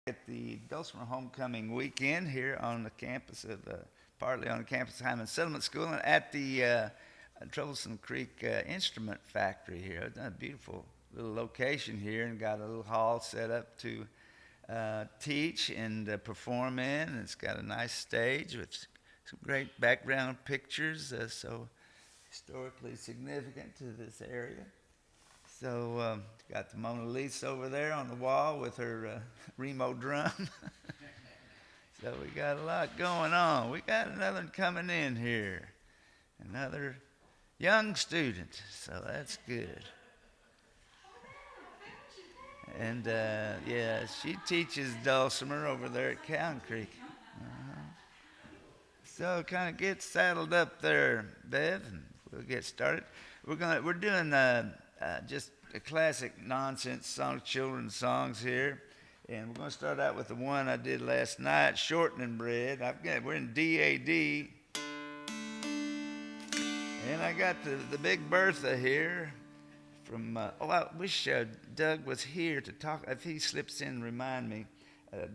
At the Dulcimer Homecoming Weekend here on the campus of, partly on the campus of Hindman Settlement School and at the Troublesome Creek Instrument Factory here. It's a beautiful little location here and got a little hall set up to teach and perform in. And it's got a nice stage with some great background pictures, so historically significant to this area. So got the Mona Lisa over there on the wall with her Remo drum. So we got a lot going on. We got another one coming in here, another young student. So that's good. And yeah, she teaches dulcimer over there at Cowan Creek. So kind of get saddled up there, Bev, and we'll get started. We're doing just a classic nonsense song, children's songs here, and we're going to start out with the one I did last night, Shortening Bread. We're in D-A-D, and I got the Big Bertha here from. I wish Doug was here to talk. If he slips in, remind me.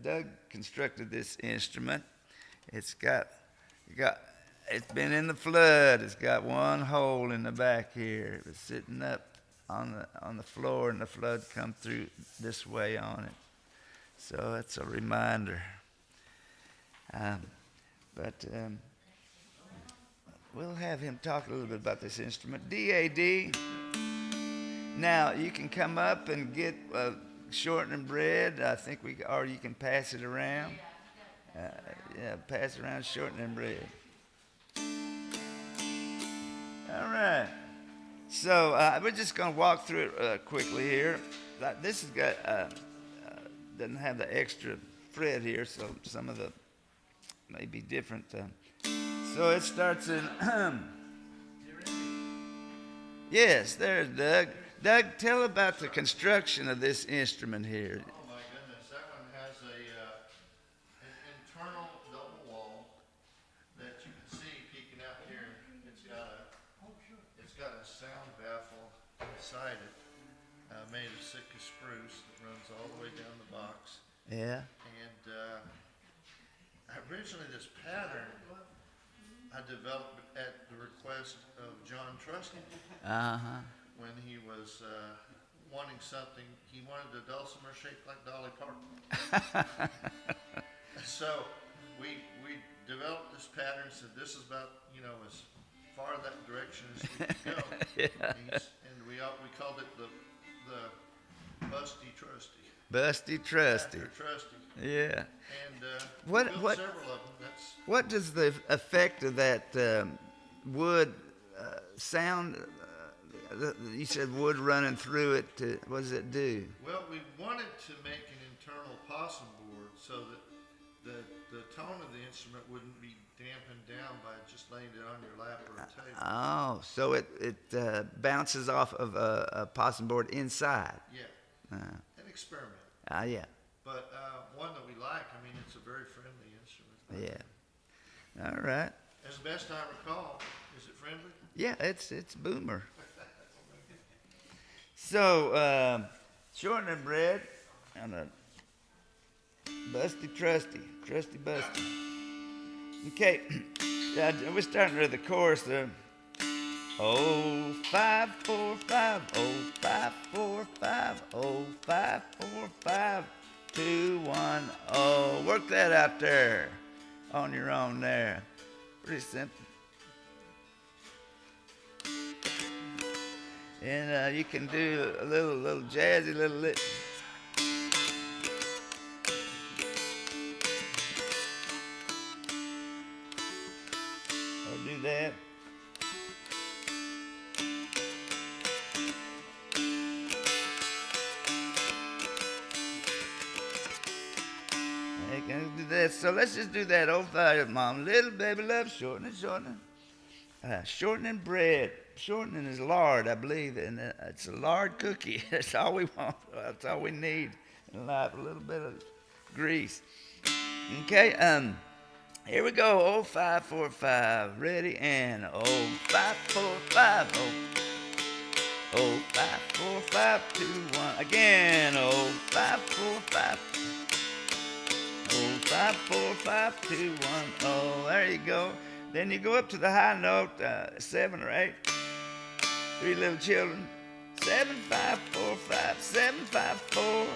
Doug constructed this instrument. It's been in the flood. It's got one hole in the back here. It was sitting up on the floor, and the flood come through this way on it. So that's a reminder. But we'll have him talk a little bit about this instrument. D-A-D. Now you can come up and get shortening bread. I think or you can pass it around. Yeah, pass around shortening bread. All right. So we're just going to walk through it quickly here. This has got doesn't have the extra fret here, so some of the may be different. So it starts in. Yes, there's Doug. Doug, tell about the construction of this instrument here. Oh my goodness, that one has an internal double wall that you can see peeking out here. It's got a sound baffle inside it, made of Sitka spruce that runs all the way down the box. Yeah. And originally this pattern I developed at the request of John Trusty. When he was wanting something, he wanted a dulcimer shaped like Dolly Parton. So we developed this pattern, said this is about, as far that direction as we could go. Yeah. And we called it the Busty Trusty. Busty Trusty. After Trusty. Yeah. And What- we built what- several of them. What does the effect of that wood sound? You said wood running through it. What does it do? Well, we wanted to make an internal possum board so that the tone of the instrument wouldn't be dampened down by just laying it on your lap or a table. Oh, so it bounces off of a possum board inside. Yeah, an experiment. Yeah. But one that we like. I mean, it's a very friendly instrument. Yeah. All right. As best I recall, is it friendly? Yeah, it's Boomer. So, shortening bread on a Busty Trusty, Trusty Busty. Okay, we're starting with the chorus there. 0545, 0545, 0545, 210. Work that out there on your own there. Pretty simple. And you can do a little jazzy little lick. Or do that. You can do that. So let's just do that. Oh, fire, mom. Little baby love, shortening. Shortening bread. Shortening is lard, I believe, and it's a lard cookie. That's all we want. That's all we need in life. A little bit of grease. Okay. Here we go. 0545. Ready and 0545. 054521. Again. 0545. 5, 4, 5, 2, 1, oh. There you go. Then you go up to the high note, 7 or 8. 3 little children. 7, 5, 4, 5, 7, 5, 4, 8,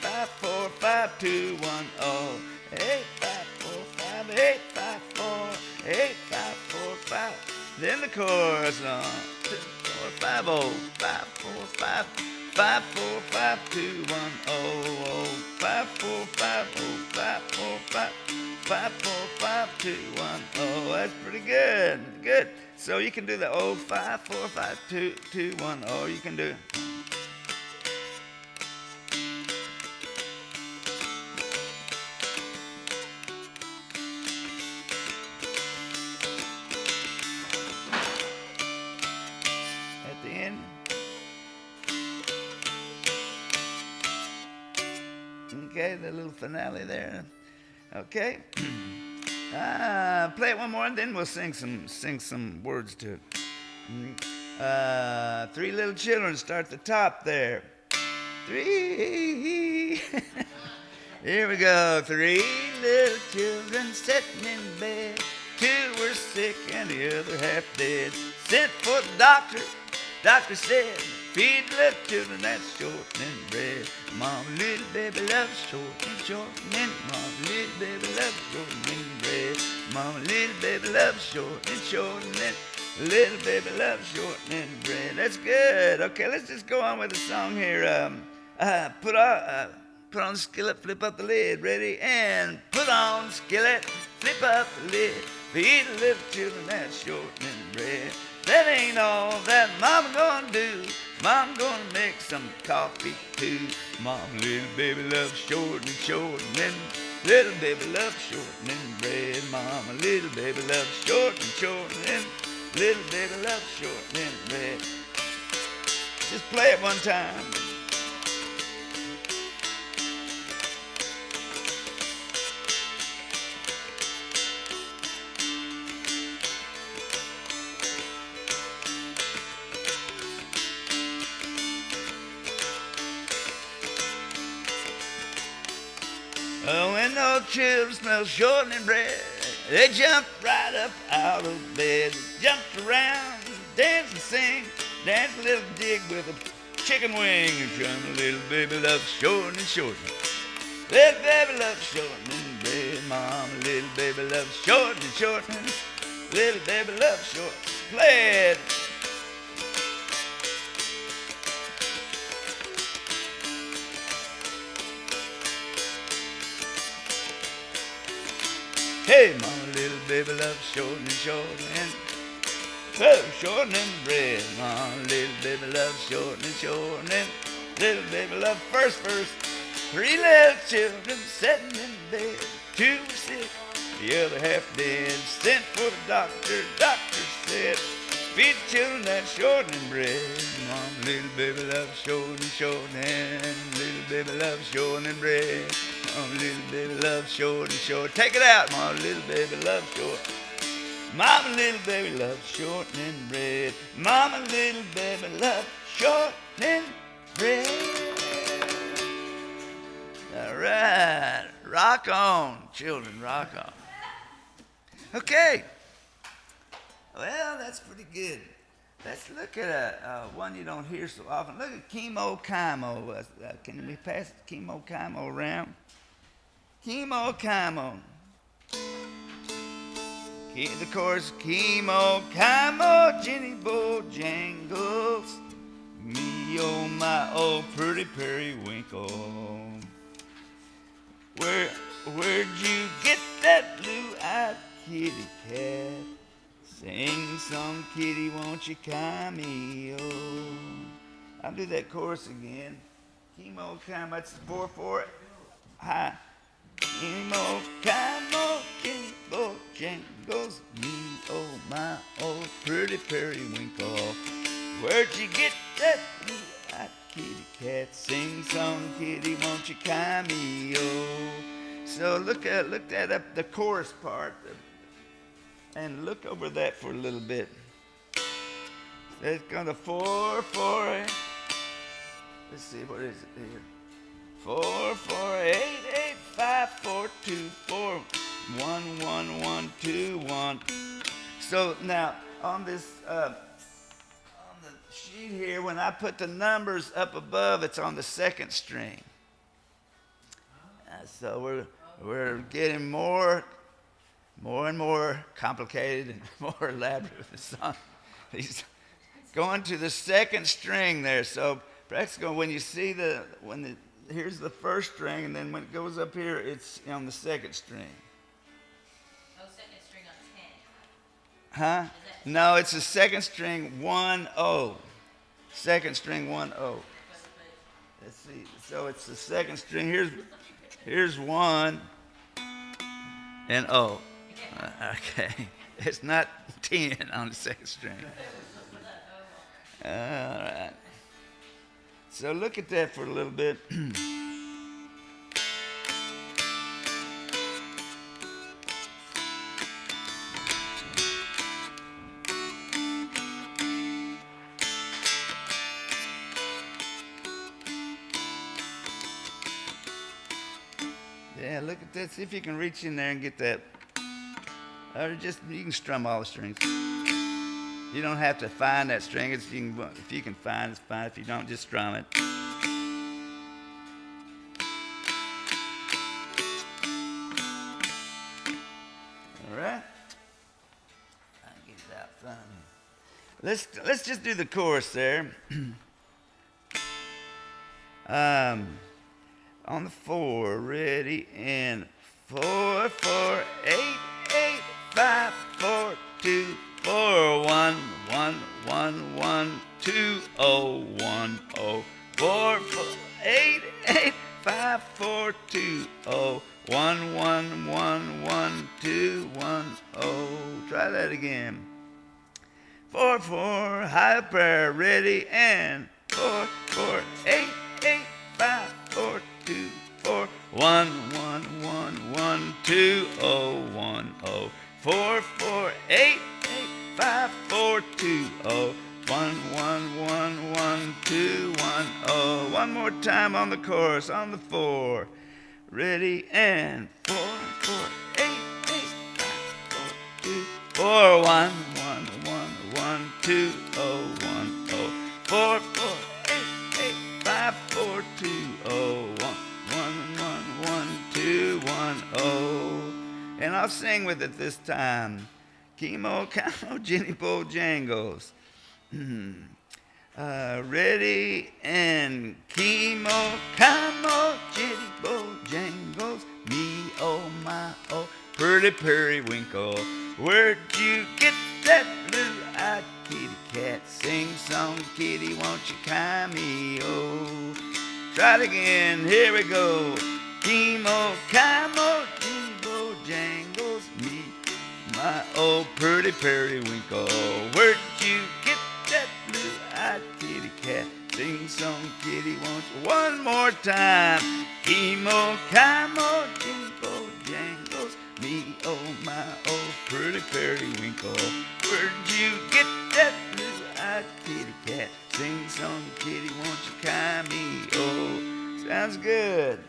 5, 4, 5, 2, 1, oh. 8, 5, 4, 5, 8, 5, 4, 8, 5, 4, 5. Then the chorus on 2, 4, 5, oh, 5, 4, 5, 5, 4, 5, 2, 1, oh, oh, 5, 4, 5, oh, 5, 4, 5, 5, 4, 5, 2, 1, oh. That's pretty good. Good. So you can do the oh, 5, 4, 5, 2, 2, 1, oh. You can do it. At the end. Okay, the little finale there. Okay. Play it one more, and then we'll sing some words to it. 3 little children start at the top there. 3. Here we go. 3 little children sitting in bed. 2 were sick and the other half dead. Sent for the doctor. Doctor said, feed little children that's shortening bread. Mama, little baby loves shortening. Mama, little baby loves shortening bread. Mama, little baby loves shortening. Little baby loves shortening bread. That's good. Okay, let's just go on with the song here. Put on the skillet, flip up the lid. Ready? And put on the skillet, flip up the lid. Feed the little children that's shortening bread. That ain't all that Mama gonna do. Mama gonna make some coffee too. Mama, little baby loves shortening. Little baby loves shortening bread. Mama, little baby loves shortening. Little baby loves shortening bread. Just play it one time. Oh, when those children smell shortening bread, they jumped right up out of bed. They jumped around, danced and sing, danced a little jig with a chicken wing. And little baby loves shortening. Little baby loves shortening bread. Mama, little baby loves shortening. Little baby loves shortening. Play it. Hey, mama, little baby loves shortening. Oh, shortening bread. Mama, little baby loves shortening. Little baby loves first verse. 3 little children sitting in bed. 2 were sick, the other half dead. Sent for the doctor. Doctor said, feed the children that shortening bread. Mama, little baby loves shortening. Little baby loves shortening bread. Mama, little baby loves shortening. Take it out, mama, little baby loves short. Mama, little baby loves shortening bread. Mama, little baby loves shortening bread. All right, rock on, children, rock on. Okay. Well, that's pretty good. Let's look at one you don't hear so often. Look at chemo. Can we pass chemo around? Chemo. The chorus, chemo, Jenny Bojangles, me oh my old pretty periwinkle. Where'd you get that blue-eyed kitty cat? Sing some kitty, won't you cameo? I'll do that chorus again. Chemo, that's 4/4 high. Chemo, Jenny Bojangles, me oh my old pretty periwinkle. Where'd you get that blue-eyed kitty cat? Sing some kitty, won't you cameo? So look that up, the chorus part, and look over that for a little bit. It's going to 4/4. Let's see, what is it here? 4/4 8/8 5, 4, 2, 4, 1, 1, 1, 2, 1. So now on this on the sheet here, when I put the numbers up above, it's on the second string. So we're getting more and more complicated and more elaborate with the song. He's going to the second string there. So practically, when you see here's the first string, and then when it goes up here, it's on the second string. Oh, second string on 10. Huh? No, it's the second string 1 0. Second string 1 0. Let's see. So it's the second string. Here's 1 and 0. Okay. It's not 10 on the second string. All right. So look at that for a little bit. Yeah, look at that. See if you can reach in there and get that. Or you can strum all the strings. You don't have to find that string. If you can find it, it's fine. If you don't, just strum it. All right. I'll get it out front. Let's just do the chorus there. On the 4, ready, and 4, 4, 8, 8, 5, 4, 2, 4, 1, 1, 1, 1, 2, 0, 1, 0, 4, 4, 8, 8, 5, 4, 2, 0, 1, 1, 1, 1, 2, 1, 0. Try that again. 4, 4, high prayer, ready, and 4, 4, 8, 8, 5, 4, 2, 4, 1, 1, 1, 1, 2, 0, 1, 0, 4, 4, 8, 8, 5, 4, 2, 0, 1, 1, 1, 1, 2, 1, 0. One more time on the chorus, on the 4. Ready, and 4, 4, 8, 8, 5, 4, 2, 4, 1, 1, 1, 1, 2, 0, 1, 0, 4, 4, 8, 8, 5, 4, 2, 0, 1, 1, 1, 2, 1, 0. And I'll sing with it this time. Chemo, Camo, Jenny Bojangles. Ready, and chemo, Camo, Jenny Bojangles. Me, oh my, oh, pretty periwinkle. Where'd you get that blue-eyed kitty cat? Sing song, kitty, won't you cry me, oh. Try it again, here we go. Chemo, Camo, Jenny Bojangles. Me, my old pretty periwinkle. Where'd you get that blue-eyed kitty cat? Sing song, kitty, won't you? One more time. Chemo, Camo, Jenny Bojangles. Me, oh my, oh, pretty periwinkle. Where'd you get that blue-eyed kitty cat? Sing song, kitty, won't you cry me? Oh, sounds good.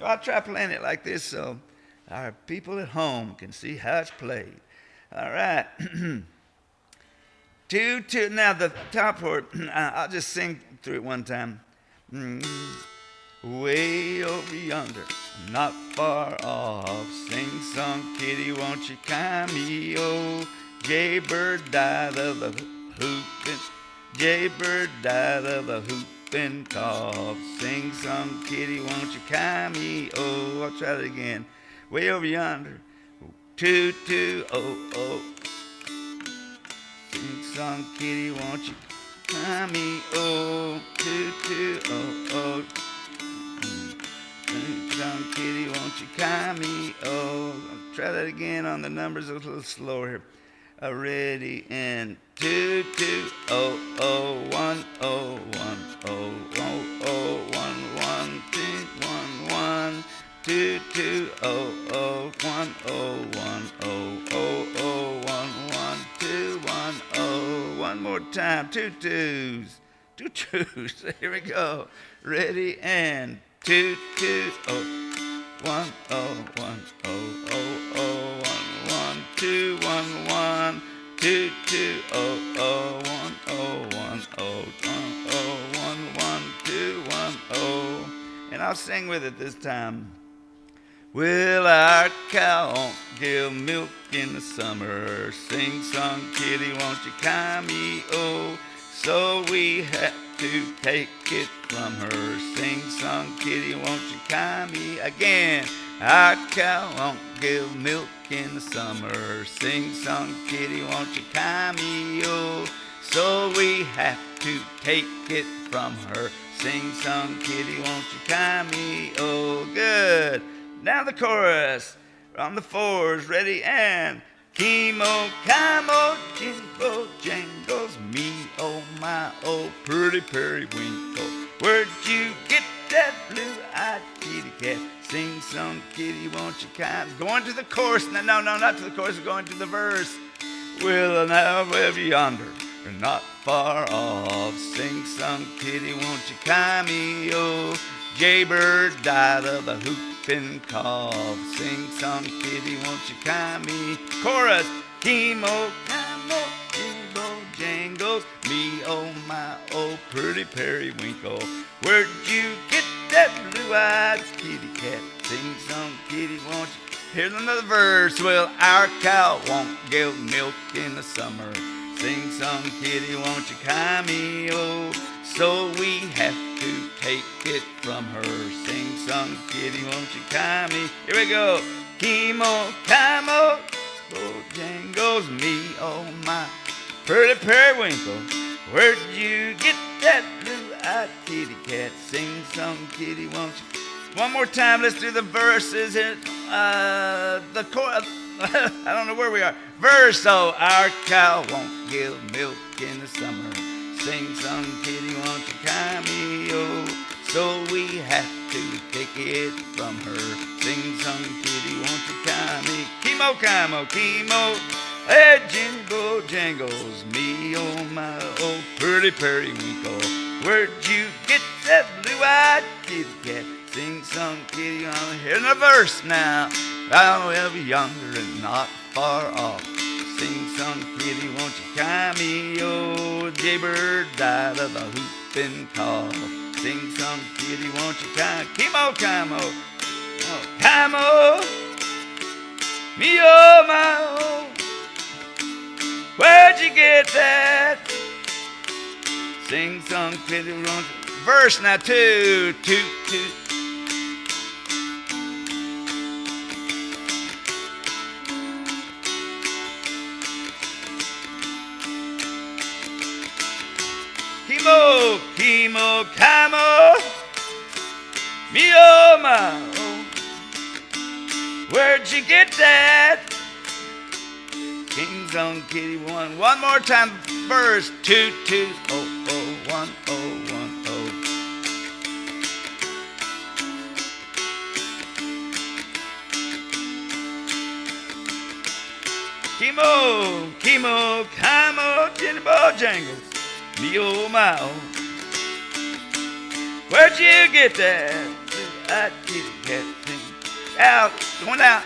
I'll try playing it like this so our people at home can see how it's played. All right. 2, 2. Now the top part, I'll just sing through it one time. Way over yonder, not far off, sing song, kitty, won't you cry me? Oh, jaybird died of the whooping, jaybird died of the whooping cough. Sing song, kitty, won't you cry me? Oh, I'll try that again. Way over yonder, 2, 2, 0, 0. Sing song, kitty, won't you cry me? Oh, 2, 2, 0, 0. Sing song, kitty, won't you cry me? Oh, I'll try that again on the numbers a little slower here. Ready, and 2, 2, 0, 0, 1, 0, 1, 0, 0, 1, 1, 2, 1, 1, 2, 2, 0, 0, 1, 0, 1, 0, 0, 1, 1, 2, 1, 0. One more time, 2 2s, 2 2s. Here we go. Ready, and 2 2 0. 1 oh 1 oh oh oh 1 1 2 1 1 2 2 oh oh 1 oh 1 oh 1 oh 1 1 2 1 oh. And I'll sing with it this time. Well, our cow won't give milk in the summer. Sing song, kitty, won't you come me? Oh, so we have to take it from her. Sing song, kitty, won't you come me again? Our cow won't give milk in the summer. Sing song, kitty, won't you come me? Oh, so we have to take it from her. Sing song, kitty, won't you come me? Oh, good. Now the chorus on the fours, ready and chemo, camo, jingle, jangles, me, oh my, oh pretty periwinkle. Where'd you get that blue-eyed kitty cat? Sing some kitty, won't you come? Going to the chorus, no, not to the chorus, going to the verse. Well, now over yonder, not far off. Sing some kitty, won't you come me, oh. Jaybird died of a whooping cough. Sing song, kitty, won't you come me? Chorus, chemo, camo, jingle, jangles, me, oh my, oh pretty periwinkle. Where'd you get that blue-eyed kitty cat? Sing song, kitty, won't you? Here's another verse. Well, our cow won't give milk in the summer. Sing song, kitty, won't you come me? Oh, so we have to take it from her. Sing song, kitty, won't you come me? Here we go. Chemo, camo, bojangles, me, oh my, pretty periwinkle. Where'd you get that blue-eyed kitty cat? Sing song, kitty, won't you? One more time, let's do the verses. The chorus. I don't know where we are. Verse, oh, our cow won't give milk in the summer. Sing song, kitty, won't you come me? Oh, so we have to take it from her. Sing song, kitty, won't you come me? Chemo, camo, chemo, hey, jingle, jangles, me, oh my, oh, pretty periwinkle. Where'd you get that blue-eyed kitty cat? Sing song, kitty, on here in the verse now. Down over yonder and not far off. Sing song, kitty, won't you come me? Oh, jaybird died of a whooping cough. Sing song, kitty, won't you come? Chemo, camo, oh, camo, me, oh my, oh. Where'd you get that? Sing song, kitty, won't you? Verse now, two. Chemo, camo, me, oh my, oh. Where'd you get that? King's on kitty one. One more time, verse 2 2 oh oh 1 oh 1 oh. Chemo, camo, jingle jangles. Me, oh my, oh. Where'd you get that? I kitty cat thing. Out, going out.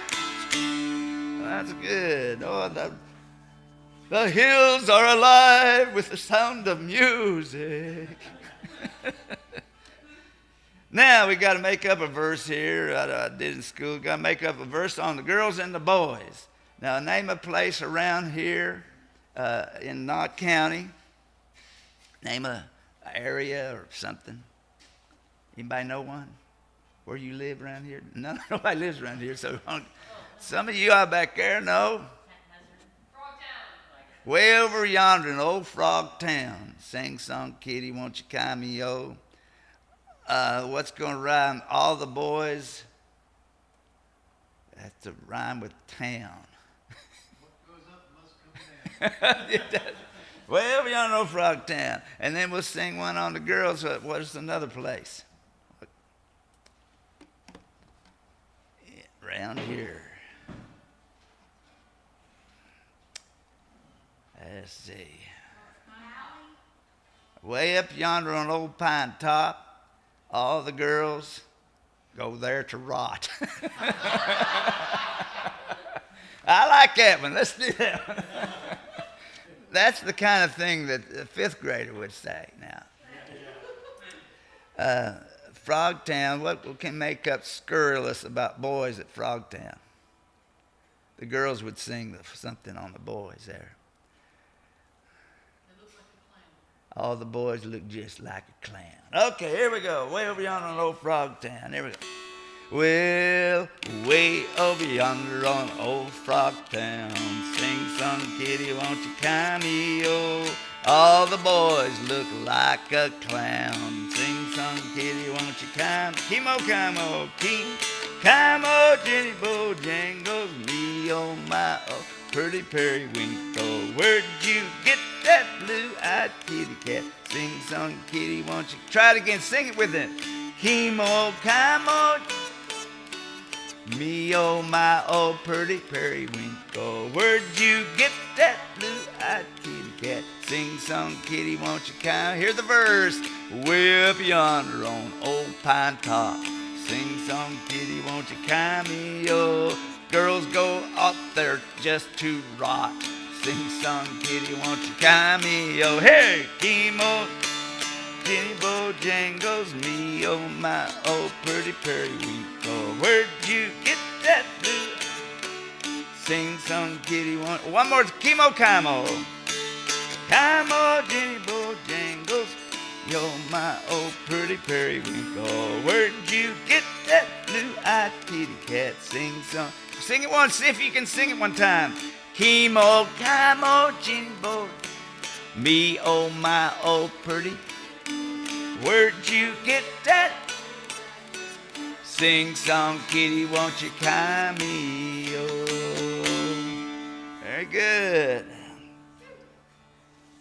Oh, that's good. Oh, the hills are alive with the sound of music. Now we got to make up a verse here. I did in school. Got to make up a verse on the girls and the boys. Now name a place around here in Knott County. Name a area or something. Anybody know one? Where you live around here? Nobody lives around here. So some of you out back there know. Way over yonder in old Frog Town. Sing song, kitty, won't you come me, yo? What's going to rhyme? All the boys. That's to rhyme with town. What goes up must come down. It does. Way over yonder in old Frog Town. And then we'll sing one on the girls. What's another place? Around here. Let's see. Way up yonder on Old Pine Top, all the girls go there to rot. I like that one. Let's do that one. That's the kind of thing that a fifth grader would say now. Frogtown, what can make up scurrilous about boys at Frogtown? The girls would sing something on the boys there. They look like a clown. All the boys look just like a clown. Okay, here we go. Way over yonder on old Frogtown. Here we go. Well, way over yonder on old Frogtown, sing some kitty, won't you come here? All the boys look like a clown. Sing some kitty, won't you come? Kimo, come, King. Come, Jenny Bojangles, me, oh my, oh, pretty periwinkle. Where'd you get that blue-eyed kitty cat? Sing some kitty, won't you? Try it again, sing it with it. Kimo, come, me, oh my, oh, pretty periwinkle. Where'd you get that blue-eyed kitty cat? Sing some kitty, won't you come? Hear the verse. Way up yonder on old Pine Top. Sing some kitty, won't you come me, oh. Girls go up there just to rot. Sing some kitty, won't you come me, oh. Hey, Kimo, Jenny Bojangles, me, oh my, oh, pretty periwinkle. Where'd you get that blue? Sing some kitty, one more, Kimo, Kimo. Kimo, Jenny Bojangles, yo, my old pretty periwinkle. Where'd you get that blue-eyed kitty cat? Sing it once, see if you can sing it one time. Kimo, Kimo, Jenny Bo, me, oh my, oh pretty. Where'd you get that? Sing some kitty, won't you come me, oh. Very good.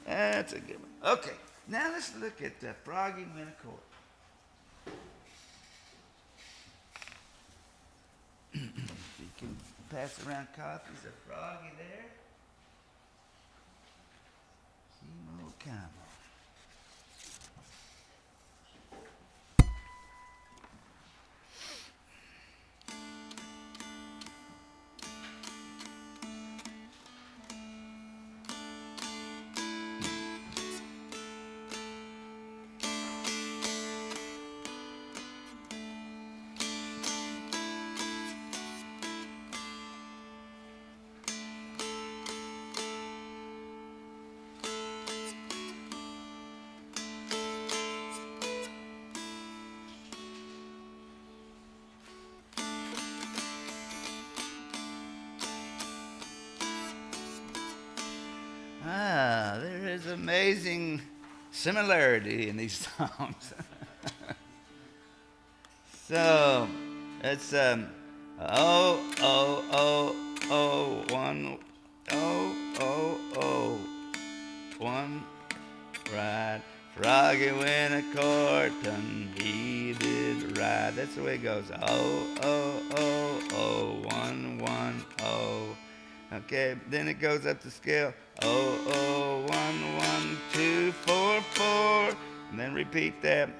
That's a good one. Okay. Now let's look at Froggy Wintercourt. If you can pass around copies of Froggy there. Kimo, Kimo. There is amazing similarity in these songs. So, it's one, one ride. Froggy went a courtin', he did ride. That's the way it goes. One, oh. Okay, then it goes up the scale. 1, 2, 4, 4. And then repeat that. 1,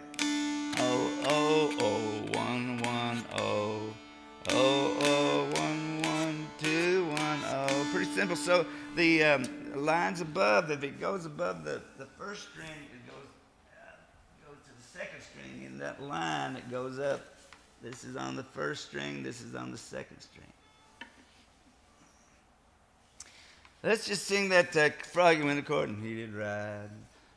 2, 1, oh. Pretty simple. So the lines above, if it goes above the first string, it goes to the second string. In that line, it goes up. This is on the first string. This is on the second string. Let's just sing that Froggy went a courtin', he did ride.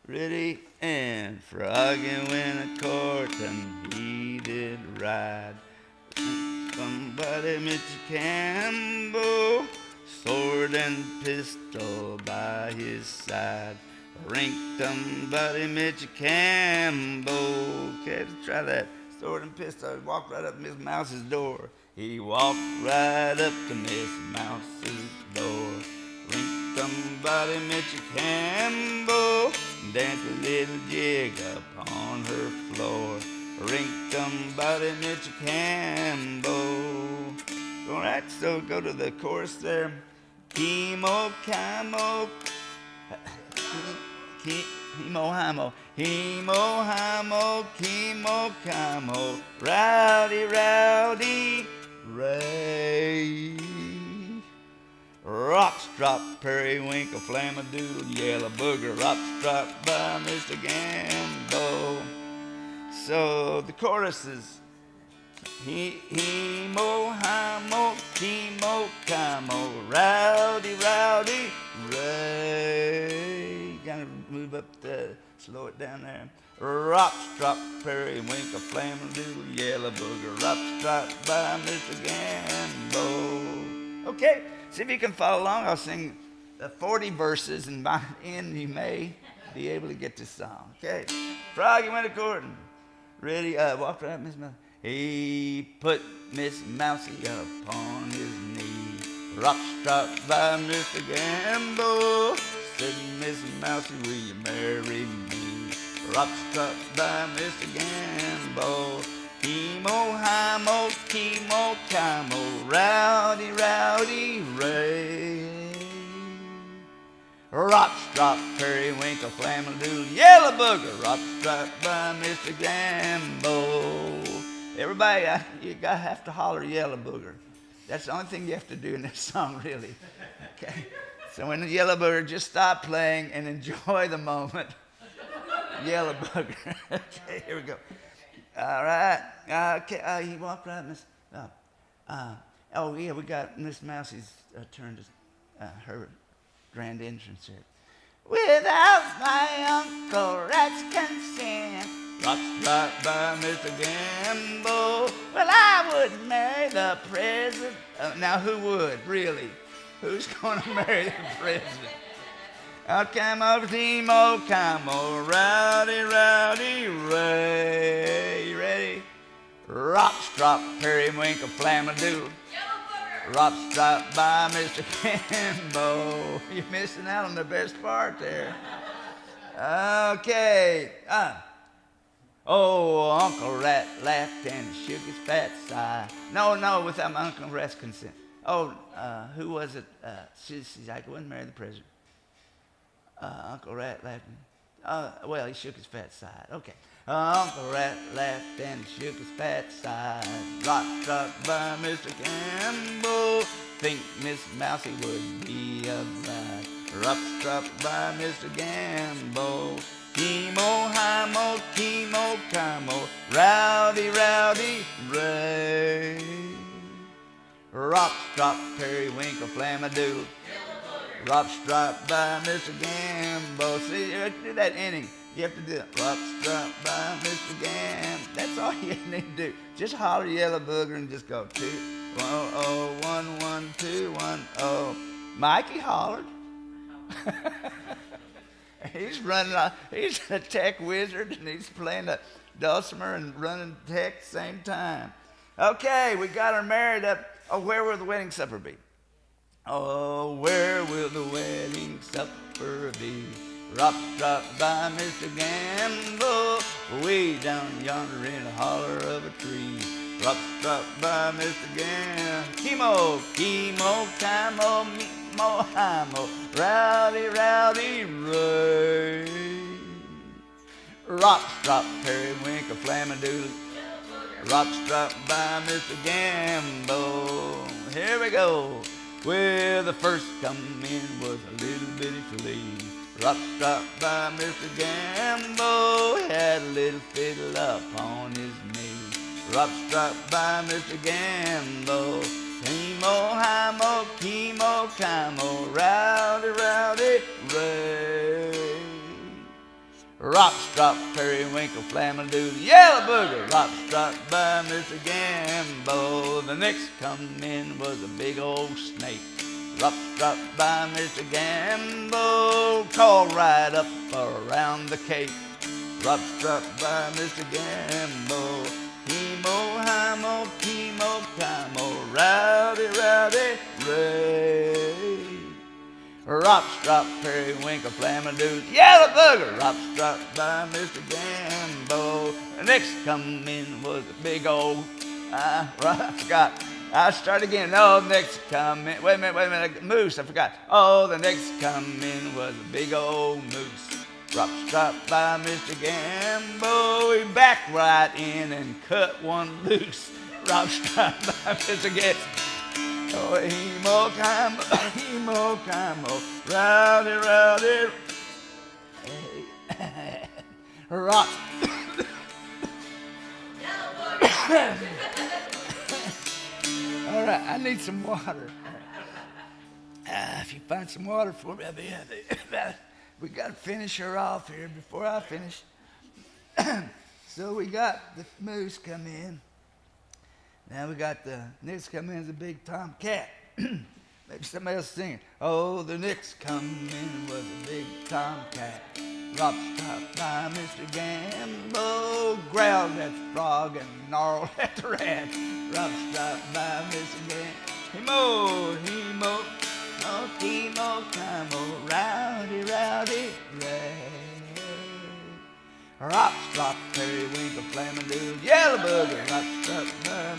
Ready? And Froggy went a courtin', he did ride. Somebody met Campbell, sword and pistol by his side. Rink-tum-buddy Mitch Campbell. Okay, let's try that. Sword and pistol. He walked right up Miss Mouse's door. He walked right up to Miss Mouse's door. Rink-tum-buddy Mitch Campbell danced a little jig upon her floor. Rink-tum-buddy Mitch Campbell. All right, so go to the chorus there. Kimo, Kimo, Himo, himo, kimo, kamo, rowdy, rowdy, Ray. Rocks drop, periwinkle, flamadoodle, yellow booger, rocks drop by Mr. Gambo. So the chorus is Himo, himo, kimo, kamo, rowdy, rowdy, Ray. Gotta move up slow it down there. Rocks drop, periwinkle, flamadoodle, yellow booger, rocks drop by Mr. Gambo. Okay, see if you can follow along. I'll sing 40 verses, and by the end you may be able to get this song. Okay, Froggy went a-courting. Ready? Walk right, Miss Mousy. He put Miss Mousy upon his knee. Rocks dropped by Mr. Gambo. Said, Miss Mousy, will you marry me? Rocks dropped by Mr. Gambo. Himo, himo, kimo, kamo, rowdy, rowdy, Ray. Rocks drop, periwinkle, flamadoodle, yellow booger, rocks dropped by Mr. Gambo. Everybody, you gotta have to holler yellow booger. That's the only thing you have to do in this song, really. Okay. So when the yellow booger, just stop playing and enjoy the moment. Yellow booger. Okay, here we go. All right. Okay. You walk right, Miss. Oh yeah, we got Miss Mousy's turn to her grand entrance here. Without my Uncle Rat's consent, rocks dropped by Mr. Gambo. Well, I would marry the president. Now, who would, really? Who's going to marry the president? Out camo, Timo, camo, rowdy, rowdy, Ray. You ready? Rocks drop, periwinkle, flamadoodle. Rocks dropped by Mr. Gambo. You're missing out on the best part there. Okay. Oh, Uncle Rat laughed and shook his fat side. No, without my Uncle Rat's consent. Oh, who was it? She's like, I wouldn't marry the president. Uncle Rat laughed. Well, he shook his fat side. Okay. Uncle Rat laughed and shook his fat side. Rock dropped by Mr. Gambo. Think Miss Mousy would be a bride. Rocks dropped by Mr. Gambo. Kimo, himo, kimo, kamo, rowdy, rowdy, Ray. Rocks dropped, periwinkle, flamadoodle. Rocks dropped by Mr. Gambo. See, you have to do that ending. You have to do it. Rocks dropped by Mr. Gambo. That's all you need to do. Just holler yellow booger and just go 2, 1, 0, 1, 1, 2, 1, 0. Mikey hollered. He's running. He's a tech wizard, and he's playing the dulcimer and running tech at the same time. Okay, we got her married up. Oh, where will the wedding supper be? Oh, where will the wedding supper be? Rocks dropped by Mr. Gambo, way down yonder in a holler of a tree. Rocks dropped by Mr. Gambo. Kimo, kimo, kamo, mo, himo, rowdy, rowdy, Ray. Rocks dropped, periwinkle, flamadoodle. Rocks dropped by Mr. Gambo. Here we go. Well, the first come in was a little bitty flea. Rocks dropped by Mr. Gambo. Had a little fiddle up on his knee. Rocks dropped by Mr. Gambo. Kimo, himo, kimo, kamo, rowdy, rowdy, Ray. Rocks dropped, periwinkle, flamadoodle, yellow booger. Rocks dropped by Mr. Gambo. The next come in was a big old snake. Rocks dropped by Mr. Gambo. Called right up around the cape. Rocks dropped by Mr. Gambo. Kimo, himo, kimo, kamo, rowdy, rowdy, Ray. Rocks dropped, periwinkle, flamadoodle, yellow booger. Rocks dropped by Mr. Gambo. The next come in was a big old, I forgot. I'll start again. Oh, next come in, wait a minute, moose, I forgot. Oh, the next come in was a big old moose. Rock stopped by Mr. Gambo. He backed right in and cut one loose. Rock stopped by Mr. Gambo. Oh, hemo, camo, rowdy, rowdy. Hey. Rock. All right, I need some water. If you find some water for me, I'll be happy. We got to finish her off here before I finish. So we got the moose come in. Now we got the next come in is a big tomcat. Maybe somebody else singing. Oh, the next come in was a big tomcat. Rock stopped by Mr. Gambo. Growled at the frog and gnarled at the rat. Rock stopped by Mr. Gambo. Hemo, oh, chemo, camo, rowdy, rowdy, ray. Rock, drop, periwinkle, flamingoes, yellow booger, rock, drop,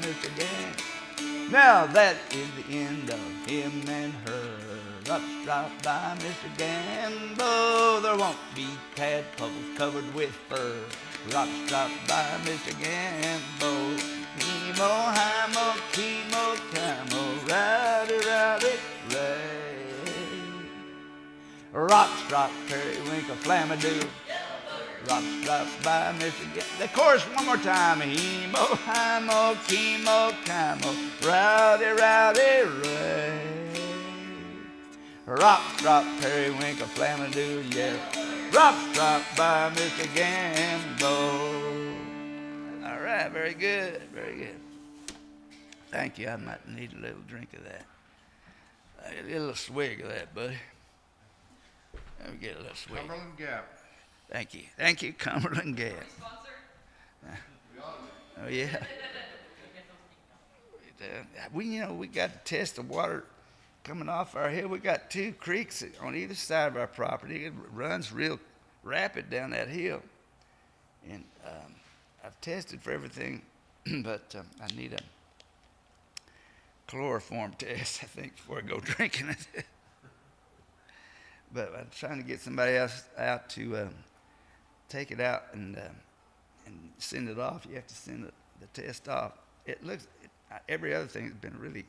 Mr. Gambo. Now that is the end of him and her. Rock, drop by Mr. Gambo. There won't be tadpoles covered with fur. Rock, drop by Mr. Gambo. Hemo, hymo, chemo, camo, rowdy, rowdy, ray. Rocks drop, periwinkle, flamadoo. Rocks drop by Mr. Gambo. The chorus one more time. Hemo, hymo, chemo, camo, rowdy, rowdy, ray. Rocks drop, periwinkle, flamadoo, yeah. Rocks drop by Mr. Gambo. All right, very good, very good. Thank you. I might need a little drink of that. A little swig of that, buddy. Let me get a little swig. Cumberland Gap. Thank you, Cumberland Gap. Oh yeah. We got to test the water coming off our hill. We got two creeks on either side of our property. It runs real rapid down that hill, and I've tested for everything, but I need a chloroform test, I think, before I go drinking it. But I'm trying to get somebody else out to take it out and send it off. You have to send the test off. Every other thing has been really,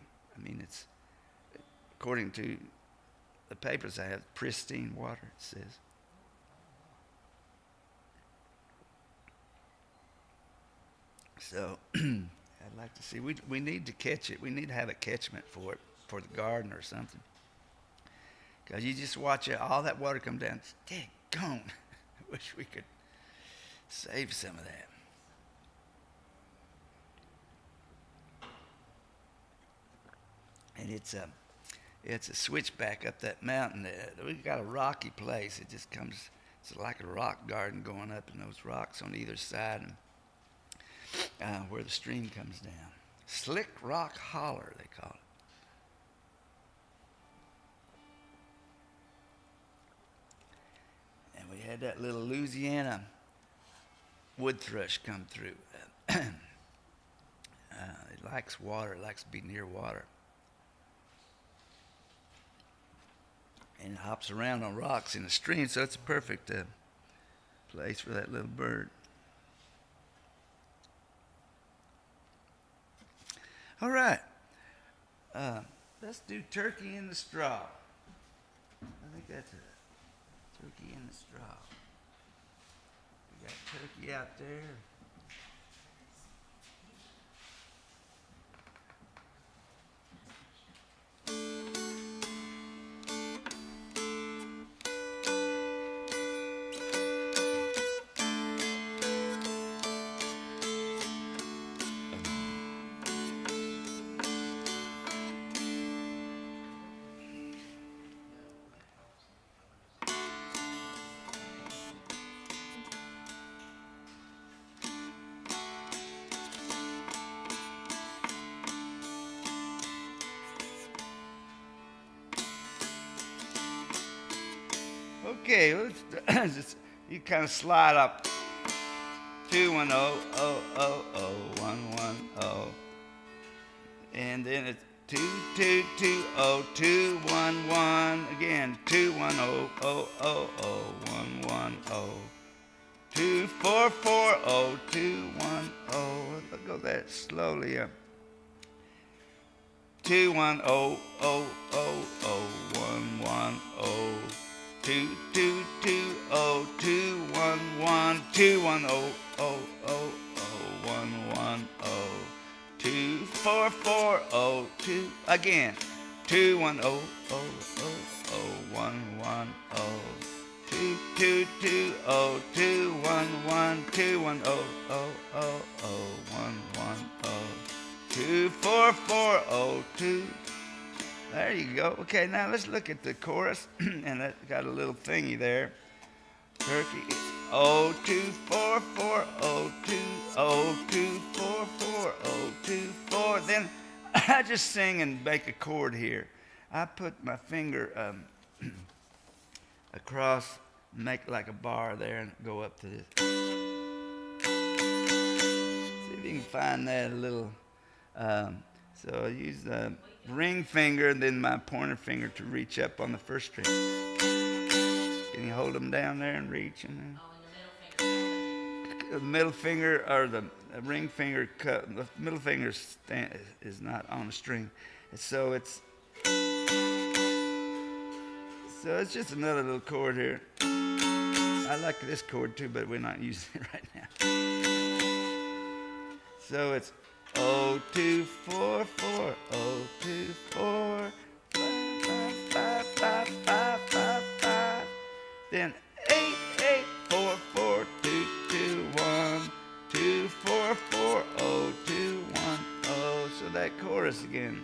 it's according to the papers I have, pristine water, it says. So I'd like to see, we need to catch it. We need to have a catchment for it, for the garden or something. Because you just watch all that water come down. It's daggone. I wish we could save some of that. And it's a switchback up that mountain. We've got a rocky place. It just comes, it's like a rock garden going up in those rocks on either side, and where the stream comes down. Slick Rock Holler, they call it. And we had that little Louisiana wood thrush come through. It likes water. It likes to be near water. And it hops around on rocks in the stream, so it's a perfect place for that little bird. All right. Let's do Turkey in the Straw. I think that's a turkey in the straw. We got turkey out there. Okay, let's just, you kind of slide up 210-000-110, and then 2220211 again 2100011 2440210. Let's go that slowly up. 2100011 2220211 2100011 24402 again 2100011 2220211 2100011 24402. There you go. Okay, now let's look at the chorus. And it got a little thingy there. Turkey. 0244020244024. Then I just sing and make a chord here. I put my finger across, make like a bar there, and go up to this. See if you can find that a little. So I use the ring finger and then my pointer finger to reach up on the first string. Can you hold them down there and reach them? Oh, and the middle finger. The middle finger or the ring finger, the middle finger is not on a string. So it's just another little chord here. I like this chord too, but we're not using it right now. So it's 0244 024 55555. Then 88442212440210. So that chorus again.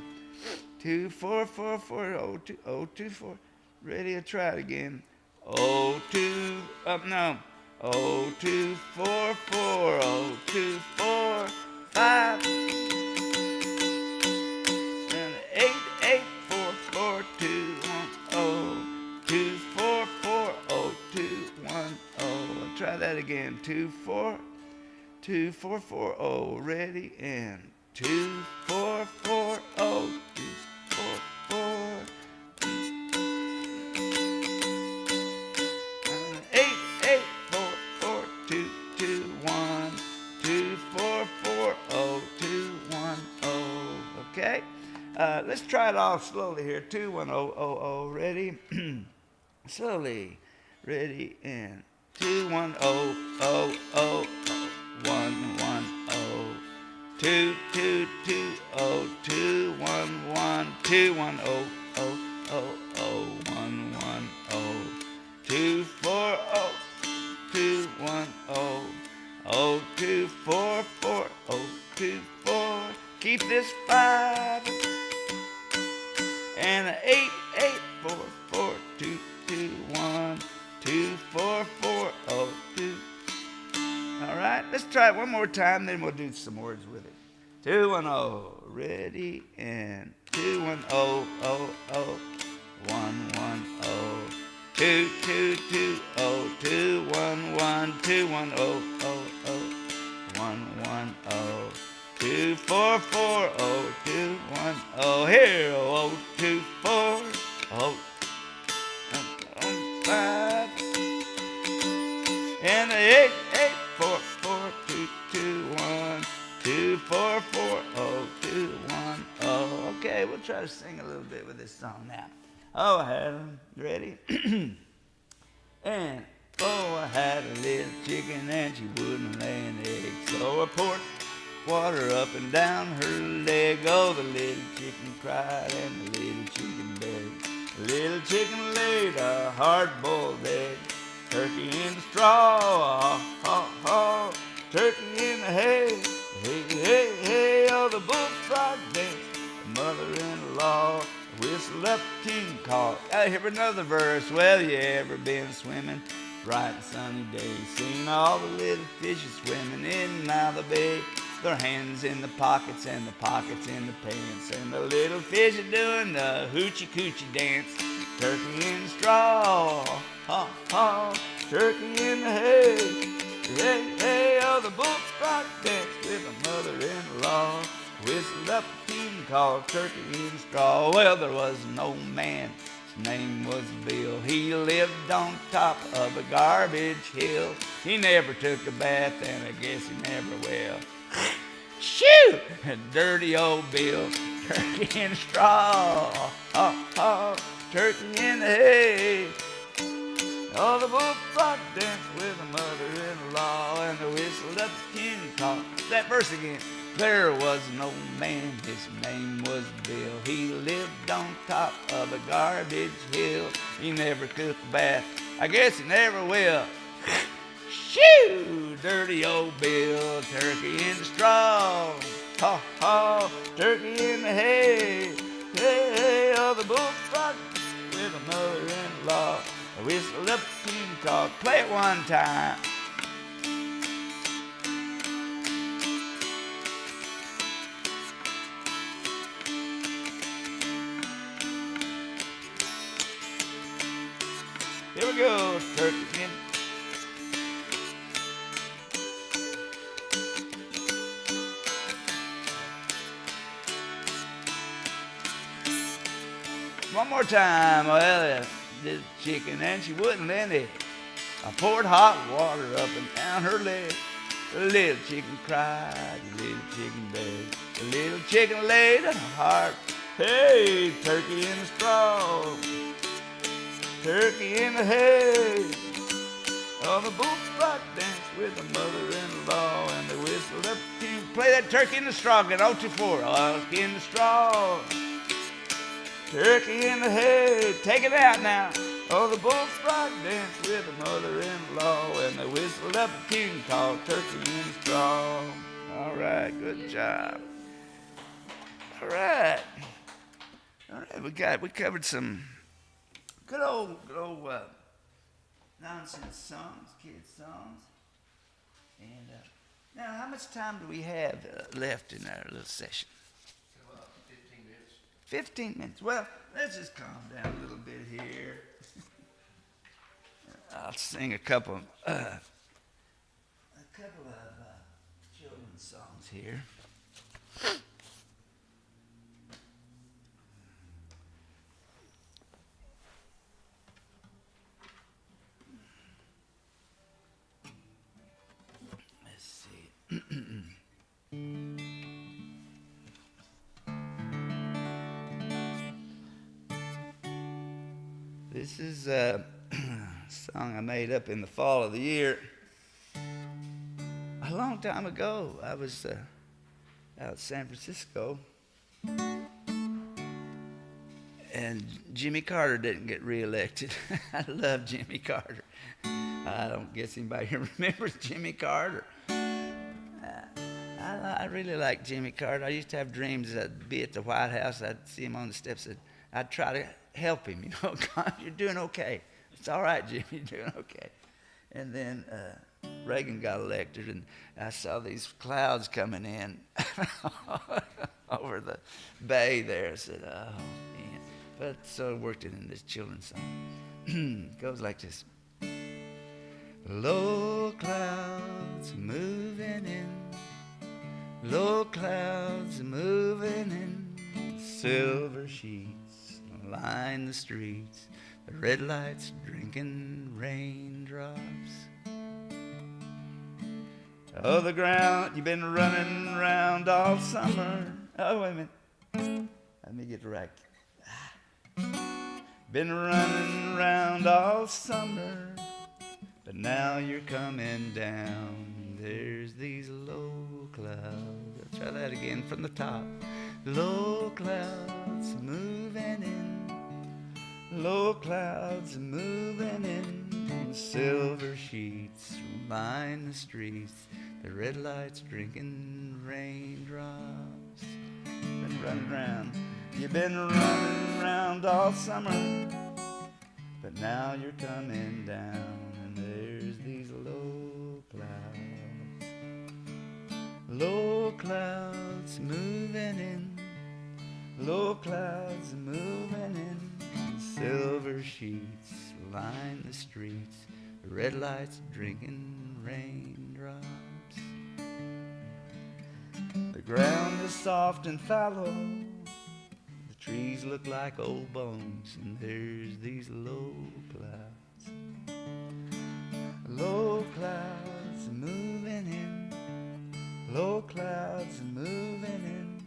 244402024. Ready to try it again. 02 up now. 0244024 5 and 884421 2440210. I'll try that again. 24440. Ready and 2440244 88442212440210. Okay, let's try it off slowly here. 21000. Ready? Slowly. Ready and 2100011 2220211 2100011 240 210 Keep this 5 and 884422124402. All right, let's try it one more time, then we'll do some words with it. 210. Ready and 2100011 2220211 2100011 2440210. Here, 024 5 and 88442212 2440210. Okay, we'll try to sing a little bit with this song now. Oh, I had them ready. And I had a little chicken and she wouldn't lay an egg, so I poured water up and down her leg. Oh, the little chicken cried and the little chicken begged. The little chicken laid a hard-boiled egg. Turkey in the straw, turkey in the hay. Hey, hey, hey, oh, the bullfrog danced. The mother-in-law whistled up King Call. I hear another verse. Well, you ever been swimming? Bright and sunny days. Seen all the little fishes swimming in and out of the bay. Their hands in the pockets and the pockets in the pants. And the little fish are doing the hoochie coochie dance. Turkey in the straw, turkey in the hay. Hey, hey, oh, the bullfrog dance with a mother-in-law. whistled up a tune called Turkey in Straw. Well, there was an old man, his name was Bill. He lived on top of a garbage hill. He never took a bath, and I guess he never will. Shoo! Dirty old Bill, turkey in straw. Oh, oh, turkey in the hay. Oh, the bullfrog danced with a mother-in-law, and the whistled up a tune called that verse again. There was an old man, his name was Bill. He lived on top of a garbage hill. He never took a bath, I guess he never will. Shoo! Dirty old Bill, turkey in the straw. Ha ha, turkey in the hay. Hey, hey, oh, the bullfrog with a mother-in-law. I whistled up a tune called Play It One Time. Here we go, turkey in. One more time. Well, this chicken, and she wouldn't let it. I poured hot water up and down her leg. The little chicken cried, the little chicken begged. The little chicken laid a heart. Hey, turkey in the straw, turkey in the hay. Oh, the bullfrog danced with the mother-in-law, and they whistled up a tune. Play that turkey in the straw, get 0-4. Oh, turkey in the straw, turkey in the hay. Take it out now. Oh, the bullfrog danced with the mother-in-law, and they whistled up a tune called Turkey in the Straw. All right, good job. All right, we covered some good old nonsense songs, kids songs. And now, how much time do we have left in our little session? 15 minutes. 15 minutes. Well, let's just calm down a little bit here. I'll sing a couple of children's songs here. Let's see. This is a song I made up in the fall of the year. A long time ago, I was out in San Francisco, and Jimmy Carter didn't get reelected. I love Jimmy Carter. I don't guess anybody here remembers Jimmy Carter. I really like Jimmy Carter. I used to have dreams that I'd be at the White House. I'd see him on the steps. I'd try to help him. You know, God, you're doing okay. It's all right, Jimmy, you're doing okay. And then Reagan got elected, and I saw these clouds coming in over the bay there. I said, oh, man. But so I worked it in this children's song. It goes like this. Low clouds moving in, low clouds moving in, silver sheets line the streets, the red lights drinking raindrops. Oh, the ground you've been running around all summer. Oh, wait a minute. Let me get it right. Been running around all summer, but now you're coming down. There's these low clouds. Let's try that again from the top. Low clouds moving in, low clouds moving in, silver sheets line the streets, the red lights drinking raindrops. Been running around, you've been running around all summer, but now you're coming down, and there's these low clouds. Low clouds moving in, low clouds moving in, silver sheets line the streets, the red lights drinking raindrops. The ground is soft and fallow. The trees look like old bones, and there's these low clouds. Low clouds moving in. Low clouds moving in.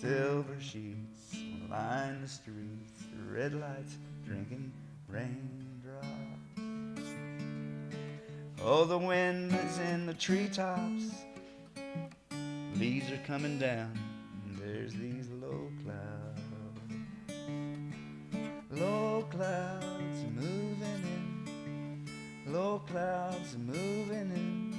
Silver sheets line the streets. The red lights drinking raindrops. Oh, the wind is in the treetops. Leaves are coming down, and there's these low clouds. Low clouds moving in. Low clouds moving in.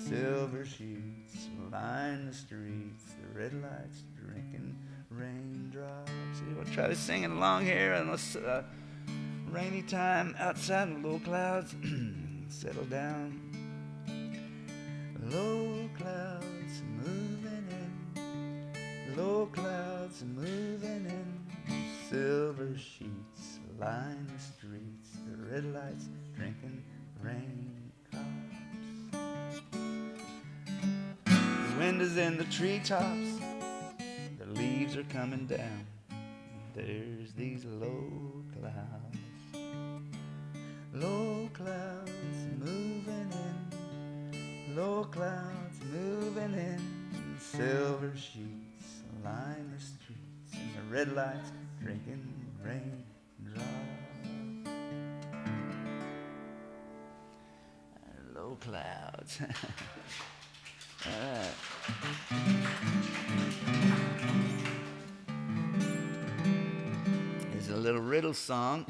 Silver sheets line the streets. The red lights drinking raindrops. See, we'll try to sing it along here on this rainy time outside in the low clouds. Settle down. Low clouds moving in. Low clouds moving in. Silver sheets line the streets. The red lights drinking raindrops. The wind is in the treetops. The leaves are coming down. There's these low clouds. Low clouds moving in. Low clouds moving in. Silver sheets line the streets. And the red lights drinking raindrops. Low clouds. All right. There's a little riddle song.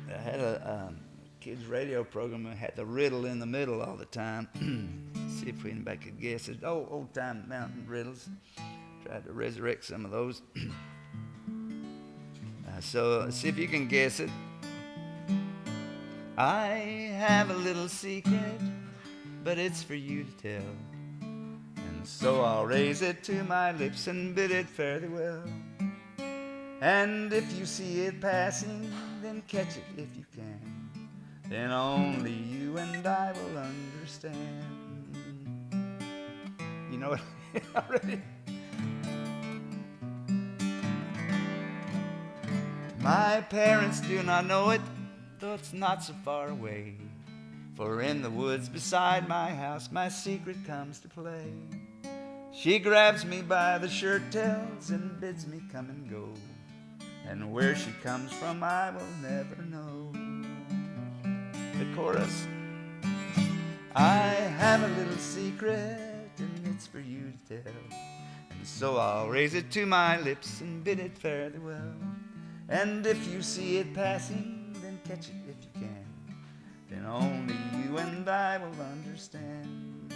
I had a kids radio program that had the riddle in the middle all the time. See if anybody could guess it. Oh, old time mountain riddles. Tried to resurrect some of those. So see if you can guess it. I have a little secret, but it's for you to tell. And so I'll raise it to my lips and bid it fare thee well. And if you see it passing, then catch it if you can. Then only you and I will understand. You know it already? My parents do not know it, though it's not so far away. For in the woods beside my house my secret comes to play. She grabs me by the shirt tails and bids me come and go. And where she comes from I will never know. The chorus. I have a little secret and it's for you to tell. And so I'll raise it to my lips and bid it fare thee well. And if you see it passing, then catch it if you can. Then only you and I will understand.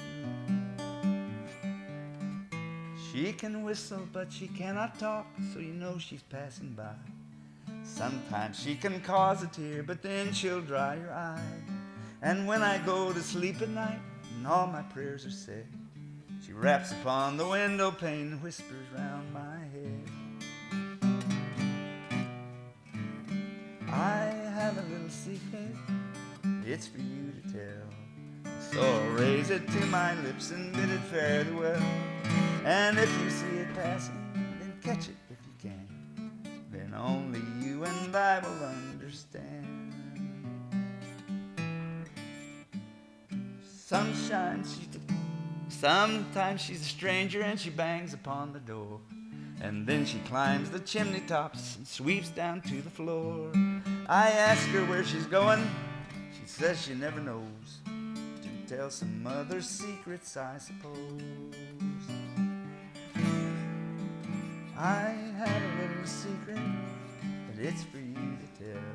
She can whistle, but she cannot talk, so you know she's passing by. Sometimes she can cause a tear, but then she'll dry your eye. And when I go to sleep at night, and all my prayers are said, she raps upon the window pane and whispers round my head. I have a little secret, it's for you to tell. So I'll raise it to my lips and bid it fare thee well. And if you see it passing, then catch it if you can. Then only you and I will understand. Sometimes she's a stranger and she bangs upon the door. And then she climbs the chimney tops and sweeps down to the floor. I ask her where she's going. She says she never knows. To tell some other secrets, I suppose. I have a little secret, but it's for you to tell.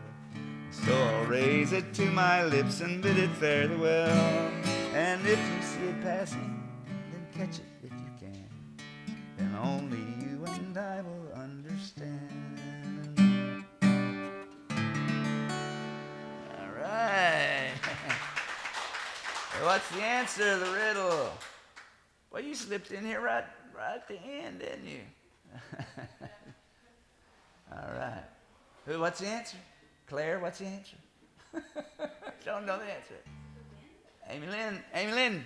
So I'll raise it to my lips and bid it fare thee well. And if you see it passing, then catch it if you can. Then only you and I will understand. All right. Hey, what's the answer to the riddle? Well, you slipped in here right at the end, didn't you? All right. What's the answer? Claire, what's the answer? Don't know the answer. Amy Lynn.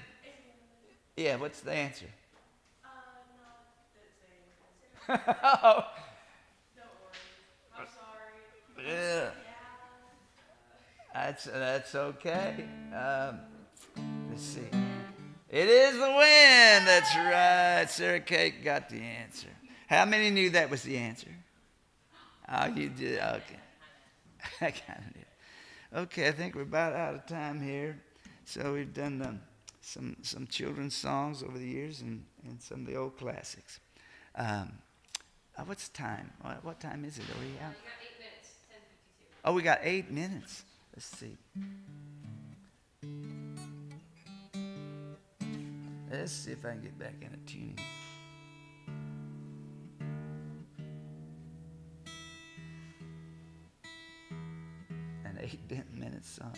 Yeah, what's the answer? Not the same. Oh, Don't worry. I'm sorry. yeah, Yeah. that's okay. Let's see. It is the wind. That's right. Sarah Kate got the answer. How many knew that was the answer? Oh, you did. Okay. I kind of did. Okay, I think we're about out of time here. So we've done some children's songs over the years and some of the old classics. Um, what's the time? What time is it? Are we out? You got 8 minutes. 10:52. Oh, we got 8 minutes. Let's see. Let's see if I can get back into tuning. An 8-minute song.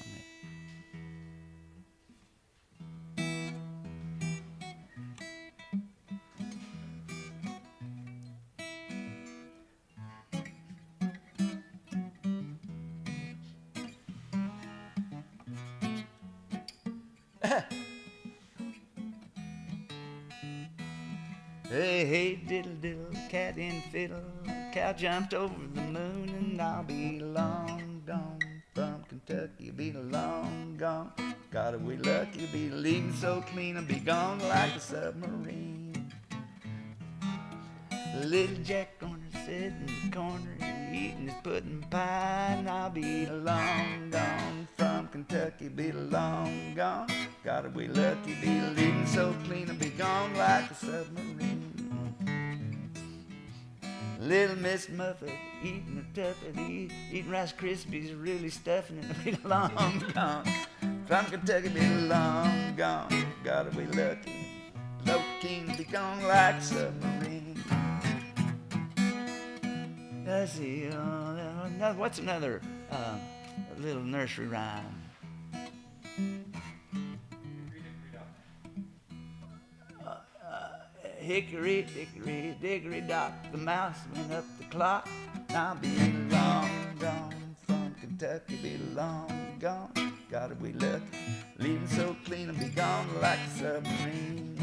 Hey, hey, diddle, diddle, cat and fiddle. Cow jumped over the moon, and I'll be long gone from Kentucky. Be long gone. God, are we lucky to be leaving so clean and be gone like a submarine. Little Jack Horner sitting in the corner eating his pudding pie, and I'll be long gone from Kentucky. Be long gone. God, are we lucky to be leaving so clean and be gone like a submarine. Little Miss Muffet eating a tuffet, eating Rice Krispies, really stuffing it. Be long gone from Kentucky. Be long gone. God, are we lucky? Low keen be gone like a submarine. Let's see. What's another little nursery rhyme? Hickory, dickory, dickory dock, the mouse went up the clock. I'll be long gone from Kentucky, be long gone. God, are we lucky? Leaving so clean and be gone like a submarine.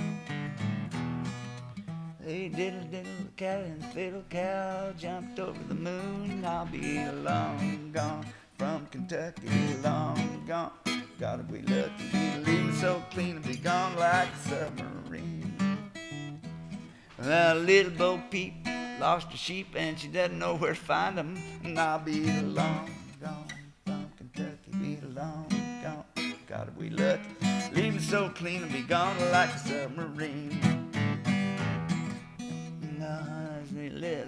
Hey, diddle, diddle, cat and fiddle, cow jumped over the moon. I'll be long gone from Kentucky, be long gone. God, are we lucky? Be leaving so clean and be gone like a submarine. Well, little Bo Peep lost her sheep and she doesn't know where to find them. And I'll be long gone from Kentucky, be long gone. God, are we lucky? Leaving so clean and be gone like a submarine.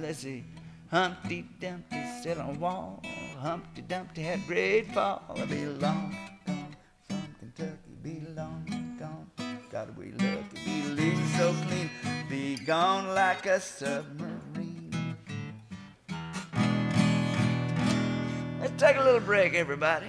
Let's see. Humpty Dumpty sat on a wall. Humpty Dumpty had a great fall. I'll be long gone from Kentucky, be long gone. God, are we lucky? Be leaving so clean, be gone like a submarine. Let's take a little break, everybody.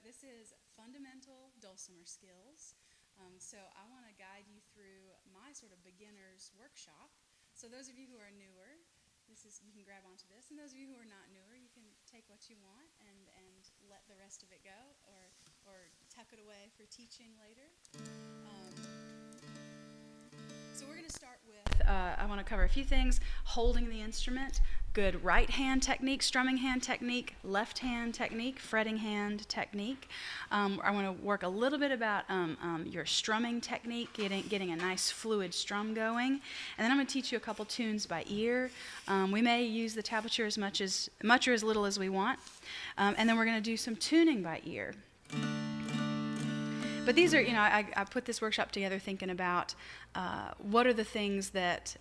This is Fundamental Dulcimer Skills. So I want to guide you through my sort of beginner's workshop. So those of you who are newer, you can grab onto this, and those of you who are not newer, you can take what you want and let the rest of it go, or tuck it away for teaching later. So we're going to start with, I want to cover a few things: holding the instrument, good right hand technique, strumming hand technique, left hand technique, fretting hand technique. I want to work a little bit about your strumming technique, getting a nice fluid strum going. And then I'm going to teach you a couple tunes by ear. We may use the tablature as much or as little as we want. And then we're going to do some tuning by ear. But these are, I put this workshop together thinking about what are the things that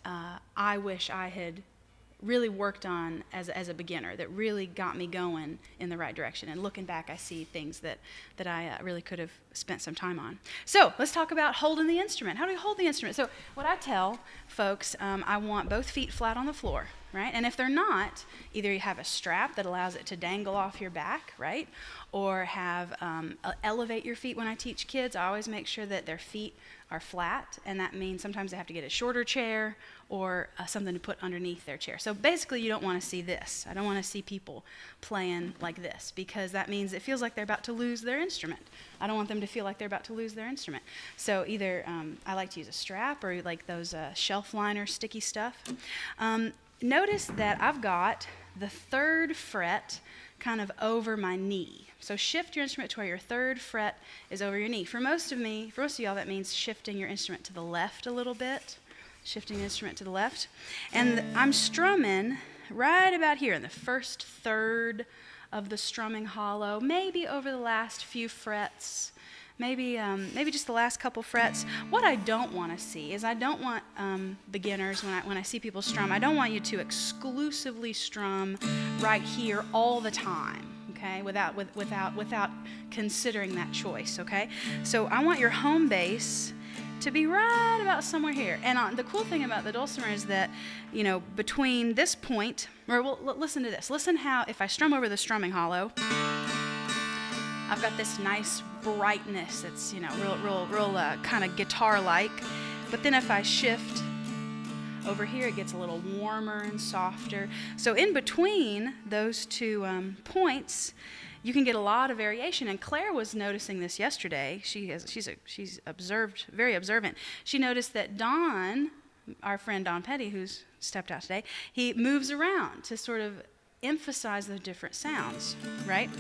I wish I had really worked on as a beginner that really got me going in the right direction. And looking back, I see things that I really could have spent some time on. So let's talk about holding the instrument. How do you hold the instrument? So what I tell folks, I want both feet flat on the floor, right? And if they're not, either you have a strap that allows it to dangle off your back, right? Or have elevate your feet. When I teach kids, I always make sure that their feet are flat, and that means sometimes they have to get a shorter chair or something to put underneath their chair. So basically, you don't want to see this. I don't want to see people playing like this, because that means it feels like they're about to lose their instrument. I don't want them to feel like they're about to lose their instrument. So either I like to use a strap or like those shelf liner sticky stuff. Notice that I've got the third fret kind of over my knee. So shift your instrument to where your third fret is over your knee. For most of y'all, that means shifting your instrument to the left a little bit. Shifting the instrument to the left. And I'm strumming right about here in the first third of the strumming hollow, maybe over the last few frets, maybe just the last couple frets. What I don't want to see is I don't want beginners, when I see people strum, I don't want you to exclusively strum right here all the time. Okay, without considering that choice. Okay, so I want your home base to be right about somewhere here. And the cool thing about the dulcimer is that, between this point, listen to this. Listen how, if I strum over the strumming hollow, I've got this nice brightness. It's, real kind of guitar-like. But then if I shift over here, it gets a little warmer and softer. So in between those two points, you can get a lot of variation. And Claire was noticing this yesterday. She's very observant. She noticed that Don, our friend Don Petty, who's stepped out today, he moves around to sort of emphasize the different sounds, right?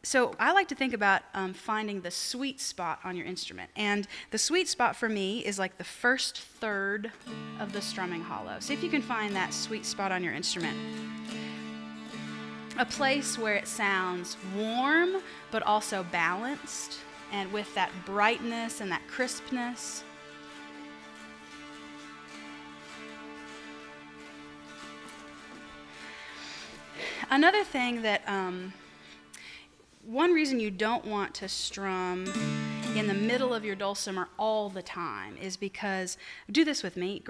So I like to think about finding the sweet spot on your instrument. And the sweet spot for me is like the first third of the strumming hollow. See if you can find that sweet spot on your instrument. A place where it sounds warm, but also balanced, and with that brightness and that crispness. Another thing that, one reason you don't want to strum in the middle of your dulcimer all the time is because, do this with me,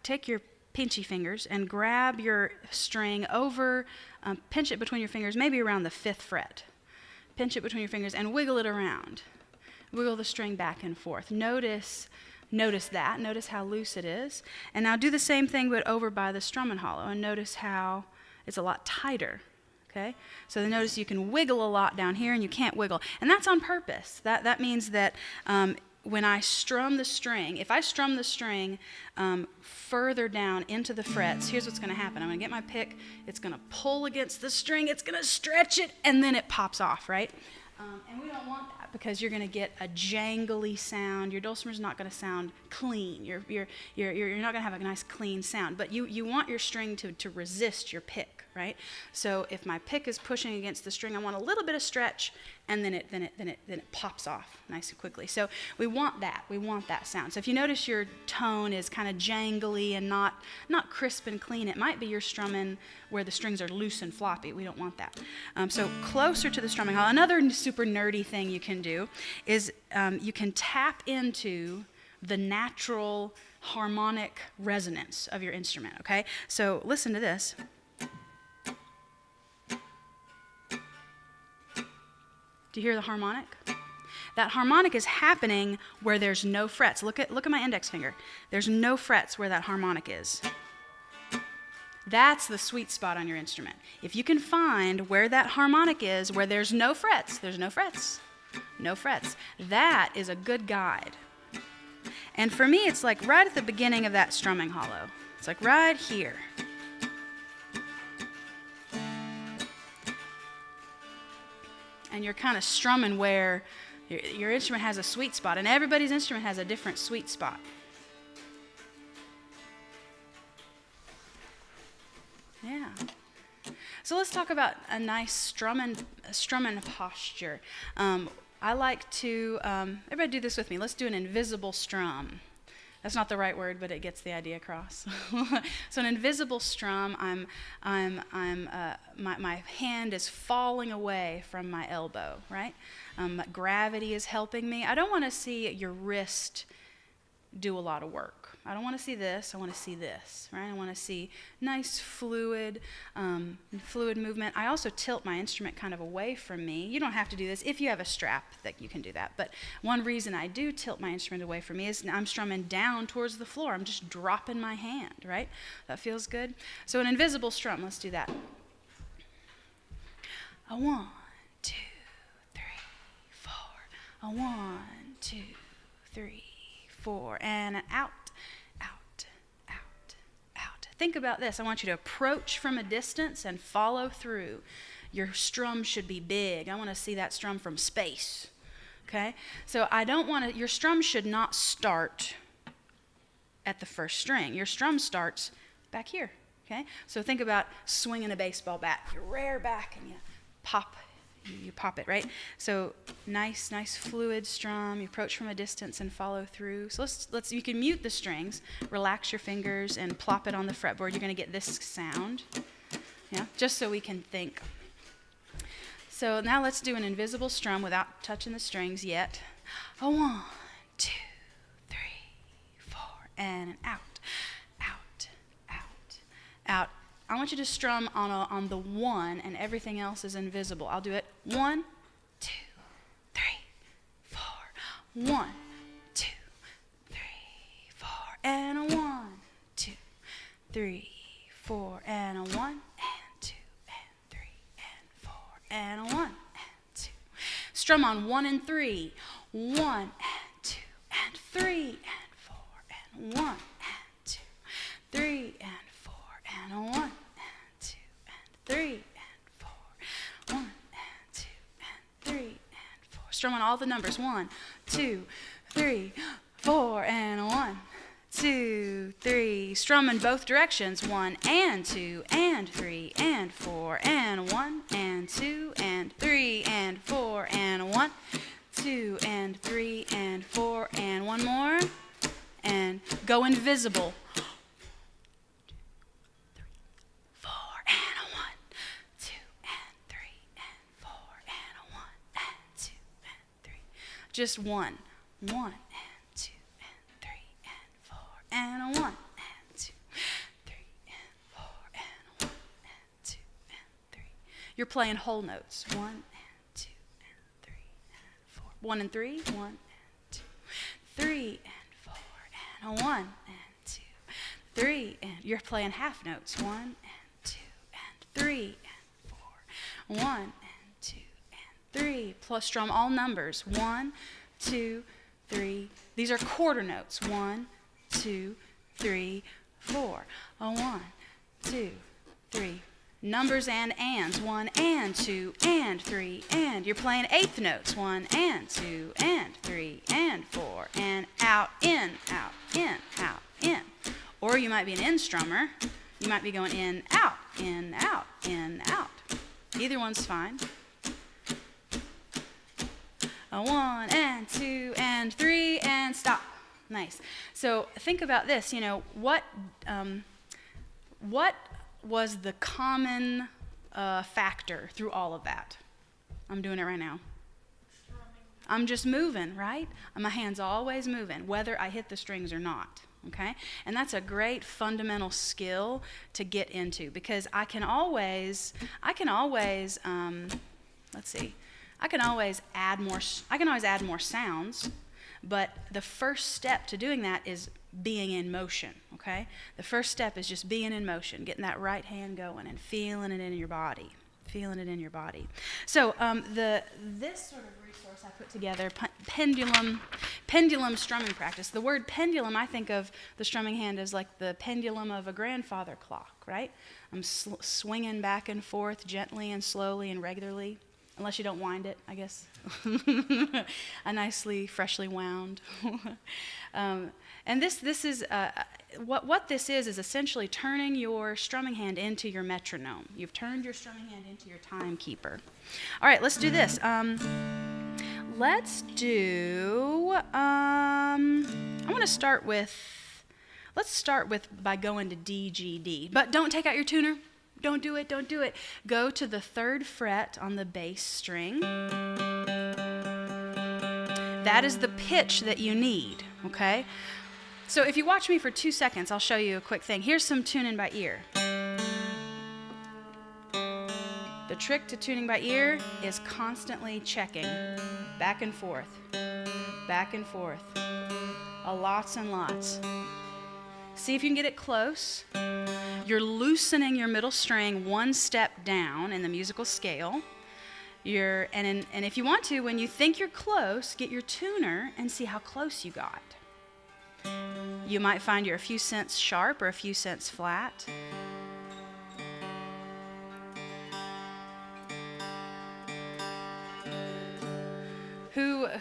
take your pinchy fingers and grab your string over, pinch it between your fingers, maybe around the 5th fret. Pinch it between your fingers and wiggle it around. Wiggle the string back and forth. Notice that. Notice how loose it is. And now do the same thing but over by the strumming hollow, and notice how it's a lot tighter. Okay? So then notice you can wiggle a lot down here and you can't wiggle. And that's on purpose. That means that when I strum the string, if I strum the string further down into the frets, here's what's going to happen. I'm going to get my pick, it's going to pull against the string, it's going to stretch it, and then it pops off, right? And we don't want that because you're going to get a jangly sound. Your dulcimer's not going to sound clean. You're not going to have a nice clean sound. But you want your string to resist your pick, right? So if my pick is pushing against the string, I want a little bit of stretch, and then it pops off nice and quickly. So we want that. We want that sound. So if you notice your tone is kind of jangly and not crisp and clean, it might be you're strumming where the strings are loose and floppy. We don't want that. So closer to the strumming hollow. Another super nerdy thing you can do is you can tap into the natural harmonic resonance of your instrument, okay? So listen to this. Do you hear the harmonic? That harmonic is happening where there's no frets. Look at my index finger. There's no frets where that harmonic is. That's the sweet spot on your instrument. If you can find where that harmonic is, where there's no frets, that is a good guide. And for me, it's like right at the beginning of that strumming hollow. It's like right here. And you're kind of strumming where your instrument has a sweet spot. And everybody's instrument has a different sweet spot. Yeah. So let's talk about a nice strumming posture. I like to, everybody do this with me. Let's do an invisible strum. That's not the right word, but it gets the idea across. So an invisible strum, my hand is falling away from my elbow, right? Gravity is helping me. I don't want to see your wrist do a lot of work. I don't want to see this. I want to see this, right? I want to see nice fluid movement. I also tilt my instrument kind of away from me. You don't have to do this. If you have a strap, that you can do that. But one reason I do tilt my instrument away from me is I'm strumming down towards the floor. I'm just dropping my hand, right? That feels good. So an invisible strum. Let's do that. A 1, 2, 3, 4. A 1, 2, 3, 4, and an out. Think about this. I want you to approach from a distance and follow through. Your strum should be big. I want to see that strum from space. Okay? So your strum should not start at the first string. Your strum starts back here. Okay? So think about swinging a baseball bat. You rear back and you pop it, right? So nice fluid strum. You approach from a distance and follow through. So let's you can mute the strings, relax your fingers and plop it on the fretboard. You're going to get this sound. Yeah, just so we can think. So now let's do an invisible strum without touching the strings yet. A 1, 2, 3, 4, and an out. I want you to strum on the 1, and everything else is invisible. I'll do it. 1, 2, 3, 4. 1, 2, 3, 4, and a 1, 2, 3, 4, and a 1, and 2, and 3, and 4, and a 1, and 2. Strum on 1 and 3. 1 and 2 and 3 and 4 and 1 and 2, 3 and 4 and a 1 and 2 and 3 and 4, 1 and 2 and 3 and 4. Strum on all the numbers. 1, 2, 3, 4 and a 1, 2, 3. Strum in both directions. 1 and 2 and 3 and 4 and 1 and 2 and 3 and 4 and 1, 2 and 3 and 4 and one more, and go invisible. 4 and a 1, 2 and 3 and 4 and a 1 and 2 and 3. Just 1 and 2 and 3 and 4 and a 1 and 2, 3 and 4 and a 1 and 2 and 3. You're playing whole notes. 1 and 2 and 3 and 4. 1 and 3, 1 and 2, 3 and 4 and a 1 and 2, 3 and you're playing half notes. 1 and 2 and 3 and 4. 1 and 2 and 3. Plus strum all numbers. 1, 2, 3. These are quarter notes. 1, 2, 3, 4. A 1, 2, 3. Numbers and ands. 1 and 2 and 3 and you're playing eighth notes. 1 and 2 and 3 and 4 and out, in, out, in, out, in. Or you might be an in strummer. You might be going in, out, in, out, in, out. Either one's fine. A 1 and 2 and 3 and stop. Nice. So think about this. You know, what was the common factor through all of that? I'm doing it right now. I'm just moving, right? My hand's always moving, whether I hit the strings or not. Okay? And that's a great fundamental skill to get into, because I can always let's see, I can always add more sounds, but the first step to doing that is being in motion, okay? The first step is just being in motion, getting that right hand going and feeling it in your body. So this sort of resource I put together, pendulum strumming practice. The word pendulum, I think of the strumming hand as like the pendulum of a grandfather clock, right? I'm swinging back and forth gently and slowly and regularly, unless you don't wind it, I guess. A nicely, freshly wound. And this is what this is essentially turning your strumming hand into your metronome. You've turned your strumming hand into your timekeeper. All right, let's do this. Let's start with by going to D, G, D. But don't take out your tuner. Don't do it. Go to the 3rd fret on the bass string. That is the pitch that you need, okay? So if you watch me for 2 seconds, I'll show you a quick thing. Here's some tuning by ear. The trick to tuning by ear is constantly checking back and forth, lots and lots. See if you can get it close. You're loosening your middle string 1 step down in the musical scale. And if you want to, when you think you're close, get your tuner and see how close you got. You might find you're a few cents sharp or a few cents flat.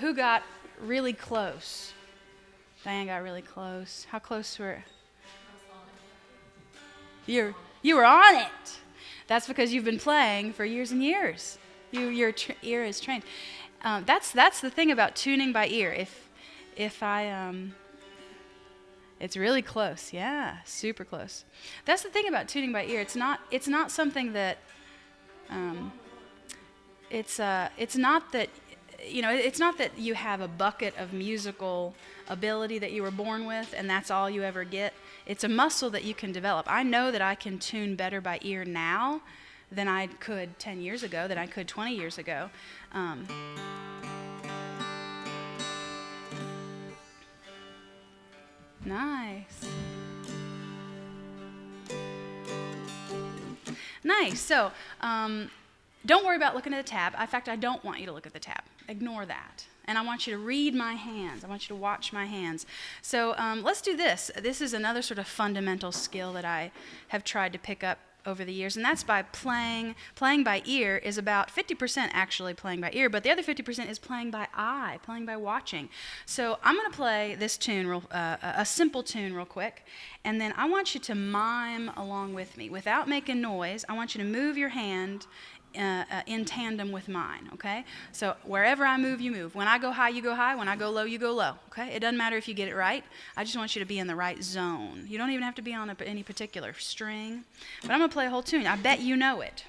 Who got really close? Diane got really close. How close were you? You were on it. That's because you've been playing for years and years. Your ear is trained. That's the thing about tuning by ear. It's really close. Yeah, super close. That's the thing about tuning by ear. It's not something that it's not that you have a bucket of musical ability that you were born with and that's all you ever get. It's a muscle that you can develop. I know that I can tune better by ear now than I could 10 years ago, than I could 20 years ago. Nice. So, don't worry about looking at the tab. In fact, I don't want you to look at the tab. Ignore that. And I want you to read my hands. I want you to watch my hands. So let's do this. This is another sort of fundamental skill that I have tried to pick up over the years, and that's by playing. Playing by ear is about 50% actually playing by ear, but the other 50% is playing by eye, playing by watching. So I'm going to play this tune, a simple tune real quick, and then I want you to mime along with me. Without making noise, I want you to move your hand in tandem with mine, okay? So wherever I move, you move. When I go high, you go high. When I go low, you go low, okay? It doesn't matter if you get it right. I just want you to be in the right zone. You don't even have to be on any particular string. But I'm going to play a whole tune. I bet you know it.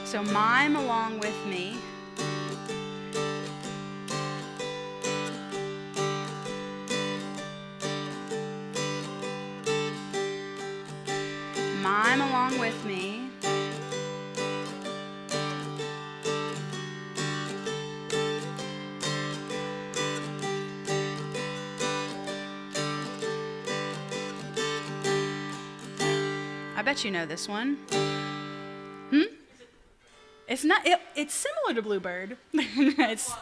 So mime along with me. Mime along with me. I bet you know this one. It's not. It's similar to Bluebird. It's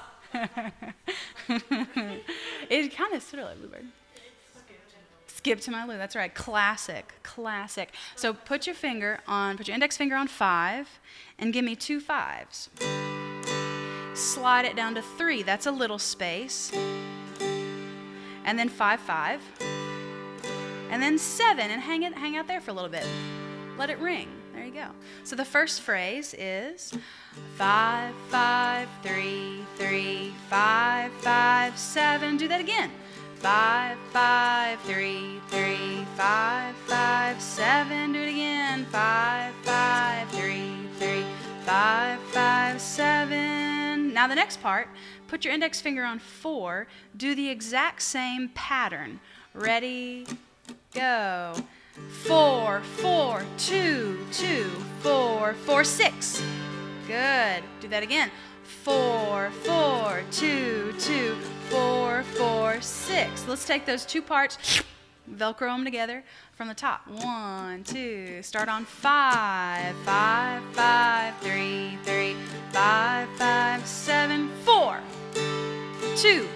it kind of sort of like Bluebird. Skip to my Lou. That's right. Classic. So put your index finger on 5 and give me 2 5s. Slide it down to 3. That's a little space. And then 5 5. And then 7 and hang out there for a little bit. Let it ring. There you go. So the first phrase is 5 5 3 3 5 5 7. Do that again. 5 5 3 3 5 5 7. Do it again. 5 5 3 3 5 5 7. Now the next part, put your index finger on 4. Do the exact same pattern. Ready, go. 4, 4, 2, 2, 4, 4, 6. Good. Do that again. 4, 4, 2, 2, 4, 4, 6. Let's take those two parts, Velcro them together from the top. 1, 2. Start on 5, 5, 5, 3, 3, 5, 5, 7, 4, 2,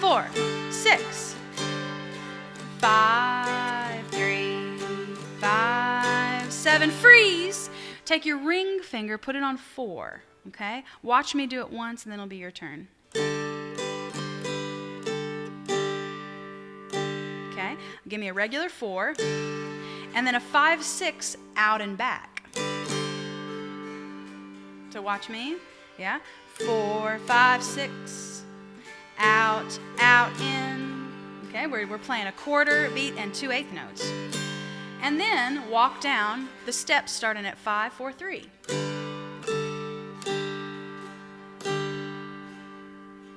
4, 6, 5, 3, 5, 7. Freeze. Take your ring finger, put it on 4. Okay? Watch me do it once, and then it'll be your turn. Okay? Give me a regular 4, and then a 5, 6 out and back. So watch me. Yeah? 4, 5, 6. Out, out, in. Okay? We're playing a quarter beat and 2/8 notes. And then walk down the steps starting at 5, 4, 3.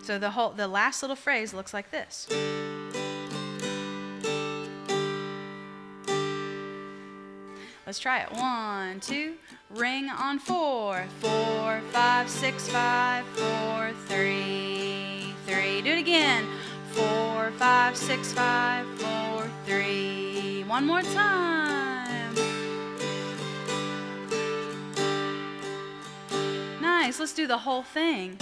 So the last little phrase looks like this. Let's try it. 1, 2, ring on 4, 4, 5, 6, 5, 4, 3, 3. Do it again. 4, 5, 6, 5, 4, 3. One more time. Nice. Let's do the whole thing.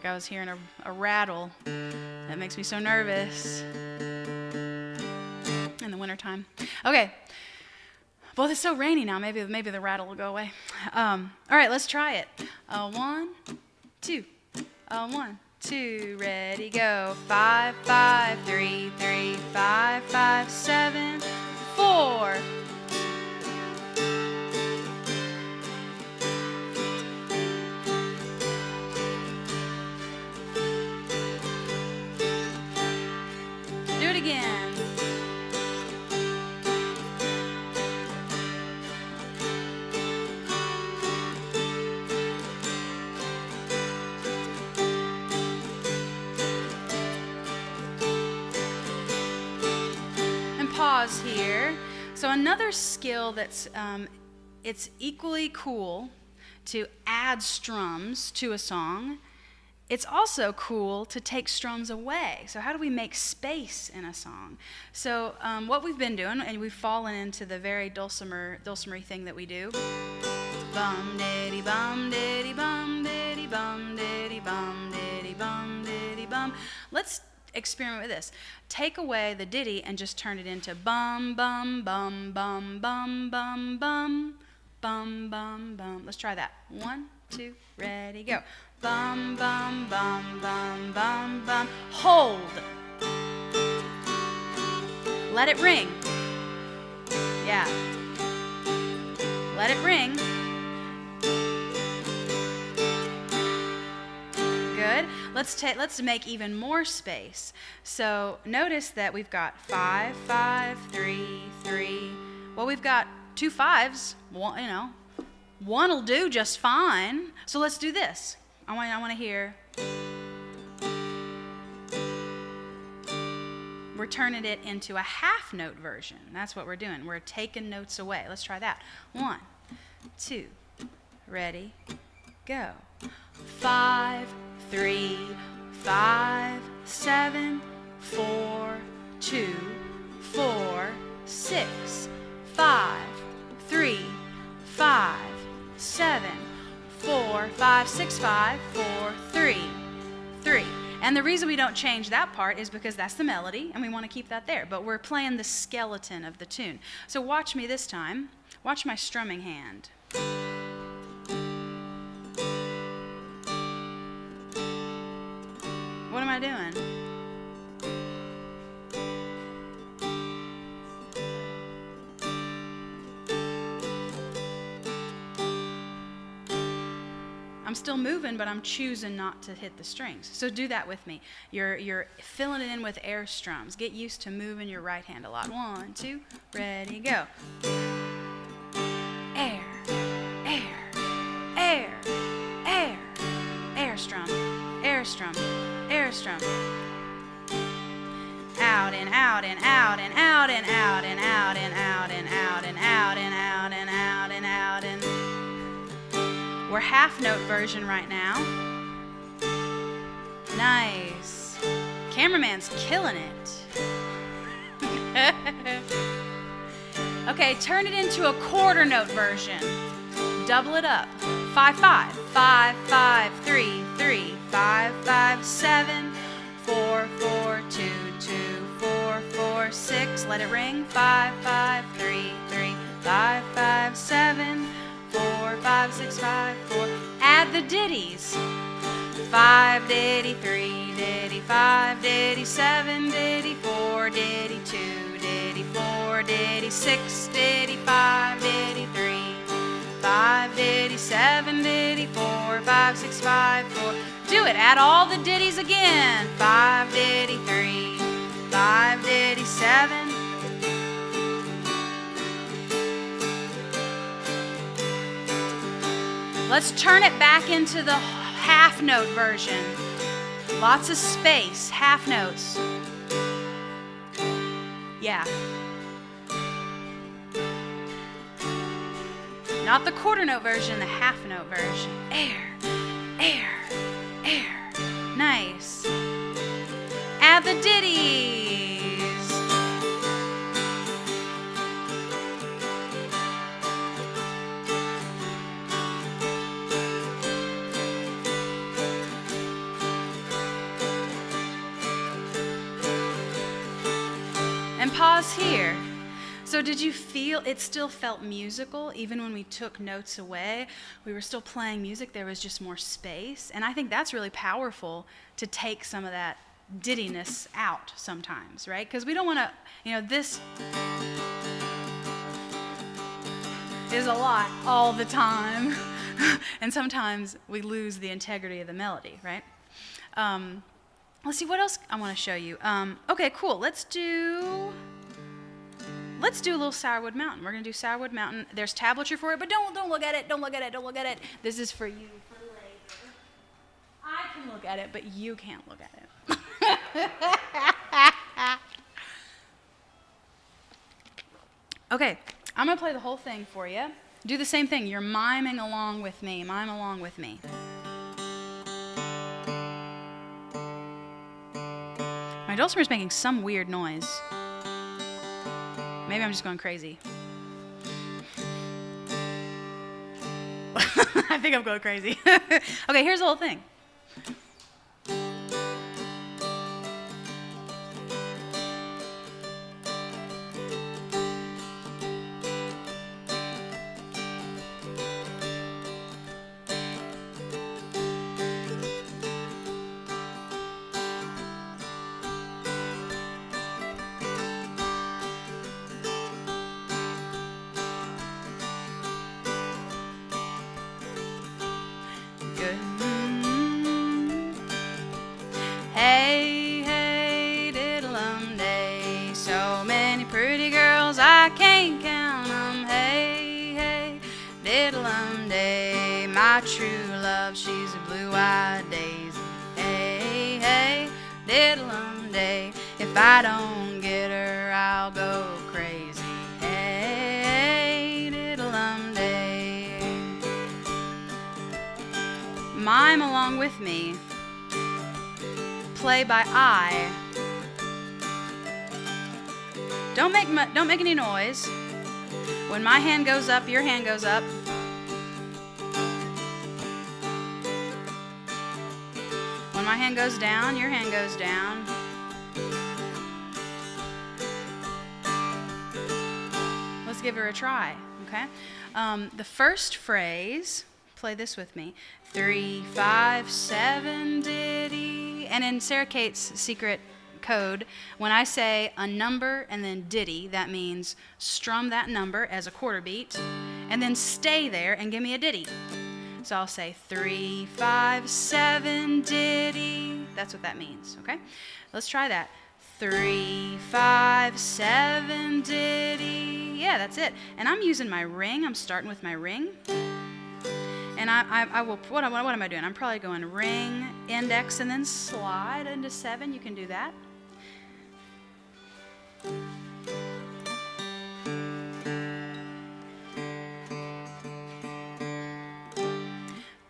I was hearing a rattle. That makes me so nervous in the wintertime. Okay. Well, it's so rainy now. Maybe the rattle will go away. All right, let's try it. 1, 2. 1, 2. Ready, go. 5, 5, 3, 3, 5, 5, 7, 4. Again. And pause here. So another skill that's it's equally cool to add strums to a song. It's also cool to take strums away. So how do we make space in a song? So what we've been doing, and we've fallen into the very dulcimer thing that we do. Bum diddy bum diddy bum diddy bum diddy bum diddy bum diddy bum. Let's experiment with this. Take away the diddy and just turn it into bum bum bum bum bum bum bum bum bum bum. Let's try that. 1, 2, ready, go. Bum, bum, bum, bum, bum, bum. Hold. Let it ring. Yeah. Let it ring. Good. Let's make even more space. So notice that we've got 5, 5, 3, 3. Well, we've got 2 5s. One will do just fine. So let's do this. I want to hear. We're turning it into a half note version. That's what we're doing. We're taking notes away. Let's try that. 1, 2, ready, go. 5, 3, 5, 7, 4, 2, 4, 6, 5, 3, 5, 7, 4, 5, 6, 5, 4, 3, 3. And the reason we don't change that part is because that's the melody, and we want to keep that there. But we're playing the skeleton of the tune. So watch me this time. Watch my strumming hand. What am I doing? I'm still moving, but I'm choosing not to hit the strings. So do that with me. You're filling it in with air strums. Get used to moving your right hand a lot. 1, 2, ready, go. Air, air, air, air, air strum, air strum, air strum, out and out and out and out and out and out and out and out and out and out and out and out and we're half note version right now. Nice. Cameraman's killing it. Okay, turn it into a quarter note version. Double it up. 5 5 5 5 3 3 5 5 7 4 4 2 2 4 4 6. Let it ring. 5 5 3 3 5 5 7 4 5 6 5 4. Add the ditties. 5 ditty 3 ditty 5 ditty 7 ditty 4 ditty 2 ditty 4 ditty 6 ditty 5 ditty 3 5 ditty 7 ditty 4 5 6 5 4. Do it. Add all the ditties again. 5 ditty 3 5 ditty 7. Let's turn it back into the half note version. Lots of space, half notes. Yeah. Not the quarter note version, the half note version. Air, air, air. Nice. Add the ditties. And pause here. So did you feel it still felt musical even when we took notes away? We were still playing music, there was just more space. And I think that's really powerful to take some of that dittiness out sometimes, right? Because we don't want to, this is a lot all the time. And sometimes we lose the integrity of the melody, right? Let's see, what else I want to show you. Okay, cool. Let's do a little Sourwood Mountain. We're going to do Sourwood Mountain. There's tablature for it, but don't look at it. Don't look at it. Don't look at it. This is for you for later. I can look at it, but you can't look at it. Okay, I'm going to play the whole thing for you. Do the same thing. You're miming along with me. Mime along with me. My dulcimer's making some weird noise. Maybe I'm just going crazy. I think I'm going crazy. Okay, here's the whole thing. Hey, hey, diddle-um day, so many pretty girls I can't count 'em. Hey, hey, diddle-um day, my true love, she's a blue-eyed daisy. Hey, hey, diddle-um day, if I don't get her, I'll go crazy. Hey, diddle-um day. Mime along with me. Play by eye. Don't make any noise. When my hand goes up, your hand goes up. When my hand goes down, your hand goes down. Let's give her a try, okay? The first phrase, play this with me. 3, 5, 7, ditty. And in Sarah Kate's secret code, when I say a number and then ditty, that means strum that number as a quarter beat and then stay there and give me a ditty. So I'll say 3, 5, 7, ditty. That's what that means, okay? Let's try that. 3, 5, 7, ditty. Yeah, that's it. And I'm using my ring. I'm starting with my ring. And I will, what am I doing? I'm probably going ring, index, and then slide into 7. You can do that.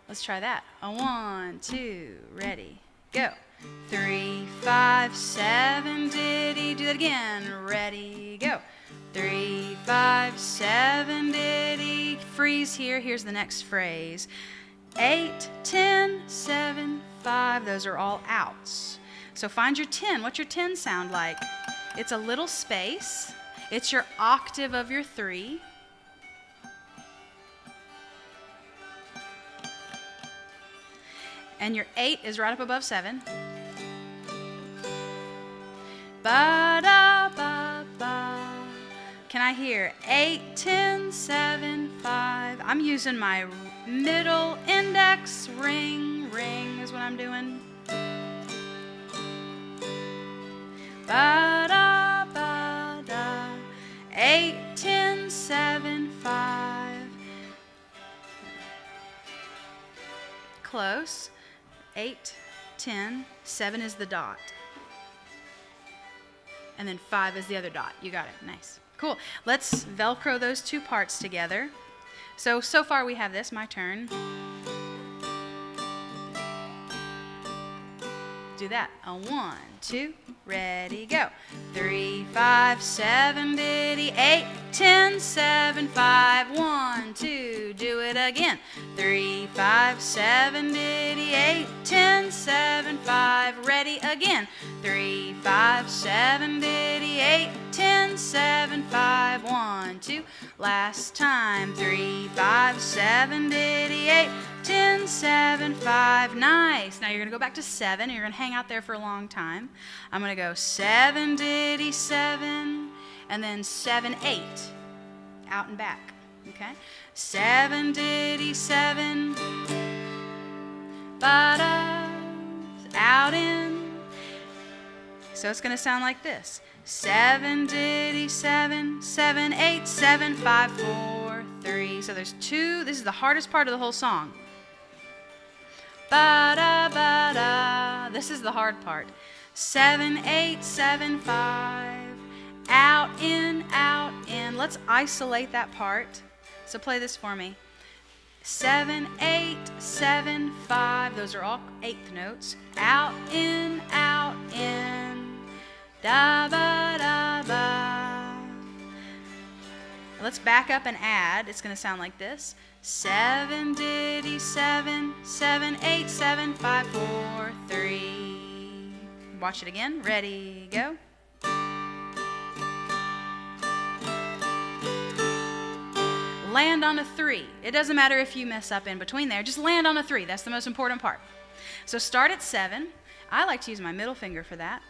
Let's try that. A 1, 2, ready, go. 3, 5, 7, diddy. Do that again. Ready, go. 3, 5, 7, diddy. Freeze here. Here's the next phrase. 8, 10, 7, 5. Those are all outs. So find your 10. What's your 10 sound like? It's a little space. It's your octave of your 3. And your 8 is right up above 7. Ba-da, ba-ba. Can I hear 8, 10, 7, 5? I'm using my middle index. Ring, ring is what I'm doing. Ba-da, ba-da. 8, 10, 7, 5. Close. 8, 10, 7 is the dot. And then 5 is the other dot. You got it. Nice. Cool. Let's Velcro those two parts together. So far we have this. My turn. Do that. A 1, 2, ready, go. 3, 5, 7, diddy. 8, 10, 7, 5. 1, 2, do it again. 3, 5, 7, diddy. 8, 10, 7, 5. Ready again. 3, 5, 7, diddy. 8, 10, 7, 5. 1, 2. Last time. 3, 5, 7, diddy. 8, 10, 7, 5. Nice. Now you're going to go back to 7. You're going to hang out there for a long time. I'm going to go 7, diddy, 7, and then 7, 8. Out and back. Okay? 7, diddy, 7. Ba-da. Out in. So it's going to sound like this. 7, diddy, 7, 7, 8, 7, 5, 4, 3. So there's 2. This is the hardest part of the whole song. Ba-da, ba-da. This is the hard part. 7, 8, 7, 5. Out, in, out, in. Let's isolate that part. So play this for me. 7, 8, 7, 5. Those are all eighth notes. Out, in, out, in. Da, ba, da, ba. Let's back up and add. It's going to sound like this. 7, diddy, 7, 7, 8, 7, 5, 4, 3. Watch it again. Ready, go. Land on a 3. It doesn't matter if you mess up in between there. Just land on a 3. That's the most important part. So start at 7. I like to use my middle finger for that.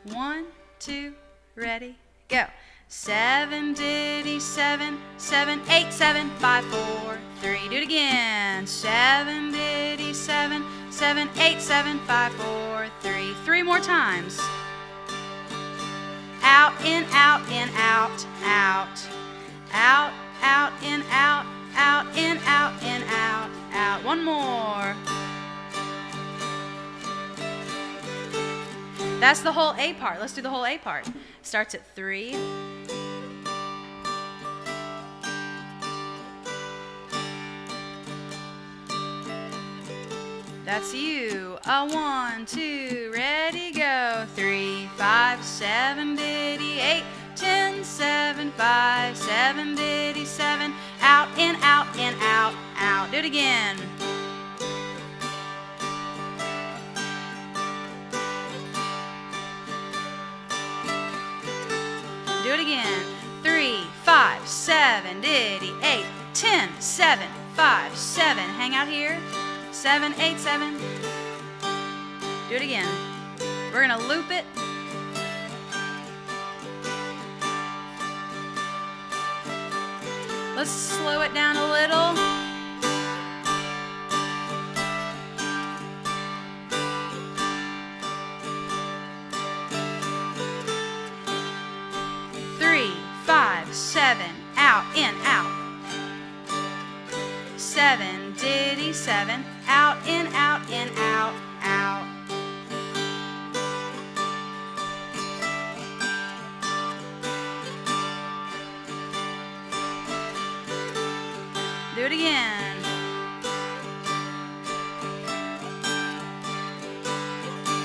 1, 2, ready, go. 7, diddy, 7, 7, 8, 7, 5, 4, 3. Do it again. 7, diddy, 7, 7, 8, 7, 5, 4, 3. 3 more times. Out, in, out, in, out, out. Out, out, in, out, out, in, out, in, out, out. One more. That's the whole A part. Let's do the whole A part. Starts at 3. That's you. A 1, 2, ready, go. 3, 5, 7, diddy, 8, 10, 7, 5, 7, diddy, 7. Out, in, out, in, out, out. Do it again. Do it again. 3, 5, 7, diddy, 8, 10, 7, 5, 7. Hang out here. 7, 8, 7. Do it again. We're going to loop it. Let's slow it down a little. Three, 5, 7, out, in, out. 7, diddy, 7, out, in, out, out. it again.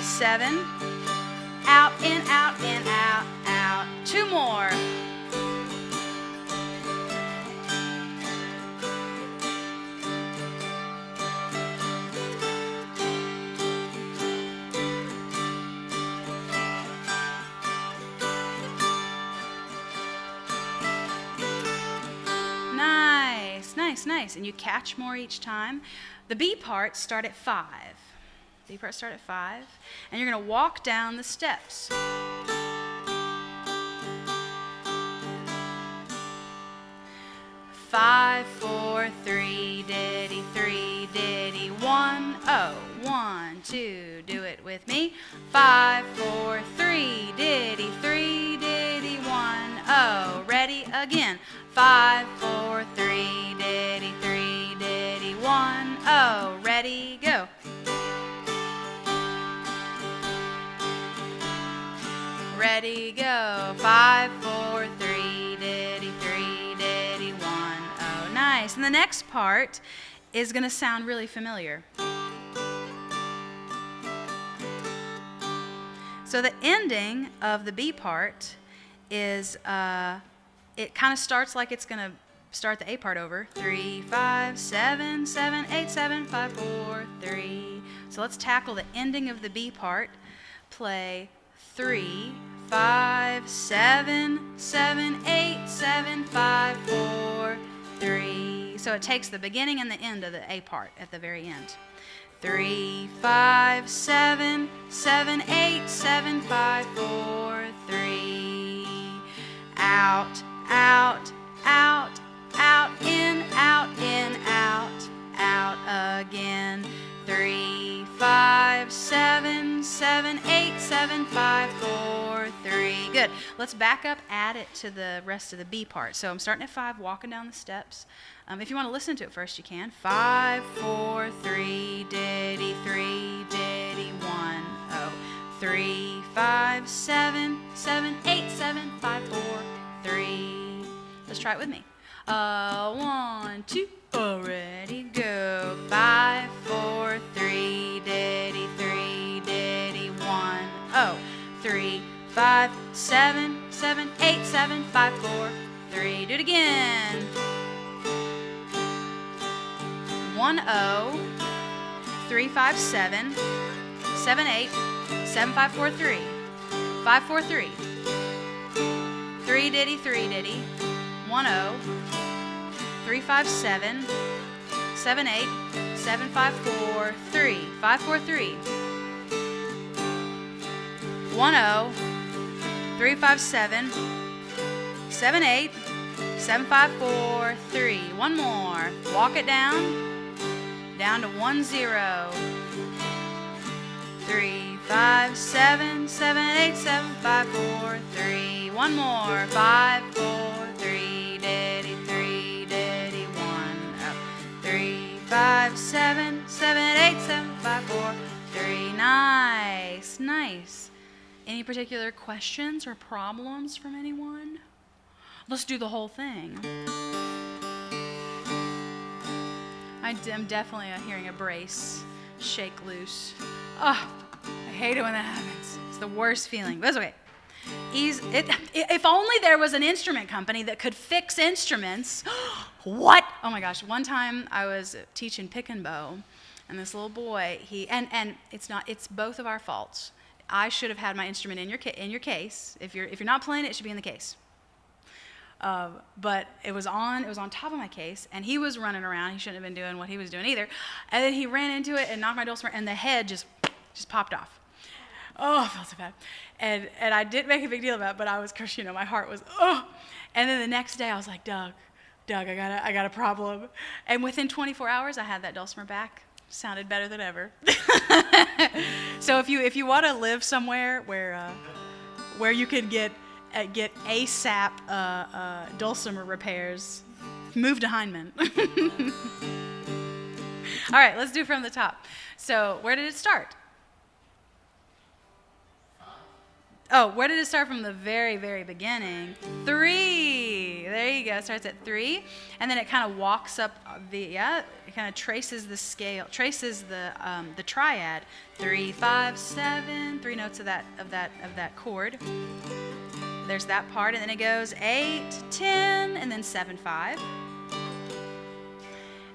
Seven. Out, in, out, out. 2 more. Nice. And you catch more each time. The B parts start at 5. B parts start at 5. And you're going to walk down the steps. 5, 4, 3, diddy, 3, diddy, 1, oh, 1, 2, do it with me. 5, 4, 3, diddy, 3, diddy, 1, oh, ready again. 5, 4, 3, diddy, 3, diddy, 1, oh, ready, go. Ready, go. 5, 4, 3, diddy, 3, diddy, 1, oh, nice. And the next part is going to sound really familiar. So the ending of the B part is, it kind of starts like it's going to start the A part over. 3, 5, 7, 7, 8, 7, 5, 4, 3. So let's tackle the ending of the B part. Play 3, 5, 7, 7, 8, 7, 5, 4, 3. So it takes the beginning and the end of the A part at the very end. 3, 5, 7, 7, 8, 7, 5, 4, 3. Out, out, out, out, in, out, out again. 3, 5, 7, 7, 8, 7, 5, 4, 3. Good. Let's back up, add it to the rest of the B part. So I'm starting at 5, walking down the steps. If you want to listen to it first, you can. 5, 4, 3, diddy, 3, diddy, 1, oh. 3, 5, 7, 7, 8, 7, 5, 4, 3. Let's try it with me. 1, 2, ready, go. 5, 4, 3, diddy, 3, diddy, 1, oh. 3, 5, 7, 7, 8, 7, 5, 4, 3. Do it again. 1, 0, 3, 5, 7, 7, 8, 7, 5, 4, 3. 5, 4, 3. 3, diddy, 1, 0, 3, 5, 7, 7, 8, 7, 5, 4, 3. 5, 4, 3. 1, 0, 3, 5, 7, 7, 8, 7, 5, 4, 3. One more. Walk it down to 1, 0. 3, 5, 7, 7, 8, 7, 5, 4, 3. One more. 5, 4, 3, diddy, 3, diddy, 1, up. 3, 5, 7, 7, 8, 7, 5, 4, 3. Nice. Any particular questions or problems from anyone? Let's do the whole thing. I'm definitely hearing a brace shake loose. Oh, I hate it when that happens. It's the worst feeling. But it's okay. If only there was an instrument company that could fix instruments. What? Oh my gosh. One time I was teaching pick and bow, and this little boy, and it's both of our faults. I should have had my instrument in your case. If you're not playing it should be in the case. But it was on top of my case, and he was running around. He shouldn't have been doing what he was doing either. And then he ran into it and knocked my dulcimer, and the head just popped off. Oh, I felt so bad. And I didn't make a big deal about it, but I was, cause my heart was, oh. And then the next day I was like, Doug, I got a problem. And within 24 hours I had that dulcimer back. Sounded better than ever. So if you want to live somewhere where you could get ASAP dulcimer repairs, move to Hindman. All right, let's do from the top. So where did it start? Oh, where did it start from the very, very beginning? 3. There you go. It starts at 3, and then it kind of walks up it kind of traces the scale, traces the triad. 3, 5, 7. 3 notes of that chord. There's that part, and then it goes 8, 10, and then 7, 5.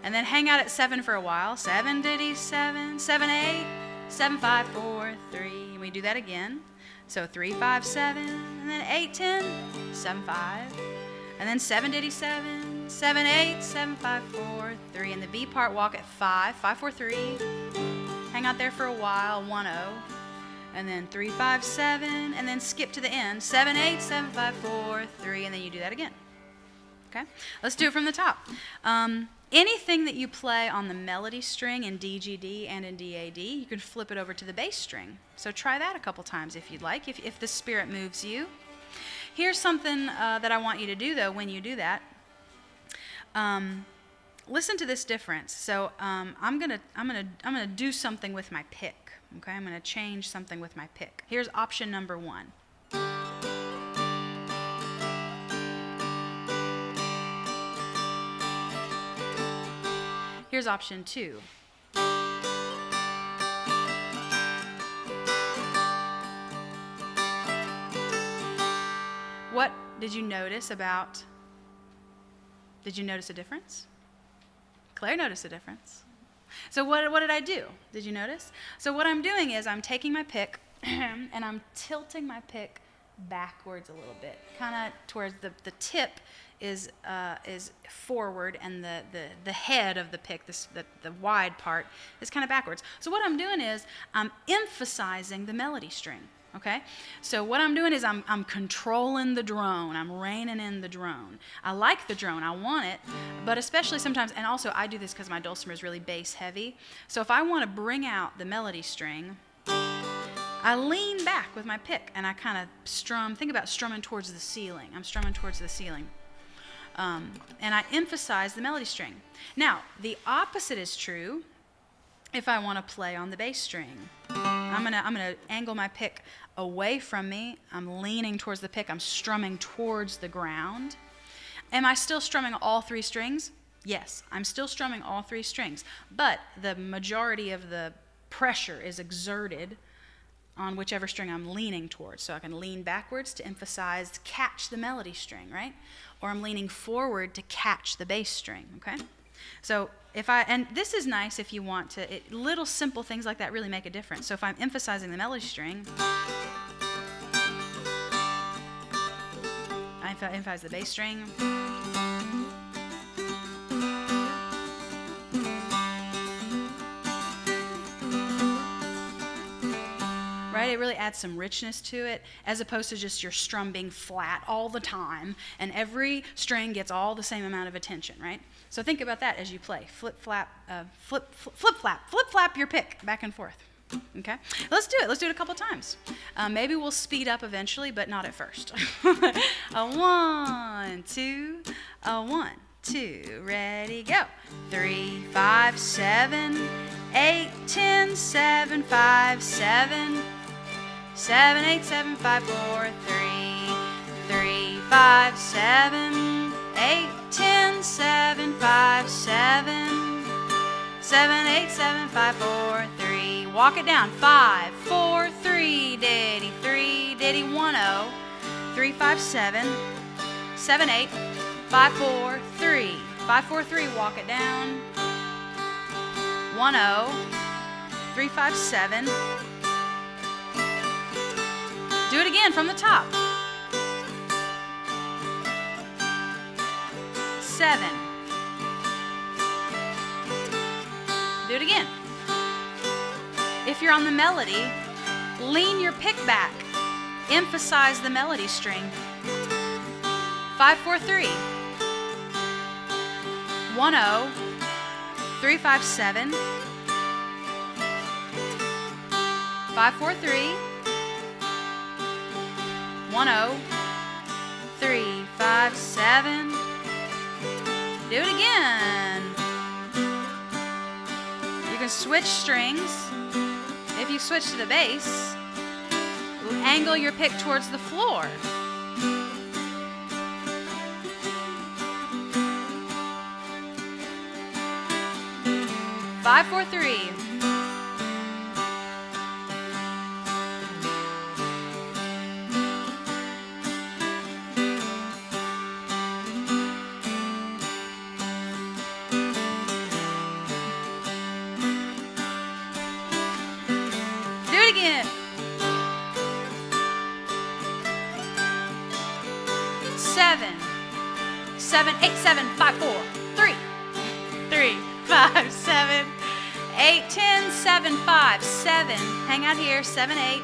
And then hang out at 7 for a while. 7 diddy 7, 7, 8, 7, 5, 4, 3. And we do that again. So 3, 5, 7, and then 8, 10, 7, 5. And then 7 diddy 7, 7, 8, 7, 5, 4, 3. And the B part, walk at 5, 5, 4, 3. Hang out there for a while, 1, 0. And then 3, 5, 7, and then skip to the end. 7, 8, 7, 5, 4, 3, and then you do that again. Okay? Let's do it from the top. Anything that you play on the melody string in DGD and in DAD, you can flip it over to the bass string. So try that a couple times if you'd like, if the Spirit moves you. Here's something that I want you to do, though, when you do that. Listen to this difference. So I'm gonna do something with my pick. Okay, I'm gonna change something with my pick. Here's option number 1. Here's option 2. What did you notice about? Did you notice a difference? Claire noticed a difference. So what did I do? Did you notice? So what I'm doing is I'm taking my pick and I'm tilting my pick backwards a little bit, kind of towards the tip is forward, and the head of the pick, the wide part, is kind of backwards. So what I'm doing is I'm emphasizing the melody string. Okay, so what I'm doing is I'm controlling the drone. I'm reining in the drone. I like the drone. I want it, but especially sometimes, and also I do this because my dulcimer is really bass heavy. So if I want to bring out the melody string, I lean back with my pick and I kind of strum. Think about strumming towards the ceiling. I'm strumming towards the ceiling. And I emphasize the melody string. Now, the opposite is true if I want to play on the bass string. I'm gonna angle my pick away from me. I'm leaning towards the pick. I'm strumming towards the ground. Am I still strumming all 3 strings? Yes, I'm still strumming all 3 strings, but the majority of the pressure is exerted on whichever string I'm leaning towards. So I can lean backwards to emphasize, catch the melody string, right? Or I'm leaning forward to catch the bass string, okay? So and this is nice if you want to, little simple things like that really make a difference. So if I'm emphasizing the melody string, I emphasize the bass string. Right? It really adds some richness to it, as opposed to just your strum being flat all the time, and every string gets all the same amount of attention, right? So think about that as you play. Flip, flap your pick back and forth. Okay? Let's do it. Let's do it a couple times. Maybe we'll speed up eventually, but not at first. 1, 2, 1, 2, ready, go. 3, 5, 7, 8, 10, 7, 5, 7, 7, 8, 7, 5, 4, 3, 3, 5, 7, 8, 10, 7, 5, 7, 7, 8, 7, 5, 4, 3. Walk it down. 5, 4, 3, diddy, 1, 0, 3, 5, 7, 7, 8, 5, 4, 3. 5, 4, 3, walk it down. 1, 0, 3, 5, 7. Do it again from the top. 7. Do it again. If you're on the melody, lean your pick back. Emphasize the melody string. 5, 4, 3. 1, 0, 3, 5, 7. 5, 4, 3. 1, 0, 3, 5, 7. Do it again. You can switch strings. If you switch to the bass, angle your pick towards the floor. Five, four, three. Do it again. 7, 7, 8, 7, 5, 4, 3, 3, 5, 7, 8, 10, 7, 5, 7. Hang out here. 7, 8,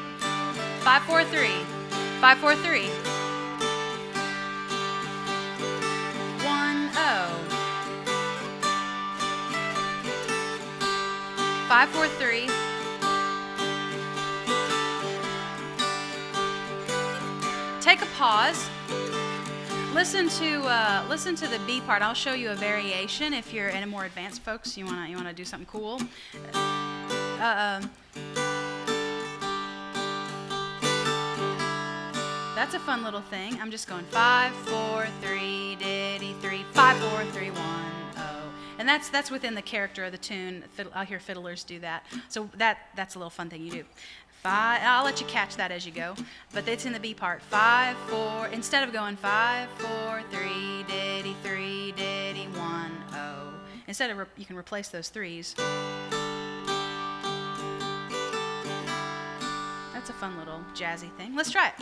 5, 4, 3, 5, 4, 3. 1, 0. 5, 4, 3. Take a pause. Listen to the B part. I'll show you a variation if you're in a more advanced folks. You wanna do something cool. That's a fun little thing. I'm just going 5, 4, 3, diddy 3, 5, 4, 3, 1, 0. And that's within the character of the tune. I'll hear fiddlers do that. So that's a little fun thing you do. 5, I'll let you catch that as you go, but it's in the B part. 5, 4, instead of going 5, 4, 3, diddy 1, 0. Instead of, you can replace those 3s. That's a fun little jazzy thing. Let's try it.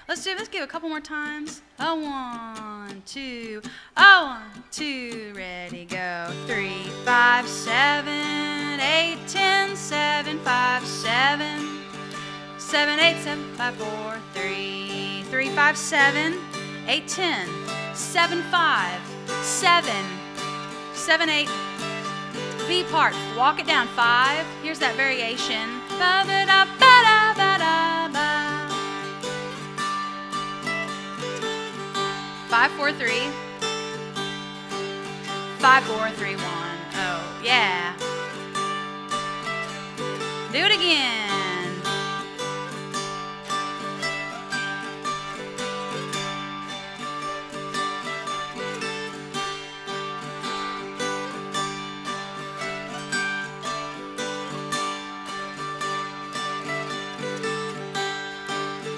Let's give it a couple more times. 1, 2, 1, 2, ready, go. 3, 5, 7, 8, 10, 7, 5, 7. 7, 8, 7, 5, 4, 3, 3, 5, 7, 8, 10, 7, 5, 7, 7, 8, B part, walk it down, 5, here's that variation, ba da da ba da ba da ba. 5, 4, 3, 5, 4, 3, 1, oh, yeah. Do it again.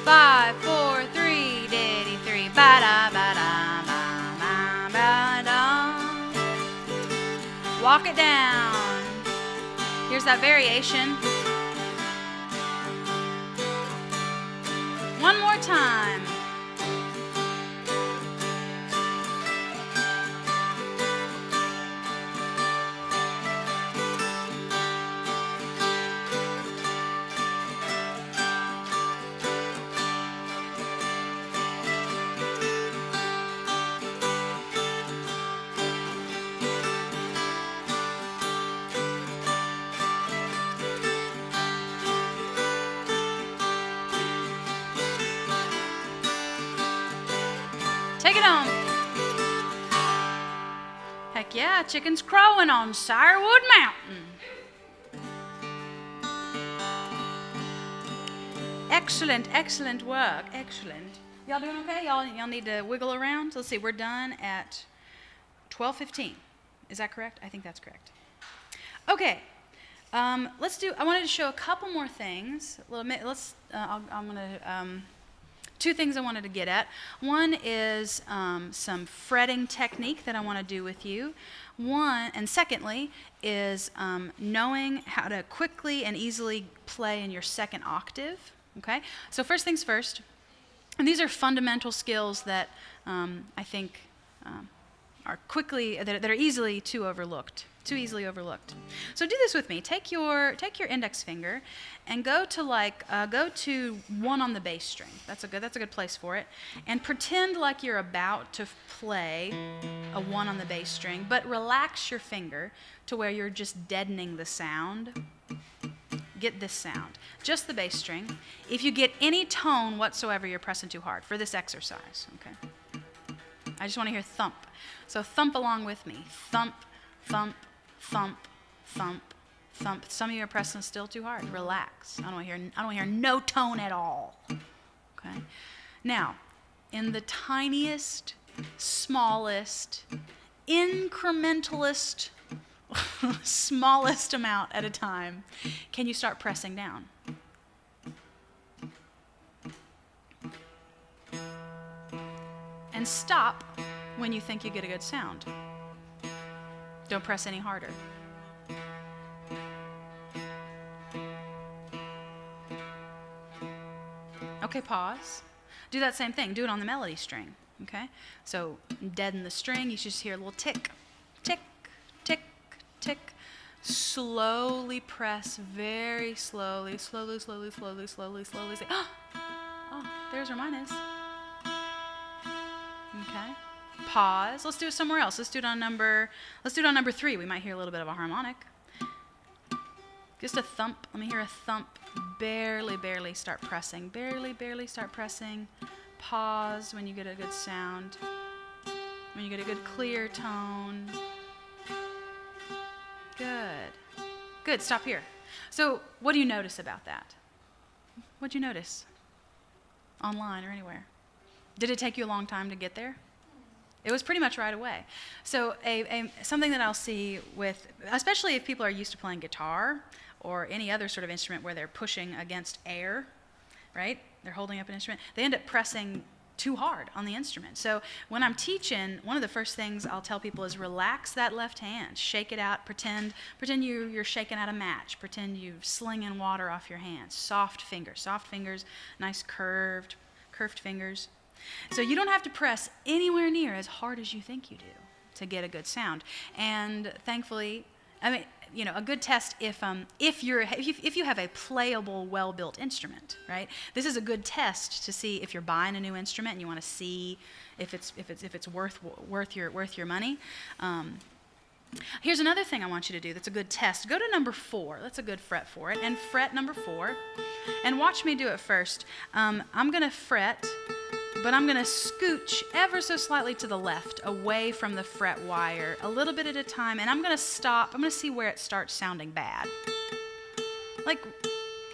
5, 4, 3, diddy 3, ba da ba da ba ba da. Walk it down. Here's that variation. One more time. Take it home. Heck yeah, chickens crowing on Sirewood Mountain. Excellent, excellent work. Excellent. Y'all doing okay? Y'all need to wiggle around? Let's see, we're done at 12:15. Is that correct? I think that's correct. Okay. I wanted to show a couple more things. Two things I wanted to get at. One is some fretting technique that I want to do with you. And secondly is knowing how to quickly and easily play in your second octave. Okay. So first things first. And these are fundamental skills that I think that are easily too easily overlooked. So do this with me. Take your index finger and go to 1 on the bass string. That's a good place for it. And pretend like you're about to play a 1 on the bass string, but relax your finger to where you're just deadening the sound. Get this sound. Just the bass string. If you get any tone whatsoever, you're pressing too hard for this exercise. Okay. I just want to hear thump. So thump along with me. Thump, thump, thump, thump, thump. Some of you are pressing still too hard. Relax. I don't want to hear no tone at all. Now, in the tiniest, smallest, incrementalist, smallest amount at a time, can you start pressing down? And stop when you think you get a good sound. Don't press any harder. Okay, pause. Do that same thing. Do it on the melody string, okay? So deaden the string. You should just hear a little tick, tick, tick, tick. Slowly press, very slowly, slowly, slowly, slowly, slowly, slowly. Oh, there's where mine is. Okay. Pause. Let's do it somewhere else. Let's do it on number 3. We might hear a little bit of a harmonic. Just a thump. Let me hear a thump. Barely, barely start pressing. Barely, barely start pressing. Pause when you get a good sound. When you get a good clear tone. Good. Good. Stop here. So what do you notice about that? What'd you notice? Online or anywhere? Did it take you a long time to get there? It was pretty much right away. So something that I'll see with, especially if people are used to playing guitar or any other sort of instrument where they're pushing against air, right? They're holding up an instrument. They end up pressing too hard on the instrument. So when I'm teaching, one of the first things I'll tell people is relax that left hand. Shake it out. Pretend you're shaking out a match. Pretend you're slinging water off your hands. Soft fingers, nice curved fingers. So you don't have to press anywhere near as hard as you think you do to get a good sound. And thankfully, I mean, you know, a good test if you have a playable, well-built instrument, right? This is a good test to see if you're buying a new instrument and you want to see if it's worth your money. Here's another thing I want you to do that's a good test. Go to number 4. That's a good fret for it. And fret number 4. And watch me do it first. I'm going to fret, but I'm going to scooch ever so slightly to the left, away from the fret wire, a little bit at a time, and I'm going to stop. I'm going to see where it starts sounding bad. Like,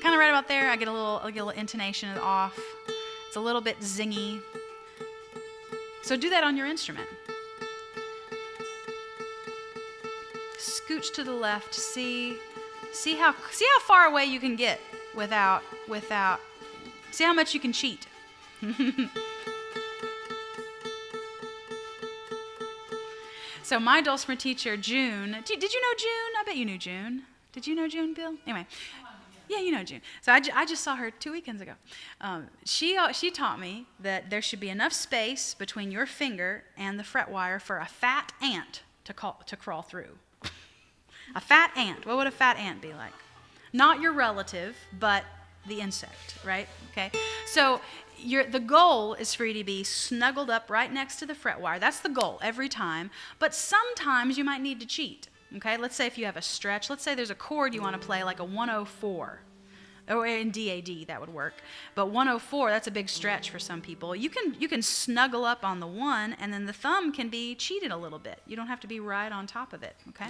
kind of right about there, I get a little intonation off. It's a little bit zingy. So do that on your instrument. Scooch to the left. See how far away you can get without. See how much you can cheat. So my dulcimer teacher, June, did you know June? I bet you knew June. Did you know June, Bill? Anyway, yeah, you know June. So I just saw her 2 weekends ago. She taught me that there should be enough space between your finger and the fret wire for a fat ant to crawl through. A fat ant. What would a fat ant be like? Not your relative, but the insect, right? Okay. So the goal is for you to be snuggled up right next to the fret wire. That's the goal every time. But sometimes you might need to cheat. Okay. Let's say if you have a stretch. Let's say there's a chord you want to play, like a 104. Or in DAD, that would work. But 104, that's a big stretch for some people. You can snuggle up on the 1, and then the thumb can be cheated a little bit. You don't have to be right on top of it, okay?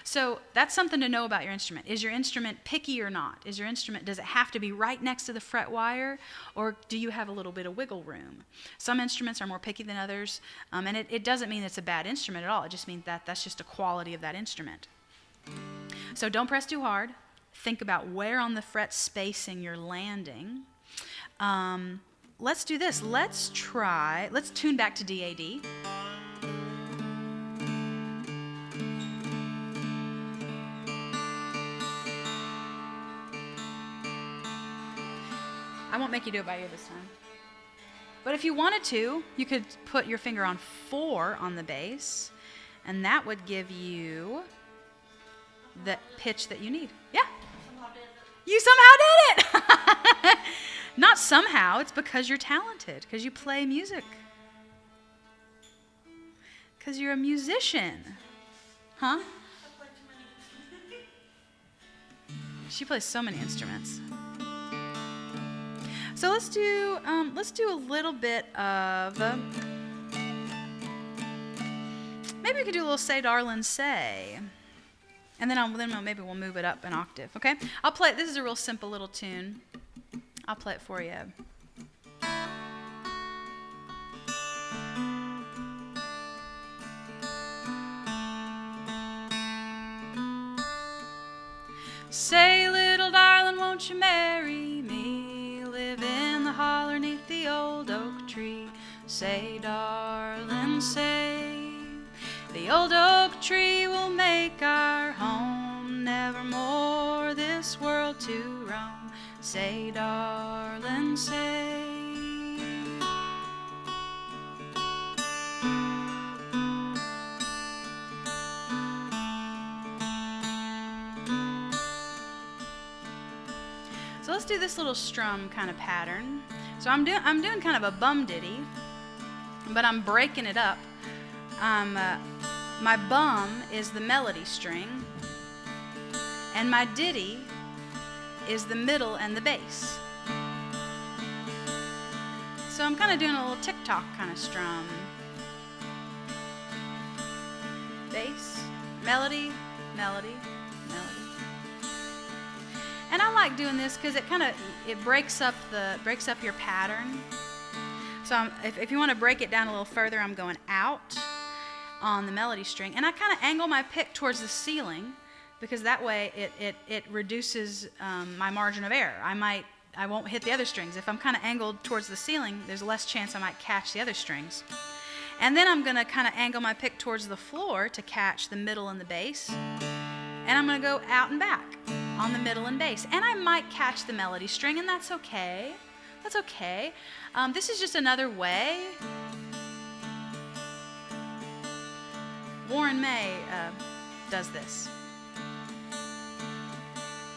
So that's something to know about your instrument. Is your instrument picky or not? Does it have to be right next to the fret wire, or do you have a little bit of wiggle room? Some instruments are more picky than others, and it doesn't mean it's a bad instrument at all. It just means that's just a quality of that instrument. So don't press too hard. Think about where on the fret spacing you're landing. Let's do this. Let's tune back to DAD. I won't make you do it by ear this time. But if you wanted to, you could put your finger on 4 on the bass, and that would give you the pitch that you need. Yeah. You somehow did it! Not somehow, it's because you're talented, because you play music. Because you're a musician. Huh? She plays so many instruments. So let's do a little bit of, maybe we could do a little Say Darlin' Say. And then maybe we'll move it up an octave, okay? I'll play it. This is a real simple little tune. I'll play it for you. won't you marry me? Live in the holler 'neath the old oak tree. Say, darling, say, the old oak tree will make our home, nevermore this world to roam. Say, darling, say. So let's do this little strum kind of pattern. So I'm doing kind of a bum ditty, but I'm breaking it up. My bum is the melody string, and my ditty is the middle and the bass. So I'm kind of doing a little tick-tock kind of strum. Bass, melody, melody, melody. And I like doing this because it breaks up your pattern. So if you want to break it down a little further, I'm going out on the melody string, and I kind of angle my pick towards the ceiling because that way it reduces my margin of error. I won't hit the other strings. If I'm kind of angled towards the ceiling, there's less chance I might catch the other strings. And then I'm going to kind of angle my pick towards the floor to catch the middle and the bass. And I'm going to go out and back on the middle and bass. And I might catch the melody string, and that's okay. That's okay. This is just another way. Warren May does this.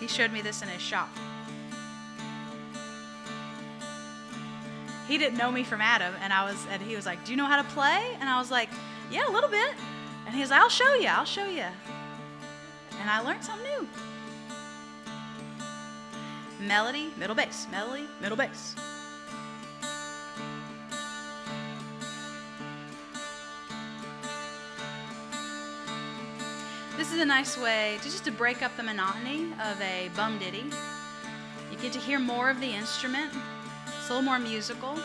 He showed me this in his shop. He didn't know me from Adam, and he was like, "Do you know how to play?" And I was like, "Yeah, a little bit." And he was like, I'll show you. And I learned something new. Melody, middle bass, melody, middle bass. This is a nice way to break up the monotony of a bum ditty. You get to hear more of the instrument. It's a little more musical.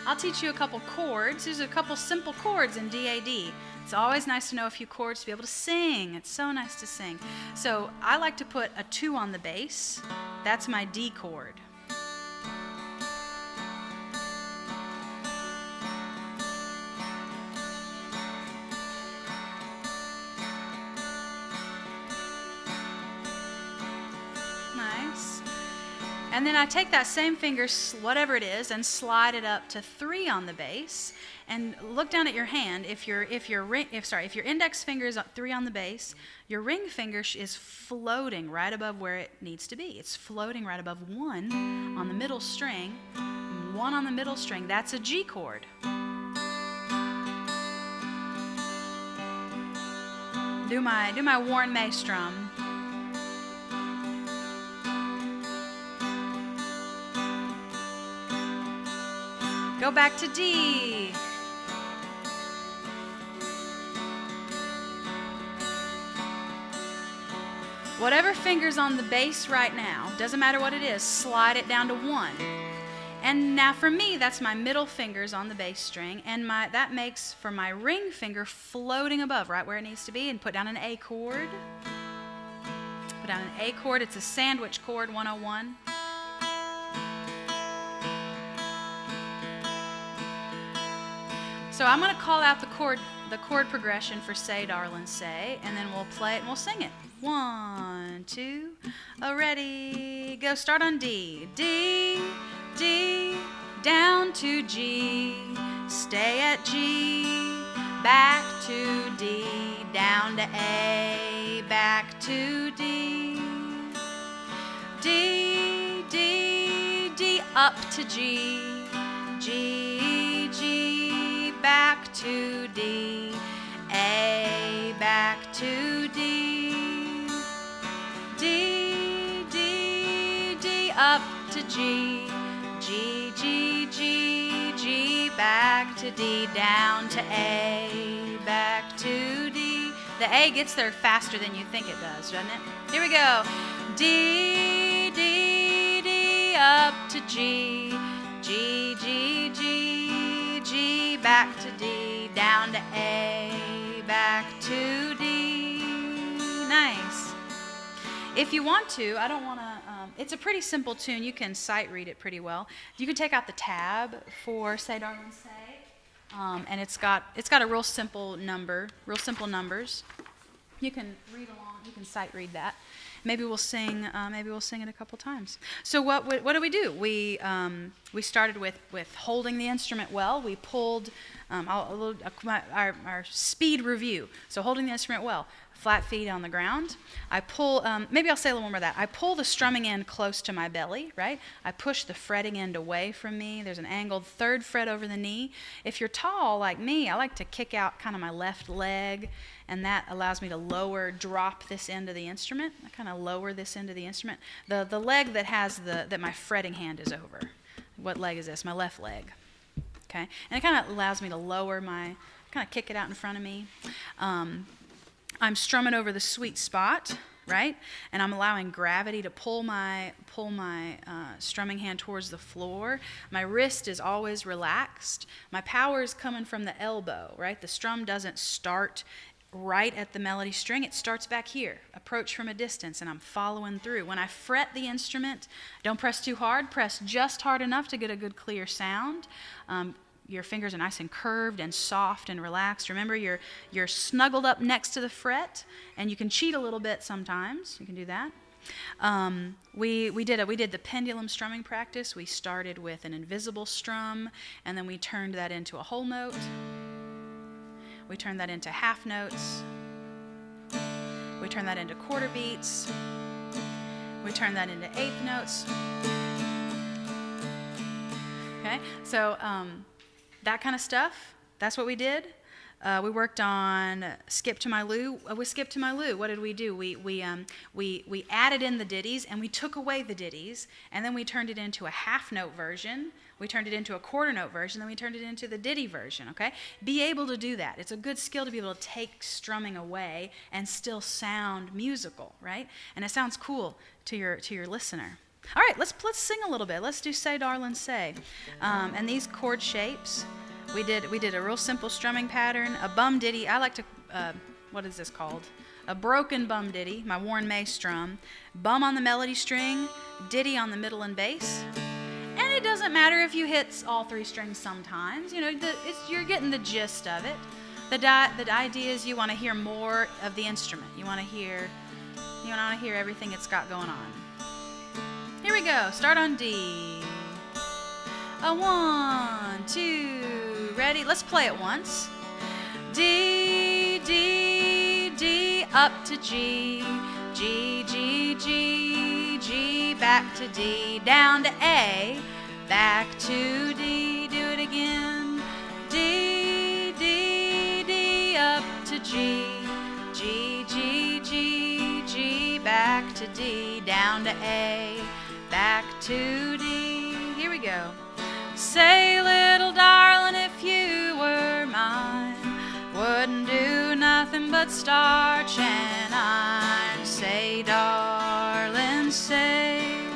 I'll teach you a couple chords. There's a couple simple chords in D-A-D. It's always nice to know a few chords to be able to sing. It's so nice to sing. So I like to put a 2 on the bass. That's my D chord. Nice. And then I take that same finger, whatever it is, and slide it up to 3 on the bass. And look down at your hand. If your index finger is 3 on the bass, your ring finger is floating right above where it needs to be. It's floating right above 1 on the middle string. 1 on the middle string. That's a G chord. Do my Warren May strum. Go back to D. Whatever finger's on the bass right now, doesn't matter what it is, slide it down to 1. And now for me, that's my middle fingers on the bass string, and that makes for my ring finger floating above, right where it needs to be, and put down an A chord. Put down an A chord. It's a sandwich chord 101. So I'm going to call out the chord progression for Say, Darling, Say, and then we'll play it and we'll sing it. 1, 2, ready, go. Start on D. D, D, down to G, stay at G, back to D, down to A, back to D. D, D, D, up to G, G, G, back to D, A, back to D, D, D, D, up to G, G, G, G, G, back to D, down to A, back to D. The A gets there faster than you think it does, doesn't it? Here we go. D, D, D, up to G, G, G, G, G, back to D, down to A, back to D. Nice. If you want to, I don't want to it's a pretty simple tune. You can sight read it pretty well. You can take out the tab for Say Darling Say, and it's got a real simple numbers. You can read along. You can sight read that. Maybe we'll sing it a couple times. So what do we do? We started with holding the instrument well. We pulled our speed review. So holding the instrument well, flat feet on the ground. I pull. Maybe I'll say a little more about that. I pull the strumming end close to my belly. Right. I push the fretting end away from me. There's an angled third fret over the knee. If you're tall like me, I like to kick out kind of my left leg, and that allows me to drop this end of the instrument. I kind of lower this end of the instrument. The leg that my fretting hand is over. What leg is this? My left leg. Okay, and it kind of allows me to kind of kick it out in front of me. I'm strumming over the sweet spot, right? And I'm allowing gravity to pull my strumming hand towards the floor. My wrist is always relaxed. My power is coming from the elbow, right? The strum doesn't start right at the melody string. It starts back here, approach from a distance, and I'm following through. When I fret the instrument, don't press too hard, press just hard enough to get a good clear sound. Your fingers are nice and curved and soft and relaxed. Remember, you're snuggled up next to the fret, and you can cheat a little bit sometimes. You can do that. We did the pendulum strumming practice. We started with an invisible strum, and then we turned that into a whole note. We turned that into half notes. We turned that into quarter beats. We turned that into eighth notes. Okay, so that kind of stuff, that's what we did. We worked on Skip to My Lou. With Skip to My Lou, what did we do? We added in the ditties, and we took away the ditties, and then we turned it into a half note version. We turned it into a quarter note version, then we turned it into the ditty version, okay? Be able to do that. It's a good skill to be able to take strumming away and still sound musical, right? And it sounds cool to your listener. All right, let's sing a little bit. Let's do Say Darling Say. And these chord shapes, we did a real simple strumming pattern, a bum ditty. I like to, what is this called? A broken bum ditty, my Warren May strum. Bum on the melody string, ditty on the middle and bass. And it doesn't matter if you hit all three strings sometimes. You know, you're getting the gist of it. The idea is you want to hear more of the instrument. You want to hear everything it's got going on. Here we go. Start on D. A 1, 2, ready? Let's play it once. D, D, D, up to G, G, G, G, G, back to D, down to A, back to D, do it again. D, D, D, up to G, G, G, G, G, back to D, down to A, back to D. Here we go. Say, little darling, if you were mine, wouldn't do nothing but starch and iron. Say, darling, say,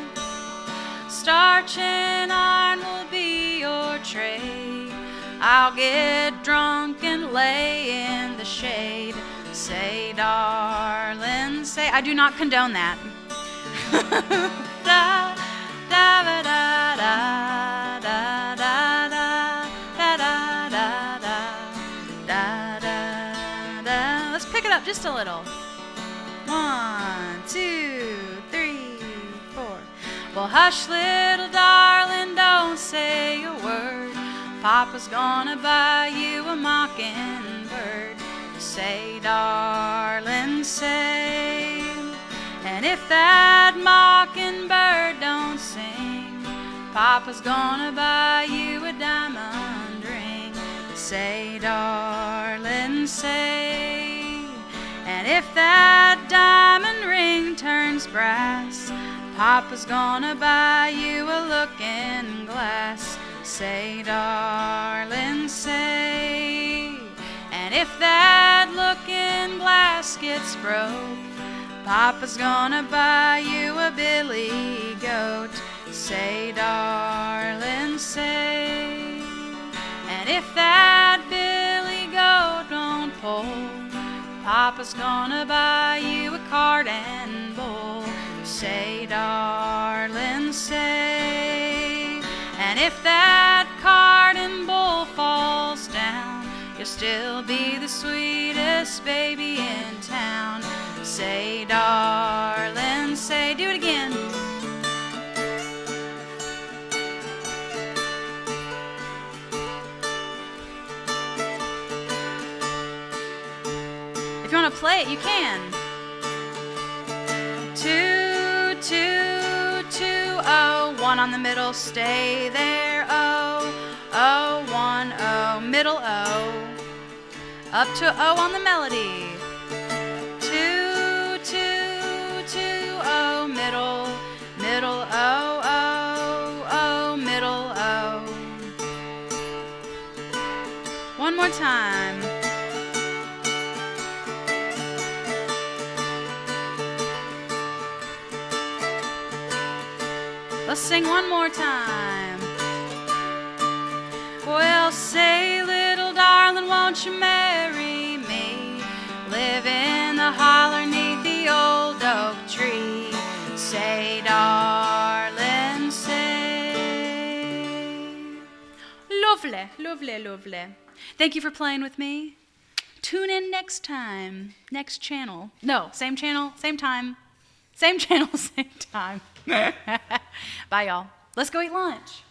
starch and iron will be your trade. I'll get drunk and lay in the shade. Say, darling, say. I do not condone that. Da, da, da, da, da, da, da, da, da, da, da, da, da. Let's pick it up just a little. 1, 2, 3, 4. Well, hush, little darling, don't say a word. Papa's gonna buy you a mockingbird. Say, darling, say. And if that mockingbird don't sing, Papa's gonna buy you a diamond ring. Say, darling, say. And if that diamond ring turns brass, Papa's gonna buy you a looking glass. Say, darling, say. And if that looking glass gets broke, Papa's gonna buy you a billy goat. Say, darling, say. And if that billy goat don't pull, Papa's gonna buy you a cart and bull. Say, darling, say. And if that cart and bull falls down, you'll still be the sweetest baby in town. Say, darling, say. Do it again. If you want to play it, you can. 2, 2, 2, oh. 1 on the middle, stay there. Oh, oh, 1, oh, middle O. Up to O on the melody. 2, 2, 2, oh, middle, middle O, O, O, middle O. One more time. Let's sing one more time. Well, say, little darling, won't you marry me? Live in the holler 'neath the old oak tree. Say, darling, say. Lovely, lovely, lovely. Thank you for playing with me. Tune in next time. Next channel. No, same channel, same time. Same channel, same time. Bye, y'all. Let's go eat lunch.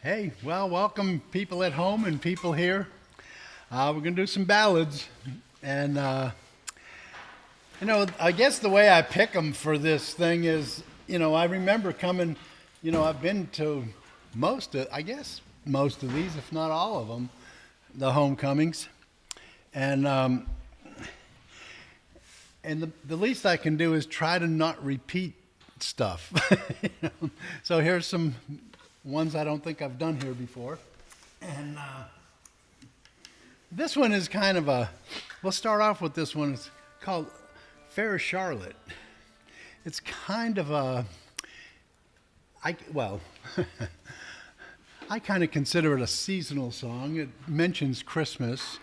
Hey, well, welcome people at home and people here. We're going to do some ballads. And, I guess the way I pick them for this thing is, I remember coming, I've been to most of these, if not all of them, the homecomings. And the least I can do is try to not repeat stuff. So here's some ones I don't think I've done here before. And this one is kind of we'll start off with this one. It's called Fair Charlotte. It's kind of I kind of consider it a seasonal song. It mentions Christmas,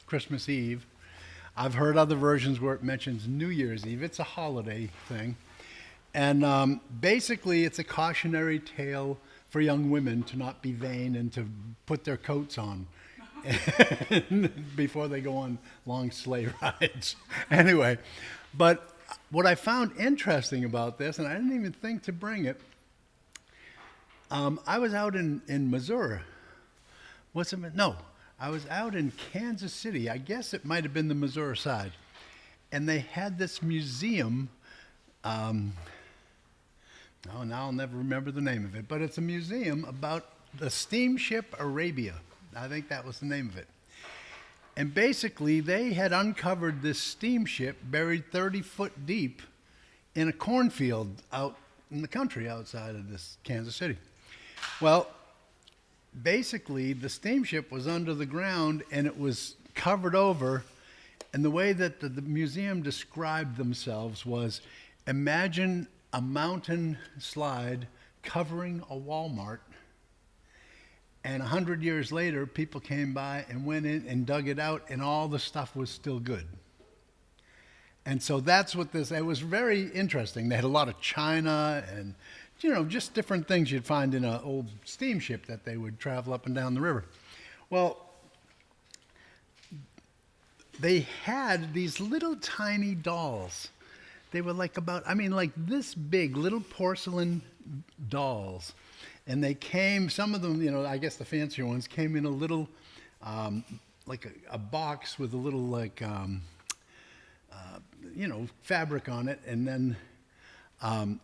Christmas Eve. I've heard other versions where it mentions New Year's Eve. It's a holiday thing. And basically, it's a cautionary tale for young women to not be vain and to put their coats on before they go on long sleigh rides. Anyway, but what I found interesting about this, and I didn't even think to bring it, I was out in Missouri. I was out in Kansas City. I guess it might have been the Missouri side. And they had this museum. Now I'll never remember the name of it, but it's a museum about the steamship Arabia. I think that was the name of it. And basically, they had uncovered this steamship buried 30 foot deep in a cornfield out in the country outside of this Kansas City. Well, basically, the steamship was under the ground and it was covered over. And the way that the museum described themselves was, imagine a mountain slide covering a Walmart, and 100 years later, people came by and went in and dug it out, and all the stuff was still good. And so that's what it was very interesting. They had a lot of china and, just different things you'd find in an old steamship that they would travel up and down the river. Well, they had these little tiny dolls. They were like this big, little porcelain dolls. And they came, some of them, I guess the fancier ones came in a little, like a box with a little, fabric on it. And then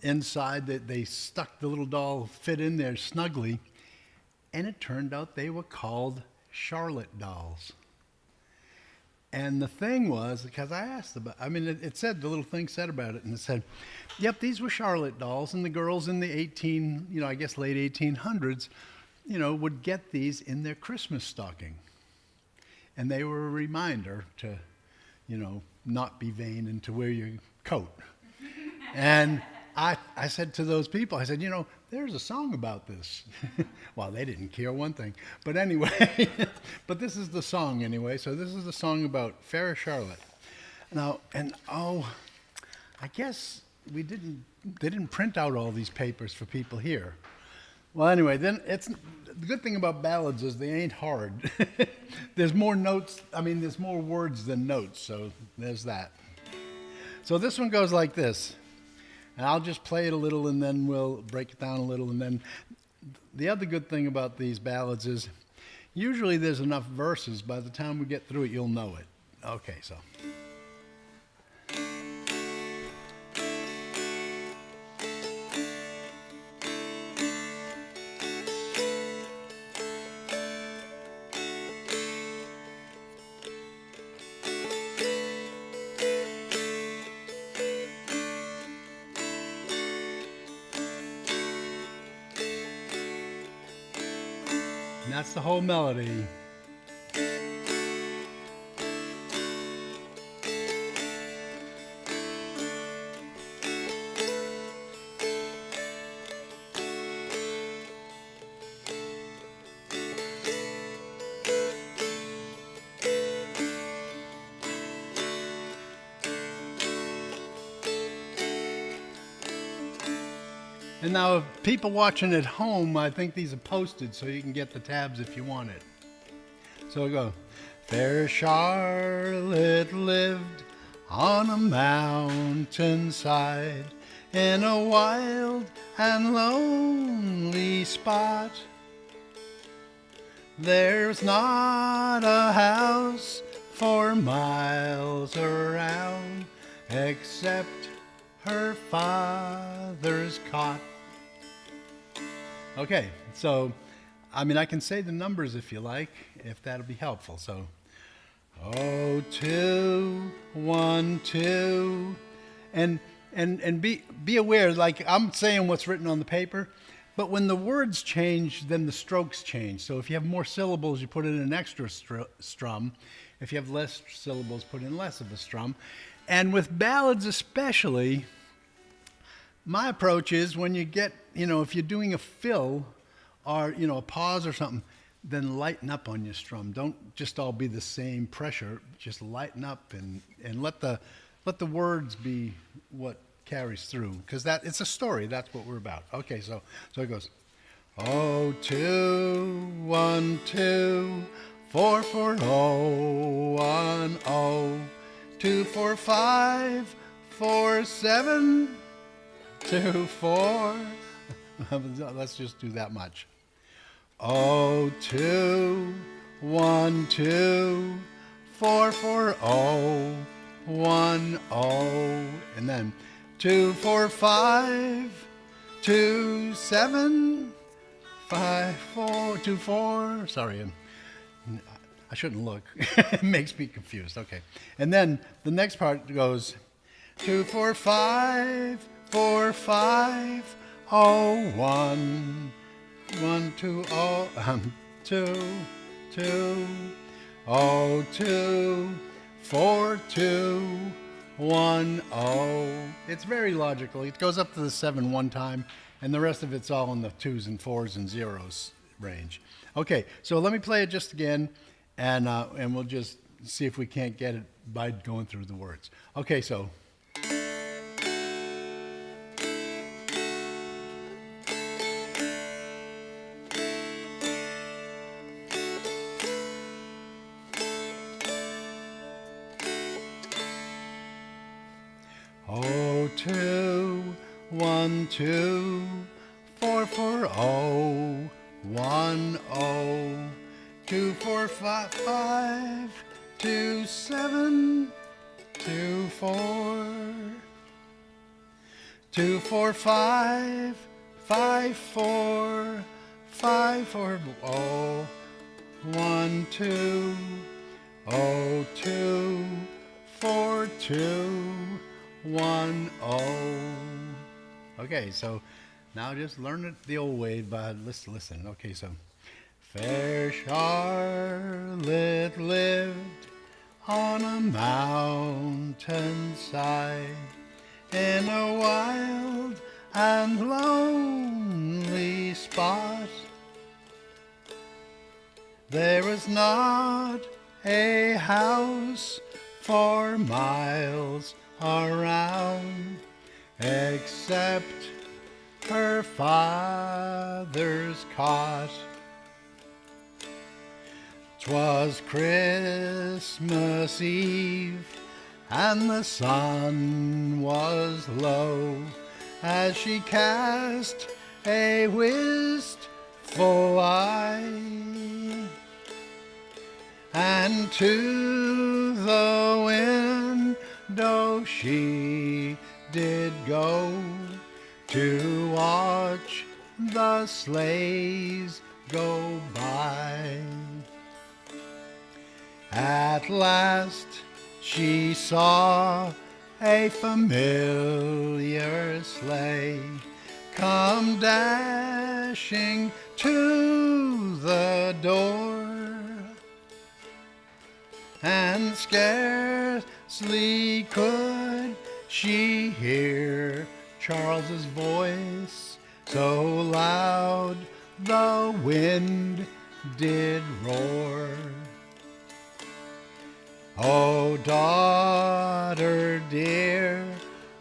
inside they stuck the little doll, fit in there snugly. And it turned out they were called Charlotte dolls. And the thing was, because I asked about, it said, the little thing said about it, and it said, yep, these were Charlotte dolls, and the girls in the late 1800s, would get these in their Christmas stocking. And they were a reminder to, not be vain and to wear your coat. And I said to those people, I said, there's a song about this. Well, they didn't care one thing. But anyway, but this is the song anyway. So this is the song about Fair Charlotte. Now, I guess they didn't print out all these papers for people here. Well, anyway, then the good thing about ballads is they ain't hard. There's more notes, there's more words than notes, so there's that. So this one goes like this. And I'll just play it a little and then we'll break it down a little. And then the other good thing about these ballads is usually there's enough verses. By the time we get through it, you'll know it. Okay, so. And that's the whole melody. And now, people watching at home, I think these are posted so you can get the tabs if you want it. So we go. Fair Charlotte lived on a mountainside in a wild and lonely spot. There's not a house for miles around except her father's cot. Okay, so, I can say the numbers if you like, if that'll be helpful. So, 2, 1, 2, and be aware, like I'm saying what's written on the paper, but when the words change, then the strokes change. So if you have more syllables, you put in an extra strum. If you have less syllables, put in less of a strum. And with ballads especially, my approach is when you get, if you're doing a fill or, a pause or something, then lighten up on your strum. Don't just all be the same pressure. Just lighten up and let the words be what carries through, because it's a story. That's what we're about. Okay, so it goes. 2, 1, 2, 4, 4, 0, 1, 0, 2, 4, 5, 4, 7, 2, 4. Let's just do that much. 2, 1, 2, 4, 4, 0, 1, 0, and then 2, 4, 5, 2, 7, 5, 4, 2, 4. Sorry, I shouldn't look. It makes me confused. Okay, and then the next part goes 2, 4, 5, 4, 5, 0, 1, 1, 2, 0, 2, 2, 0, 2, 4, 2, 1, 0. It's very logical. It goes up to the 7 one time, and the rest of it's all in the 2s and 4s and 0s range. Okay, so let me play it just again, and we'll just see if we can't get it by going through the words. Okay, so. Oh, 2, 1, 2, 4, 4, 0, 1, 0, 2, 4, 5, 5, 2, 7, 2, 4, 2, 4, 5, 5, 4, 5, 4, 0, 1, 2, 0, 2, 4, 2, 1, 0. Okay, so now just learn it the old way by listen. Okay, so fair Charlotte lived on a mountainside in a wild and lonely spot. There was not a house for miles around except her father's cot. 'Twas Christmas Eve and the sun was low as she cast a wistful eye, and to the window she did go to watch the sleighs go by. At last she saw a familiar sleigh come dashing to the door, and scarcely could she hear Charles's voice, so loud the wind did roar. Oh, daughter dear,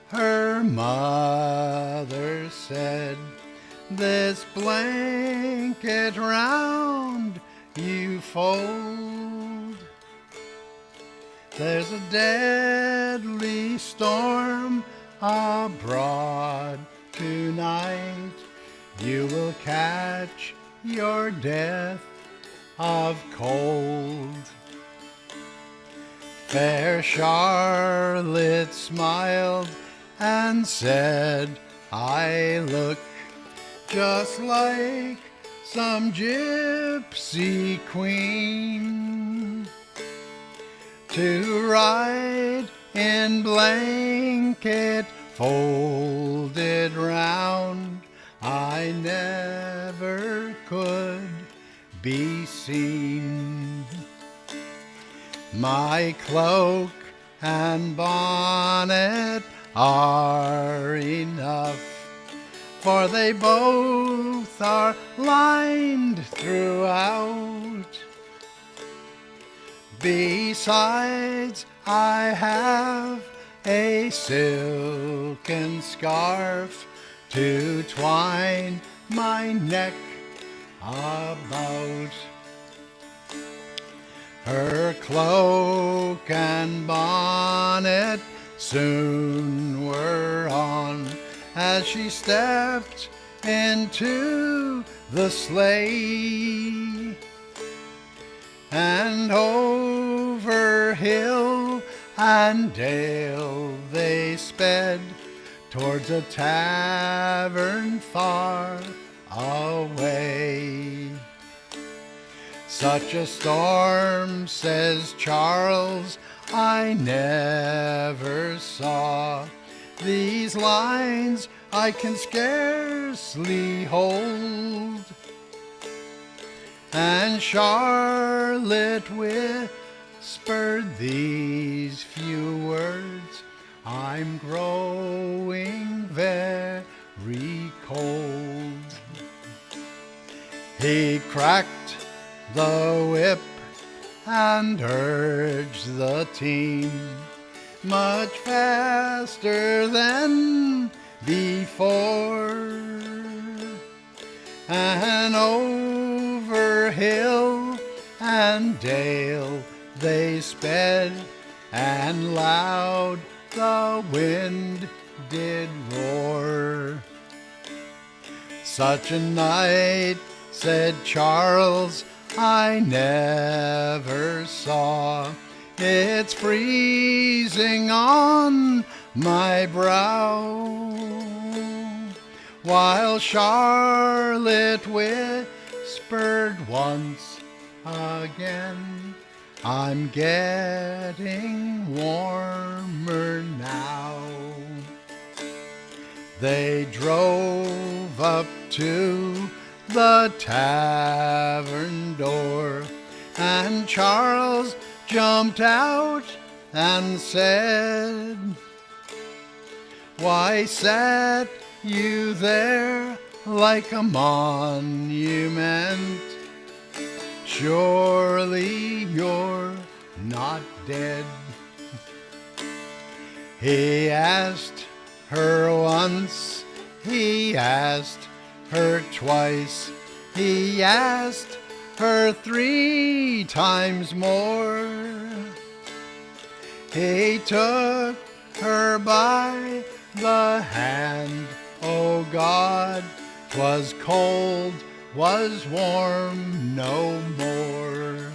her mother said, this blanket round you fold. There's a deadly storm abroad tonight. You will catch your death of cold. Fair Charlotte smiled and said, I look just like some gypsy queen to ride in blanket folded round. I never could be seen. My cloak and bonnet are enough, for they both are lined throughout. Besides, I have a silken scarf to twine my neck about. Her cloak and bonnet soon were on as she stepped into the sleigh, and over hill and dale they sped towards a tavern far away. Such a storm, says Charles, I never saw. These lines I can scarcely hold. And Charlotte whispered these few words, I'm growing very cold. He cracked the whip and urged the team much faster than before, and over hill and dale they sped, and loud the wind did roar. Such a night, said Charles, I never saw. It's freezing on my brow, while Charlotte whispered once again, I'm getting warmer now. They drove up to the tavern door, and Charles jumped out and said, why sat you there like a monument? Surely you're not dead. He asked her once, he asked her twice, he asked her 3 times more. He took her by the hand, oh God, 'twas cold, was warm no more.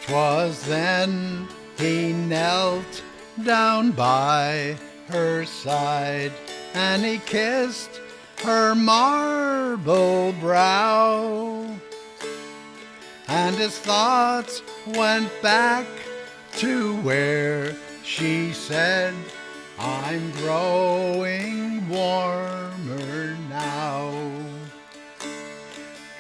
'Twas then he knelt down by her side, and he kissed her marble brow, and his thoughts went back to where she said, I'm growing warmer now.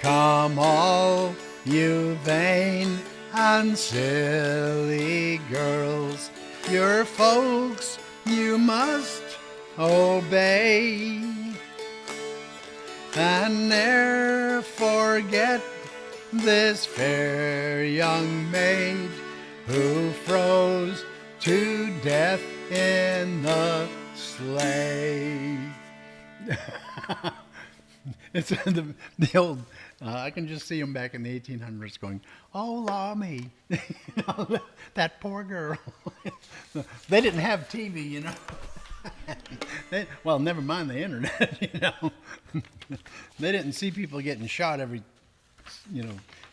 Come all you vain and silly girls, your folks you must obey, and ne'er forget this fair young maid who froze to death in the sleigh. It's the old, I can just see them back in the 1800s going, oh, law me, that poor girl. They didn't have TV, you know. Well, never mind the internet, you know. They didn't see people getting shot every,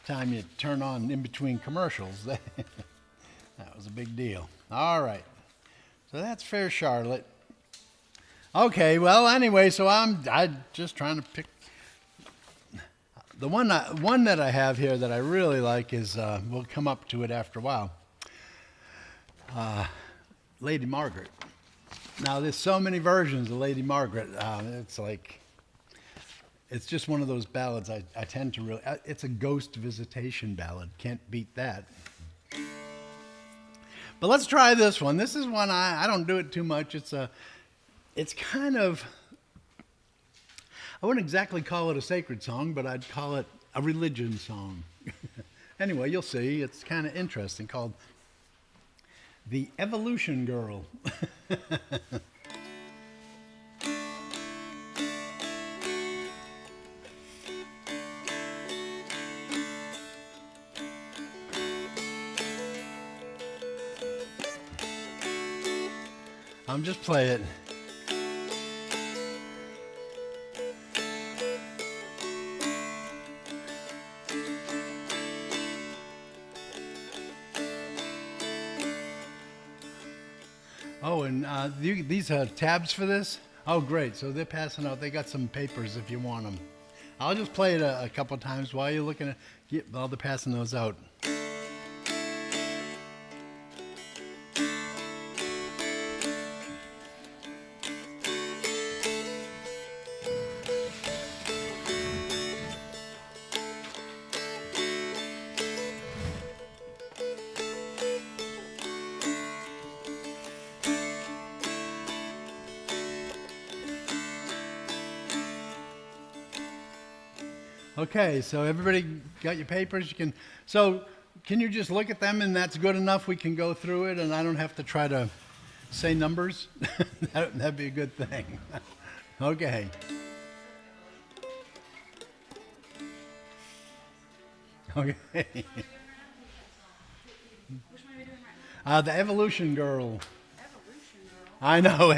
time you turn on in between commercials. That was a big deal. All right. So that's Fair Charlotte. Okay, well, anyway, so I'm just trying to pick. The one that I have here that I really like is, we'll come up to it after a while, Lady Margaret. Now, there's so many versions of Lady Margaret. It's just one of those ballads I tend to really, it's a ghost visitation ballad. Can't beat that. But let's try this one. This is one I don't do it too much. It's kind of, I wouldn't exactly call it a sacred song, but I'd call it a religion song. Anyway, you'll see. It's kind of interesting, called The Evolution Girl. Just play it. Oh, and these tabs for this? Oh, great. So they're passing out. They got some papers if you want them. I'll just play it a couple times while you're looking at, while they're passing those out. Okay, so everybody got your papers? Can you just look at them and that's good enough? We can go through it and I don't have to try to say numbers? That'd be a good thing. Okay. Okay. Which one are we doing right now? The Evolution Girl. Evolution Girl. I know,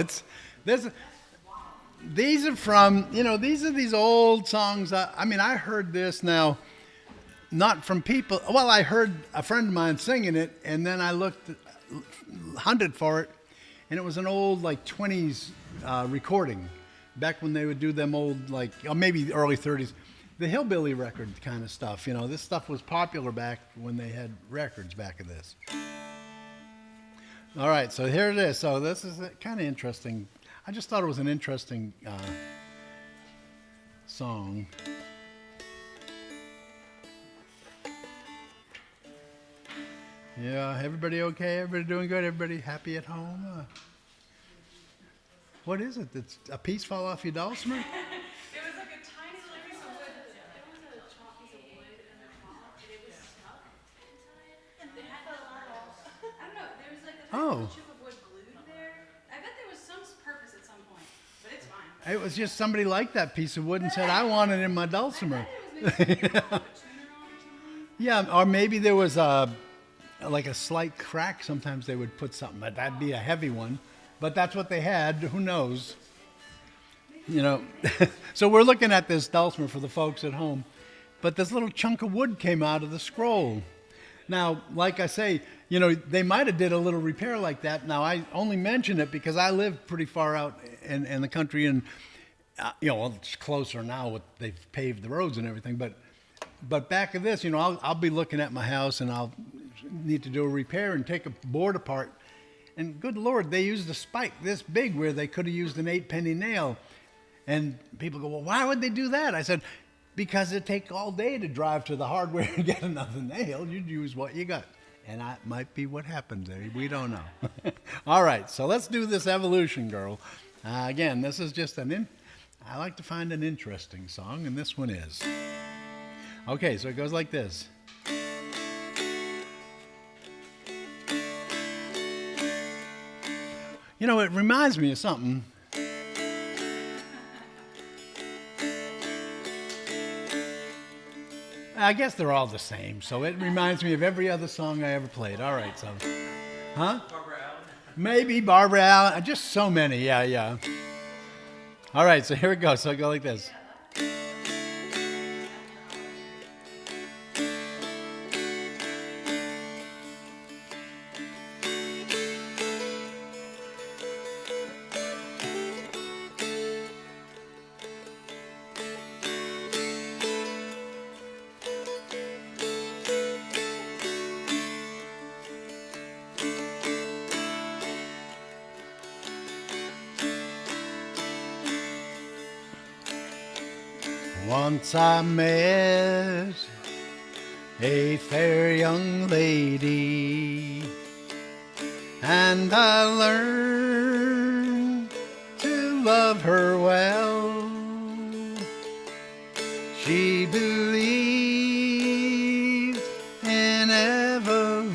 these are from, these are these old songs. I heard this now, not from people. Well, I heard a friend of mine singing it, and then I hunted for it, and it was an old, 20s recording, back when they would do them old, or maybe the early 30s, the hillbilly record kind of stuff. This stuff was popular back when they had records back of this. All right, so here it is. So this is kind of interesting. I just thought it was an interesting song. Yeah, everybody okay? Everybody doing good? Everybody happy at home? What is it? It's a piece fall off your dulcimer? It was like a tiny little piece of wood. It was a chalk piece of wood in the top, and it was stuck inside. They had the little, I don't know, there was like a tiny little chip of wood glued there. I bet there was some purpose at some point, but it's fine. It was just somebody liked that piece of wood and said, I want it in my dulcimer. Yeah, or maybe there was a slight crack. Sometimes they would put something, but that'd be a heavy one. But that's what they had. Who knows? So we're looking at this dulcimer for the folks at home. But this little chunk of wood came out of the scroll. Now, like I say, they might have did a little repair like that. Now, I only mention it because I live pretty far out in the country, and it's closer now. They've paved the roads and everything. But back of this, I'll be looking at my house and I'll need to do a repair and take a board apart. And good Lord, they used a spike this big where they could have used an 8-penny nail. And people go, well, why would they do that? I said, because it'd take all day to drive to the hardware and get another nail. You'd use what you got. And that might be what happened there. We don't know. All right, so let's do this Evolution Girl. Again, this is just I like to find an interesting song, and this one is. Okay, so it goes like this. It reminds me of something. I guess they're all the same, so it reminds me of every other song I ever played. All right, so. Huh? Maybe Barbara Allen. Just so many. Yeah, yeah. All right, so here it goes. So I go like this. Once I met a fair young lady, and I learned to love her well. She believed in evolution,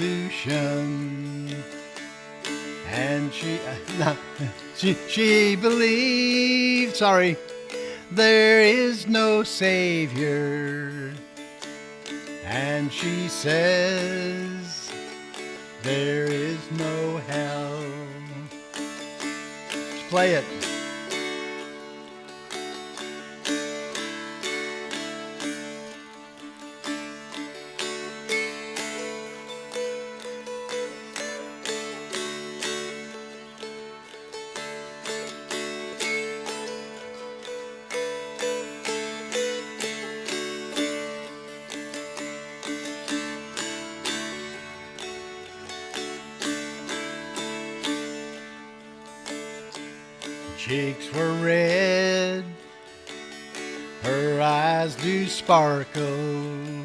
and she believed, there is no savior, and she says there is no hell. Let's play it. Cheeks were red, her eyes do sparkle,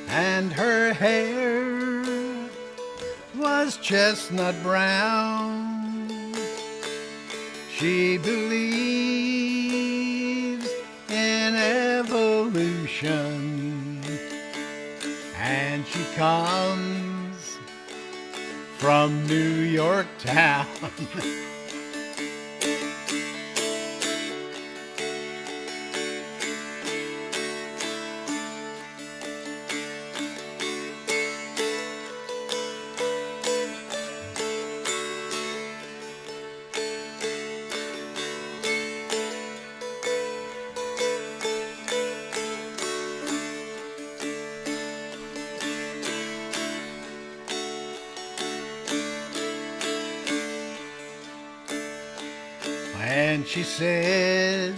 and her hair was chestnut brown. She believes in evolution, and she comes from New York town. And she said,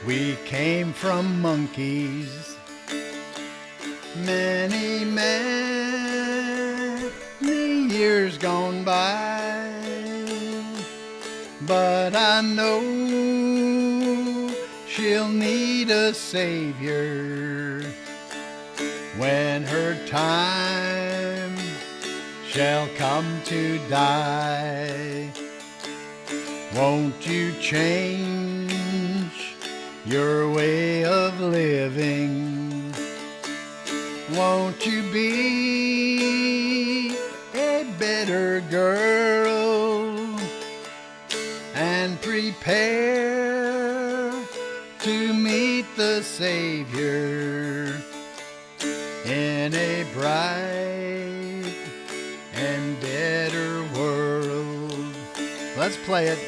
we came from monkeys many, many years gone by, but I know she'll need a savior when her time shall come to die. Won't you change your way of living? Won't you be a better girl and prepare to meet the Savior in a bright and better world? Let's play it.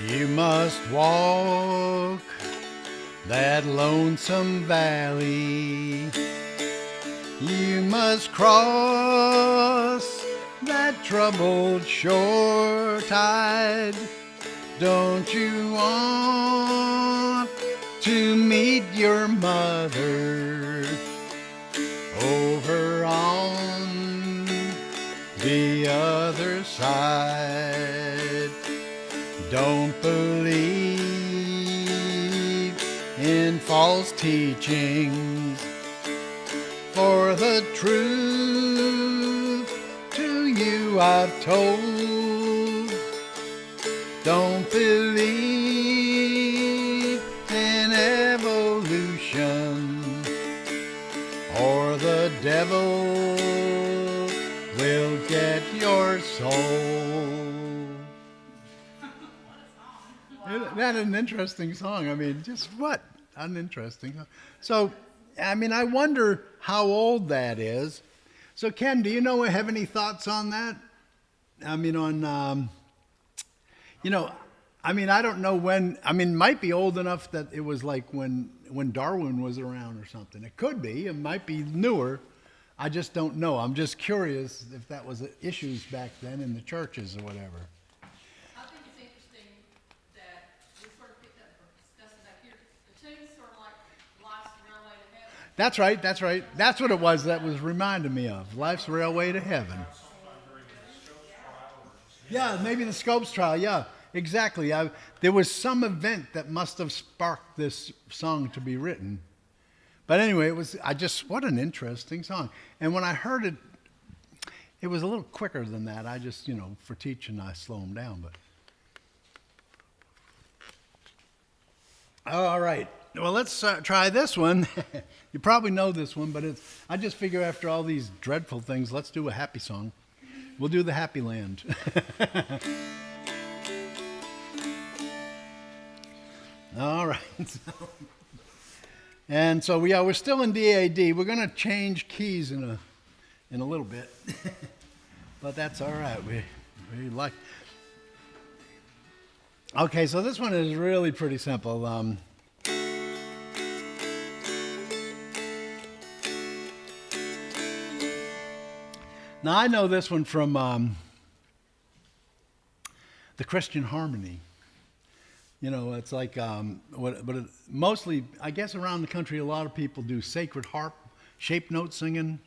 You must walk that lonesome valley. You must cross that troubled shore tide. Don't you want to meet your mother over on the other side? Don't believe in false teachings, for the truth to you I've told. don't believe in evolution, or the devil will get your soul. Isn't that an interesting song? I mean, just what? Uninteresting. So, I mean, I wonder how old that is. So, Ken, do you have any thoughts on that? I mean, on, I mean, I don't know when. I mean, it might be old enough that it was like when Darwin was around or something. It could be. It might be newer. I just don't know. I'm just curious if that was issues back then in the churches or whatever. I think it's interesting that we sort of picked up or discussing back here. The tune's sort of like Life's Railway to Heaven. That's right. That's right. That's what it was that was reminding me of. Life's Railway to Heaven. Yeah, maybe the Scopes trial. Yeah, exactly. There was some event that must have sparked this song to be written. But anyway, what an interesting song. And when I heard it, it was a little quicker than that. I just, for teaching, I slow them down. But all right. Well, let's try this one. You probably know this one, but I just figure after all these dreadful things, let's do a happy song. We'll do the Happy Land. All right. And so we're still in DAD. We're going to change keys in a little bit, but that's all right. We like. Okay, so this one is really pretty simple. Now, I know this one from the Christian Harmony. It's like, mostly, I guess around the country, a lot of people do sacred harp, shape note singing.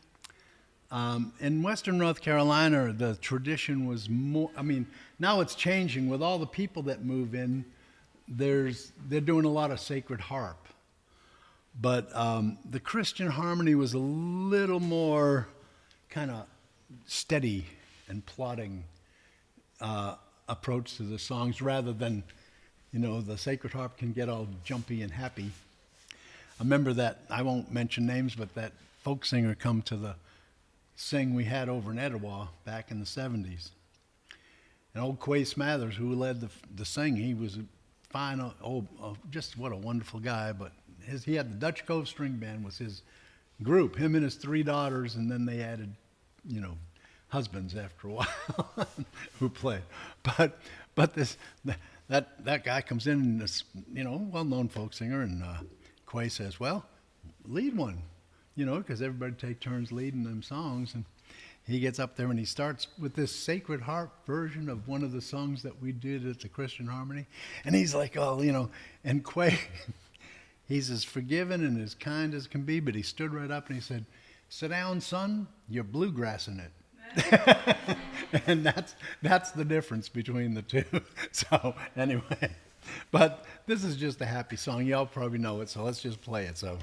In Western North Carolina, the tradition was more, now it's changing. With all the people that move in, they're doing a lot of sacred harp. But the Christian Harmony was a little more kind of steady and plodding approach to the songs rather than, the sacred harp can get all jumpy and happy. I remember that, I won't mention names, but that folk singer come to the sing we had over in Etowah back in the 70s. And old Quay Smathers, who led the sing, he was a fine, just what a wonderful guy, but he had the Dutch Cove String Band was his group, him and his 3 daughters, and then they added husbands after a while who played. But that guy comes in, and this, well-known folk singer, and Quay says, well, lead one, because everybody take turns leading them songs. And he gets up there and he starts with this sacred harp version of one of the songs that we did at the Christian Harmony. And he's like, and Quay, he's as forgiving and as kind as can be, but he stood right up and he said, sit down, son, you're bluegrassing it. And that's the difference between the two. So anyway, but this is just a happy song. Y'all probably know it, so let's just play it. So.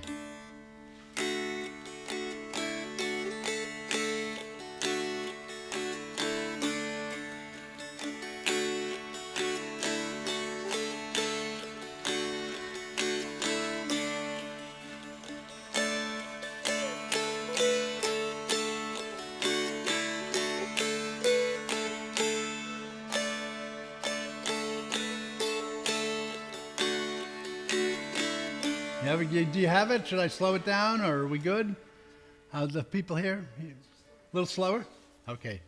Do you have it? Should I slow it down, or are we good? How's the people here? A little slower? Okay.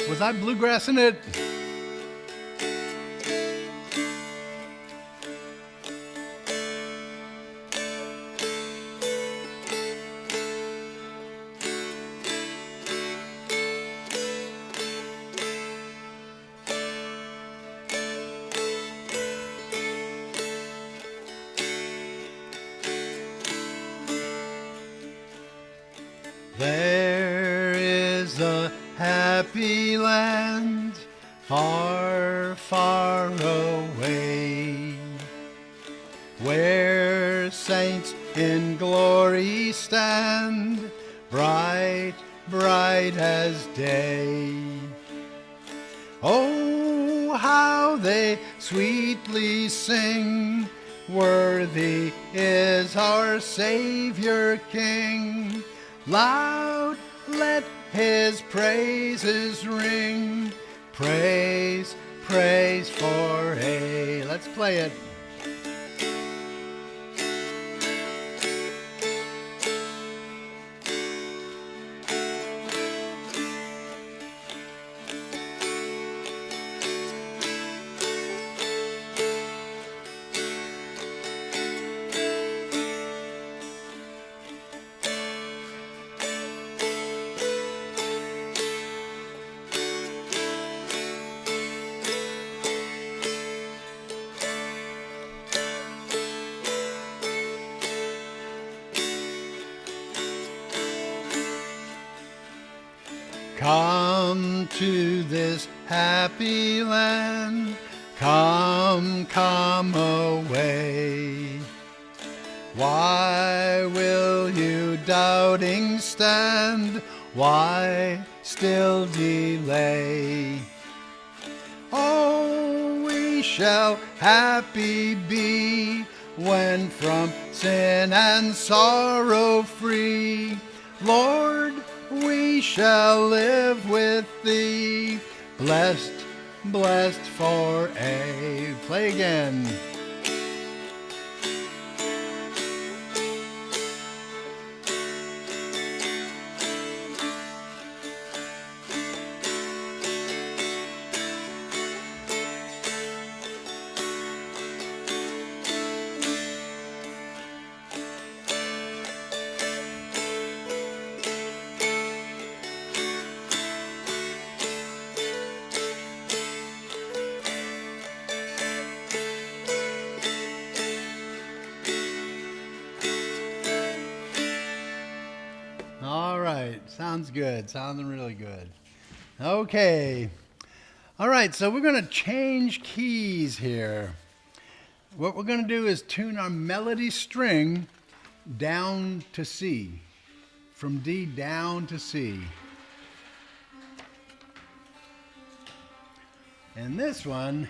Was I bluegrassing it? There is a happy land far away, where saints in glory stand, bright, bright as day. Oh, how they sweetly sing, worthy is our Savior King. Loud let his praises ring, praise, praise for aye. Let's play it. Come to this happy land, come, come away. Why will you doubting stand? Why still delay? Oh, we shall happy be when from sin and sorrow free. Lord, we shall live with thee, blessed, blessed for aye. Play again. All right, sounds good, sounding really good. Okay, all right, so we're going to change keys here. What we're going to do is tune our melody string down to C, from D down to C. And this one,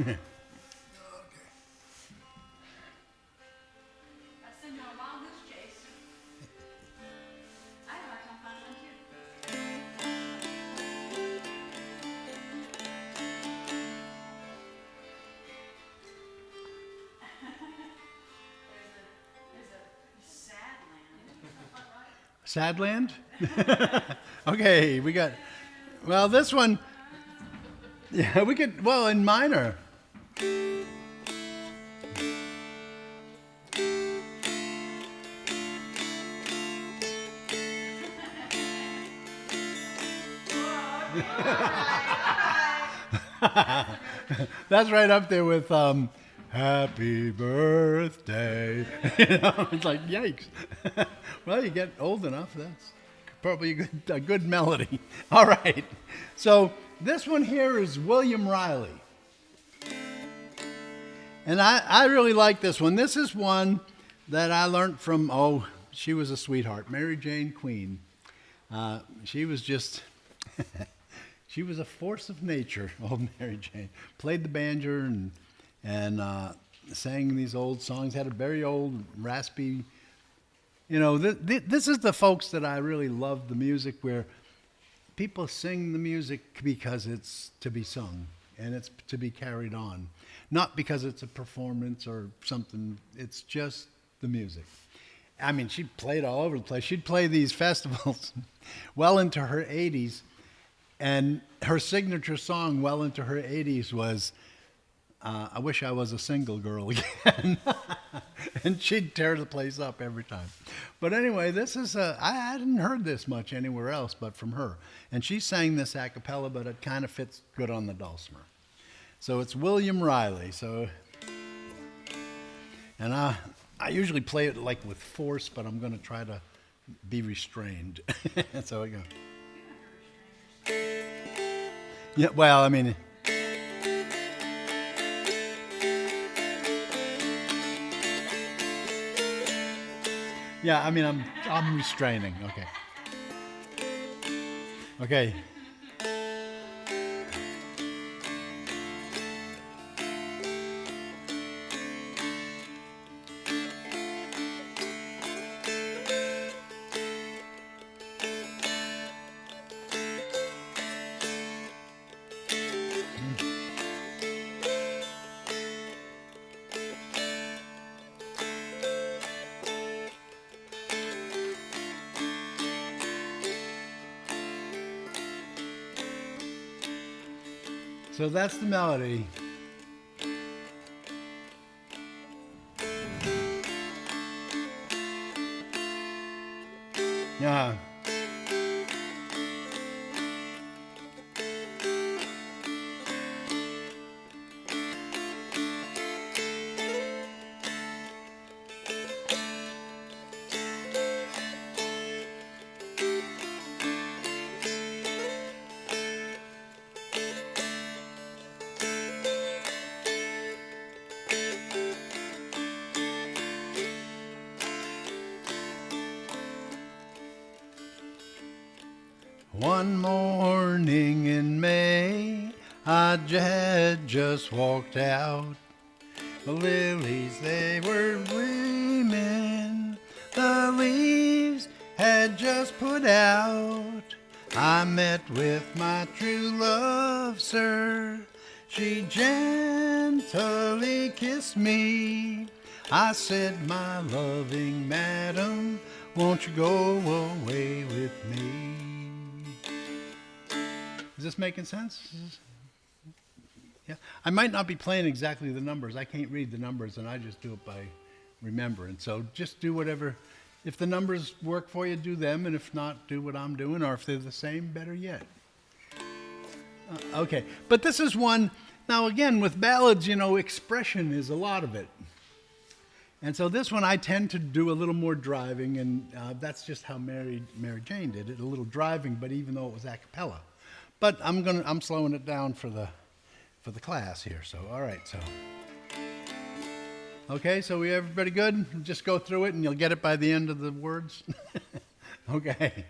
I'd send you on a wild goose chase. I have a hard time finding them too. There's a sad land. Sadland? Okay, we got, well, this one, yeah, we could, well, in minor. That's right up there with Happy Birthday. You know, it's like, yikes. Well, you get old enough, that's probably a good melody. All right. So this one here is William Riley. And I really like this one. This is one that I learned from, oh, she was a sweetheart, Mary Jane Queen. She was just, she was a force of nature, old Mary Jane. Played the banjo and sang these old songs, had a very old, raspy, you know, this is the folks that I really love the music, where people sing the music because it's to be sung and it's to be carried on. Not because it's a performance or something, it's just the music. I mean, she played all over the place. She'd play these festivals well into her 80s. And her signature song, well into her 80s, was I Wish I Was a Single Girl Again. And she'd tear the place up every time. But anyway, this is, I hadn't heard this much anywhere else but from her. And she sang this a cappella, but it kind of fits good on the dulcimer. So it's William Riley. So, and I usually play it like with force, but I'm going to try to be restrained. So I go. Yeah, well, I mean. Yeah, I mean, I'm restraining. Okay. Okay. So that's the melody. Yeah. One morning in May, I had just walked out. The lilies, they were blooming. The leaves had just put out. I met with my true love, sir. She gently kissed me. I said, my loving madam, won't you go away with me? Is this making sense? Yeah. I might not be playing exactly the numbers. I can't read the numbers, and I just do it by remembering. So just do whatever. If the numbers work for you, do them, and if not, do what I'm doing, or if they're the same, better yet. Okay, but this is one. Now again, with ballads, you know, expression is a lot of it. And so this one I tend to do a little more driving, and that's just how Mary Jane did it, a little driving, but even though it was a cappella. But I'm slowing it down for the class here. So all right, so okay, so everybody good? Just go through it and you'll get it by the end of the words. Okay.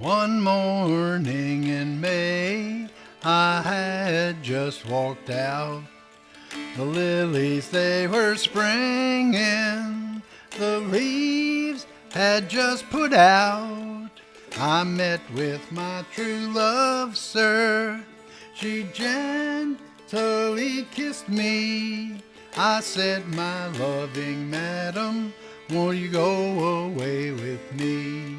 One morning in May, I had just walked out. The lilies, they were springing. The leaves had just put out. I met with my true love, sir. She gently kissed me. I said, my loving madam, won't you go away with me?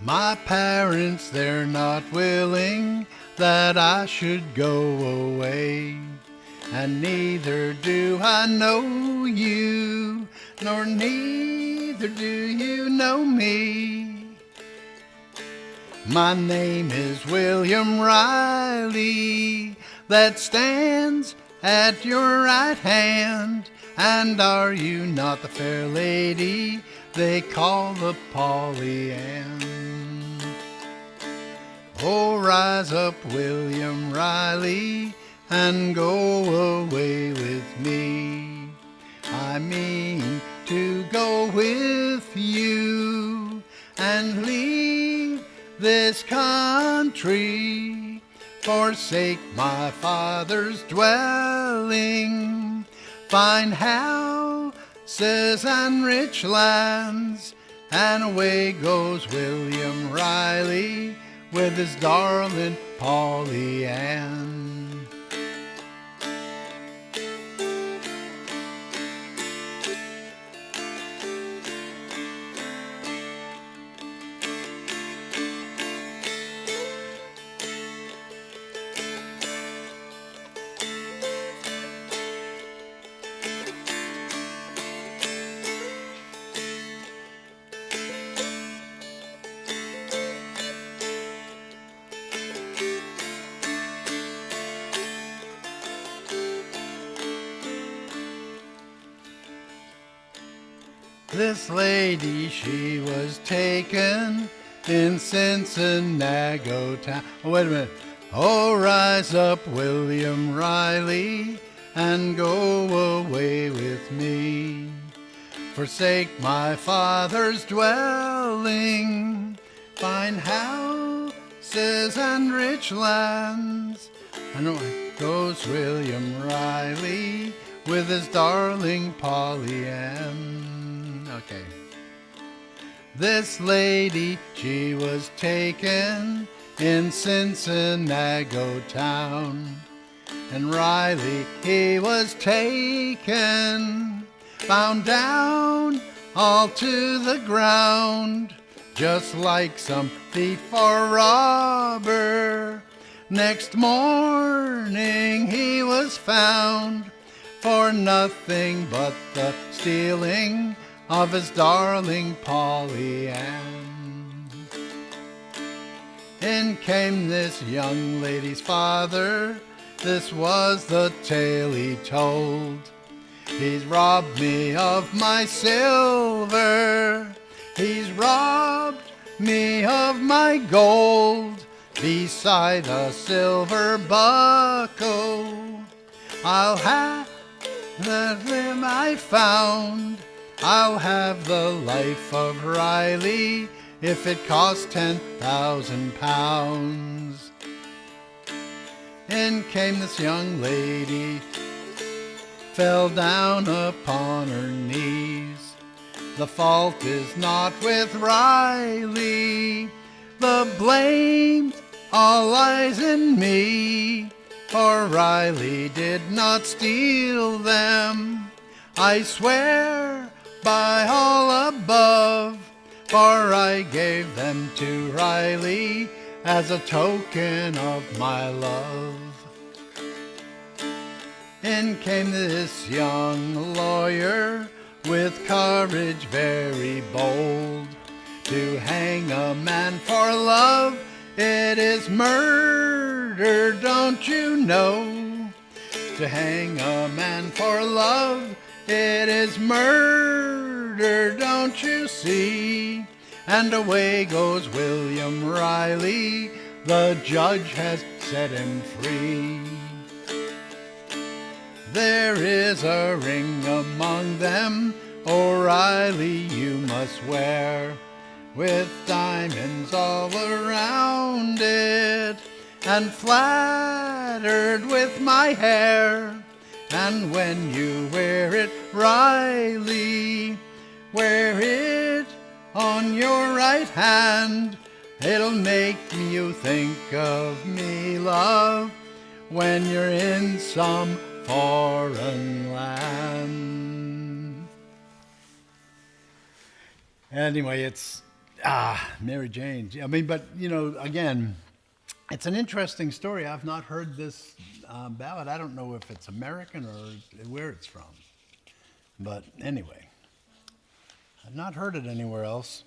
My parents, they're not willing that I should go away, and neither do I know you. nor neither do you know me. My name is William Riley, that stands at your right hand. And are you not the fair lady they call the Polly Ann? Oh, rise up, William Riley, and go away with me. I mean to go with you and leave this country, forsake my father's dwelling, find houses and rich lands, and away goes William Riley with his darling Polly Ann. This lady, she was taken in Cincinnati town. Oh, wait a minute. Oh, rise up, William Riley, and go away with me. Forsake my father's dwelling, find houses and rich lands. And away goes William Riley with his darling Polly Ann. Okay. This lady, she was taken in Cincinnati town, and Riley, he was taken, bound down all to the ground, just like some thief or robber. Next morning he was found for nothing but the stealing of his darling Polly Ann. In came this young lady's father, this was the tale he told. He's robbed me of my silver, he's robbed me of my gold, beside a silver buckle. I'll have the limb I found, I'll have the life of Riley if it costs 10,000 pounds. In came this young lady, fell down upon her knees. The fault is not with Riley, the blame all lies in me, for Riley did not steal them. I swear by all above, for I gave them to Riley as a token of my love. In came this young lawyer with courage very bold, to hang a man for love, it is murder, don't you know? To hang a man for love, it is murder, don't you see? And away goes William Riley, the judge has set him free. There is a ring among them, O'Reilly you must wear, with diamonds all around it, and flattered with my hair. And when you wear it, Riley, wear it on your right hand. It'll make you think of me, love, when you're in some foreign land. Anyway, it's Mary Jane. I mean, but you know, again, it's an interesting story. I've not heard this ballad. I don't know if it's American or where it's from. But anyway, I've not heard it anywhere else.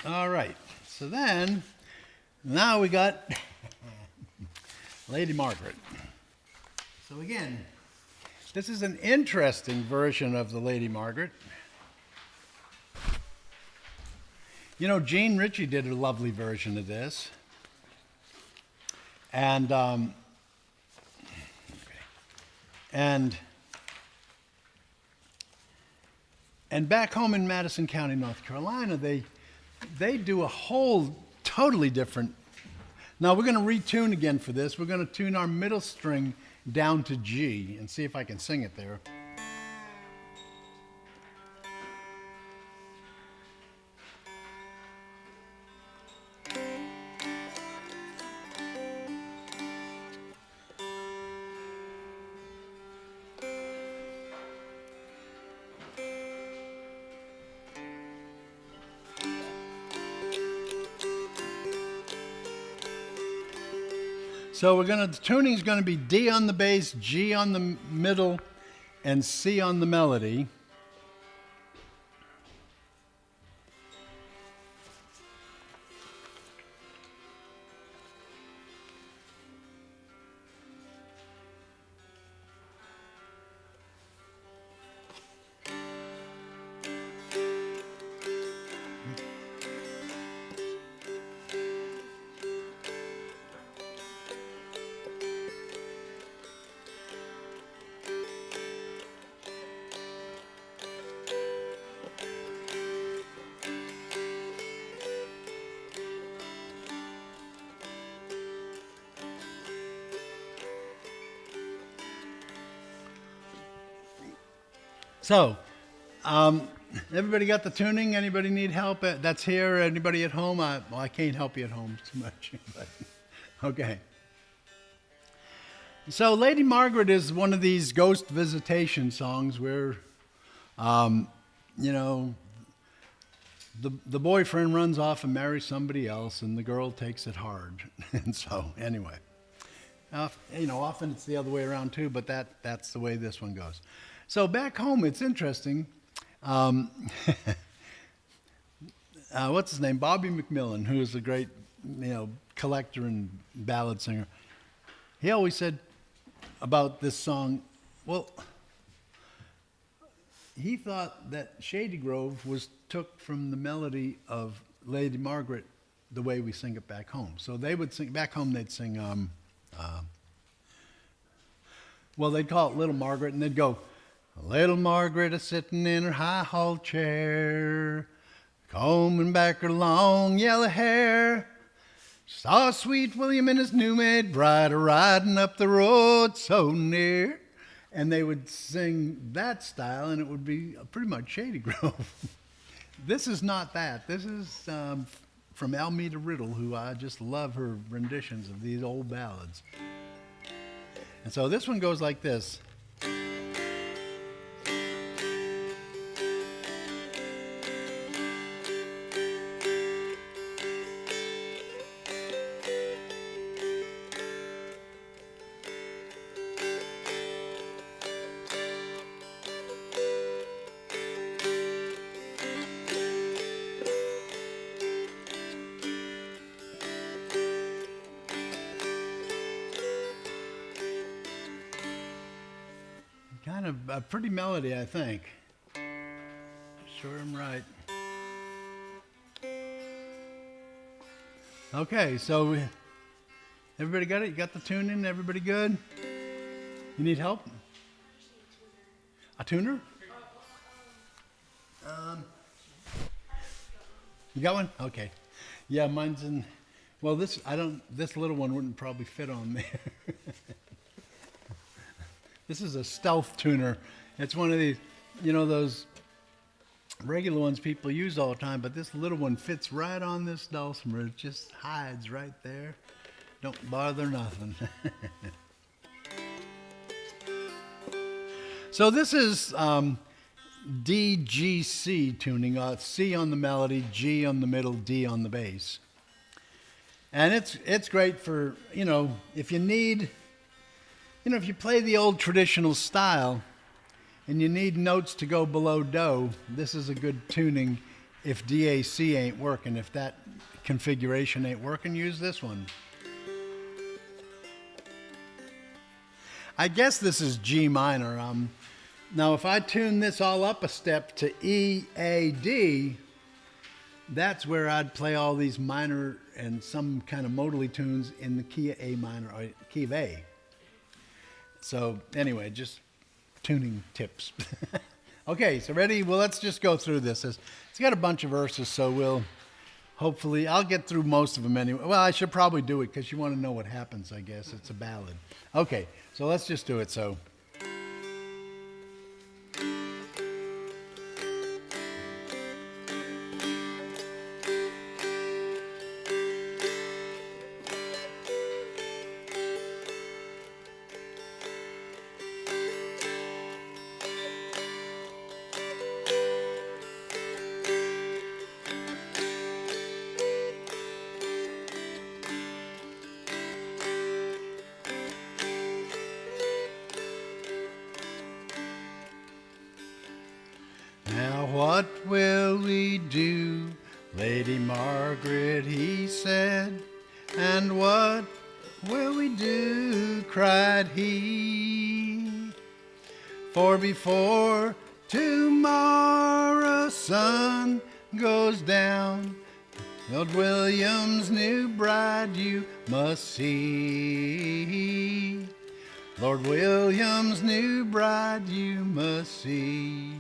All right, so then, now we got Lady Margaret. So again, this is an interesting version of the Lady Margaret. You know, Gene Ritchie did a lovely version of this. And back home in Madison County, North Carolina, they do a whole totally different. Now we're going to retune again for this. We're going to tune our middle string down to G and see if I can sing it there. So the tuning is going to be D on the bass, G on the middle, and C on the melody. So, everybody got the tuning? Anybody need help that's here? Anybody at home? I can't help you at home too much, but okay. So, Lady Margaret is one of these ghost visitation songs where, you know, the boyfriend runs off and marries somebody else, and the girl takes it hard. And so, anyway, you know, often it's the other way around too, but that's the way this one goes. So back home, it's interesting. What's his name? Bobby McMillan, who is a great, you know, collector and ballad singer. He always said about this song, well, he thought that Shady Grove was took from the melody of Lady Margaret, the way we sing it back home. So they would sing back home. They'd sing, well, they'd call it Little Margaret, and they'd go. Little Margaret a sitting in her high hall chair, combing back her long yellow hair. Saw sweet William and his new maid bride a riding up the road so near. And they would sing that style, and it would be pretty much Shady Grove. This is not that. This is from Almeda Riddle, who I just love her renditions of these old ballads. And so this one goes like this. Kind of a pretty melody, I think. Sure I'm right. Okay, so everybody got it? You got the tune in? Everybody good? You need help? A tuner? You got one? Okay. Yeah, mine's in. Well, this little one wouldn't probably fit on there. This is a stealth tuner. It's one of these, you know, those regular ones people use all the time, but this little one fits right on this dulcimer. It just hides right there. Don't bother nothing. So this is D, G, C tuning. C on the melody, G on the middle, D on the bass. And it's great for, you know, if you need... You know, if you play the old traditional style and you need notes to go below do, this is a good tuning if DAC ain't working. If that configuration ain't working, use this one. I guess this is G minor. Now, if I tune this all up a step to E, A, D, that's where I'd play all these minor and some kind of modally tunes in the key of A minor or key of A. So anyway, just tuning tips. Okay, so ready? Well, let's just go through this. It's got a bunch of verses, so hopefully, I'll get through most of them anyway. Well, I should probably do it because you want to know what happens, I guess. It's a ballad. Okay, so let's just do it. So. Now what will we do, Lady Margaret, he said, and what will we do, cried he, for before tomorrow's sun goes down, Lord William's new bride you must see. Lord William's new bride you must see.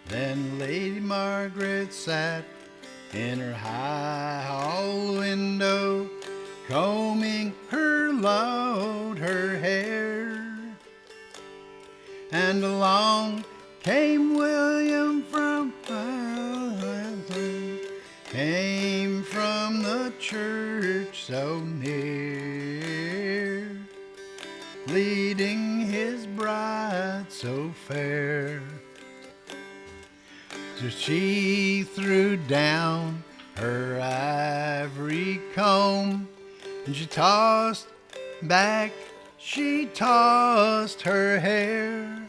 Then Lady Margaret sat in her high hall window, combing her hair. And along came William came from the church so near, leading his bride so fair. So she threw down her ivory comb, and she tossed her hair,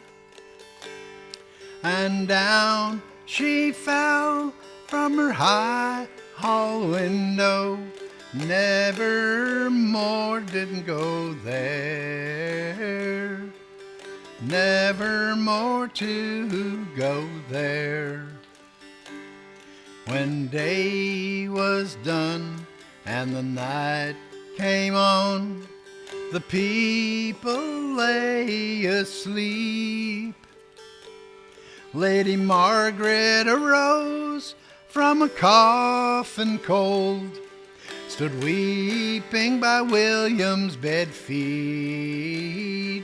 and down she fell from her high hall window, never more didn't go there, never more to go there. When day was done and the night came on, the people lay asleep. Lady Margaret arose from a coffin cold, stood weeping by William's bed feet,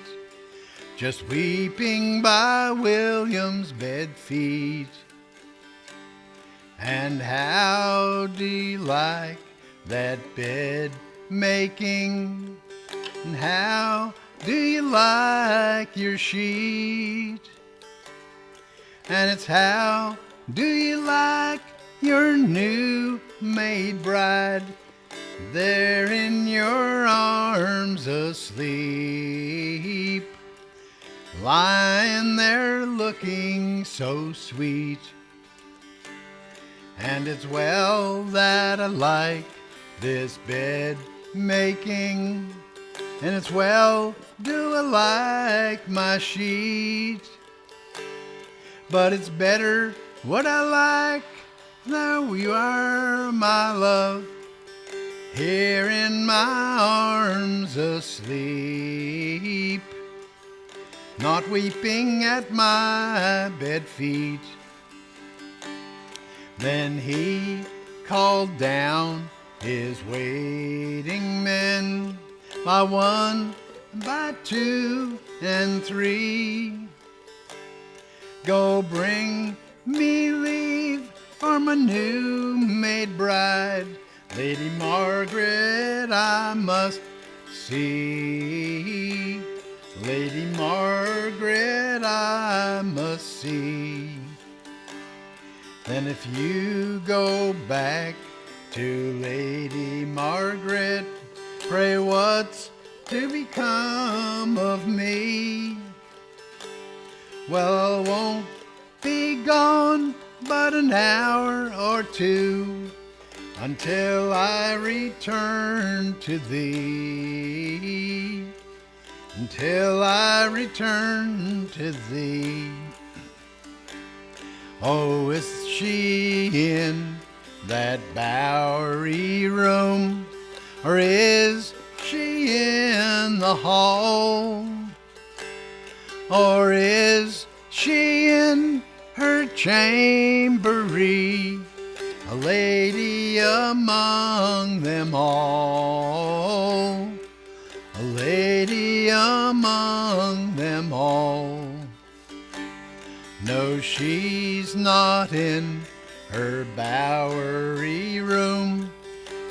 just weeping by William's bed feet. And how do you like that bed making? And how do you like your sheet? And it's how do you like your new made bride there in your arms asleep, lying there looking so sweet? And it's well that I like this bed making, and it's well do I like my sheet, but it's better what I like now you are my love, here in my arms asleep, not weeping at my bed feet. Then he called down his waiting men by one, by two, and three. Go bring me leave for my new made bride, Lady Margaret I must see. Lady Margaret I must see. Then if you go back to Lady Margaret, pray what's to become of me? Well, I won't be gone but an hour or two until I return to thee. Until I return to thee. Oh, is she in that bowery room, or is she in the hall? Or is she in her chambery, a lady among them all? A lady among them all. No, she's not in her bowery room,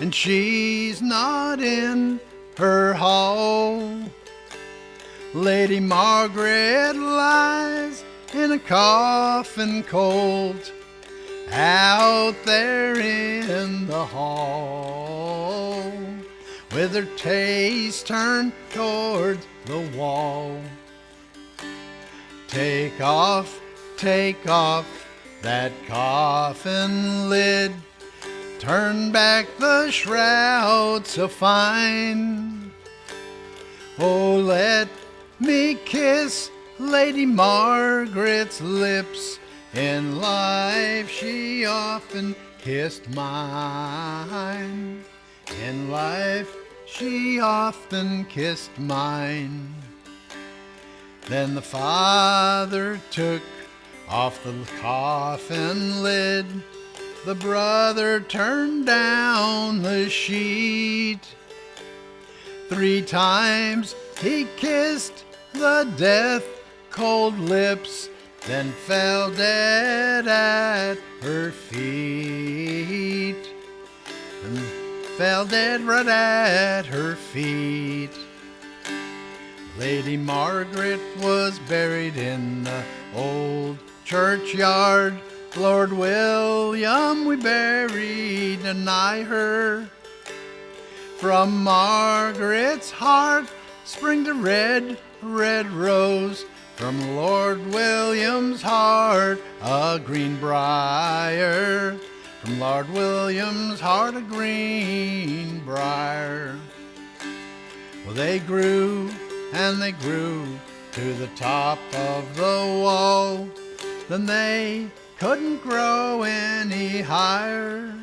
and she's not in her hall. Lady Margaret lies in a coffin cold out there in the hall, with her face turned towards the wall. Take off that coffin lid, turn back the shroud so fine. Oh, let me kiss Lady Margaret's lips. In life she often kissed mine. In life she often kissed mine. Then the father took off the coffin lid. The brother turned down the sheet. 3 times he kissed the death cold lips, then fell dead at her feet. And fell dead right at her feet. Lady Margaret was buried in the old churchyard. Lord William we buried anigh her. From Margaret's heart spring the red, red rose. From Lord William's heart a green briar. From Lord William's heart a green briar. Well, they grew and they grew to the top of the wall. Then they couldn't grow any higher,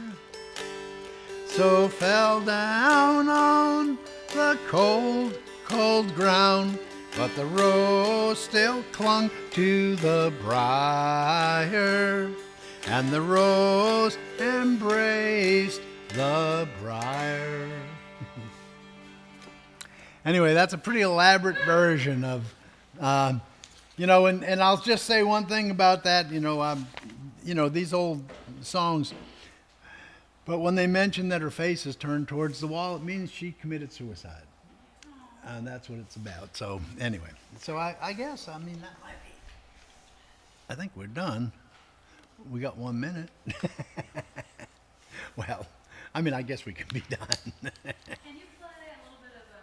so fell down on the cold, cold ground. But the rose still clung to the briar, and the rose embraced the briar. Anyway, that's a pretty elaborate version of, and I'll just say one thing about that, these old songs, but when they mention that her face is turned towards the wall, it means she committed suicide. And that's what it's about. So anyway, I guess, that might be, I think we're done. We got 1 minute. Well, I guess we can be done. Can you play a little bit of a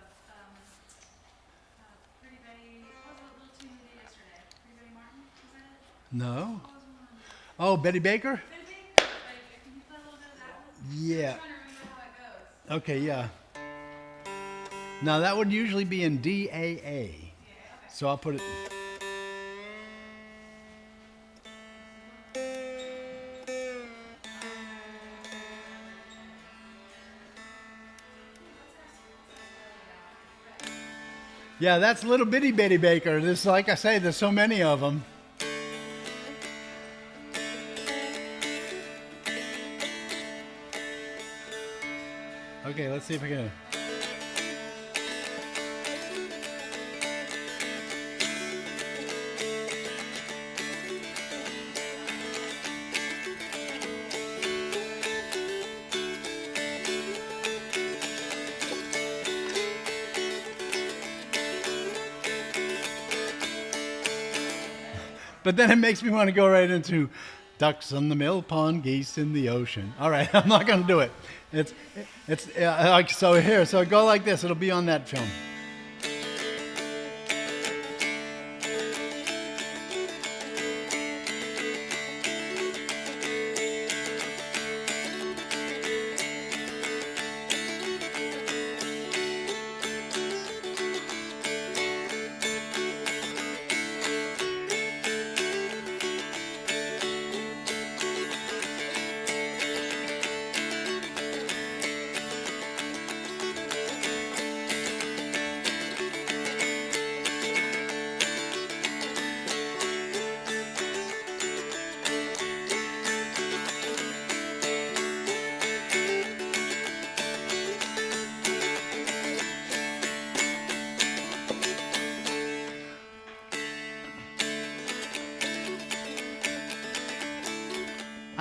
Pretty Betty? What was the little tune we did yesterday? Pretty Betty Martin? Was that it? No? Oh, Betty Baker? Betty Baker. Can you play a little bit of that one? Yeah. I'm trying to remember how it goes. Okay, yeah. Now that would usually be in D, A, A. So I'll put it. Yeah, that's Little Bitty Betty Baker. This, like I say, there's so many of them. Okay, let's see if we can. But then it makes me want to go right into ducks on the mill pond, geese in the ocean. All right, I'm not going to do it. It's like so here. So go like this. It'll be on that film.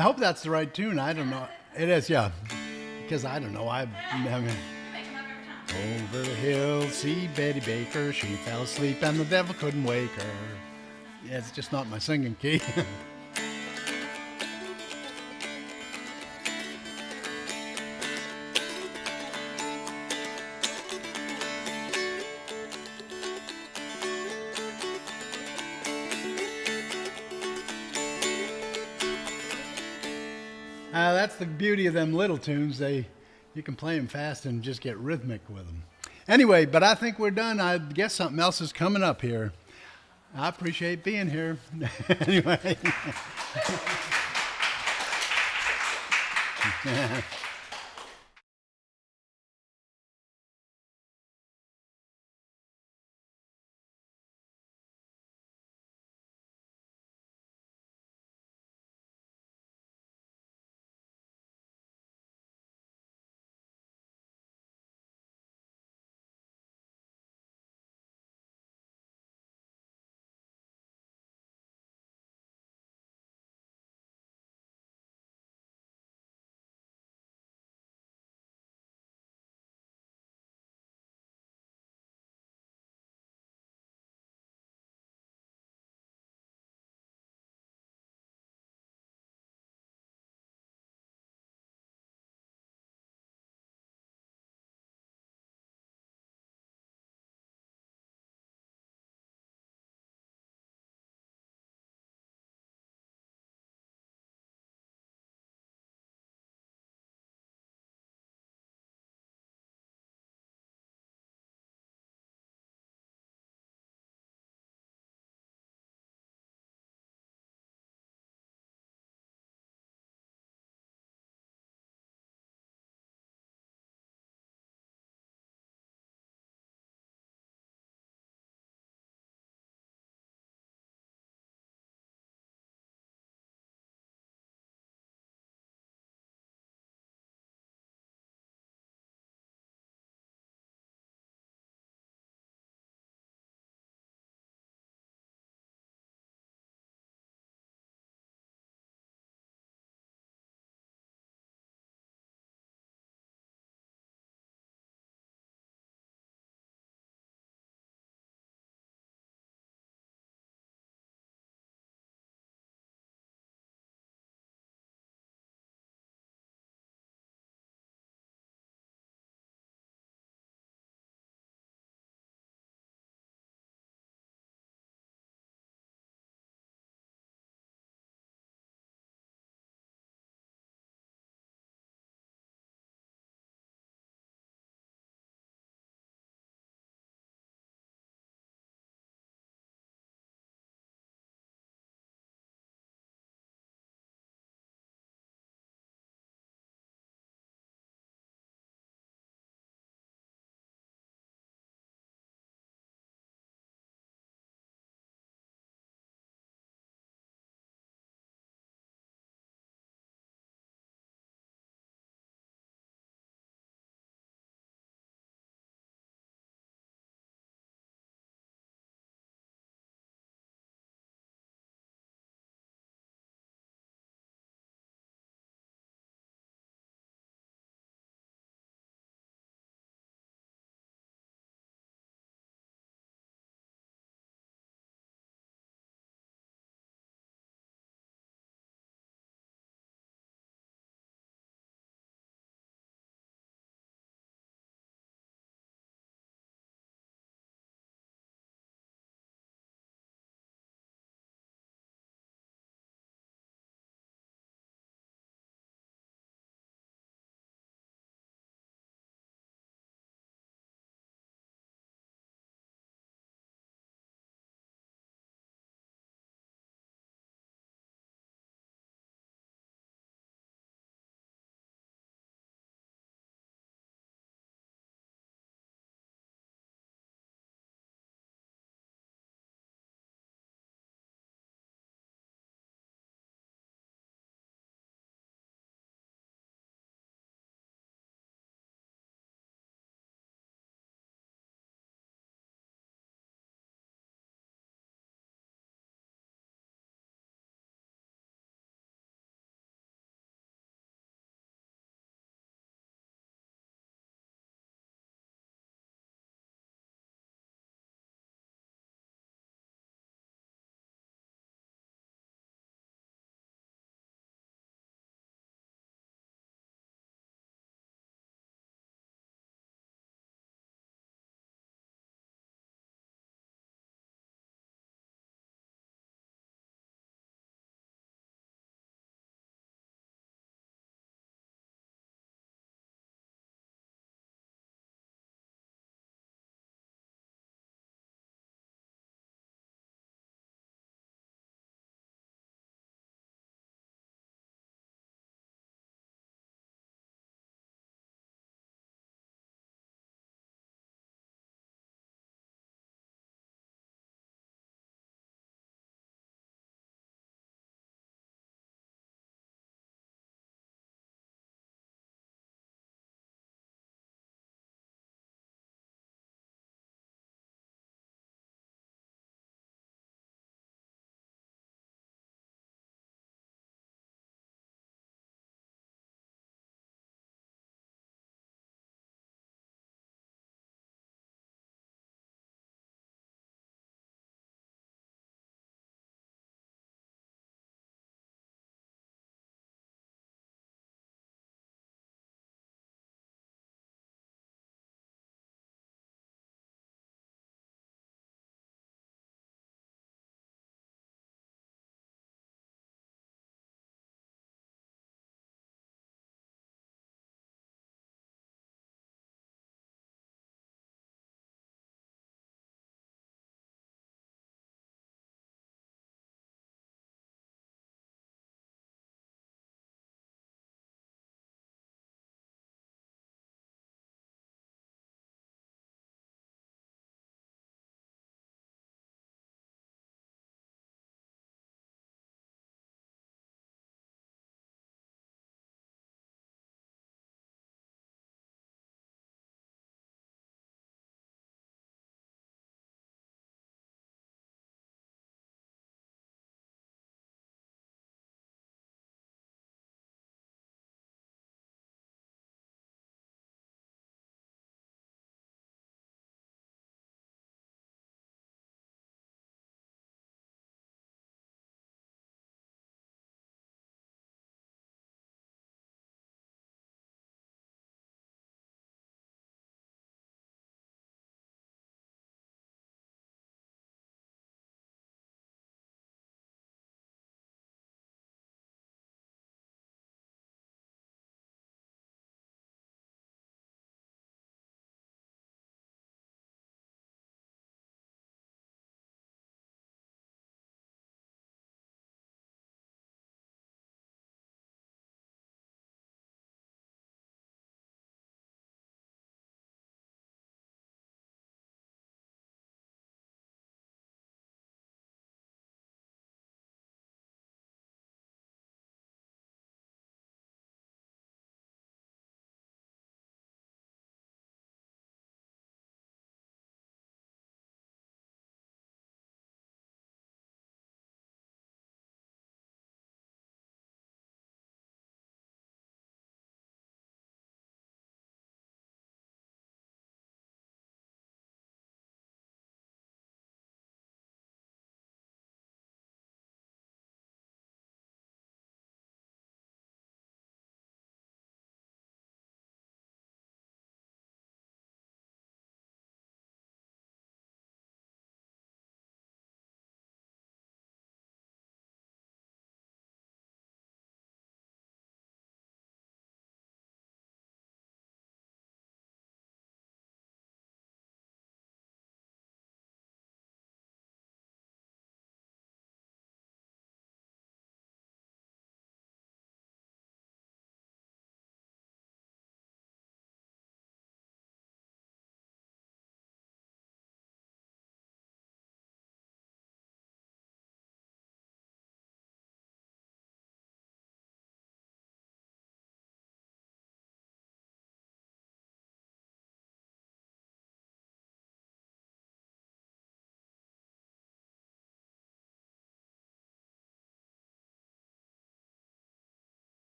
I hope that's the right tune. I don't know. It is, yeah. Because I don't know. I mean, You make them up every time. over the hill, see Betty Baker. She fell asleep and the devil couldn't wake her. Yeah, it's just not my singing key. That's the beauty of them little tunes. You can play them fast and just get rhythmic with them. Anyway, but I think we're done. I guess something else is coming up here. I appreciate being here. Anyway.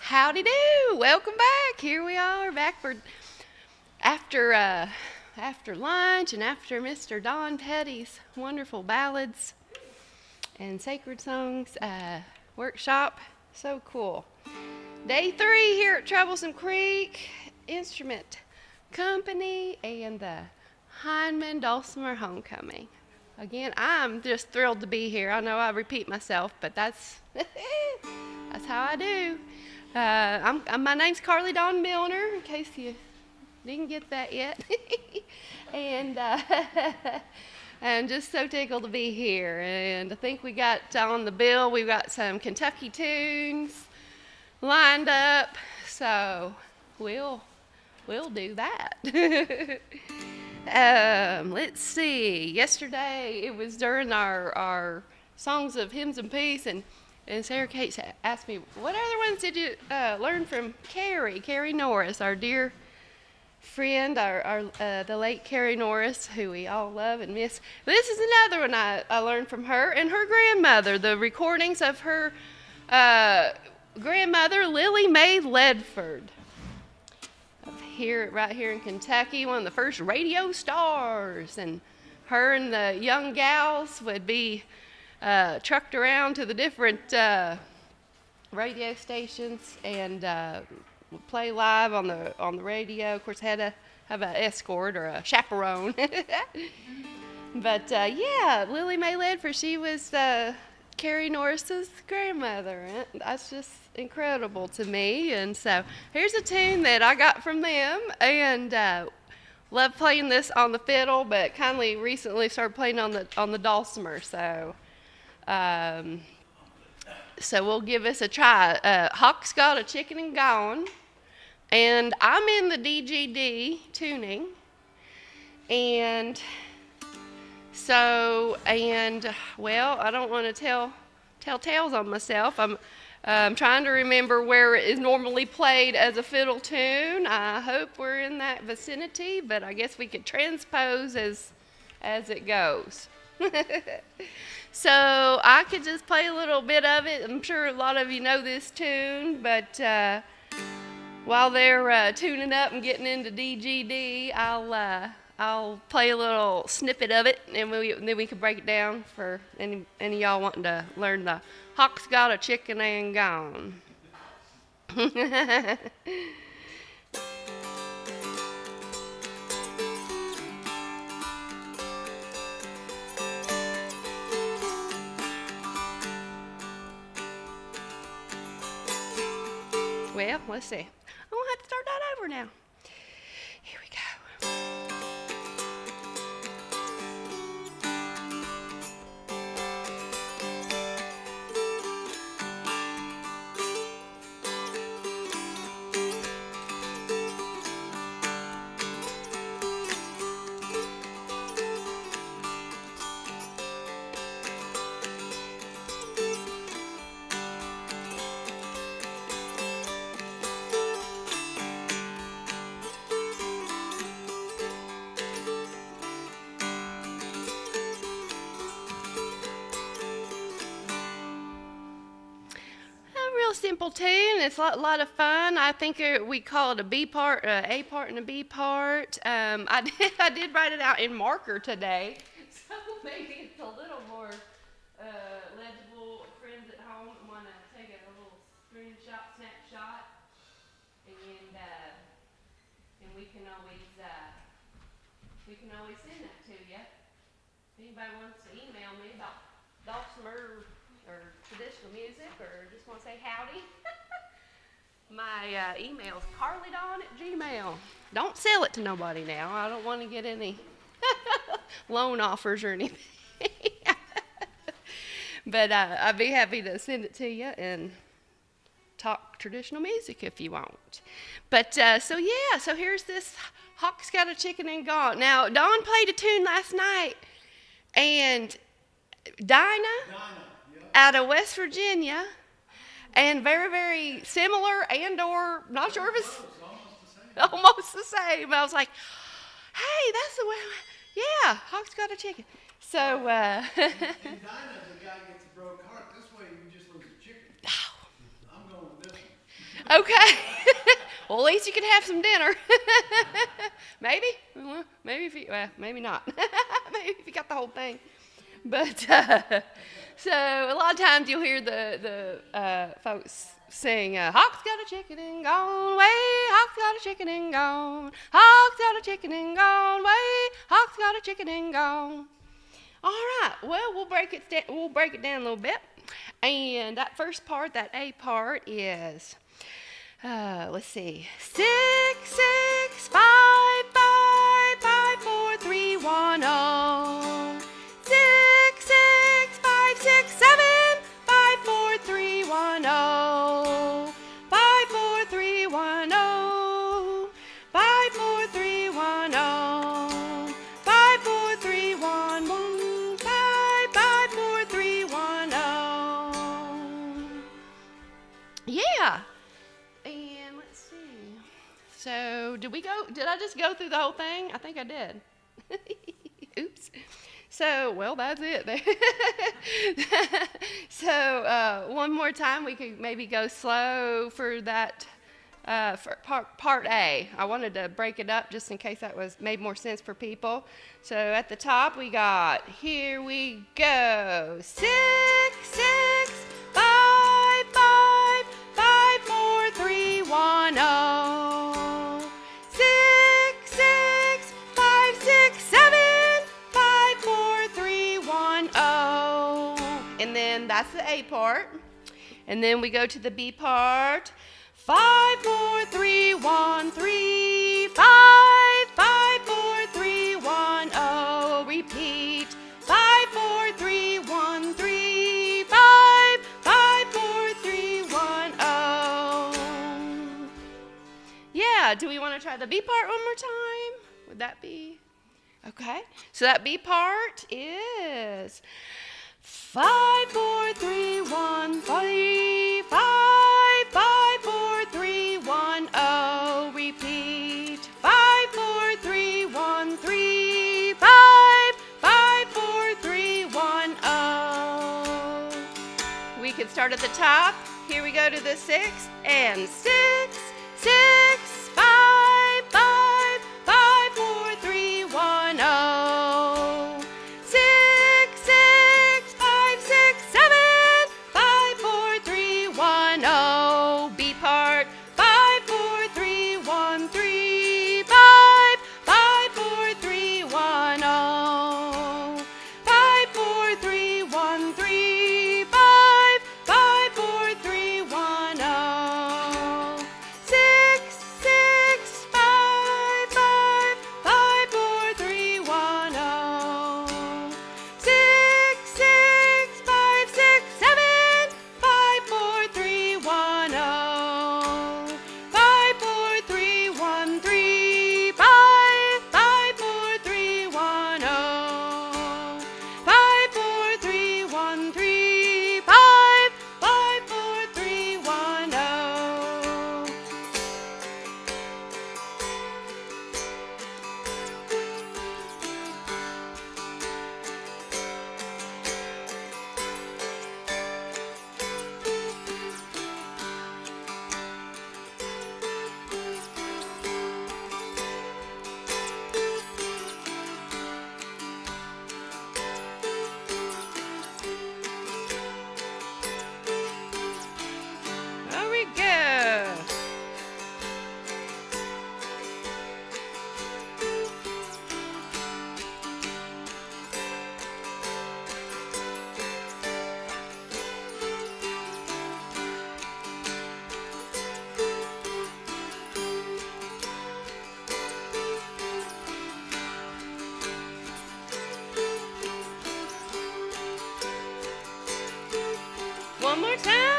Howdy do. Welcome back. Here we are back for after lunch and after Mr. Don Petty's wonderful ballads and sacred songs workshop. So cool. Day 3 here at Troublesome Creek Instrument Company and the Hindman Dulcimer Homecoming. Again, I'm just thrilled to be here. I know I repeat myself, but that's that's how I do. My name's Carly Dawn Milner, in case you didn't get that yet. And I'm just so tickled to be here. And I think we got on the bill, we've got some Kentucky tunes lined up, so we'll do that. Let's see. Yesterday it was during our songs of hymns and peace, and Sarah Kate asked me, what other ones did you learn from Carrie Norris, our dear friend, the late Carrie Norris, who we all love and miss. This is another one I learned from her and her grandmother, the recordings of her grandmother, Lily Mae Ledford. Right here in Kentucky, one of the first radio stars, and her and the young gals would be trucked around to the different radio stations and would play live on the radio. Of course, had to have an escort or a chaperone. But yeah, Lily Mae Ledford, she was Carrie Norris's grandmother. That's just incredible to me. And so here's a tune that I got from them, and love playing this on the fiddle, but kindly recently started playing on the dulcimer. So so we'll give this a try. Hawk's Got a Chicken and Gone, and I'm in the DGD tuning, and so, well, I don't want to tell tales on myself. I'm trying to remember where it is normally played as a fiddle tune. I hope we're in that vicinity, but I guess we could transpose as it goes. So I could just play a little bit of it. I'm sure a lot of you know this tune, but while they're tuning up and getting into DGD, I'll play a little snippet of it, and then we can break it down for any of y'all wanting to learn the Hawk's Got a Chicken and Gone. Well, let's see. I'm going to have to start that over now. Here we go. Simple tune. It's a lot of fun. I think we call it a B part, A part, and a B part. I did write it out in marker today, so maybe it's a little more legible. Friends at home want to take a little snapshot, and we can always send that to you. If anybody wants to email me about dulcimer or traditional music, or just want to say howdy, my email is carlydon@gmail. Don't sell it to nobody now. I don't want to get any loan offers or anything. But I'd be happy to send it to you and talk traditional music if you want. But so here's this Hawk's Got a Chicken and Gone. Now, Dawn played a tune last night, and Dinah out of West Virginia, and very, very similar, and or not sure if it's almost the same. I was like, hey, that's the way, yeah, Hawk's Got a Chicken. So, And Dinah, the guy gets a broke heart. This way you just lose a chicken. I'm going with this one. Okay. Well, at least you can have some dinner. Maybe. Well, maybe if you, well, maybe not. Maybe if you got the whole thing. But so a lot of times you'll hear the folks sing, "Hawk's got a chicken and gone away. Hawk's got a chicken and gone. Hawk's got a chicken and gone away. Hawk's got a chicken and gone." All right. Well, we'll break it down a little bit. And that first part, that A part, is let's see, 6, 6, 5, 5, 5, 4, 3, 1, 0. 6, 6, 5, 6, 7, 5, 4, 3, 1, 0. 5, 4, 3, 1, 0. 5, 4, 3, 1, 0. 5, 4, 3, 1, 1, 5, 5, 4, 3, 1, 0. Yeah. And let's see. So did I just go through the whole thing? I think I did. Oops. So, well, that's it. So one more time, we could maybe go slow for that for part A. I wanted to break it up just in case that made more sense for people. So at the top, we got, here we go, 6, 6, 5, 5, 5, 4, 3, 1, 0. 6, 6, 5, 6, 7, 5, 4, 3, 1, 0. And then that's the A part. And then we go to the B part. 5, 4, 3, 1, 3, 5, 5, 4, 3, 1, 0. Repeat. 5, 4, 3, 1, 3, 5, 5, 4, 3, 1, 0. Yeah, do we want to try the B part one more time? Would that be? Okay, so that B part is 5, 4, 3, 1, 3, 5, 5, 4, 3, 1, 0. Repeat. 5, 4, 3, 1, 3, 5, 5, 4, 3, 1, 0. We can start at the top. Here we go to the 6 and 6, 6, 5, 5, 5, 4, 3, 1, 0. 6, 6, 5, 6, 7, 5, 4, 3, 1, 0. B part. 5, 4, 3, 1, 3, 5, 5, 4, 3, 1, 0. 5, 4, 3, 1, 3, 5, 5, 4, 3, 1, 0. 6, 6, 5, 5, 5, 4, 3, 1, 0. 6, 6, 5, 6, 7, 5, 4, 3, 1, 0. 5, 4, 3, 1, 3, 5, 5, 4, 3, 1, 0. 5, 4, 3, 1, 3, 5, 5, 4, 3, 1, 0. There we go. One more time.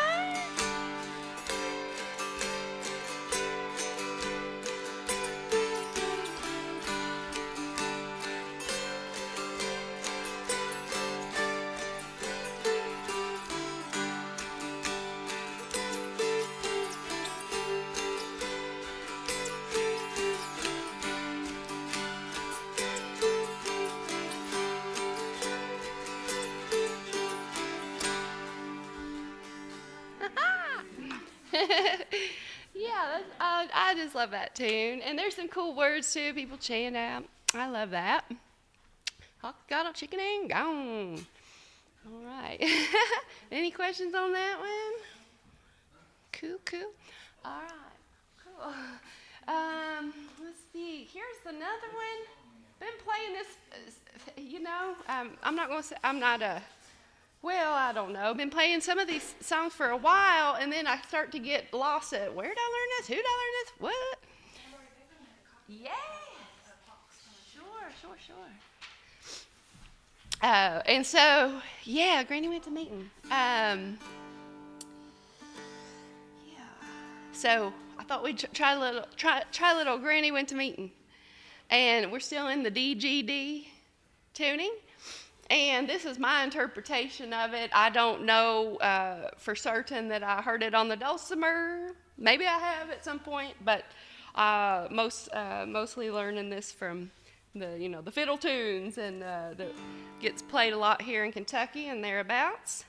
I just love that tune. And there's some cool words too, people chant out. I love that. Hawk got a chicken and gone. All right. Any questions on that one? Cool. All right, cool. Let's see. Here's another one. Been playing this, I'm not going to say, I don't know. Been playing some of these songs for a while, and then I start to get lost at where did I learn this? Who did I learn this? What? Yes. Sure. And so, yeah, Granny went to meeting. So I thought we'd try a little Granny went to meeting. And we're still in the DGD tuning. And this is my interpretation of it. I don't know for certain that I heard it on the Dulcimer. Maybe I have at some point, but mostly learning this from the fiddle tunes, and that gets played a lot here in Kentucky and thereabouts.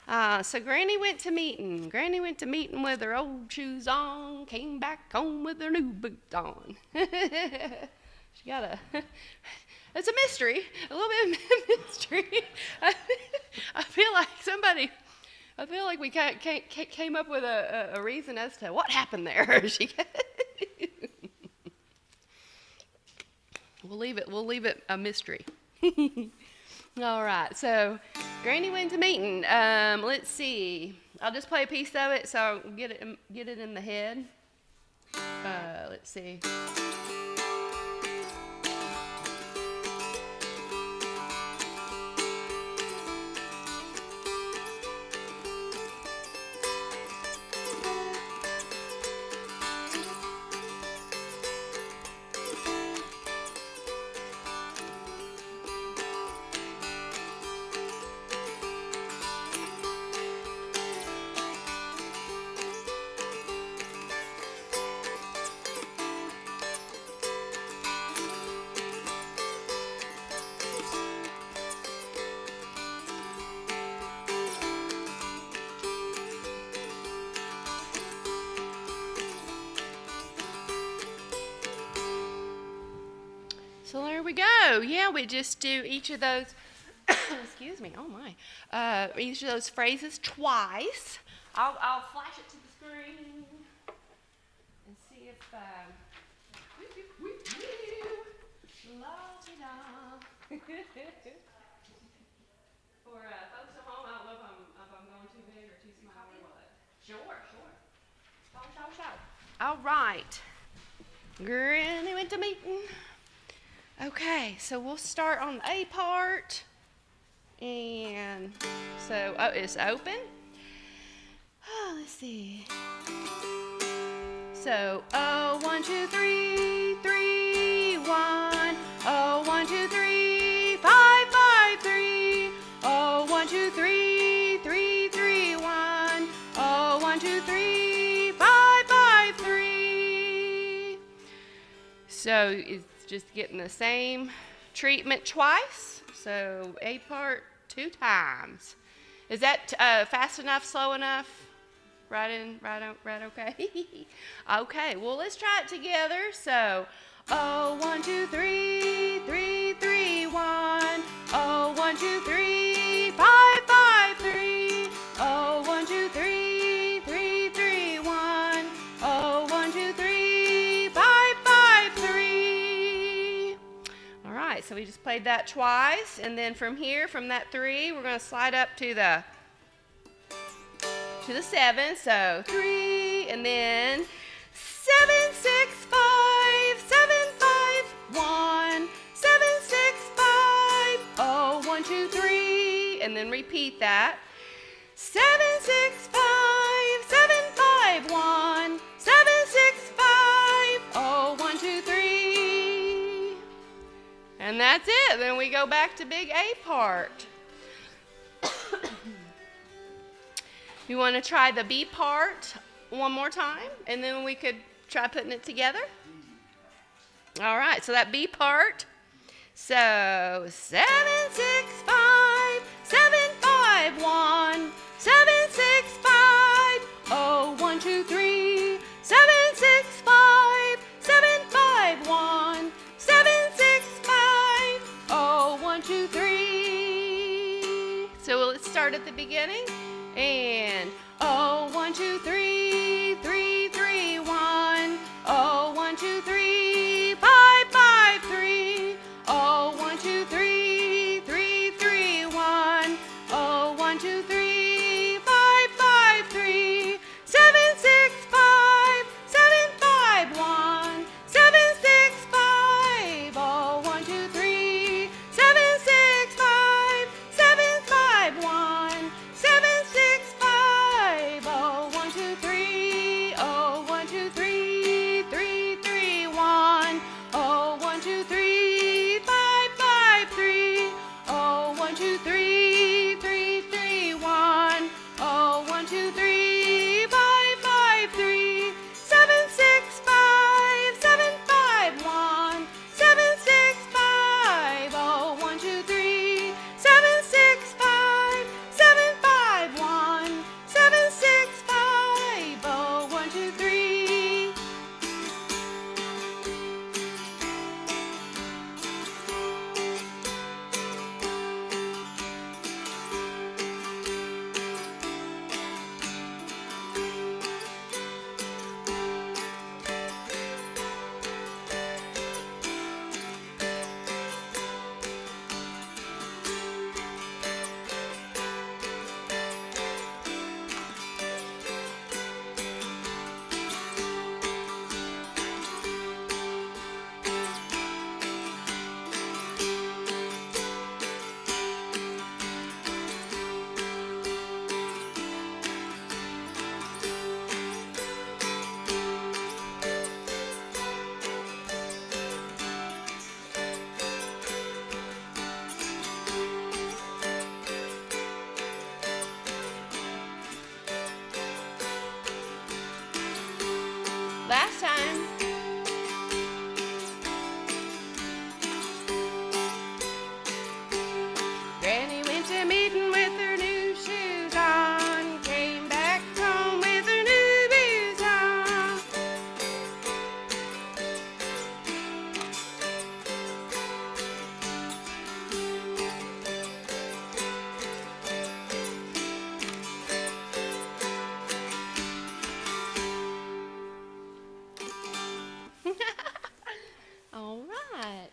So Granny went to meeting. Granny went to meeting with her old shoes on, came back home with her new boots on. She got it's a mystery, a little bit of a mystery. I feel like we came up with a reason as to what happened there. We'll leave it a mystery. All right, so Granny went to meeting. Let's see. I'll just play a piece of it so I'll get it in the head. Let's see. So there we go. Yeah, we just do each of those, excuse me, oh my, each of those phrases twice. I'll flash it to the screen and see if, la-di-da. For folks at home, I don't know if I'm going too big or too small or what. Sure. Show. All right. Granny went to meeting. Okay, so we'll start on the A part. And so, it's open. Let's see. So, 1, 2, 3, 3, 1. 1, 2, 3, 5, 5, 3. 1, 2, 3, 3, 3, 1. 1, 2, 3, 5, 5, 3. So it's just getting the same treatment twice. So A part 2 times. Is that fast enough, slow enough? Right okay? Okay, well, let's try it together. So, 1, 2, 3, 3, 3, 1. 1, 2, 3, 5, 5, 3. 1, 2, 3, 3, 3, 1. 1, 2, 3, 5, 5, 3. All right, so we just played that twice, and then from here, from that 3, we're going to slide up to the 7. So 3, and then 7, 6, 5, 7, 5, 1, 7, 6, 5, 1, 2, 3, and then repeat that. 7, 6, 5, 7, 5, 1, 7, 6, 5, 1, 2, 3. And that's it. Then we go back to big A part. You want to try the B part one more time, and then we could try putting it together? All right, so that B part. So 7, 6, 5, 7, 5, 1, 7, 6, 5, 1, 2, 3, 7, start at the beginning. And oh, 1, 2, 3, 3, 3, 1. Oh, 1, 2, 3, 5, 5, 3. Oh, 1, 2, 3, 3, 3, 1. Oh, 1, 2, 3, 5, 5, 3. 7, 6, 5, 7, 5, 1. 7, 6, 5. Oh, 1, 2, 3, 7, 6, 5, 7, 5, 1. 7, 6, 5. Oh, 1, 2, 3. Oh, 1, 2, 3, 3, 3, 1. Oh, 1, 2, 3, 5, 5, 3. Oh, 1, 2, 3, 3, 3, 1. Oh, 1, 2, 3, 5, 5, 3. 7, 6, 5, 7, 5, 1. 7, 6, 5. Oh, 1, 2, 3, 7, 6, 5, 7, 5, 1. 7, 6, 5. Oh, 1, 2, 3. Last time. Granny went to meeting with her new shoes on. Came back home with her new boots on. All right.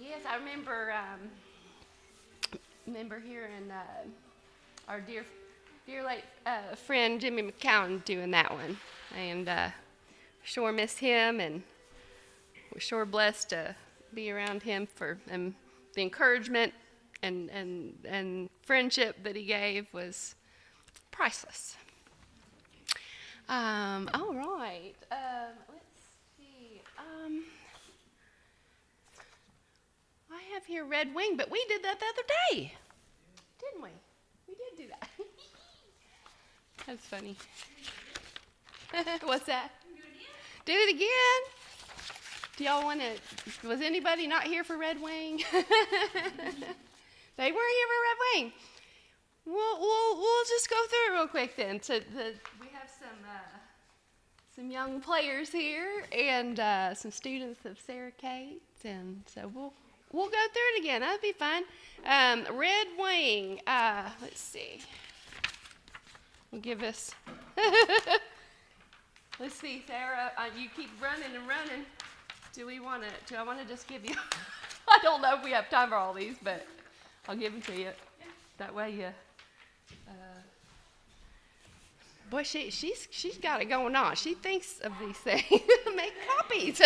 Yes, I remember hearing our dear late friend Jimmy McCown doing that one, and sure miss him, and we're sure blessed to be around him for the encouragement and friendship that he gave was priceless. All right. Let's see. I have here Red Wing, but we did that the other day, didn't we? We did do that. That's funny. What's that? Do it again. Do y'all want to? Was anybody not here for Red Wing? They weren't here for Red Wing. We'll just go through it real quick then. So we have some young players here and some students of Sarah Kate, and so we'll go through it again. That'd be fun. Red Wing. Let's see. We'll give us. Let's see, Sarah. You keep running and running. Do I want to just give you? I don't know if we have time for all these, but I'll give them to you. That way you. Boy, she's got it going on. She thinks of these things. Make copies.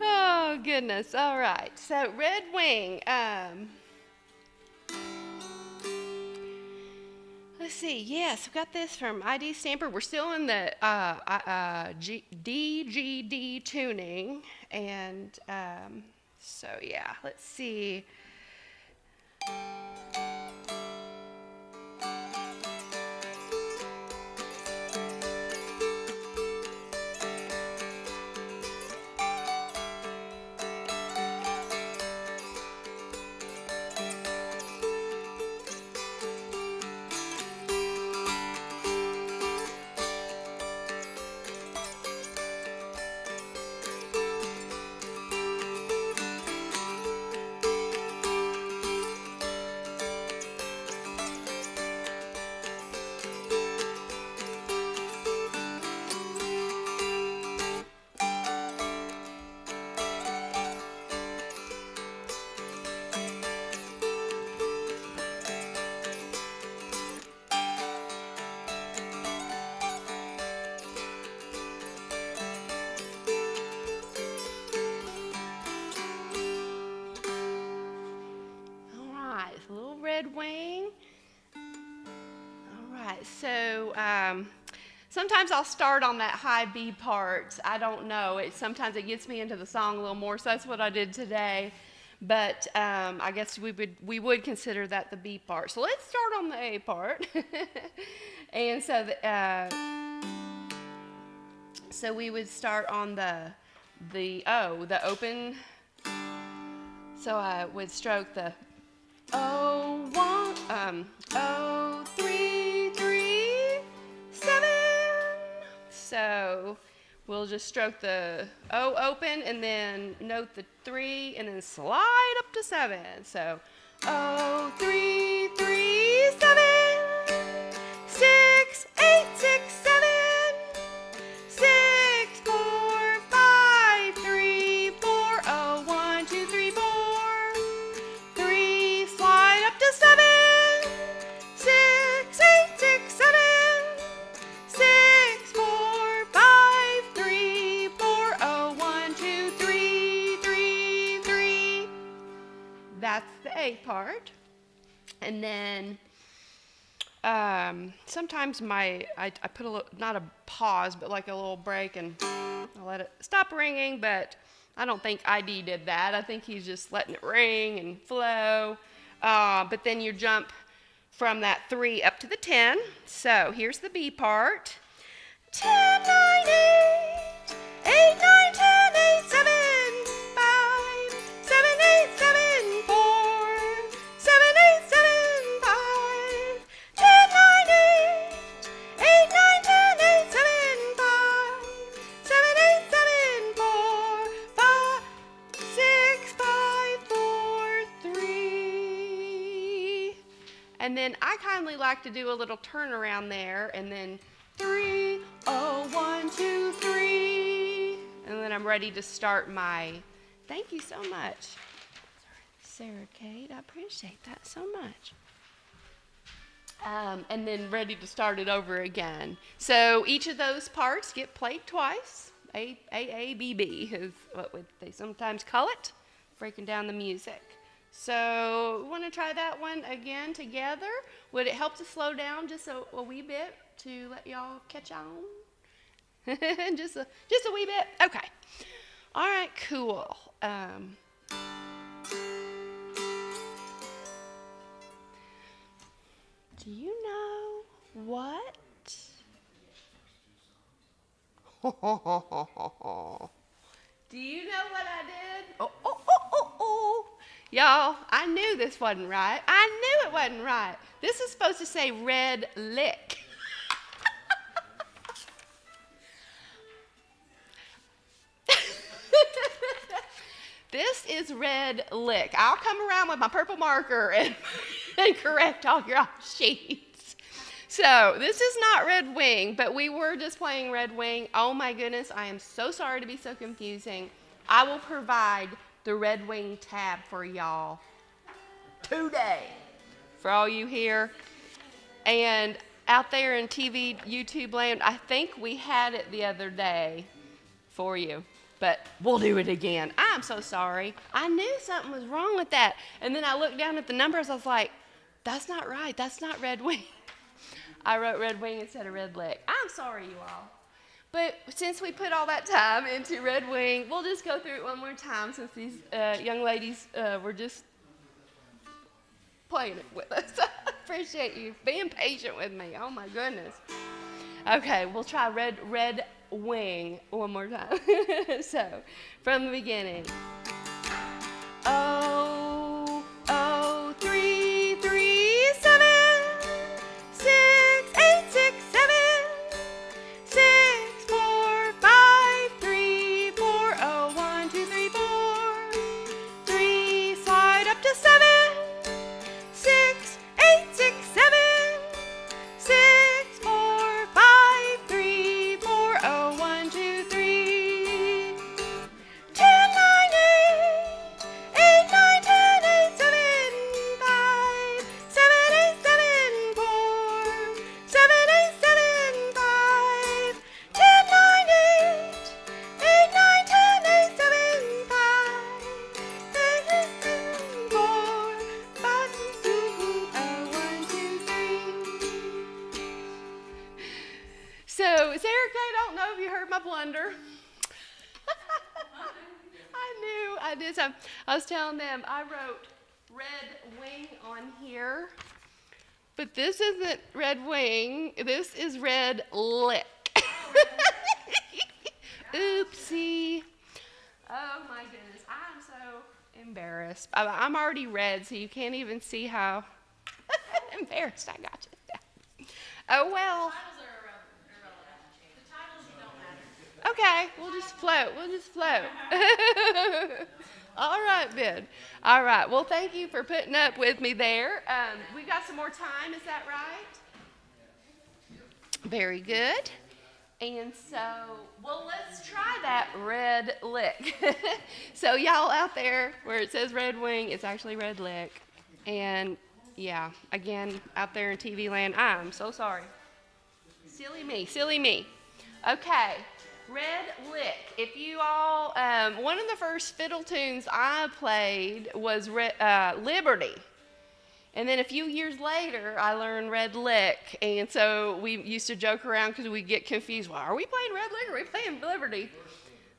Oh goodness. All right. So Red Wing. Let's see. Yes, we got this from ID Stamper. We're still in the DGD tuning, and so yeah. Let's see. a little red wing. All right, so sometimes I'll start on that high B part. I don't know. Sometimes it gets me into the song a little more, so that's what I did today. But I guess we would consider that the B part. So let's start on the A part. And so we would start on the O, the open. So I would stroke the O, 1, O, 3, 3, 7. So we'll just stroke the O open and then note the 3 and then slide up to 7. So O, 3, 3, 7, 6, 8, 6, 7, 6, 4, 5, 3, 4, O, 1, 2, 3, 4, 3, slide up to 7, 6, 8, 6, 7, 6, 4, 5, 3, 4, O, 1, 2, 3, 3, 3. That's the A part. And then sometimes I put a little, not a pause, but like a little break, and I'll let it stop ringing, but I don't think ID did that. I think he's just letting it ring and flow. But then you jump from that 3 up to the 10. So here's the B part. 10, 9, 8, 8, 9, 10, 8, 7, 5, 7, 8, 7, 4, 7, 8, 7, 5, 10, 9, 8, 8, 9, 10, 8, 7, 5, 7, 8, 7, 4, 5, 6, 5, 4, 3. And then I kindly like to do a little turnaround there, and then 3, oh, 1, 2, 3. And then I'm ready to start my, thank you so much, Sarah Kate, I appreciate that so much. And then ready to start it over again. So each of those parts get played twice. A, B, B is what they sometimes call it, breaking down the music. So we want to try that one again together. Would it help to slow down just a wee bit to let y'all catch on? just a wee bit? Okay. All right, cool. Do you know what? Do you know what I did? Oh. Y'all, I knew this wasn't right. I knew it wasn't right. This is supposed to say red lick. This is red lick. I'll come around with my purple marker and correct all your sheets. So this is not red wing, but we were just playing red wing. Oh my goodness, I am so sorry to be so confusing. I will provide the red wing tab for y'all today for all you here. And out there in TV, YouTube land, I think we had it the other day for you. But we'll do it again. I'm so sorry. I knew something was wrong with that. And then I looked down at the numbers. I was like, that's not right. That's not red wing. I wrote red wing instead of red lick. I'm sorry, you all. But since we put all that time into red wing, we'll just go through it one more time since these young ladies were just playing it with us. I appreciate you being patient with me. Oh, my goodness. Okay, we'll try red wing one more time. So, from the beginning. Oh, 3, 3, 7, 6, 8, 6, 7, 6, 4, 5, 3, 4, oh, 1, 2, 3, 4, 3, slide up to 7, 6, 8, 6, 7, 6, 4, 5, 3, 4, oh, 1, 2, 3, 10, 9, 8. my blunder. I did some. I was telling them I wrote red wing on here, but this isn't red wing. This is red lick. Oopsie. Oh my goodness, I'm so embarrassed. I'm already red, so you can't even see how embarrassed I got you. Oh well. Titles are irrelevant. The titles don't matter. Okay, we'll just float. All right, Ben. All right. Well, thank you for putting up with me there. We got some more time. Is that right? Very good. And so, well, let's try that red lick. So y'all out there where it says red wing, it's actually red lick. And yeah, again, out there in TV land, I'm so sorry. Silly me. Okay, red lick. If you all, one of the first fiddle tunes I played was Liberty. And then a few years later, I learned red lick. And so we used to joke around because we'd get confused. Well, are we playing red lick or are we playing Liberty?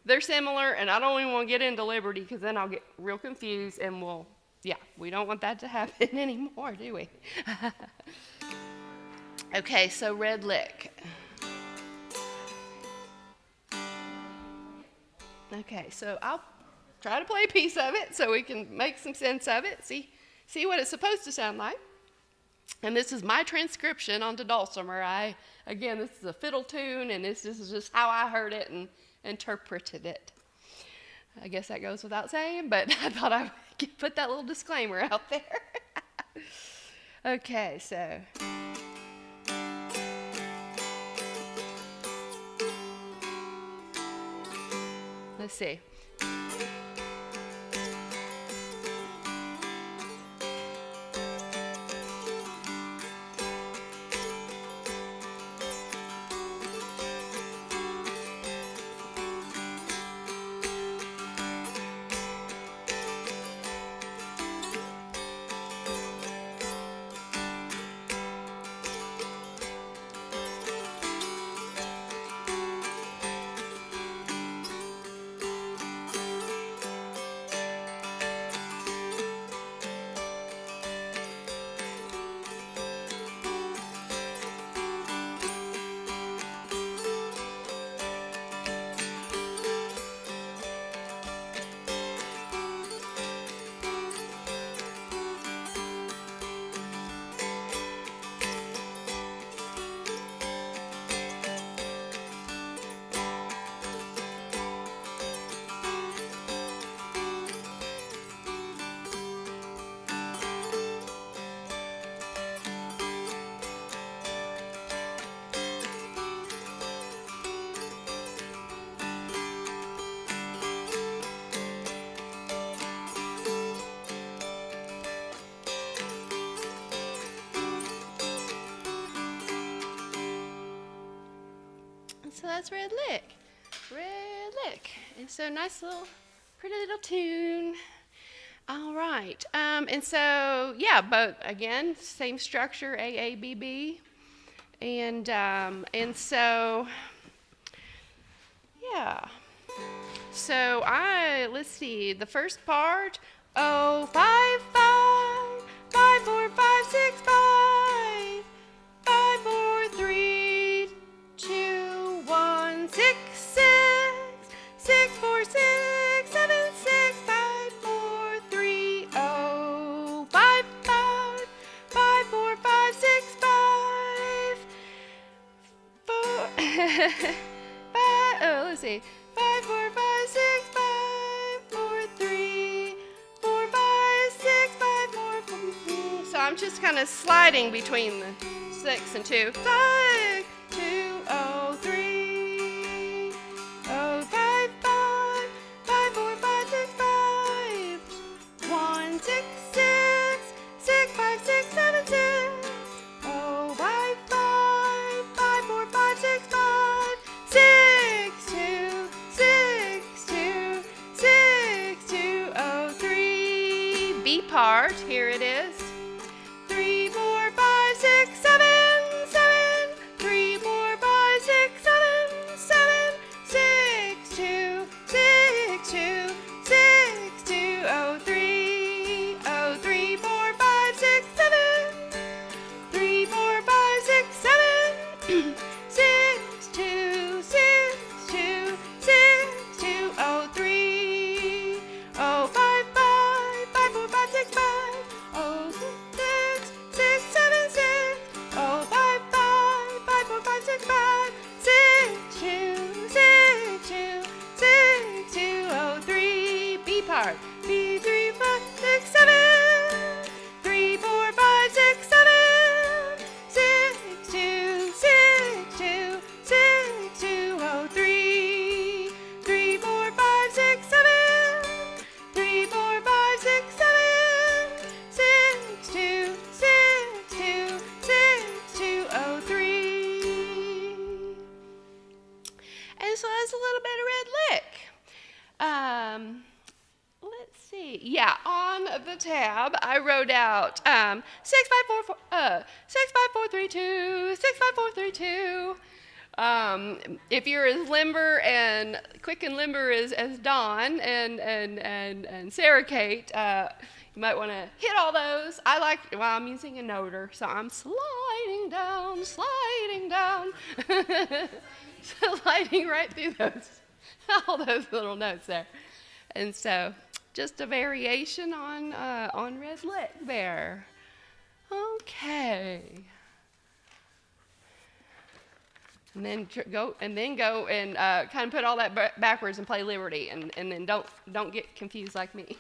They're similar, and I don't even want to get into Liberty because then I'll get real confused and we don't want that to happen anymore, do we? Okay, so red lick. Okay, so I'll try to play a piece of it so we can make some sense of it, see what it's supposed to sound like. And this is my transcription onto Dulcimer. Again, this is a fiddle tune, and this is just how I heard it and interpreted it. I guess that goes without saying, but I thought I would put that little disclaimer out there. Okay, so. Let's see. So that's red lick. And so nice little, pretty little tune. All right. And so, both, again, same structure, A, A, B, B. And so, So let's see, the first part, 5, 5, 5, 4, 5, 6, 5, 5, 4, 3, 2, 1, 6, 6, 6, 4, 6, 7, 6, 5, 4, 3, 0, 5, 5, 5, 4, 5, 6, 5, 4, 5, let's see, 5, 4, 5, 6, 5, 4, 3, 4, 5, 6, 5, 4, 4. So I'm just kind of sliding between the 6 and 2. 5, 2, 0, 3, 0, 5, 5, 5, 4, 5, 6, 5, 1, 6, 6, 6, 5, 6, 7, 6, 0, 5, 5, 5, 4, 5, 6, 5, 6, 2, 6, 2, 6, 2, 0, 3. B part, here it is. 3, 4, 5, 6, 7, 7, 3, Yeah, on the tab, I wrote out 65432, 65432. If you're as limber and quick and limber as Dawn and Sarah Kate, you might want to hit all those. I'm using a noter, so I'm sliding down, sliding right through all those little notes there. And so, just a variation on Red Lick there. Okay. And then go and kind of put all that backwards and play Liberty, and then don't get confused like me.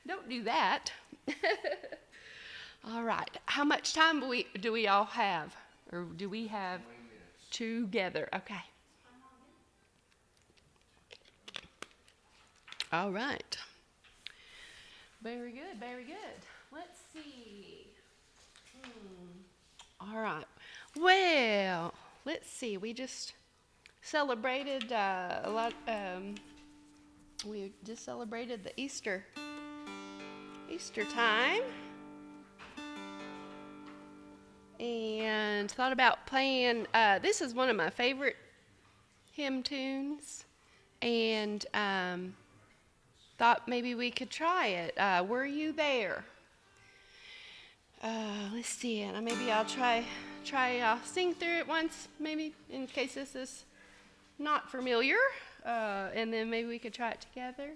Don't do that. All right. How much time do we all have, or do we have together? Okay. All right. Very good, very good. Let's see. All right. Well, let's see. We just celebrated a lot. We just celebrated the Easter time, and thought about playing. This is one of my favorite hymn tunes, and thought maybe we could try it. Were you there? Let's see. Maybe I'll I'll sing through it once, maybe in case this is not familiar, and then maybe we could try it together.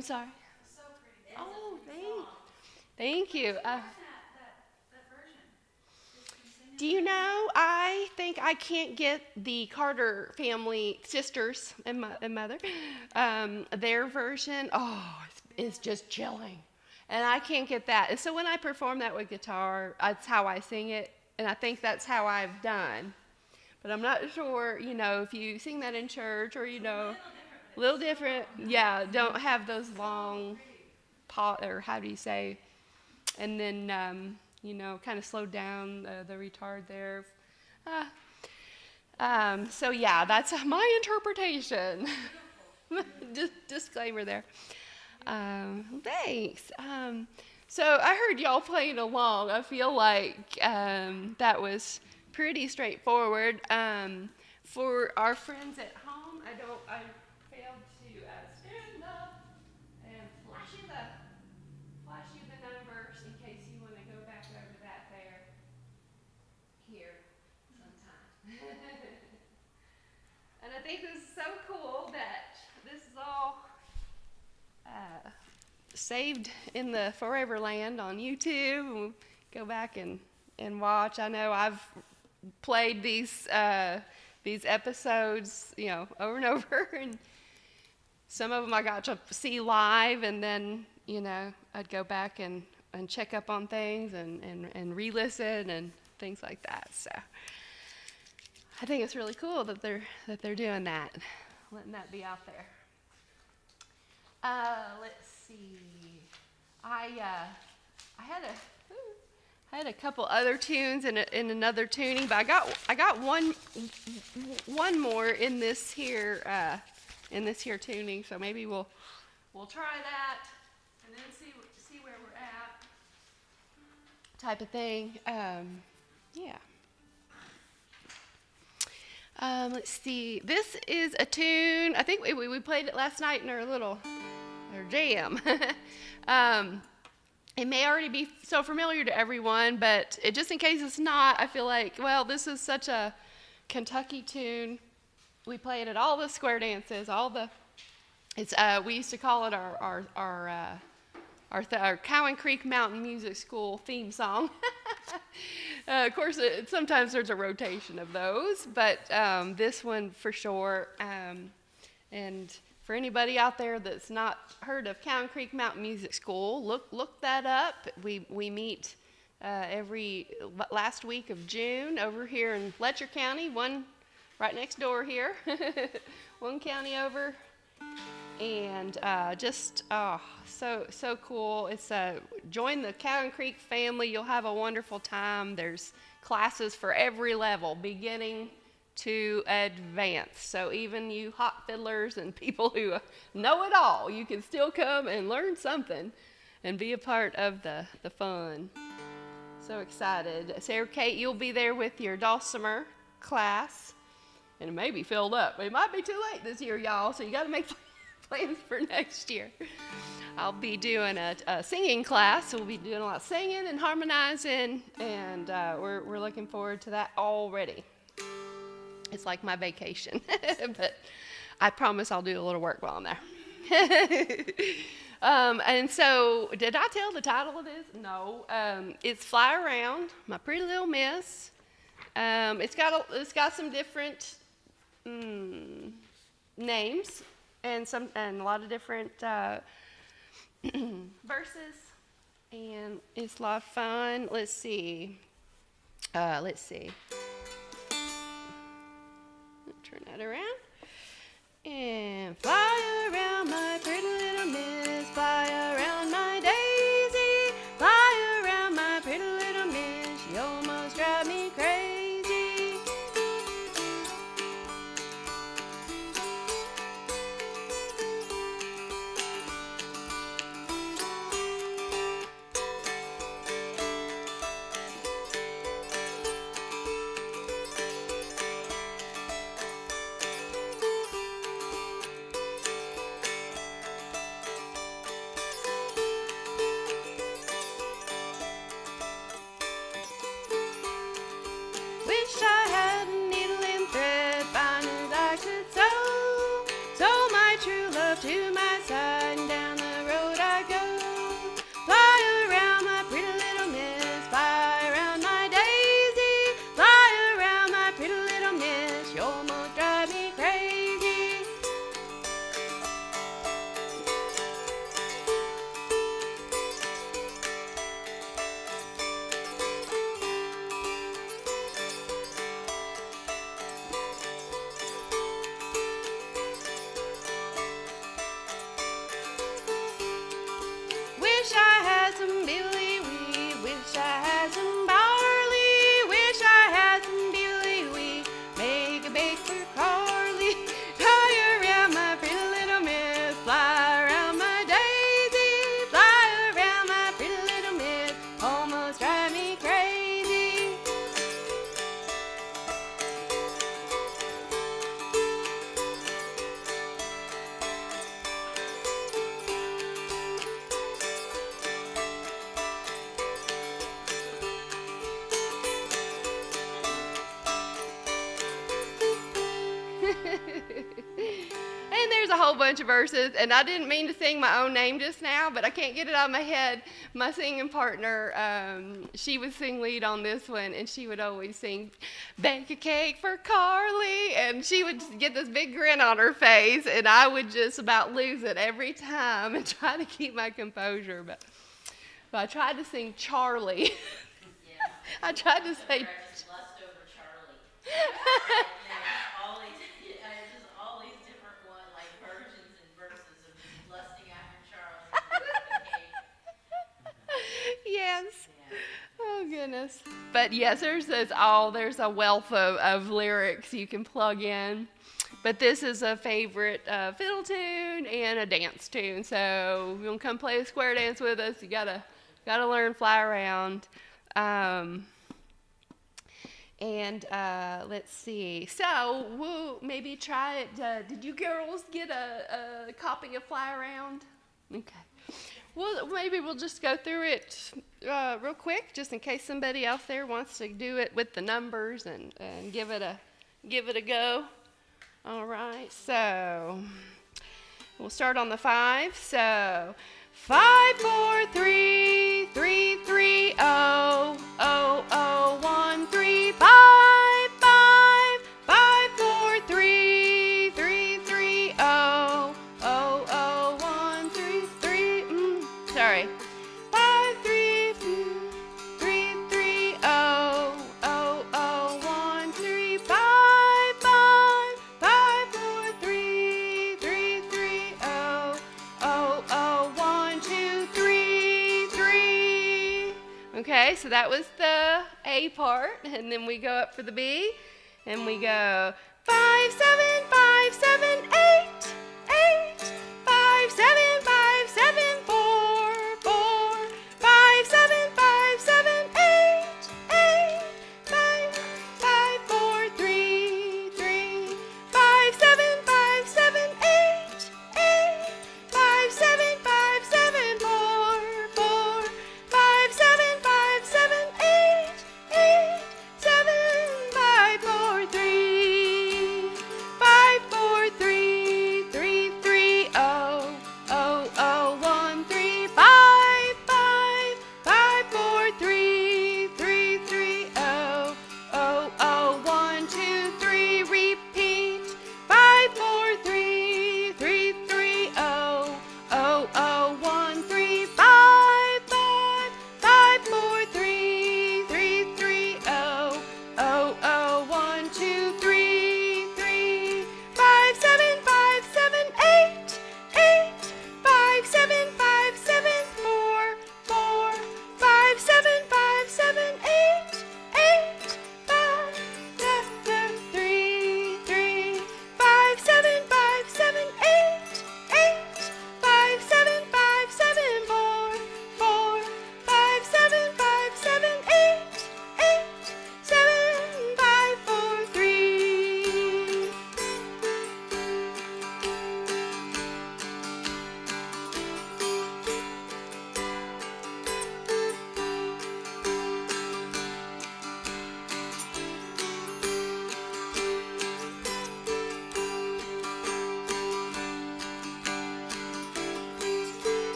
I'm sorry. Oh, thank you. Do you know, I think I can't get the Carter family sisters and mother, their version. Oh, it's just chilling. And I can't get that. And so when I perform that with guitar, that's how I sing it. And I think that's how I've done. But I'm not sure, if you sing that in church or, a little different. Yeah, don't have those long or how do you say, and then, kind of slow down the retard there. So yeah, that's my interpretation. Disclaimer there. Thanks. So I heard y'all playing along. I feel like that was pretty straightforward. For our friends at home, I failed to stand up and flash you the numbers in case you want to go back over that here sometime. And I think this is so cool that this is all saved in the Forever Land on YouTube. We'll go back and watch. I know I've played these episodes, over and over, and some of them I got to see live, and then, I'd go back and check up on things and re-listen and things like that. So I think it's really cool that they're doing that, letting that be out there. Let's see. I had a couple other tunes in another tuning, but I got one more in this here tuning. So maybe we'll try that and then see where we're at, type of thing. Yeah. Let's see. This is a tune. I think we played it last night in our jam. It may already be so familiar to everyone, but just in case it's not, I feel like, well, this is such a Kentucky tune. We play it at all the square dances, we used to call it our Cowan Creek Mountain Music School theme song. Of course, sometimes there's a rotation of those, but this one for sure. And for anybody out there that's not heard of Cowan Creek Mountain Music School, look that up. We meet every last week of June over here in Letcher County, one right next door here, one county over. And so cool. It's join the Cowan Creek family. You'll have a wonderful time. There's classes for every level, beginning to advanced. So even you hot fiddlers and people who know it all, you can still come and learn something and be a part of the fun. So excited. Sarah Kate, you'll be there with your Dulcimer class, and it may be filled up. It might be too late this year, y'all, so you got to make plans for next year. I'll be doing a singing class, so we'll be doing a lot of singing and harmonizing, and we're looking forward to that already. It's like my vacation, but I promise I'll do a little work while I'm there. And so, did I tell the title of this? No. It's Fly Around, My Pretty Little Miss. It's got some different names and a lot of different verses, and it's a lot of fun. Let's see. Turn that around. And fly around my pretty little miss, fly around my daisy, fly around my pretty little miss, she almost drives me crazy. whole bunch of verses, and I didn't mean to sing my own name just now, but I can't get it out of my head. My singing partner, she would sing lead on this one, and she would always sing, "Bake a cake for Carly," and she would get this big grin on her face, and I would just about lose it every time and try to keep my composure, but I tried to sing Charlie. Yeah. I tried to say. Leftover Charlie. There's all these different versions and verses of just lusting after Charlie. Yes. Yeah. Oh goodness. But yes, there's a wealth of lyrics you can plug in. But this is a favorite fiddle tune and a dance tune. So if you want to come play a square dance with us, you gotta learn Fly Around. Let's see. So we'll maybe try it. Did you girls get a copy of Fly Around? Okay. Well, maybe we'll just go through it real quick, just in case somebody else there wants to do it with the numbers and give it a go. All right. So we'll start on the 5. So 5, 4, 3, 3, 3, 0, 0, 0, 1, 3, 5, 5, 5, 4, 3, 3, 3, 0, 0, 0, 1, 3, 3. Sorry. 5, 3, 3, 3, 0, 0, 0, 1, 3, 5, 5, 5, 4, 3, 3, 3, 0, 0, 0, 1, 2, 3, 3. Okay, so that was the A part, and then we go up for the B, and we go 5, 7, 5, 7, 8, 8, 5, 7, 5, 7, 4, 4, 5, 7, 5, 7, 8, 8, 5, 5, 4, 3, 3, 5, 7, 5, 7, 8, 8, 5, 7, 5, 7, 4, 4, 5, 7, 5, 7, 8, 8, 7, 5, 4, 3, 5, 4, 3,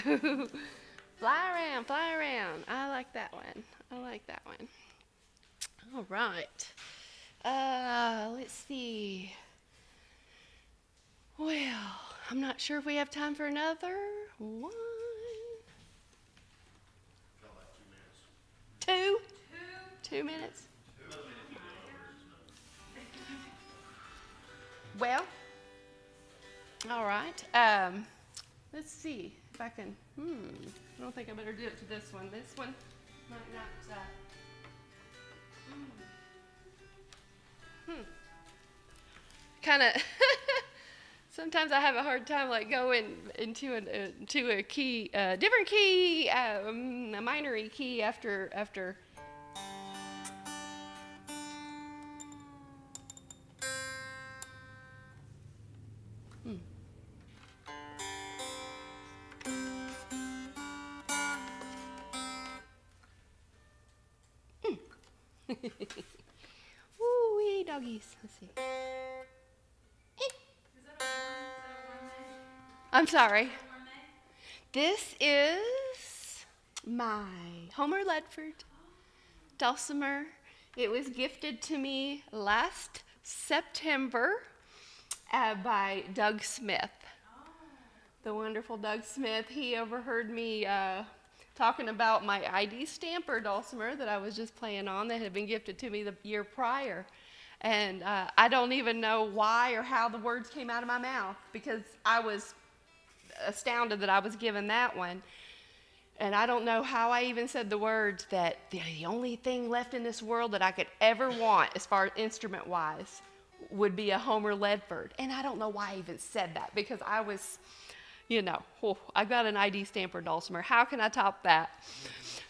Fly around, fly around. I like that one. I like that one. All right. Let's see. Well, I'm not sure if we have time for another one. Felt like 2 minutes. 2? 2 minutes? Well, all right. Let's see if I can. I don't think I better do it to this one. This one might not. Kind of. Sometimes I have a hard time like going into a key, different key, a minor key after. Woo-wee doggies. Let's see. I'm sorry. This is my Homer Ledford Dulcimer. It was gifted to me last September by Doug Smith. The wonderful Doug Smith. He overheard me talking about my ID stamper dulcimer that I was just playing on that had been gifted to me the year prior. And I don't even know why or how the words came out of my mouth because I was astounded that I was given that one. And I don't know how I even said the words that the only thing left in this world that I could ever want as far as instrument-wise would be a Homer Ledford. And I don't know why I even said that because I was, I got an ID stamper dulcimer. How can I top that?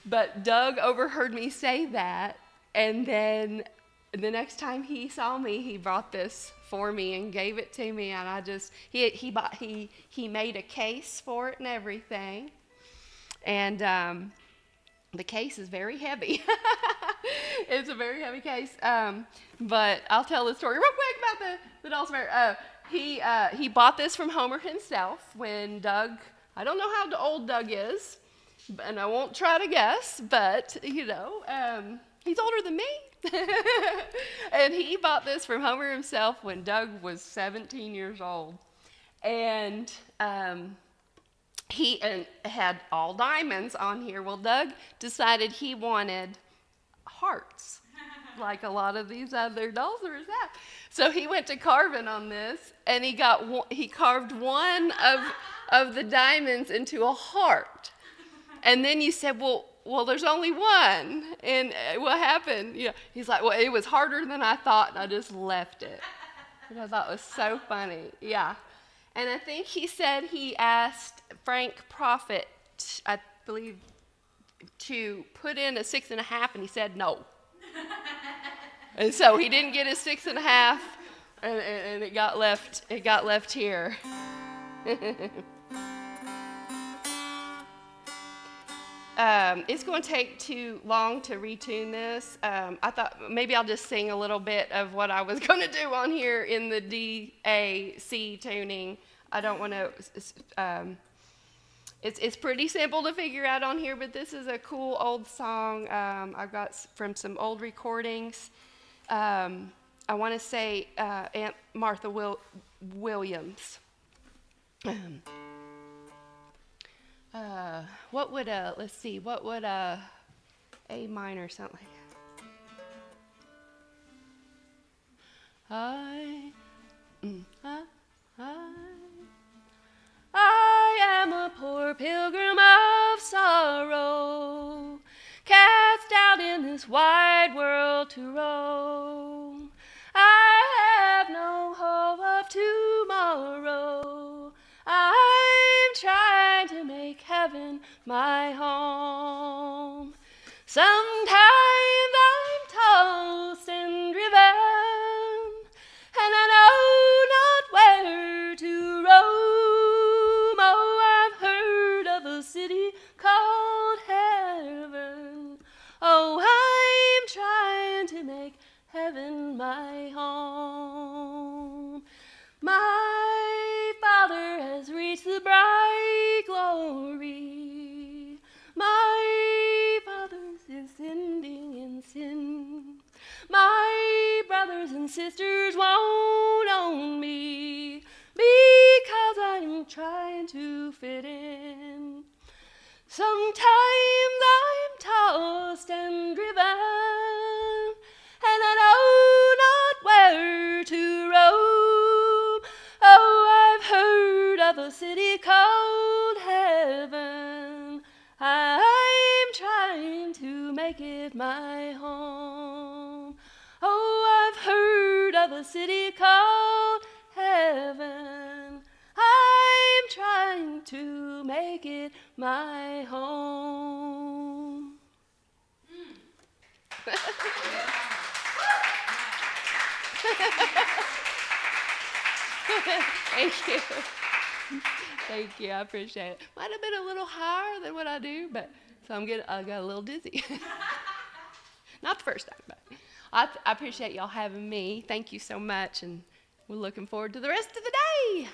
But Doug overheard me say that, and then the next time he saw me, he brought this for me and gave it to me, and I just he made a case for it and everything, and the case is very heavy. It's a very heavy case, but I'll tell the story real quick about the dulcimer. He bought this from Homer himself when Doug, I don't know how old Doug is, and I won't try to guess, but he's older than me. And he bought this from Homer himself when Doug was 17 years old. And he had all diamonds on here. Well, Doug decided he wanted hearts, like a lot of these other dulcimers have. So he went to carving on this, and he carved one of the diamonds into a heart. And then you said, well, there's only one. And what happened? He's like, well, it was harder than I thought, and I just left it. Which I thought was so funny. Yeah. And I think he said he asked Frank Prophet, I believe, to put in a 6.5, and he said no. And so he didn't get his 6.5, and it got left here. It's going to take too long to retune this. I thought maybe I'll just sing a little bit of what I was going to do on here in the D, A, C tuning. I don't want to. It's pretty simple to figure out on here, but this is a cool old song I got from some old recordings. I want to say Aunt Martha Williams. What would a minor sound like? I am a poor pilgrim of sorrow, cast out in this wide world to roam. I have no hope of tomorrow. I'm trying to make heaven my home. Sometimes I'm tossed and driven, and I know not where to roam. Oh, I've heard of a city called heaven. Oh, I'm trying to make heaven my home. My Father has reached the bright glory. fit in. Sometimes I'm tossed and driven, and I know not where to roam. Oh, I've heard of a city called heaven. I'm trying to make it my home. Oh, I've heard of a city called heaven. I'm trying to make it my home. Thank you. Thank you. I appreciate it. Might have been a little higher than what I do, but so I got a little dizzy. Not the first time, but I appreciate y'all having me. Thank you so much, and we're looking forward to the rest of the day.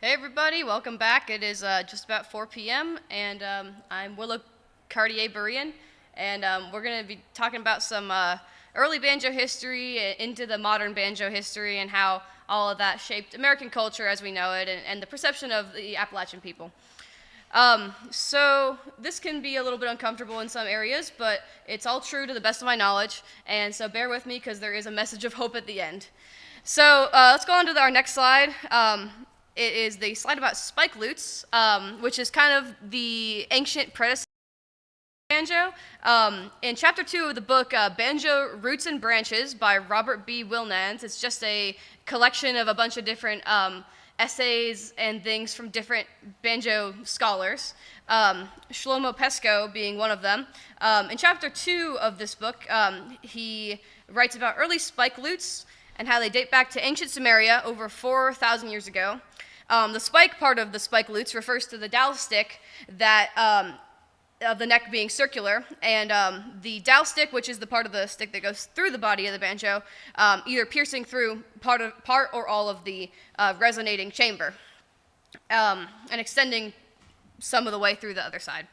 Hey everybody, welcome back. It is just about 4 p.m. and I'm Willow Cartier-Burian, and we're going to be talking about some early banjo history into the modern banjo history and how all of that shaped American culture as we know it and the perception of the Appalachian people. So this can be a little bit uncomfortable in some areas, but it's all true to the best of my knowledge, and so bear with me because there is a message of hope at the end. So let's go on to our next slide. It is the slide about spike lutes, which is kind of the ancient predecessor of banjo. In chapter 2 of the book Banjo Roots and Branches by Robert B. Wilnans, it's just a collection of a bunch of different essays and things from different banjo scholars, Shlomo Pesco being one of them. In chapter 2 of this book, he writes about early spike lutes and how they date back to ancient Samaria over 4,000 years ago. The spike part of the spike lutes refers to the dowel stick that of the neck being circular, and the dowel stick, which is the part of the stick that goes through the body of the banjo, either piercing through part or all of the resonating chamber, and extending some of the way through the other side.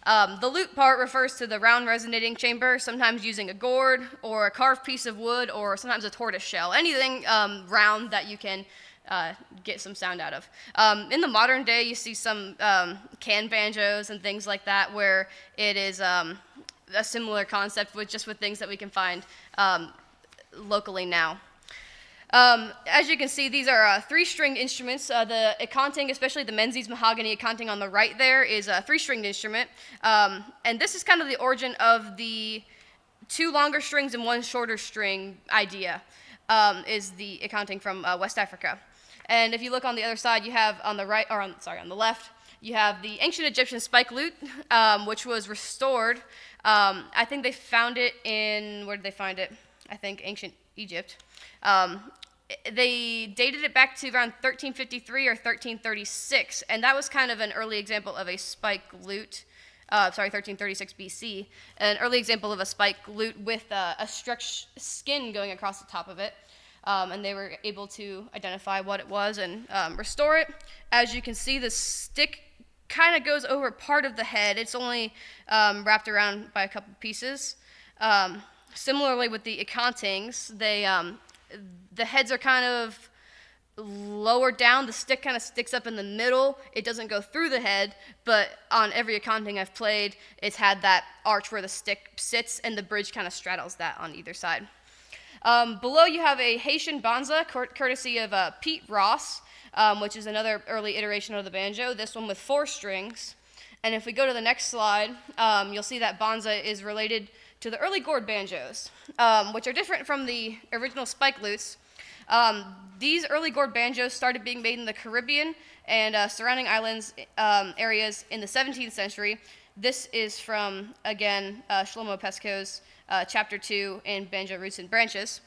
The lute part refers to the round resonating chamber, sometimes using a gourd or a carved piece of wood or sometimes a tortoise shell, anything round that you can get some sound out of. In the modern day, you see some can banjos and things like that where it is a similar concept with things that we can find locally now. As you can see, these are three-stringed instruments. The Ikanting, especially the Menzies mahogany Ikanting on the right there, is a three-stringed instrument. And this is kind of the origin of the two longer strings and one shorter string idea, is the Ikanting from West Africa. And if you look on the other side, you have on the right, or on the left, you have the ancient Egyptian spike lute, which was restored. I think they found it in, where did they find it? I think ancient Egypt. They dated it back to around 1353 or 1336, and that was kind of an early example of a spike lute. 1336 BC, an early example of a spike lute with a stretched skin going across the top of it. And they were able to identify what it was and restore it. As you can see, the stick kind of goes over part of the head. It's only wrapped around by a couple pieces. Similarly with the Ikantings, the heads are kind of lower down. The stick kind of sticks up in the middle. It doesn't go through the head, but on every Ikanting I've played, it's had that arch where the stick sits, and the bridge kind of straddles that on either side. Below you have a Haitian banza, courtesy of Pete Ross, which is another early iteration of the banjo, this one with 4 strings. And if we go to the next slide, you'll see that banza is related to the early gourd banjos, which are different from the original spike lutes. These early gourd banjos started being made in the Caribbean and surrounding islands areas in the 17th century. This is from, again, Shlomo Pesco's chapter 2 in Banjo Roots and Branches.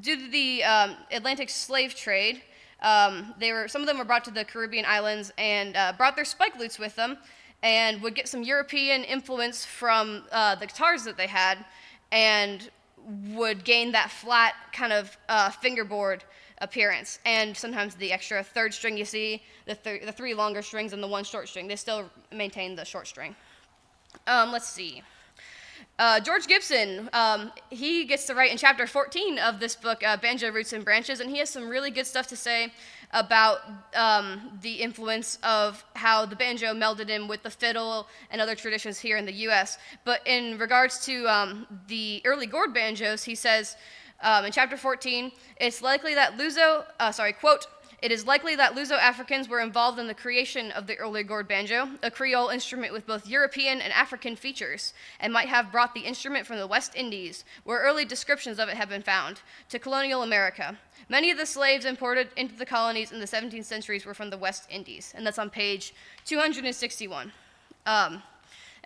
Due to the Atlantic slave trade, some of them were brought to the Caribbean islands and brought their spike lutes with them, and would get some European influence from the guitars that they had, and would gain that flat kind of fingerboard appearance, and sometimes the extra third string you see, the 3 longer strings and the 1 short string. They still maintain the short string. Let's see. George Gibson, he gets to write in chapter 14 of this book, Banjo Roots and Branches, and he has some really good stuff to say about the influence of how the banjo melded in with the fiddle and other traditions here in the U.S. But in regards to the early gourd banjos, he says in chapter 14, it's likely that quote, "It is likely that Luso-Africans were involved in the creation of the early gourd banjo, a Creole instrument with both European and African features, and might have brought the instrument from the West Indies, where early descriptions of it have been found, to colonial America. Many of the slaves imported into the colonies in the 17th centuries were from the West Indies," and that's on page 261.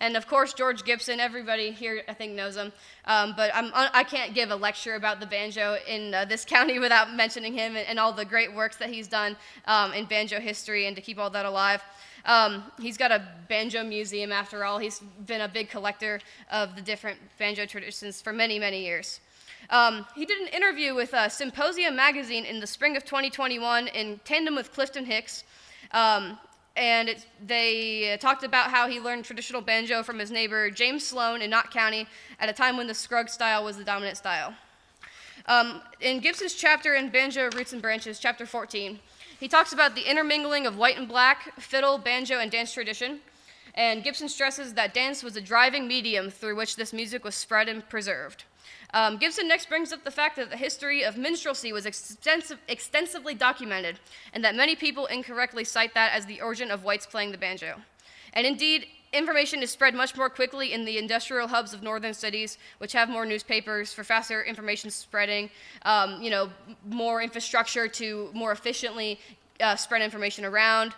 And of course, George Gibson, everybody here I think knows him, but I can't give a lecture about the banjo in this county without mentioning him and all the great works that he's done in banjo history and to keep all that alive. He's got a banjo museum after all. He's been a big collector of the different banjo traditions for many, many years. He did an interview with Symposium magazine in the spring of 2021 in tandem with Clifton Hicks. They talked about how he learned traditional banjo from his neighbor James Sloan in Knott County at a time when the Scruggs style was the dominant style. In Gibson's chapter in Banjo, Roots and Branches, chapter 14, he talks about the intermingling of white and black, fiddle, banjo, and dance tradition. And Gibson stresses that dance was a driving medium through which this music was spread and preserved. Gibson next brings up the fact that the history of minstrelsy was extensively documented, and that many people incorrectly cite that as the origin of whites playing the banjo. And indeed, information is spread much more quickly in the industrial hubs of northern cities, which have more newspapers for faster information spreading, more infrastructure to more efficiently spread information around,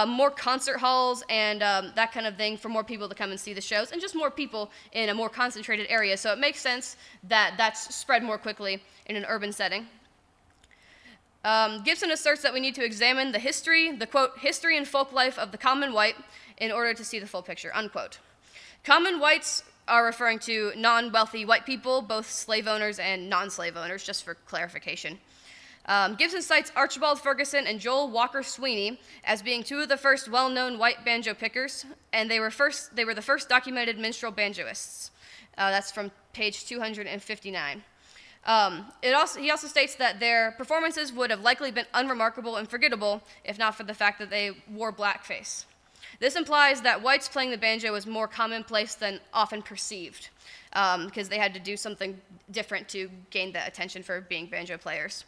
more concert halls and that kind of thing for more people to come and see the shows, and just more people in a more concentrated area. So it makes sense that that's spread more quickly in an urban setting. Gibson asserts that we need to examine the history, the quote, history and folk life of the common white in order to see the full picture, unquote. Common whites are referring to non-wealthy white people, both slave owners and non-slave owners, just for clarification. Gibson cites Archibald Ferguson and Joel Walker Sweeney as being two of the first well-known white banjo pickers, and they were the first documented minstrel banjoists. That's from page 259. He also states that their performances would have likely been unremarkable and forgettable if not for the fact that they wore blackface. This implies that whites playing the banjo was more commonplace than often perceived, because they had to do something different to gain the attention for being banjo players.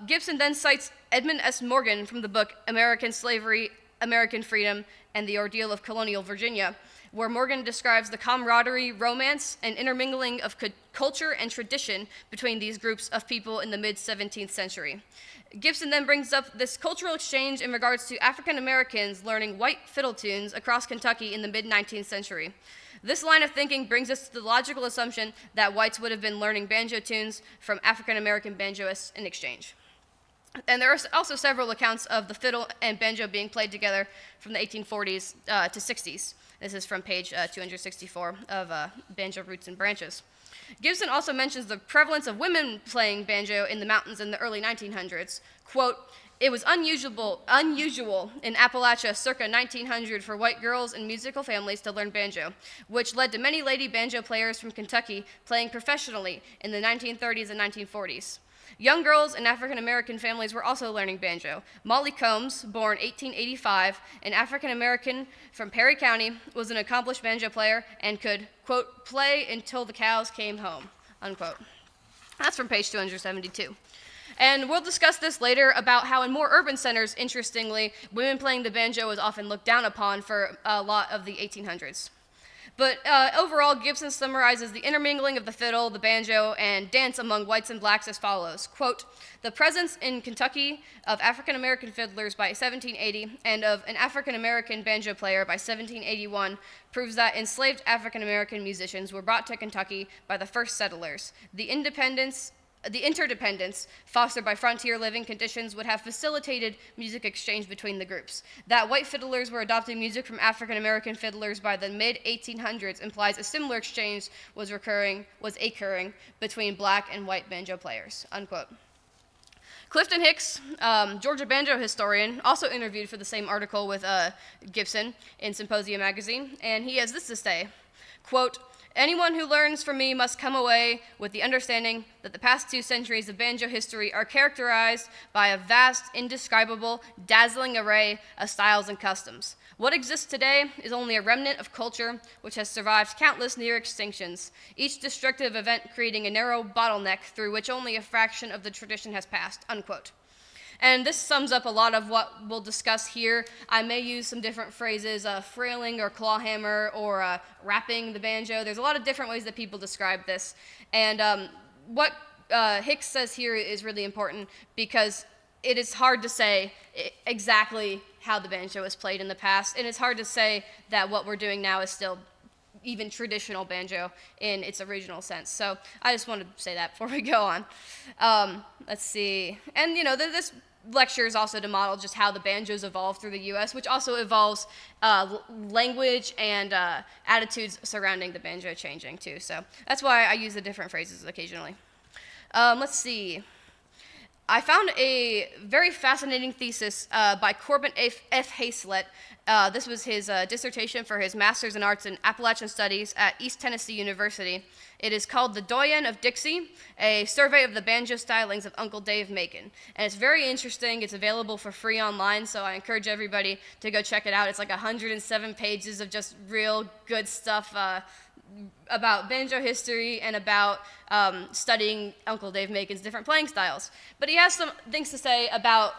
Gibson then cites Edmund S. Morgan from the book American Slavery, American Freedom, and the Ordeal of Colonial Virginia, where Morgan describes the camaraderie, romance, and intermingling of culture and tradition between these groups of people in the mid-17th century. Gibson then brings up this cultural exchange in regards to African Americans learning white fiddle tunes across Kentucky in the mid-19th century. This line of thinking brings us to the logical assumption that whites would have been learning banjo tunes from African American banjoists in exchange. And there are also several accounts of the fiddle and banjo being played together from the 1840s to 60s. This is from page 264 of Banjo, Roots, and Branches. Gibson also mentions the prevalence of women playing banjo in the mountains in the early 1900s. Quote, it was unusual in Appalachia circa 1900 for white girls in musical families to learn banjo, which led to many lady banjo players from Kentucky playing professionally in the 1930s and 1940s. Young girls in African American families were also learning banjo. Molly Combs, born 1885, an African American from Perry County, was an accomplished banjo player and could, quote, play until the cows came home, unquote. That's from page 272. And we'll discuss this later about how in more urban centers, interestingly, women playing the banjo was often looked down upon for a lot of the 1800s. But overall, Gibson summarizes the intermingling of the fiddle, the banjo, and dance among whites and blacks as follows. Quote, the presence in Kentucky of African-American fiddlers by 1780 and of an African-American banjo player by 1781 proves that enslaved African-American musicians were brought to Kentucky by the first settlers. The interdependence fostered by frontier living conditions would have facilitated music exchange between the groups. That white fiddlers were adopting music from African American fiddlers by the mid-1800s implies a similar exchange was occurring between black and white banjo players, unquote. Clifton Hicks, Georgia banjo historian, also interviewed for the same article with Gibson in Symposium magazine, and he has this to say, quote, anyone who learns from me must come away with the understanding that the past 2 centuries of banjo history are characterized by a vast, indescribable, dazzling array of styles and customs. What exists today is only a remnant of culture which has survived countless near extinctions, each destructive event creating a narrow bottleneck through which only a fraction of the tradition has passed, unquote. And this sums up a lot of what we'll discuss here. I may use some different phrases, frailing or clawhammer or rapping the banjo. There's a lot of different ways that people describe this. And what Hicks says here is really important because it is hard to say exactly how the banjo was played in the past. And it's hard to say that what we're doing now is still even traditional banjo in its original sense. So I just wanted to say that before we go on. Let's see. And, this lectures also to model just how the banjos evolved through the U.S., which also involves language and attitudes surrounding the banjo changing too. So that's why I use the different phrases occasionally. Let's see. I found a very fascinating thesis by Corbin F. Hazlett. This was his dissertation for his Master's in Arts in Appalachian Studies at East Tennessee University. It is called The Doyen of Dixie, a survey of the banjo stylings of Uncle Dave Macon. And it's very interesting. It's available for free online, so I encourage everybody to go check it out. It's like 107 pages of just real good stuff about banjo history and about studying Uncle Dave Macon's different playing styles. But he has some things to say about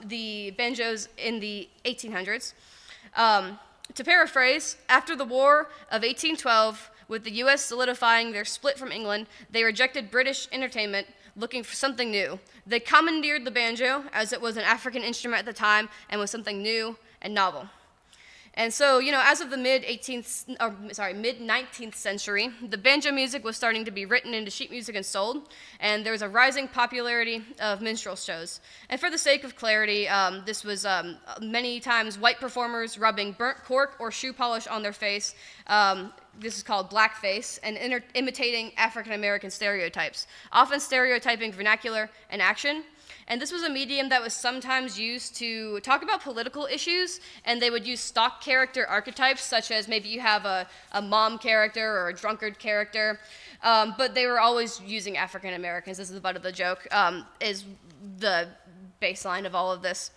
the banjos in the 1800s. To paraphrase, after the War of 1812, with the U.S. solidifying their split from England, they rejected British entertainment, looking for something new. They commandeered the banjo, as it was an African instrument at the time and was something new and novel. And so, as of the mid-19th century, the banjo music was starting to be written into sheet music and sold, and there was a rising popularity of minstrel shows. And for the sake of clarity, this was many times white performers rubbing burnt cork or shoe polish on their face. This is called blackface, and imitating African-American stereotypes, often stereotyping vernacular and action. And this was a medium that was sometimes used to talk about political issues, and they would use stock character archetypes, such as maybe you have a mom character or a drunkard character, but they were always using African Americans. This is the butt of the joke, is the baseline of all of this.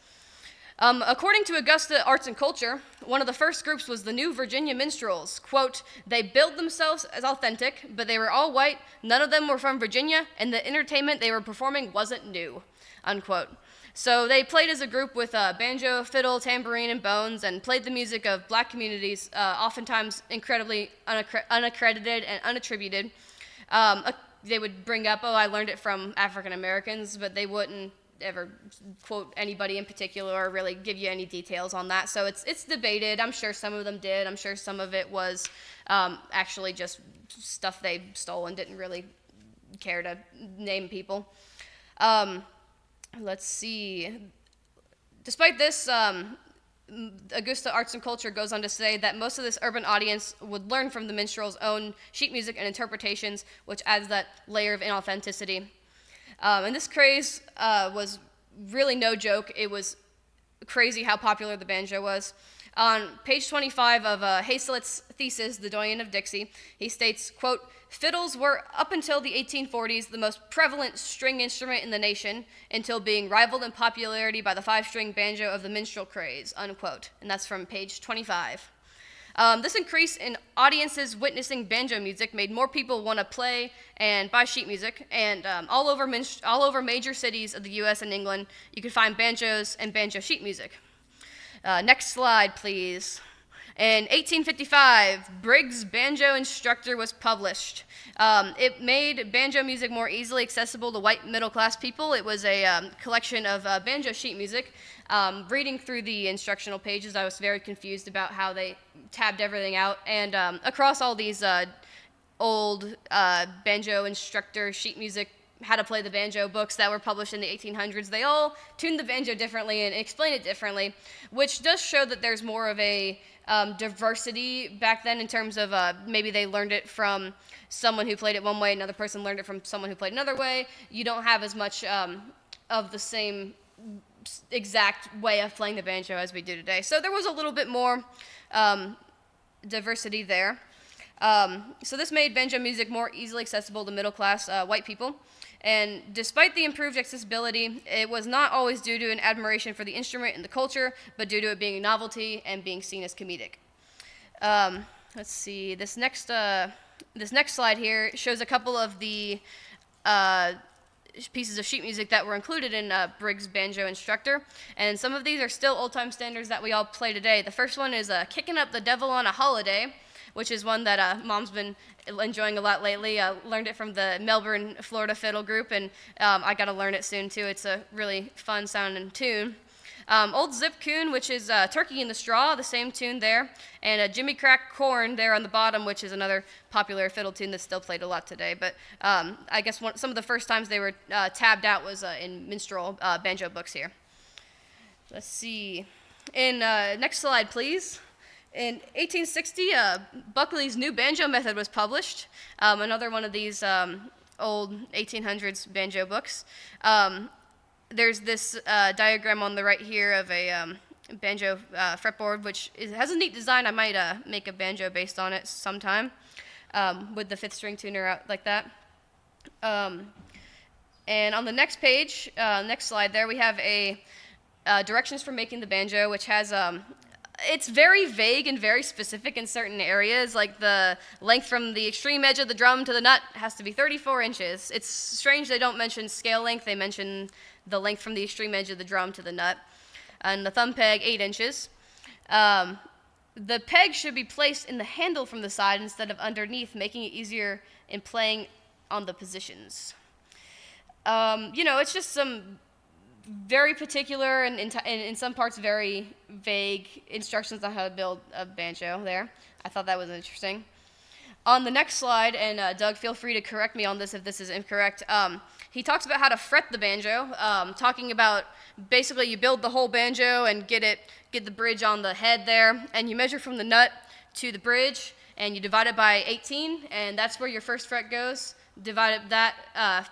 According to Augusta Arts and Culture, one of the first groups was the New Virginia Minstrels. Quote, they billed themselves as authentic, but they were all white, none of them were from Virginia, and the entertainment they were performing wasn't new. Unquote. So they played as a group with banjo, fiddle, tambourine, and bones, and played the music of black communities, oftentimes incredibly unaccredited and unattributed. They would bring up, I learned it from African Americans, but they wouldn't ever quote anybody in particular or really give you any details on that. So it's debated. I'm sure some of them did. I'm sure some of it was actually just stuff they stole and didn't really care to name people. Let's see. Despite this, Augusta Arts and Culture goes on to say that most of this urban audience would learn from the minstrel's own sheet music and interpretations, which adds that layer of inauthenticity. And this craze was really no joke. It was crazy how popular the banjo was. On page 25 of Hazlett's thesis, The Doyen of Dixie, he states, quote, fiddles were, up until the 1840s, the most prevalent string instrument in the nation, until being rivaled in popularity by the five-string banjo of the minstrel craze, unquote. And that's from page 25. This increase in audiences witnessing banjo music made more people want to play and buy sheet music, and all over major cities of the U.S. and England, you could find banjos and banjo sheet music. Next slide, please. In 1855, Briggs' Banjo Instructor was published. It made banjo music more easily accessible to white middle-class people. It was a collection of banjo sheet music. Reading through the instructional pages, I was very confused about how they tabbed everything out. And across all these old banjo instructor sheet music, how to play the banjo books that were published in the 1800s, they all tuned the banjo differently and explained it differently, which does show that there's more of a diversity back then in terms of maybe they learned it from someone who played it one way, another person learned it from someone who played another way. You don't have as much of the same exact way of playing the banjo as we do today. So there was a little bit more diversity there. So this made banjo music more easily accessible to middle-class white people. And despite the improved accessibility, it was not always due to an admiration for the instrument and the culture, but due to it being a novelty and being seen as comedic. Let's see, this next slide here shows a couple of the pieces of sheet music that were included in Briggs' Banjo Instructor, and some of these are still old-time standards that we all play today. The first one is Kicking Up the Devil on a Holiday, which is one that Mom's been enjoying a lot lately. I learned it from the Melbourne, Florida Fiddle Group, and I got to learn it soon, too. It's a really fun sounding tune. Old Zip Coon, which is Turkey in the Straw, the same tune there, and Jimmy Crack Corn there on the bottom, which is another popular fiddle tune that's still played a lot today. But I guess some of the first times they were tabbed out was in minstrel banjo books here. Let's see. In next slide, please. In 1860, Buckley's New Banjo Method was published. Another one of these old 1800s banjo books. There's this diagram on the right here of a banjo fretboard, which has a neat design. I might make a banjo based on it sometime, with the 5th string tuner out like that. And on the next page, next slide there, we have a directions for making the banjo, which has it's very vague and very specific in certain areas, like the length from the extreme edge of the drum to the nut has to be 34 inches. It's strange they don't mention scale length. They mention the length from the extreme edge of the drum to the nut. And the thumb peg, 8 inches. The peg should be placed in the handle from the side instead of underneath, making it easier in playing on the positions. It's just some very particular and in some parts very vague instructions on how to build a banjo there. I thought that was interesting. On the next slide, and Doug, feel free to correct me on this if this is incorrect, he talks about how to fret the banjo, talking about basically you build the whole banjo and get the bridge on the head there, and you measure from the nut to the bridge, and you divide it by 18, and that's where your first fret goes. Divide that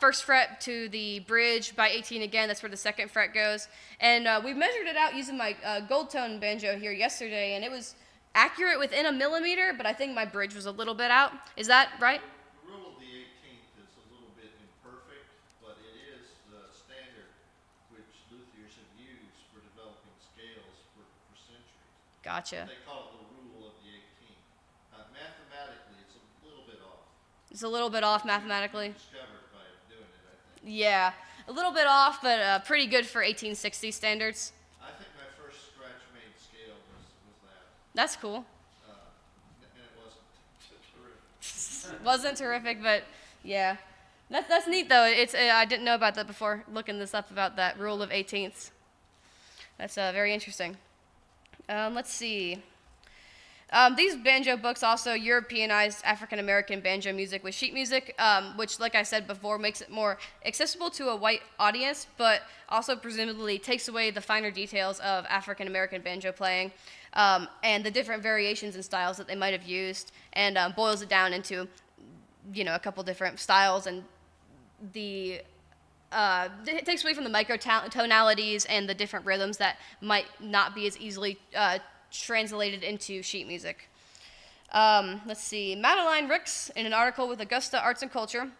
first fret to the bridge by 18 again, that's where the second fret goes. And we measured it out using my gold tone banjo here yesterday, and it was accurate within a millimeter, but I think my bridge was a little bit out. Is that right? The rule of the 18th is a little bit imperfect, but it is the standard which luthiers have used for developing scales for centuries. Gotcha. They call it the rule of the 18th. Mathematically, it's a little bit off. It's a little bit off mathematically. Discovered by doing it, I think. Yeah, a little bit off, but pretty good for 1860 standards. I think my first scratch-made scale was that, That's cool. and it wasn't terrific. Wasn't terrific, but yeah. That's neat though. It's I didn't know about that before looking this up about that rule of 18ths. That's very interesting. Let's see. These banjo books also Europeanized African American banjo music with sheet music, which, like I said before, makes it more accessible to a white audience, but also presumably takes away the finer details of African American banjo playing and the different variations and styles that they might have used, and boils it down into, a couple different styles, and it takes away from the microtonalities and the different rhythms that might not be as easily translated into sheet music. Let's see. Madeline Ricks, in an article with Augusta Arts and Culture,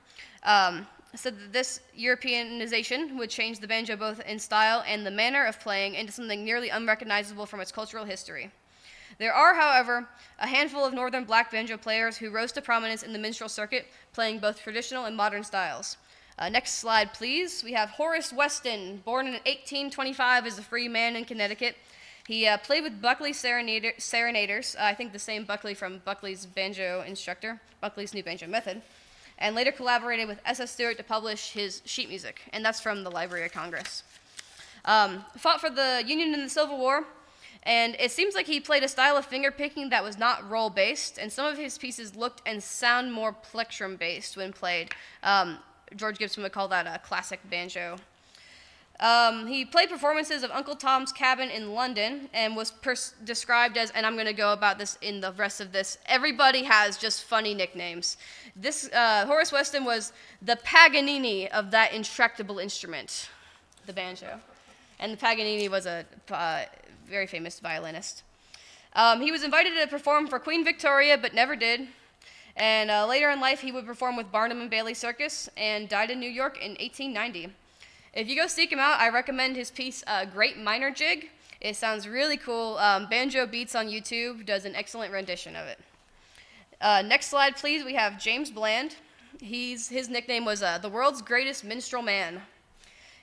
said that this Europeanization would change the banjo both in style and the manner of playing into something nearly unrecognizable from its cultural history. There are, however, a handful of northern black banjo players who rose to prominence in the minstrel circuit, playing both traditional and modern styles. Next slide, please. We have Horace Weston, born in 1825 as a free man in Connecticut. He played with Buckley Serenaders, I think the same Buckley from Buckley's banjo instructor, Buckley's New Banjo Method, and later collaborated with S.S. Stewart to publish his sheet music, and that's from the Library of Congress. Fought for the Union in the Civil War, and it seems like he played a style of fingerpicking that was not roll-based, and some of his pieces looked and sound more plectrum-based when played. George Gibson would call that a classic banjo. He played performances of Uncle Tom's Cabin in London and was described as, and I'm going to go about this in the rest of this, everybody has just funny nicknames. This Horace Weston was the Paganini of that intractable instrument, the banjo. And Paganini was a very famous violinist. He was invited to perform for Queen Victoria, but never did. And later in life, he would perform with Barnum and Bailey Circus and died in New York in 1890. If you go seek him out, I recommend his piece, Great Minor Jig. It sounds really cool. Banjo Beats on YouTube does an excellent rendition of it. Next slide, please. We have James Bland. His nickname was the world's greatest minstrel man.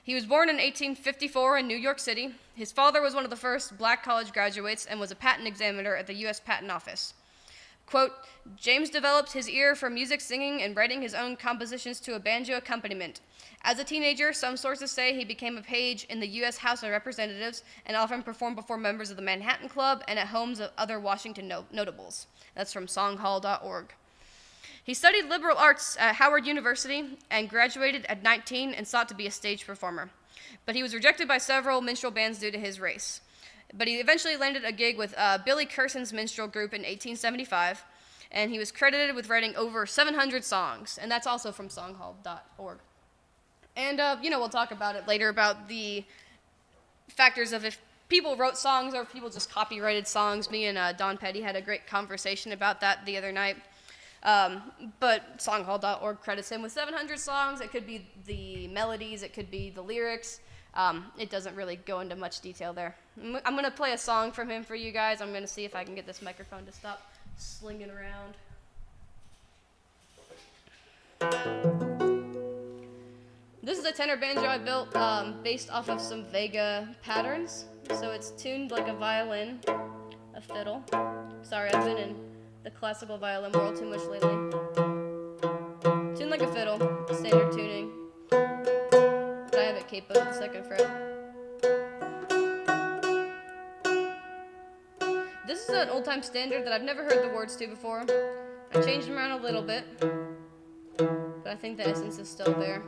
He was born in 1854 in New York City. His father was one of the first black college graduates and was a patent examiner at the U.S. Patent Office. Quote, James developed his ear for music, singing, and writing his own compositions to a banjo accompaniment. As a teenager, some sources say he became a page in the U.S. House of Representatives and often performed before members of the Manhattan Club and at homes of other Washington notables. That's from songhall.org. He studied liberal arts at Howard University and graduated at 19 and sought to be a stage performer. But he was rejected by several minstrel bands due to his race. But he eventually landed a gig with Billy Curson's minstrel group in 1875, and he was credited with writing over 700 songs, and that's also from songhall.org. And, we'll talk about it later about the factors of if people wrote songs or if people just copyrighted songs. Me and Don Petty had a great conversation about that the other night. But songhall.org credits him with 700 songs. It could be the melodies, it could be the lyrics. It doesn't really go into much detail there. I'm going to play a song from him for you guys. I'm going to see if I can get this microphone to stop slinging around. This is a tenor banjo I built based off of some Vega patterns. So it's tuned like a violin, a fiddle. Sorry, I've been in the classical violin world too much lately. Tuned like a fiddle, standard tuning. But I have it capoed at the 2nd fret. This is an old-time standard that I've never heard the words to before. I changed them around a little bit, but I think the essence is still there.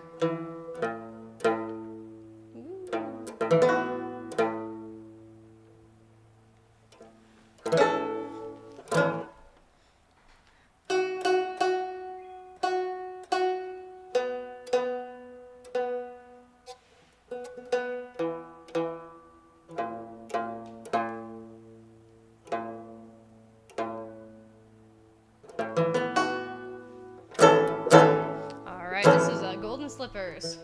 This is Golden Slippers.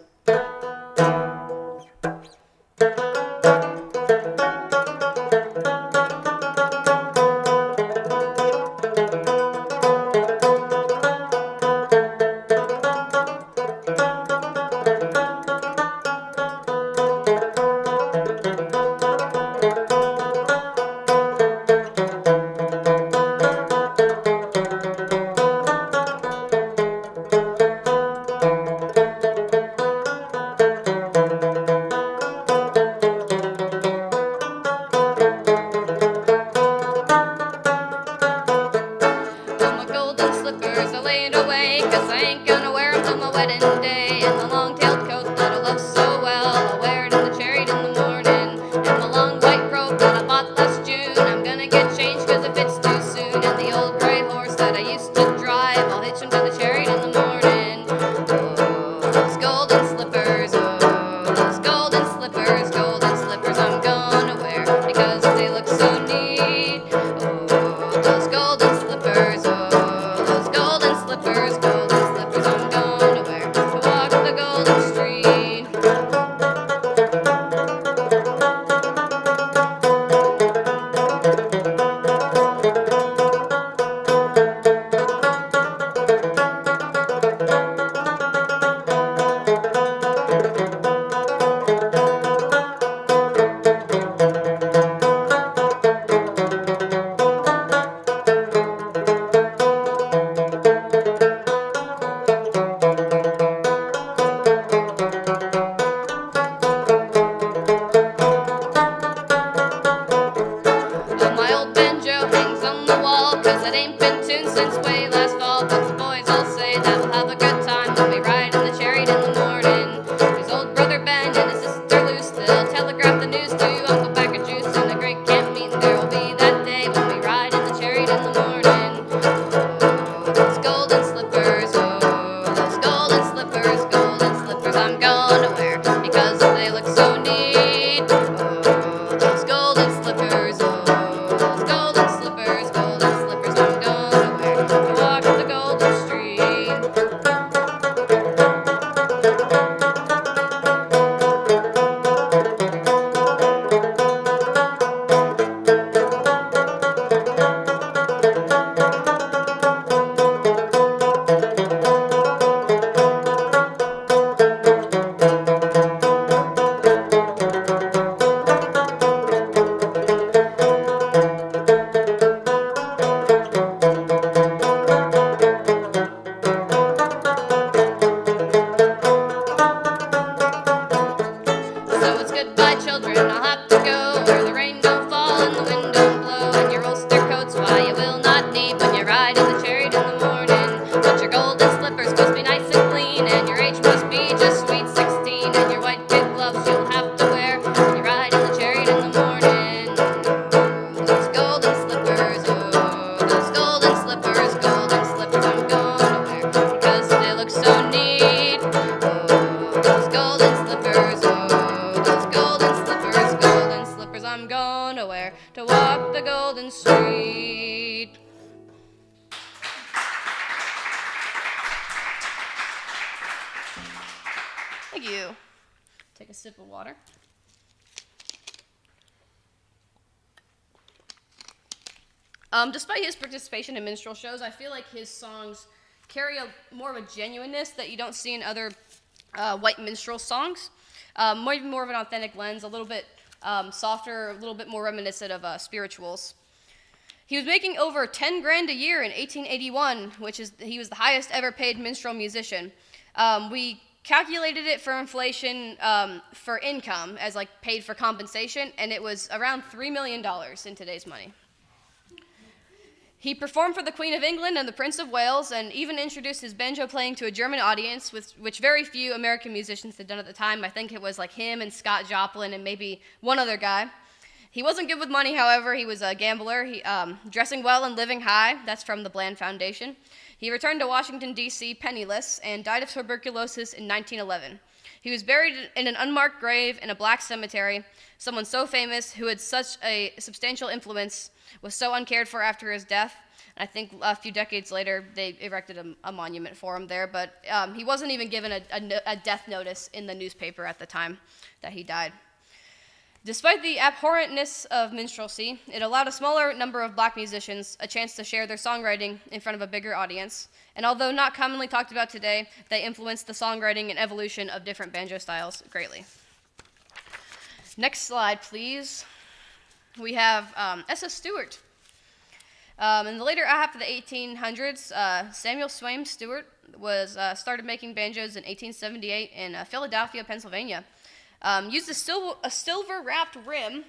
you. Take a sip of water. Despite his participation in minstrel shows, I feel like his songs carry more of a genuineness that you don't see in other white minstrel songs. More of an authentic lens, a little bit softer, a little bit more reminiscent of spirituals. He was making over 10 grand a year in 1881, he was the highest ever paid minstrel musician. We calculated it for inflation for income as like paid for compensation, and it was around $3 million in today's money. He performed for the Queen of England and the Prince of Wales, and even introduced his banjo playing to a German audience, which very few American musicians had done at the time. I think it was like him and Scott Joplin and maybe one other guy. He wasn't good with money, however. He was a gambler, dressing well and living high. That's from the Bland Foundation. He returned to Washington, D.C. penniless and died of tuberculosis in 1911. He was buried in an unmarked grave in a black cemetery. Someone so famous, who had such a substantial influence, was so uncared for after his death. I think a few decades later, they erected a monument for him there, but he wasn't even given a death notice in the newspaper at the time that he died. Despite the abhorrentness of minstrelsy, it allowed a smaller number of black musicians a chance to share their songwriting in front of a bigger audience. And although not commonly talked about today, they influenced the songwriting and evolution of different banjo styles greatly. Next slide, please. We have S.S. Stewart. In the later half of the 1800s, Samuel Swaim Stewart started making banjos in 1878 in Philadelphia, Pennsylvania. Used a silver-wrapped rim,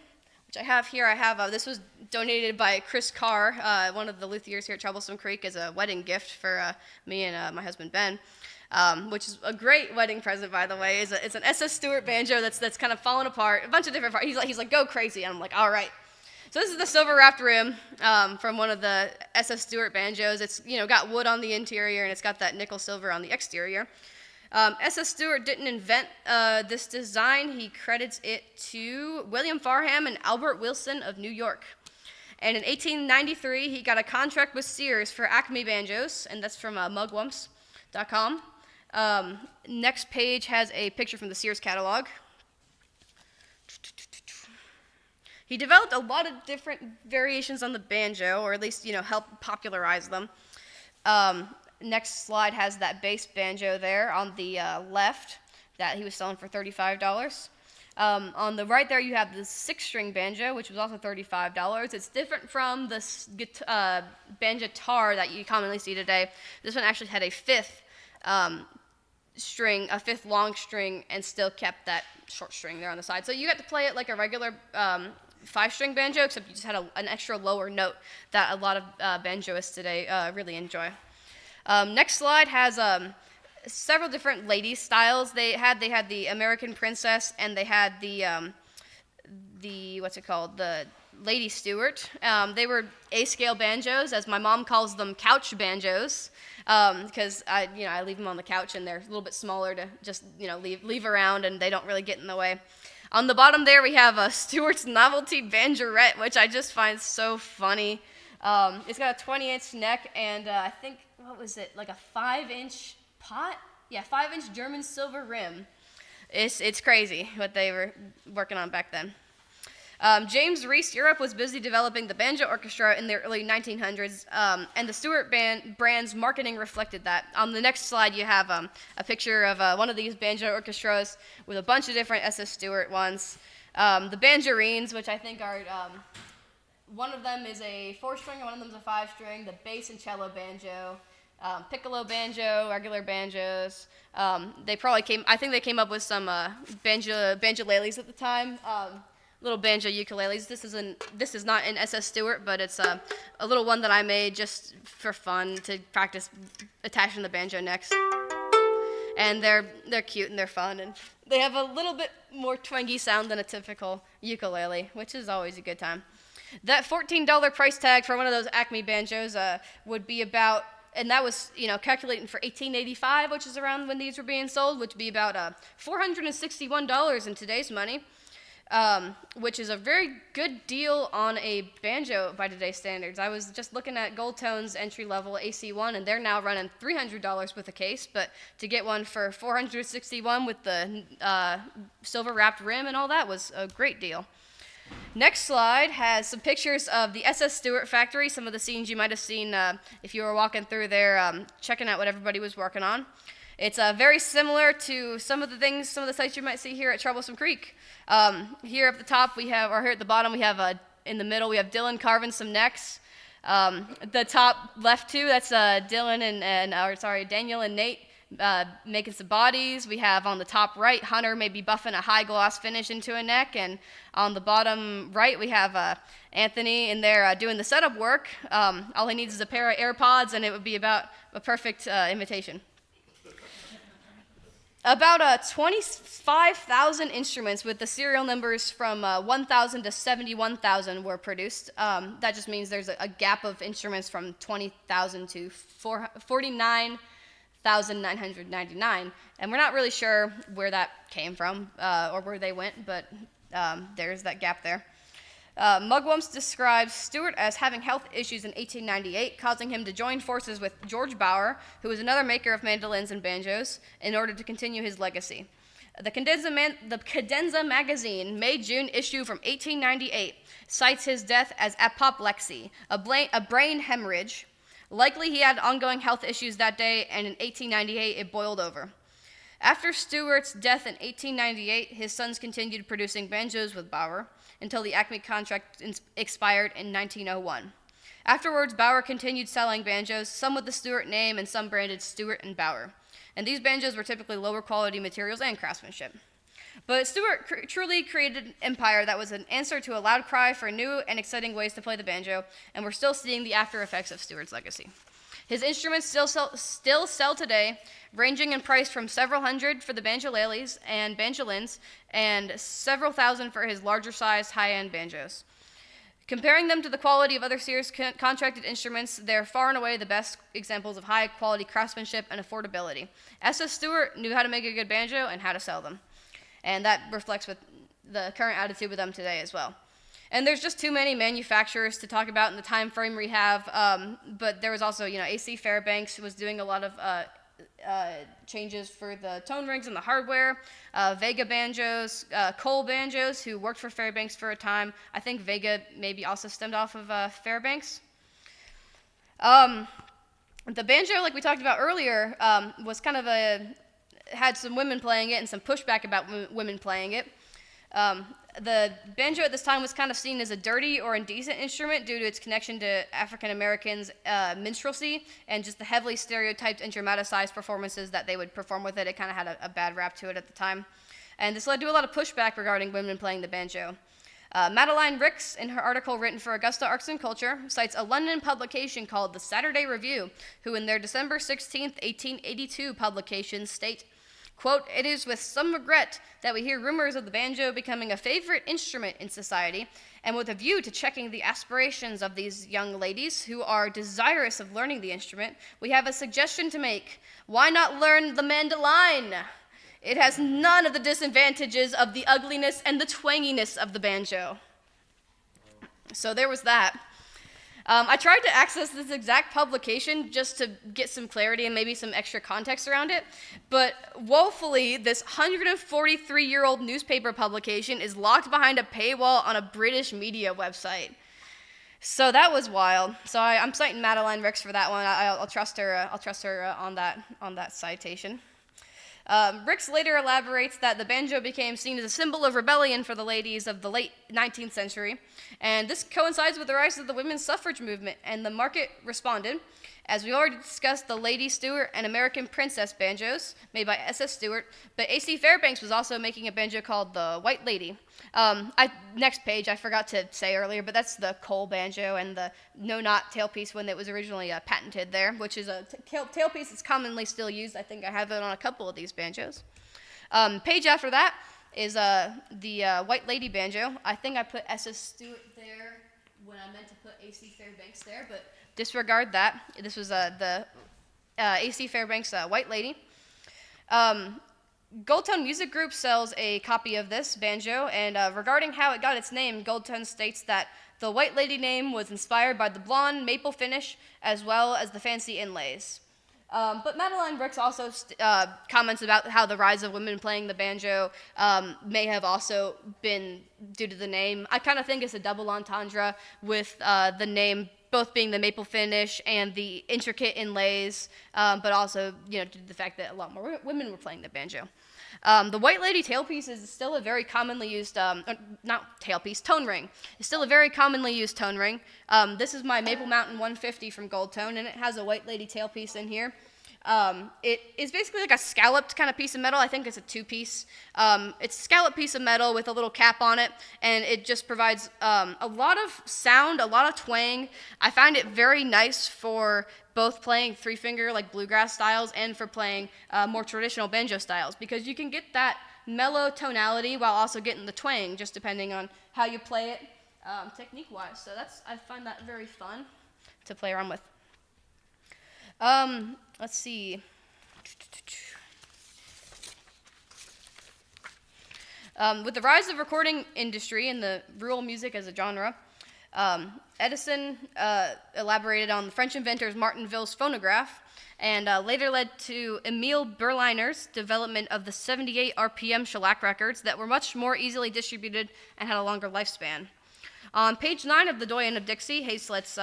which I have here. This was donated by Chris Carr, one of the luthiers here at Troublesome Creek, as a wedding gift for me and my husband Ben, which is a great wedding present, by the way. It's an S.S. Stewart banjo that's kind of fallen apart, a bunch of different parts. He's like, go crazy, and I'm like, all right. So this is the silver-wrapped rim from one of the S.S. Stewart banjos. It's got wood on the interior, and it's got that nickel silver on the exterior. S.S. Stewart didn't invent this design. He credits it to William Farham and Albert Wilson of New York. And in 1893, he got a contract with Sears for Acme banjos, and that's from mugwumps.com. Next page has a picture from the Sears catalog. He developed a lot of different variations on the banjo, or at least, helped popularize them. Next slide has that bass banjo there on the left that he was selling for $35. On the right there, you have the 6-string banjo, which was also $35. It's different from the banjo tar that you commonly see today. This one actually had a 5th string, a 5th long string, and still kept that short string there on the side. So you got to play it like a regular 5-string banjo, except you just had an extra lower note that a lot of banjoists today really enjoy. Next slide has several different lady styles. They had the American Princess, and they had the Lady Stewart. They were A-scale banjos, as my mom calls them, couch banjos, because I leave them on the couch, and they're a little bit smaller to just leave around, and they don't really get in the way. On the bottom there, we have Stewart's Novelty Banjorette, which I just find so funny. It's got a 20-inch neck, and I think, like a 5-inch pot? Yeah, 5-inch German silver rim. It's crazy what they were working on back then. James Reese Europe was busy developing the banjo orchestra in the early 1900s, and the Stewart brand's marketing reflected that. On the next slide, you have a picture of one of these banjo orchestras with a bunch of different S.S. Stewart ones. The banjorines, which I think are, one of them is a 4-string and one of them is a 5-string, the bass and cello banjo, piccolo banjo, regular banjos. They came up with some banjoleles at the time. Little banjo ukuleles. This is not an S.S. Stewart, but it's a little one that I made just for fun to practice attaching the banjo necks. And they're cute and they're fun, and they have a little bit more twangy sound than a typical ukulele, which is always a good time. That $14 price tag for one of those Acme banjos would be about, and that was calculating for 1885, which is around when these were being sold, which would be about $461 in today's money. which is a very good deal on a banjo by today's standards. I was just looking at Gold Tone's entry-level AC1, and they're now running $300 with a case, but to get one for $461 with the silver-wrapped rim and all that was a great deal. Next slide has some pictures of the SS Stewart factory, some of the scenes you might have seen if you were walking through there, checking out what everybody was working on. It's very similar to some of the sites you might see here at Troublesome Creek. Here at the top we have, or here at the bottom we have, in the middle we have Dylan carving some necks. The top left two, that's Daniel and Nate making some bodies. We have on the top right, Hunter maybe buffing a high gloss finish into a neck, and on the bottom right we have Anthony in there doing the setup work. All he needs is a pair of AirPods and it would be about a perfect imitation. About 25,000 instruments with the serial numbers from 1,000 to 71,000 were produced. That just means there's a gap of instruments from 20,000 to 49,999. And we're not really sure where that came from or where they went, but there's that gap there. Mugwumps describes Stewart as having health issues in 1898, causing him to join forces with George Bauer, who was another maker of mandolins and banjos, in order to continue his legacy. The Cadenza magazine, May-June issue from 1898, cites his death as apoplexy, a brain hemorrhage. Likely he had ongoing health issues that day, and in 1898 it boiled over. After Stewart's death in 1898, his sons continued producing banjos with Bauer until the Acme contract expired in 1901. Afterwards, Bauer continued selling banjos, some with the Stewart name and some branded Stewart and Bauer. And these banjos were typically lower quality materials and craftsmanship. But Stewart truly created an empire that was an answer to a loud cry for new and exciting ways to play the banjo, and we're still seeing the after effects of Stewart's legacy. His instruments still sell today, ranging in price from several hundred for the banjolales and banjolins, and several thousand for his larger sized high-end banjos. Comparing them to the quality of other Sears contracted instruments, they're far and away the best examples of high-quality craftsmanship and affordability. S.S. Stewart knew how to make a good banjo and how to sell them. And that reflects with the current attitude with them today as well. And there's just too many manufacturers to talk about in the time frame we have, but there was also, A.C. Fairbanks was doing a lot of changes for the tone rings and the hardware. Vega banjos, Cole banjos, who worked for Fairbanks for a time. I think Vega maybe also stemmed off of Fairbanks. The banjo, like we talked about earlier, was kind of had some women playing it and some pushback about women playing it. The banjo at this time was kind of seen as a dirty or indecent instrument due to its connection to African Americans' minstrelsy and just the heavily stereotyped and dramatized performances that they would perform with it. It kind of had a bad rap to it at the time. And this led to a lot of pushback regarding women playing the banjo. Madeline Ricks, in her article written for Augusta Arts and Culture, cites a London publication called the Saturday Review, who in their December 16, 1882 publication state, quote, "It is with some regret that we hear rumors of the banjo becoming a favorite instrument in society, and with a view to checking the aspirations of these young ladies who are desirous of learning the instrument, we have a suggestion to make. Why not learn the mandoline? It has none of the disadvantages of the ugliness and the twanginess of the banjo." So there was that. I tried to access this exact publication just to get some clarity and maybe some extra context around it, but woefully, this 143-year-old newspaper publication is locked behind a paywall on a British media website. So that was wild. So I'm citing Madeline Ricks for that one. I'll trust her. I'll trust her on that citation. Ricks later elaborates that the banjo became seen as a symbol of rebellion for the ladies of the late 19th century, and this coincides with the rise of the women's suffrage movement, and the market responded. As we already discussed, the Lady Stewart and American Princess banjos, made by S.S. Stewart, but A.C. Fairbanks was also making a banjo called the White Lady. Next page, I forgot to say earlier, but that's the Cole banjo and the no-knot tailpiece when it was originally patented there, which is a tailpiece that's commonly still used. I think I have it on a couple of these banjos. Page after that is the White Lady banjo. I think I put S.S. Stewart there when I meant to put A.C. Fairbanks there, but disregard that. This was the A.C. Fairbanks White Lady. Goldtone Music Group sells a copy of this banjo, and regarding how it got its name, Goldtone states that the White Lady name was inspired by the blonde maple finish as well as the fancy inlays. But Madeline Brooks also comments about how the rise of women playing the banjo may have also been due to the name. I kind of think it's a double entendre with the name both being the maple finish and the intricate inlays, but also, due to the fact that a lot more women were playing the banjo. The White Lady tailpiece is still a very commonly used, not tailpiece, tone ring. It's still a very commonly used tone ring. This is my Maple Mountain 150 from Goldtone, and it has a White Lady tailpiece in here. It is basically like a scalloped kind of piece of metal. I think it's a two-piece. It's a scalloped piece of metal with a little cap on it, and it just provides a lot of sound, a lot of twang. I find it very nice for both playing three-finger like bluegrass styles and for playing more traditional banjo styles, because you can get that mellow tonality while also getting the twang, just depending on how you play it technique-wise. So I find that very fun to play around with. Let's see. With the rise of the recording industry and the rural music as a genre, Edison elaborated on the French inventor's Martinville's phonograph, and later led to Emile Berliner's development of the 78 RPM shellac records that were much more easily distributed and had a longer lifespan. On page 9 of the Doyen of Dixie, Hazlitt's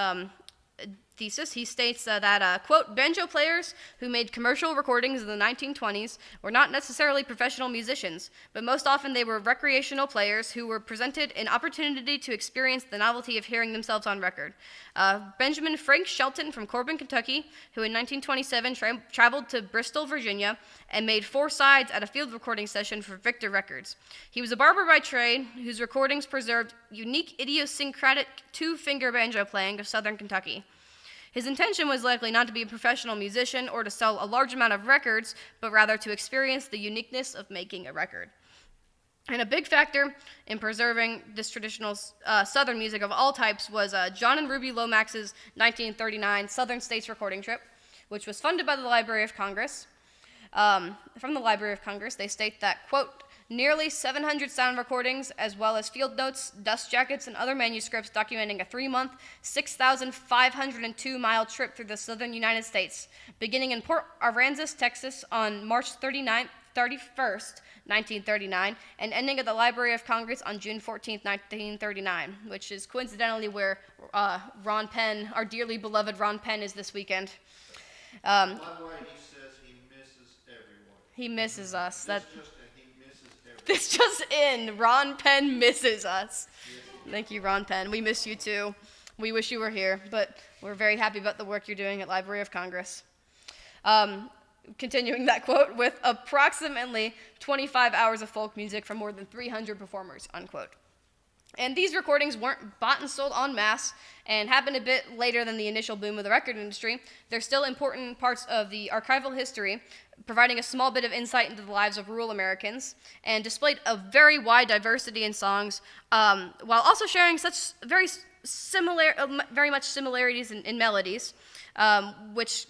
thesis, he states that, quote, banjo players who made commercial recordings in the 1920s were not necessarily professional musicians, but most often they were recreational players who were presented an opportunity to experience the novelty of hearing themselves on record. Benjamin Frank Shelton from Corbin, Kentucky, who in 1927 traveled to Bristol, Virginia, and made 4 sides at a field recording session for Victor Records. He was a barber by trade, whose recordings preserved unique idiosyncratic two-finger banjo playing of southern Kentucky. His intention was likely not to be a professional musician or to sell a large amount of records, but rather to experience the uniqueness of making a record. And a big factor in preserving this traditional Southern music of all types was John and Ruby Lomax's 1939 Southern States recording trip, which was funded by the Library of Congress. From the Library of Congress, they state that, quote, nearly 700 sound recordings, as well as field notes, dust jackets, and other manuscripts documenting a 3-month, 6,502-mile trip through the southern United States, beginning in Port Aransas, Texas, on March 31st, 1939, and ending at the Library of Congress on June 14th, 1939, which is coincidentally where Ron Penn, our dearly beloved Ron Penn, is this weekend. By the way, he says he misses everyone. He misses us. This just in, Ron Penn misses us. Thank you, Ron Penn. We miss you too. We wish you were here, but we're very happy about the work you're doing at Library of Congress. Continuing that quote, with approximately 25 hours of folk music from more than 300 performers, unquote. And these recordings weren't bought and sold en masse and happened a bit later than the initial boom of the record industry. They're still important parts of the archival history, providing a small bit of insight into the lives of rural Americans, and displayed a very wide diversity in songs, while also sharing such very much similarities in melodies, which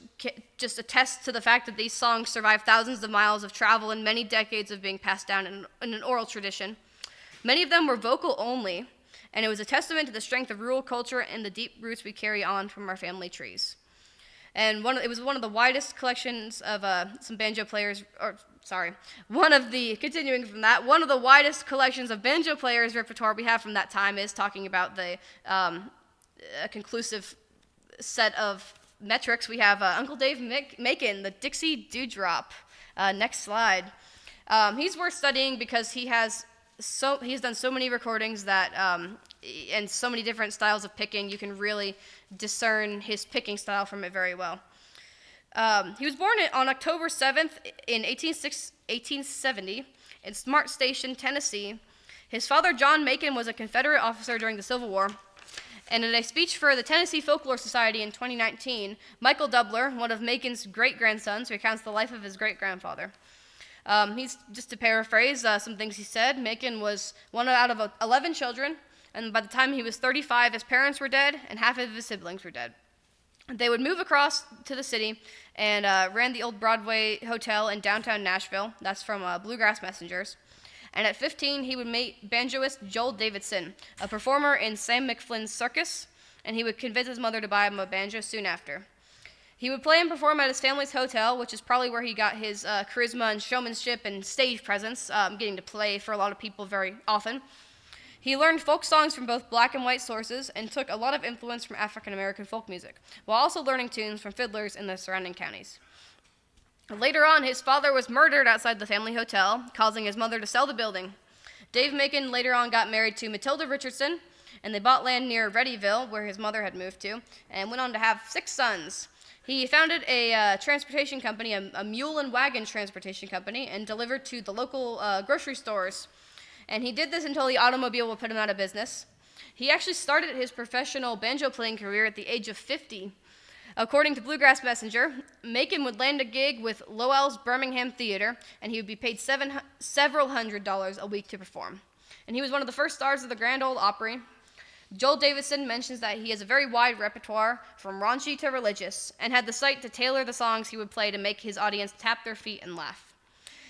just attests to the fact that these songs survived thousands of miles of travel and many decades of being passed down in an oral tradition. Many of them were vocal only, and it was a testament to the strength of rural culture and the deep roots we carry on from our family trees. And it was one of the widest collections of some banjo players, continuing from that, one of the widest collections of banjo players' repertoire we have from that time is talking about a conclusive set of metrics. We have Uncle Dave Macon, the Dixie Dewdrop. Next slide. He's worth studying because he's done so many recordings that and so many different styles of picking. You can really discern his picking style from it very well. He was born on October 7th in 1870 in Smart Station, Tennessee. His father, John Macon, was a Confederate officer during the Civil War. And in a speech for the Tennessee Folklore Society in 2019, Michael Doubler, one of Macon's great-grandsons, recounts the life of his great-grandfather. Just to paraphrase some things he said, Macon was one out of 11 children, and by the time he was 35, his parents were dead, and half of his siblings were dead. They would move across to the city and ran the old Broadway Hotel in downtown Nashville. That's from Bluegrass Messengers. And at 15, he would meet banjoist Joel Davidson, a performer in Sam McFlynn's circus, and he would convince his mother to buy him a banjo soon after. He would play and perform at his family's hotel, which is probably where he got his charisma and showmanship and stage presence, getting to play for a lot of people very often. He learned folk songs from both black and white sources and took a lot of influence from African American folk music, while also learning tunes from fiddlers in the surrounding counties. Later on, his father was murdered outside the family hotel, causing his mother to sell the building. Dave Macon later on got married to Matilda Richardson, and they bought land near Readyville, where his mother had moved to, and went on to have 6 sons. He founded a transportation company, a mule and wagon transportation company, and delivered to the local grocery stores. And he did this until the automobile would put him out of business. He actually started his professional banjo playing career at the age of 50. According to Bluegrass Messenger, Macon would land a gig with Lowell's Birmingham Theater, and he would be paid several $100s a week to perform. And he was one of the first stars of the Grand Ole Opry. Joel Davidson mentions that he has a very wide repertoire, from raunchy to religious, and had the sight to tailor the songs he would play to make his audience tap their feet and laugh.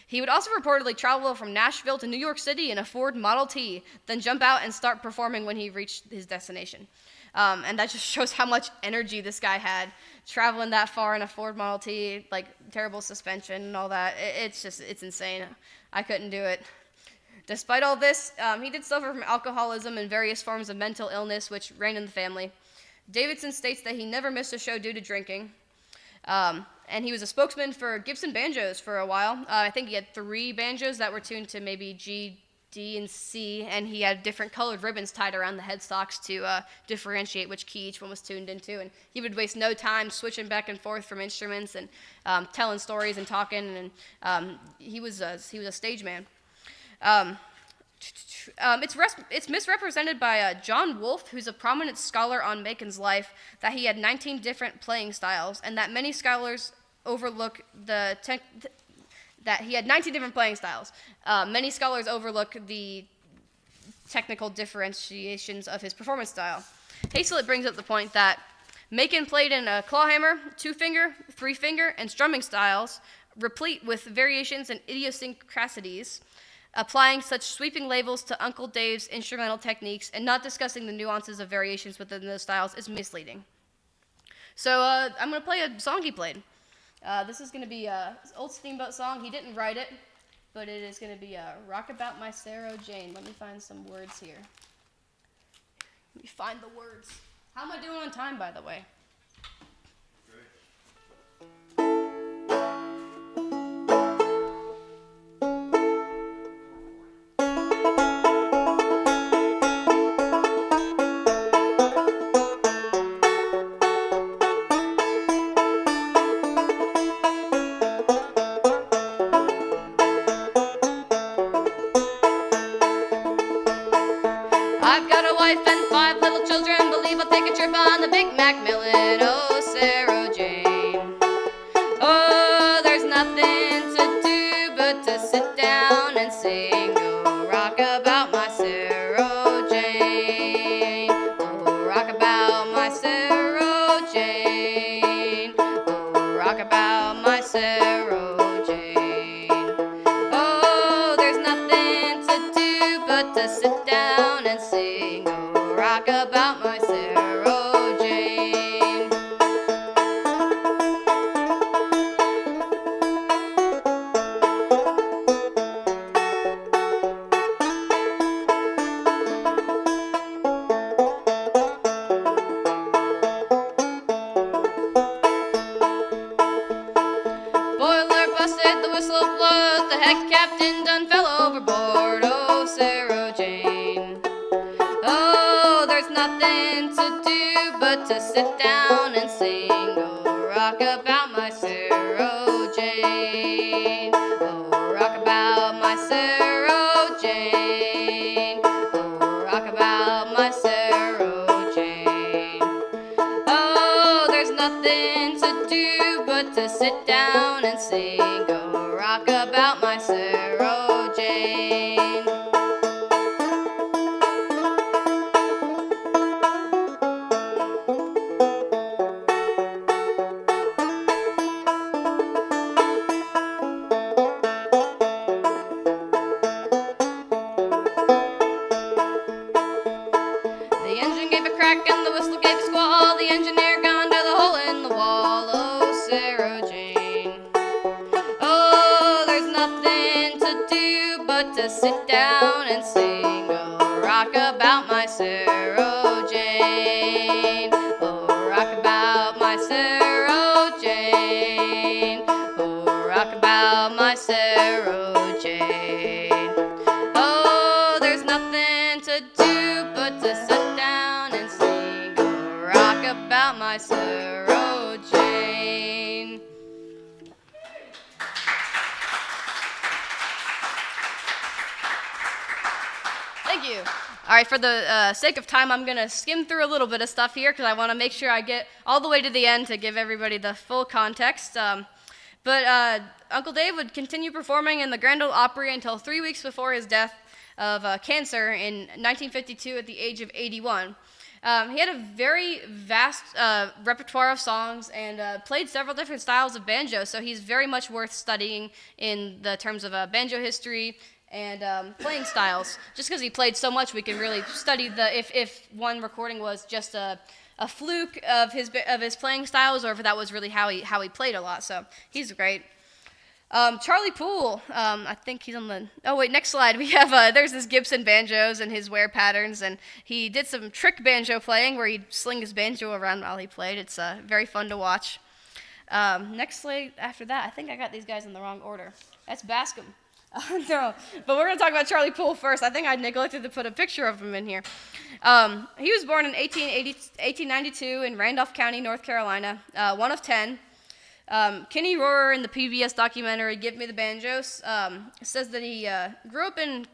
He would also reportedly travel from Nashville to New York City in a Ford Model T, then jump out and start performing when he reached his destination. And that just shows how much energy this guy had, traveling that far in a Ford Model T, like terrible suspension and all that. It's insane. I couldn't do it. Despite all this, he did suffer from alcoholism and various forms of mental illness, which ran in the family. Davidson states that he never missed a show due to drinking. And he was a spokesman for Gibson banjos for a while. I think he had 3 banjos that were tuned to maybe G, D, and C, and he had different colored ribbons tied around the headstocks to differentiate which key each one was tuned into. And he would waste no time switching back and forth from instruments and telling stories and talking. And he was a stage man. It's misrepresented by John Wolfe, who's a prominent scholar on Macon's life, that he had 19 different playing styles, and that many scholars overlook that he had 19 different playing styles. Many scholars overlook the technical differentiations of his performance style. Hazlitt brings up the point that Macon played in a clawhammer, 2-finger, 3-finger, and strumming styles, replete with variations and idiosyncrasies. Applying such sweeping labels to Uncle Dave's instrumental techniques and not discussing the nuances of variations within those styles is misleading. So I'm going to play a song he played. This is going to be an old Steamboat song. He didn't write it, but it is going to be Rock About My Sarah Jane. Let me find some words here. Let me find the words. How am I doing on time, by the way? I've got a wife and 5 little children. Believe I'll take a trip on the Big Mac Millin'. Oh, Sarah Jane. Oh, there's nothing to do but to sit down and sing. Oh, rock about my Sarah Jane. Oh, rock about my Sarah Jane. Oh, rock about my Sarah Jane. Oh, there's nothing to do but to sit down and sing. Oh, rock about my Sarah Jane. Boiler busted, the whistle blows, the head captain done fell overboard. Oh, Sarah Jane. Oh, there's nothing to do but to sit down and sing. Oh, rock about my Sarah Jane. Oh, rock about my Sarah Jane. Oh, rock about my Sarah Jane. Oh, there's nothing to do but to sit down and sing. Oh, rock about my Sarah Jane. but to sit down and sing a rock about my Sarah Jane. Oh, rock about my Sarah Jane. Oh, rock about my Sarah Jane. Oh, there's nothing to do but to sit down and sing a rock about my Sarah Jane. Thank you. All right, for the sake of time, I'm going to skim through a little bit of stuff here because I want to make sure I get all the way to the end to give everybody the full context. But Uncle Dave would continue performing in the Grand Ole Opry until 3 weeks before his death of cancer in 1952 at the age of 81. He had a very vast repertoire of songs and played several different styles of banjo, so he's very much worth studying in the terms of banjo history and playing styles. Just because he played so much, we can really study if one recording was just a fluke of his playing styles, or if that was really how he played a lot. So he's great. Charlie Poole, I think he's on the. Oh wait, next slide. We have there's his Gibson banjos and his wear patterns, and he did some trick banjo playing where he'd sling his banjo around while he played. It's very fun to watch. Next slide after that, I think I got these guys in the wrong order. That's Bascom. No, but we're going to talk about Charlie Poole first. I think I neglected to put a picture of him in here. He was born in 1892 in Randolph County, North Carolina, one of 10. Kenny Rohrer in the PBS documentary Give Me the Banjos says that he grew up in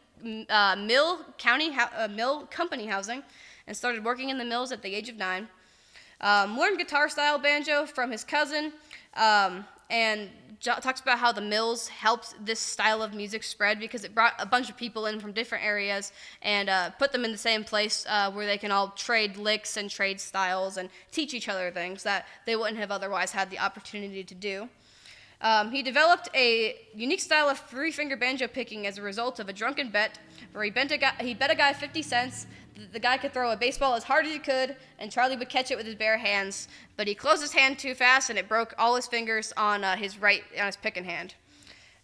Mill Company housing and started working in the mills at the age of 9. Learned guitar-style banjo from his cousin, and talks about how the mills helped this style of music spread because it brought a bunch of people in from different areas and put them in the same place where they can all trade licks and trade styles and teach each other things that they wouldn't have otherwise had the opportunity to do. He developed a unique style of three-finger banjo picking as a result of a drunken bet where he bet a guy 50 cents. The guy could throw a baseball as hard as he could, and Charlie would catch it with his bare hands, but he closed his hand too fast, and it broke all his fingers on his picking hand.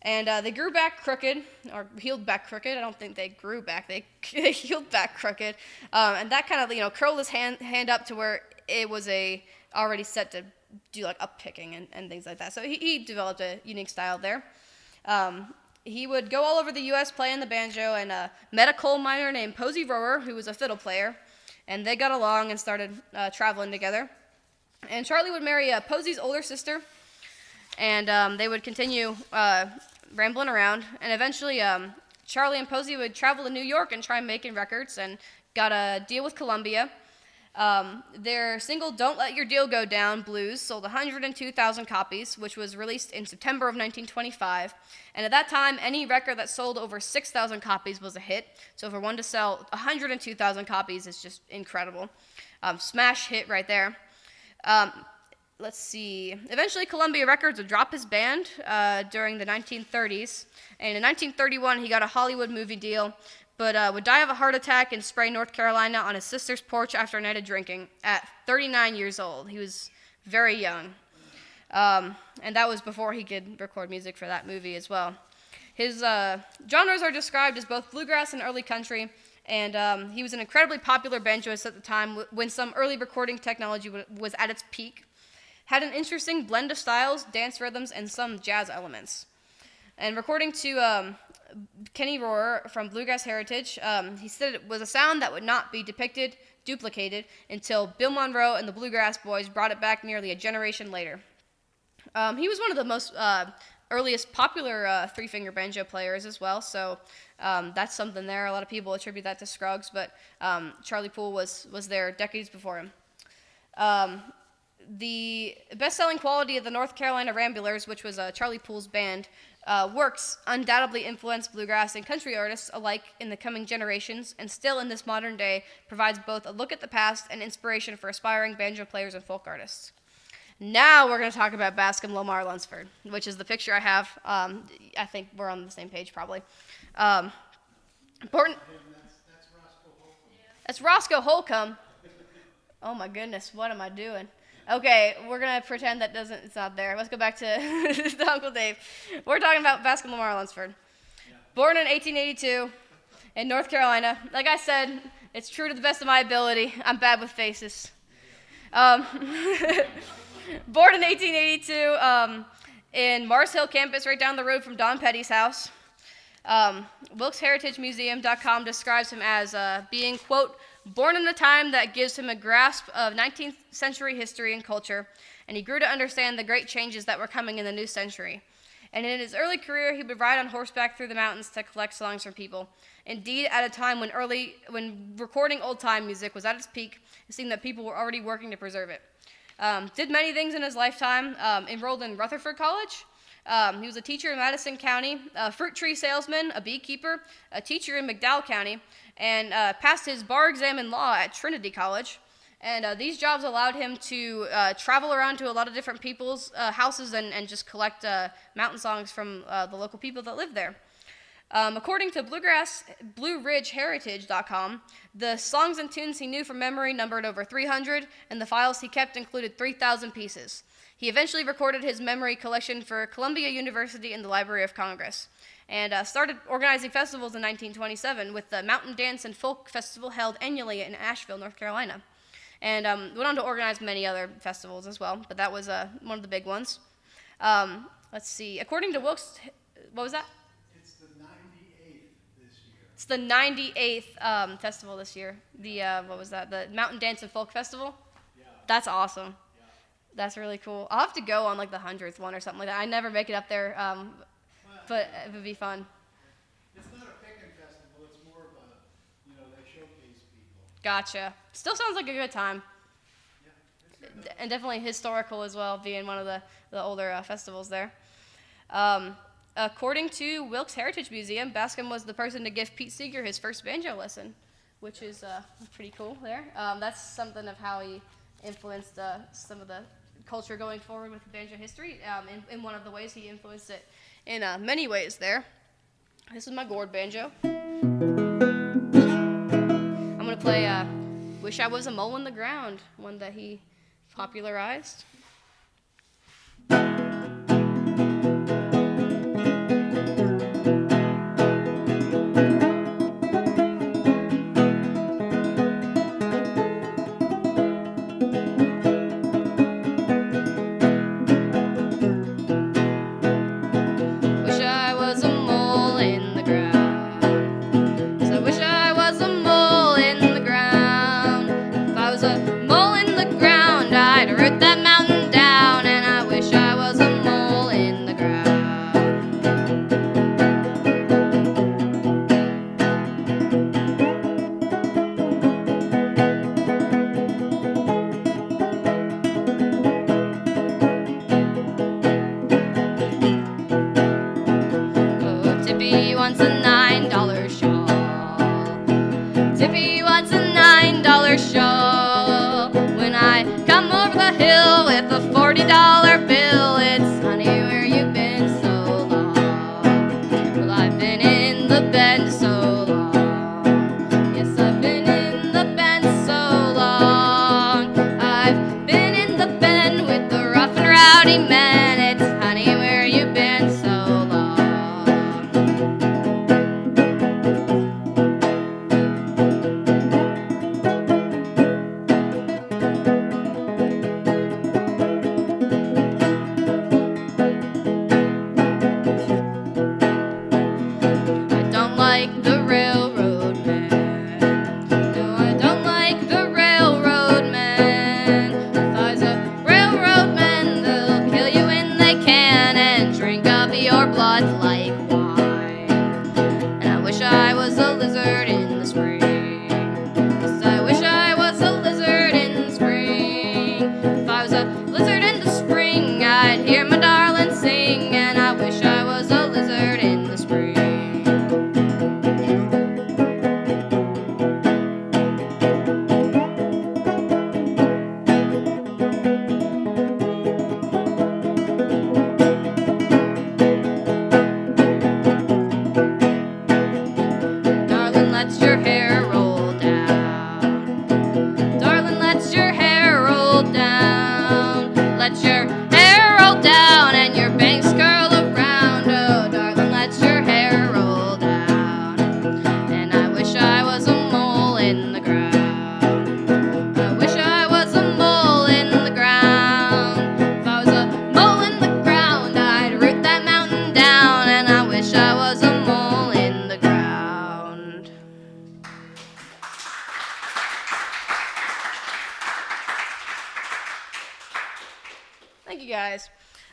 And they grew back crooked, or healed back crooked. I don't think they grew back. They healed back crooked. And that kind of, curled his hand up to where it was already set to do, like, up picking and things like that. So he developed a unique style there. He would go all over the U.S. playing the banjo and met a coal miner named Posey Rohrer, who was a fiddle player, and they got along and started traveling together. And Charlie would marry Posey's older sister, and they would continue rambling around. And eventually, Charlie and Posey would travel to New York and try making records, and got a deal with Columbia. Their single Don't Let Your Deal Go Down, Blues, sold 102,000 copies, which was released in September of 1925. And at that time, any record that sold over 6,000 copies was a hit. So for one to sell 102,000 copies is just incredible. Smash hit right there. Let's see. Eventually, Columbia Records would drop his band during the 1930s. And in 1931, he got a Hollywood movie deal, but would die of a heart attack in Spray, North Carolina, on his sister's porch after a night of drinking at 39 years old. He was very young. And that was before he could record music for that movie as well. His genres are described as both bluegrass and early country, and he was an incredibly popular banjoist at the time when some early recording technology was at its peak. Had an interesting blend of styles, dance rhythms, and some jazz elements. And according to Kenny Rohrer from Bluegrass Heritage, he said it was a sound that would not be duplicated until Bill Monroe and the Bluegrass Boys brought it back nearly a generation later. He was one of the most earliest popular three-finger banjo players as well, so that's something there. A lot of people attribute that to Scruggs, but Charlie Poole was there decades before him. The best-selling quality of the North Carolina Ramblers, which was Charlie Poole's band, works undoubtedly influenced bluegrass and country artists alike in the coming generations, and still in this modern day provides both a look at the past and inspiration for aspiring banjo players and folk artists. Now we're going to talk about Bascom Lamar Lunsford, which is the picture I have. I think we're on the same page probably. Important. That's Roscoe Holcomb. Oh my goodness, what am I doing? Okay, we're going to pretend it's not there. Let's go back to Uncle Dave. We're talking about Bascom Lamar Lunsford. Born in 1882 in North Carolina. Like I said, it's true to the best of my ability. I'm bad with faces. Born in 1882 in Mars Hill campus, right down the road from Don Petty's house. WilkesHeritageMuseum.com describes him as being, quote, born in a time that gives him a grasp of 19th century history and culture, and he grew to understand the great changes that were coming in the new century. And in his early career, he would ride on horseback through the mountains to collect songs from people. Indeed, at a time when recording old-time music was at its peak, it seemed that people were already working to preserve it. Did many things in his lifetime. Enrolled in Rutherford College. He was a teacher in Madison County, a fruit tree salesman, a beekeeper, a teacher in McDowell County, and passed his bar exam in law at Trinity College. And these jobs allowed him to travel around to a lot of different people's houses and just collect mountain songs from the local people that live there. According to BlueRidgeHeritage.com, the songs and tunes he knew from memory numbered over 300, and the files he kept included 3,000 pieces. He eventually recorded his memory collection for Columbia University and the Library of Congress, and started organizing festivals in 1927 with the Mountain Dance and Folk Festival held annually in Asheville, North Carolina. And went on to organize many other festivals as well, but that was one of the big ones. Let's see. According to Wilkes, what was that? It's the 98th this year. It's the 98th festival this year. The what was that? The Mountain Dance and Folk Festival. Yeah. That's awesome. Yeah. That's really cool. I'll have to go on like the 100th one or something like that. I never make it up there, but it would be fun. It's not a picking festival. It's more of a, they showcase people. Gotcha. Still sounds like a good time. Yeah. It's good. And definitely historical as well, being one of the older festivals there. According to Wilkes Heritage Museum, Bascom was the person to give Pete Seeger his first banjo lesson, which is pretty cool there. That's something of how he influenced some of the culture going forward with banjo history. In one of the ways he influenced it in many ways there. This is my gourd banjo. I'm going to play Wish I Was a Mole in the Ground, one that he popularized. Wish I was a mole in the ground. Yes, I wish I was a mole in the ground. If I was a mole in the ground, I'd root that mountain down. And I wish I was a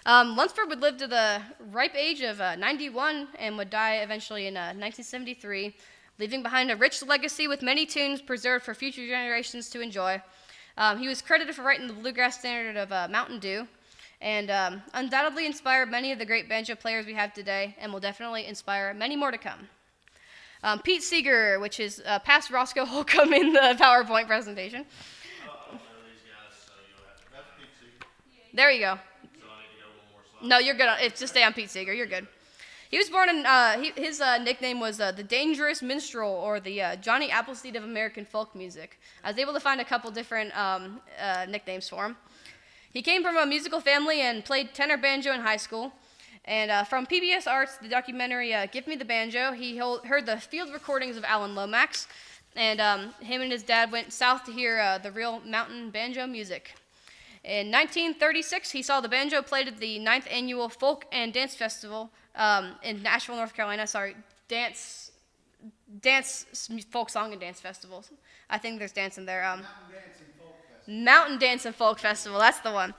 Lunsford would live to the ripe age of 91 and would die eventually in 1973, leaving behind a rich legacy with many tunes preserved for future generations to enjoy. He was credited for writing the bluegrass standard of Mountain Dew, and undoubtedly inspired many of the great banjo players we have today, and will definitely inspire many more to come. Pete Seeger, which is past Roscoe Holcomb in the PowerPoint presentation. There you go. No, you're good. It's just stay on Pete Seeger. You're good. He was born in, his nickname was the Dangerous Minstrel, or the Johnny Appleseed of American folk music. I was able to find a couple different nicknames for him. He came from a musical family and played tenor banjo in high school. And from PBS Arts, the documentary Give Me the Banjo, he heard the field recordings of Alan Lomax, and him and his dad went south to hear the real mountain banjo music. In 1936, he saw the banjo played at the 9th Annual Folk and Dance Festival in Nashville, North Carolina. Folk Song and Dance Festivals. I think there's dance in there. Mountain Dance and Folk Festival, that's the one,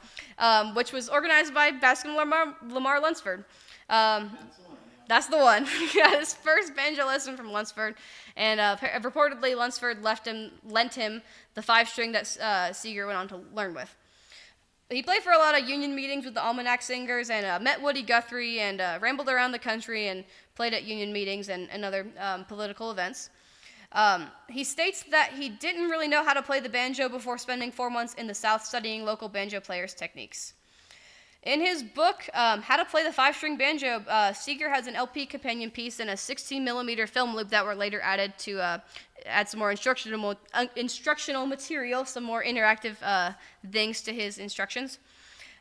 which was organized by Baskin Lamar Lunsford. That's the one. He got his first banjo lesson from Lunsford, and reportedly Lunsford lent him the 5-string that Seeger went on to learn with. He played for a lot of union meetings with the Almanac Singers, and met Woody Guthrie, and rambled around the country and played at union meetings and other political events. He states that he didn't really know how to play the banjo before spending 4 months in the South studying local banjo players' techniques. In his book, How to Play the 5-String Banjo, Seeger has an LP companion piece and a 16mm film loop that were later added to add some more instructional material, some more interactive things to his instructions.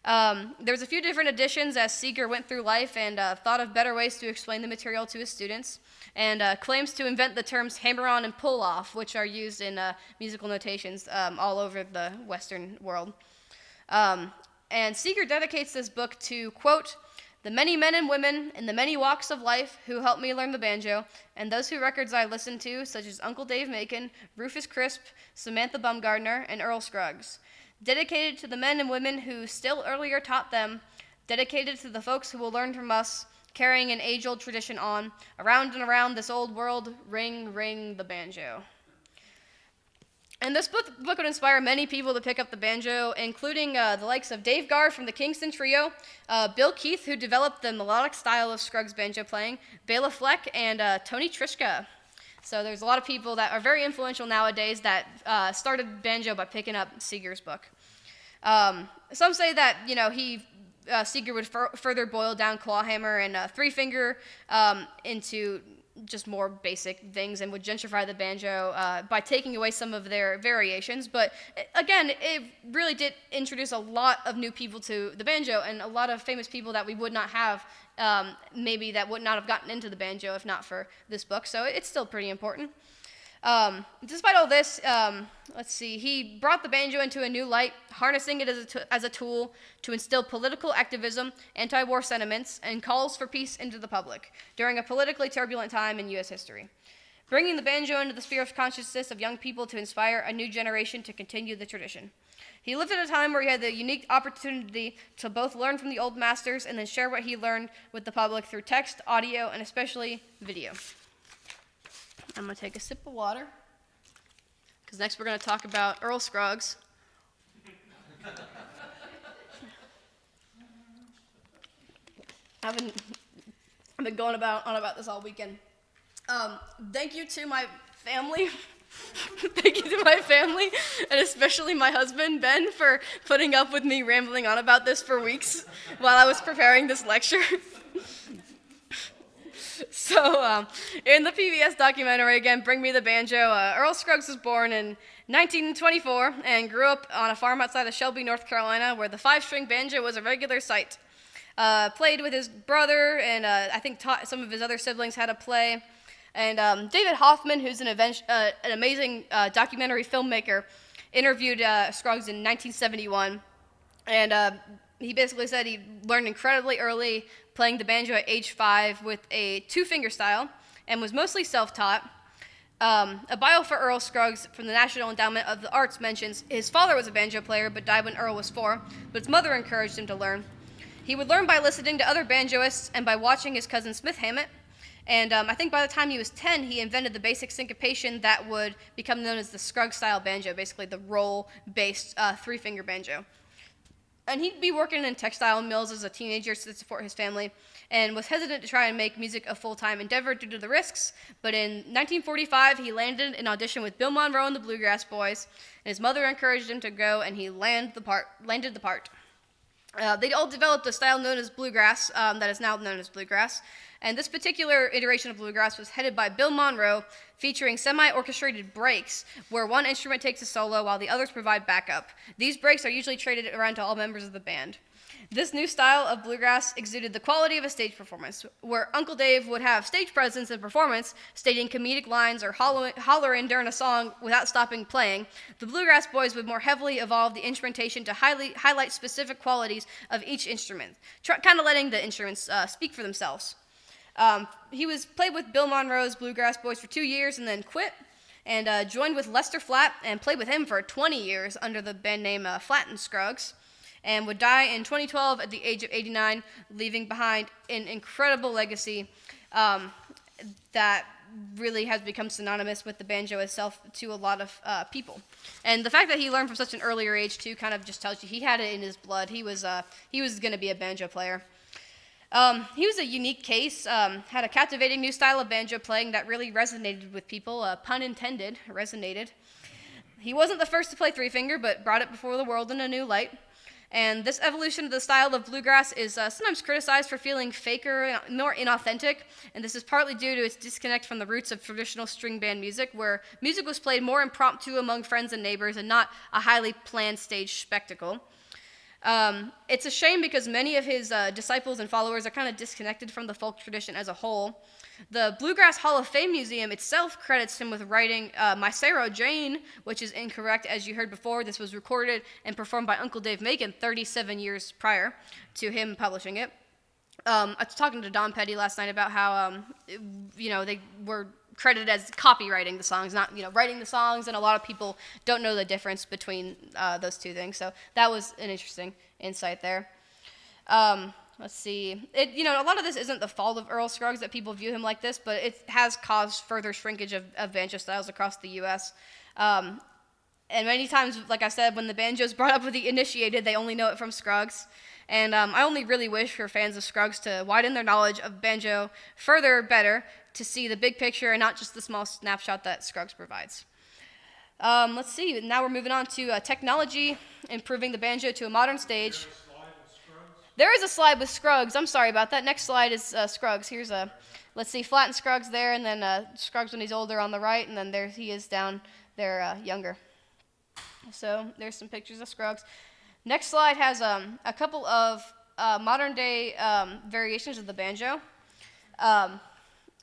There was a few different editions as Seeger went through life and thought of better ways to explain the material to his students, and claims to invent the terms hammer-on and pull-off, which are used in musical notations all over the Western world. And Seeger dedicates this book to, quote, "the many men and women in the many walks of life who helped me learn the banjo, and those whose records I listened to, such as Uncle Dave Macon, Rufus Crisp, Samantha Bumgardner, and Earl Scruggs. Dedicated to the men and women who still earlier taught them, dedicated to the folks who will learn from us, carrying an age-old tradition on, around and around this old world, ring, ring the banjo." And this book would inspire many people to pick up the banjo, including the likes of Dave Guard from the Kingston Trio, Bill Keith, who developed the melodic style of Scruggs banjo playing, Bela Fleck, and Tony Trischka. So there's a lot of people that are very influential nowadays that started banjo by picking up Seeger's book. Some say that, Seeger would further boil down clawhammer and 3-finger into just more basic things, and would gentrify the banjo by taking away some of their variations. But again, it really did introduce a lot of new people to the banjo, and a lot of famous people that we would not have, maybe that would not have gotten into the banjo if not for this book. So it's still pretty important. Despite all this, he brought the banjo into a new light, harnessing it as a tool to instill political activism, anti-war sentiments, and calls for peace into the public during a politically turbulent time in U.S. history, bringing the banjo into the sphere of consciousness of young people to inspire a new generation to continue the tradition. He lived at a time where he had the unique opportunity to both learn from the old masters and then share what he learned with the public through text, audio, and especially video. I'm going to take a sip of water, because next we're going to talk about Earl Scruggs. I've been going on about this all weekend. Thank you to my family. Thank you to my family, and especially my husband, Ben, for putting up with me rambling on about this for weeks while I was preparing this lecture. So, in the PBS documentary, again, Bring Me the Banjo, Earl Scruggs was born in 1924 and grew up on a farm outside of Shelby, North Carolina, where the 5-string banjo was a regular sight. Played with his brother, and I think taught some of his other siblings how to play. And David Hoffman, who's an amazing documentary filmmaker, interviewed Scruggs in 1971, and he basically said he learned incredibly early, playing the banjo at age 5 with a 2-finger style, and was mostly self-taught. A bio for Earl Scruggs from the National Endowment of the Arts mentions his father was a banjo player but died when Earl was 4, but his mother encouraged him to learn. He would learn by listening to other banjoists and by watching his cousin Smith Hammett. And I think by the time he was 10, he invented the basic syncopation that would become known as the Scruggs-style banjo, basically the roll-based three-finger banjo. And he'd be working in textile mills as a teenager to support his family, and was hesitant to try and make music a full-time endeavor due to the risks. But in 1945, he landed an audition with Bill Monroe and the Bluegrass Boys, and his mother encouraged him to go, and he landed the part. They all developed a style known as bluegrass, that is now known as bluegrass. And this particular iteration of bluegrass was headed by Bill Monroe, featuring semi-orchestrated breaks, where one instrument takes a solo while the others provide backup. These breaks are usually traded around to all members of the band. This new style of bluegrass exuded the quality of a stage performance, where Uncle Dave would have stage presence and performance, stating comedic lines or hollering during a song without stopping playing. The Bluegrass Boys would more heavily evolve the instrumentation to highlight specific qualities of each instrument, kind of letting the instruments speak for themselves. He played with Bill Monroe's Bluegrass Boys for 2 years and then quit, and joined with Lester Flatt and played with him for 20 years under the band name Flatt and Scruggs, and would die in 2012 at the age of 89, leaving behind an incredible legacy that really has become synonymous with the banjo itself to a lot of people. And the fact that he learned from such an earlier age too kind of just tells you he had it in his blood. He was going to be a banjo player. He was a unique case, had a captivating new style of banjo playing that really resonated with people, pun intended, resonated. He wasn't the first to play three-finger, but brought it before the world in a new light. And this evolution of the style of bluegrass is sometimes criticized for feeling faker, more inauthentic, and this is partly due to its disconnect from the roots of traditional string band music, where music was played more impromptu among friends and neighbors and not a highly planned stage spectacle. It's a shame because many of his disciples and followers are kind of disconnected from the folk tradition as a whole. The Bluegrass Hall of Fame Museum itself credits him with writing My Sarah Jane, which is incorrect. As you heard before, this was recorded and performed by Uncle Dave Macon 37 years prior to him publishing it. I was talking to Don Petty last night about how, they were credited as copywriting the songs, not, writing the songs, and a lot of people don't know the difference between those two things. So that was an interesting insight there. Let's see. A lot of this isn't the fault of Earl Scruggs that people view him like this, but it has caused further shrinkage of banjo styles across the U.S. And many times, like I said, when the banjo is brought up with the initiated, they only know it from Scruggs. And I only really wish for fans of Scruggs to widen their knowledge of banjo better, to see the big picture and not just the small snapshot that Scruggs provides. Let's see. Now we're moving on to technology, improving the banjo to a modern stage. There is a slide with Scruggs. I'm sorry about that. Next slide is Scruggs. Here's let's see, Flatt and Scruggs there, and then Scruggs when he's older on the right, and then there he is down there younger. So there's some pictures of Scruggs. Next slide has a couple of modern-day variations of the banjo.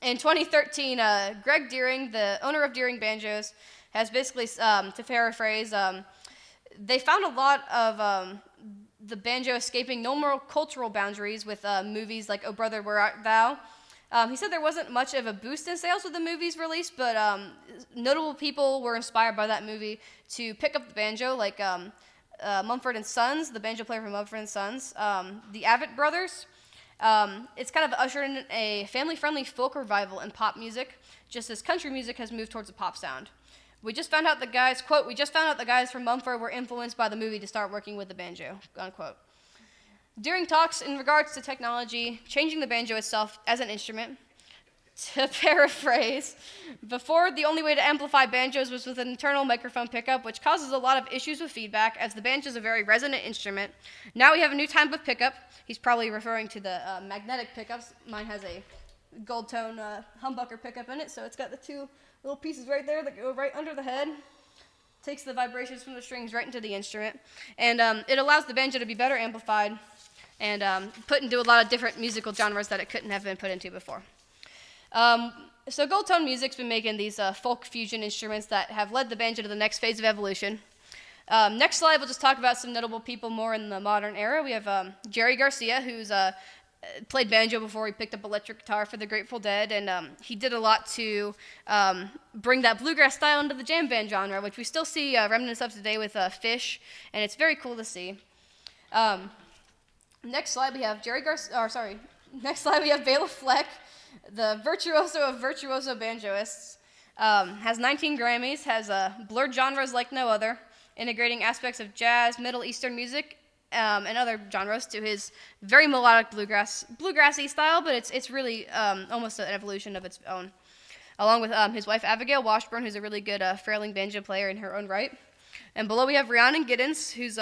In 2013, Greg Deering, the owner of Deering Banjos, has basically, to paraphrase, they found a lot of the banjo escaping normal cultural boundaries with movies like Oh Brother, Where Art Thou? He said there wasn't much of a boost in sales with the movie's release, but notable people were inspired by that movie to pick up the banjo, like Mumford & Sons, the banjo player from Mumford & Sons, the Avett Brothers. It's kind of ushered in a family-friendly folk revival in pop music, just as country music has moved towards a pop sound. We just found out the guys, quote, we just found out the guys from Mumford were influenced by the movie to start working with the banjo, unquote. During talks in regards to technology, changing the banjo itself as an instrument, to paraphrase, before the only way to amplify banjos was with an internal microphone pickup, which causes a lot of issues with feedback, as the banjo is a very resonant instrument. Now we have a new type of pickup. He's probably referring to the magnetic pickups. Mine has a gold tone humbucker pickup in it, so it's got the two little pieces right there that go right under the head. Takes the vibrations from the strings right into the instrument, and it allows the banjo to be better amplified and put into a lot of different musical genres that it couldn't have been put into before. So Gold Tone Music's been making these folk fusion instruments that have led the banjo to the next phase of evolution. Next slide, we'll just talk about some notable people more in the modern era. We have Jerry Garcia, who's played banjo before he picked up electric guitar for the Grateful Dead, and he did a lot to bring that bluegrass style into the jam band genre, which we still see remnants of today with Fish, and it's very cool to see. Next slide we have Next slide we have Bela Fleck, the virtuoso of virtuoso banjoists. Has 19 Grammys, has blurred genres like no other, integrating aspects of jazz, Middle Eastern music, and other genres to his very melodic bluegrassy style, but it's really almost an evolution of its own. Along with his wife Abigail Washburn, who's a really good frailing banjo player in her own right. And below we have Rhiannon Giddens, who's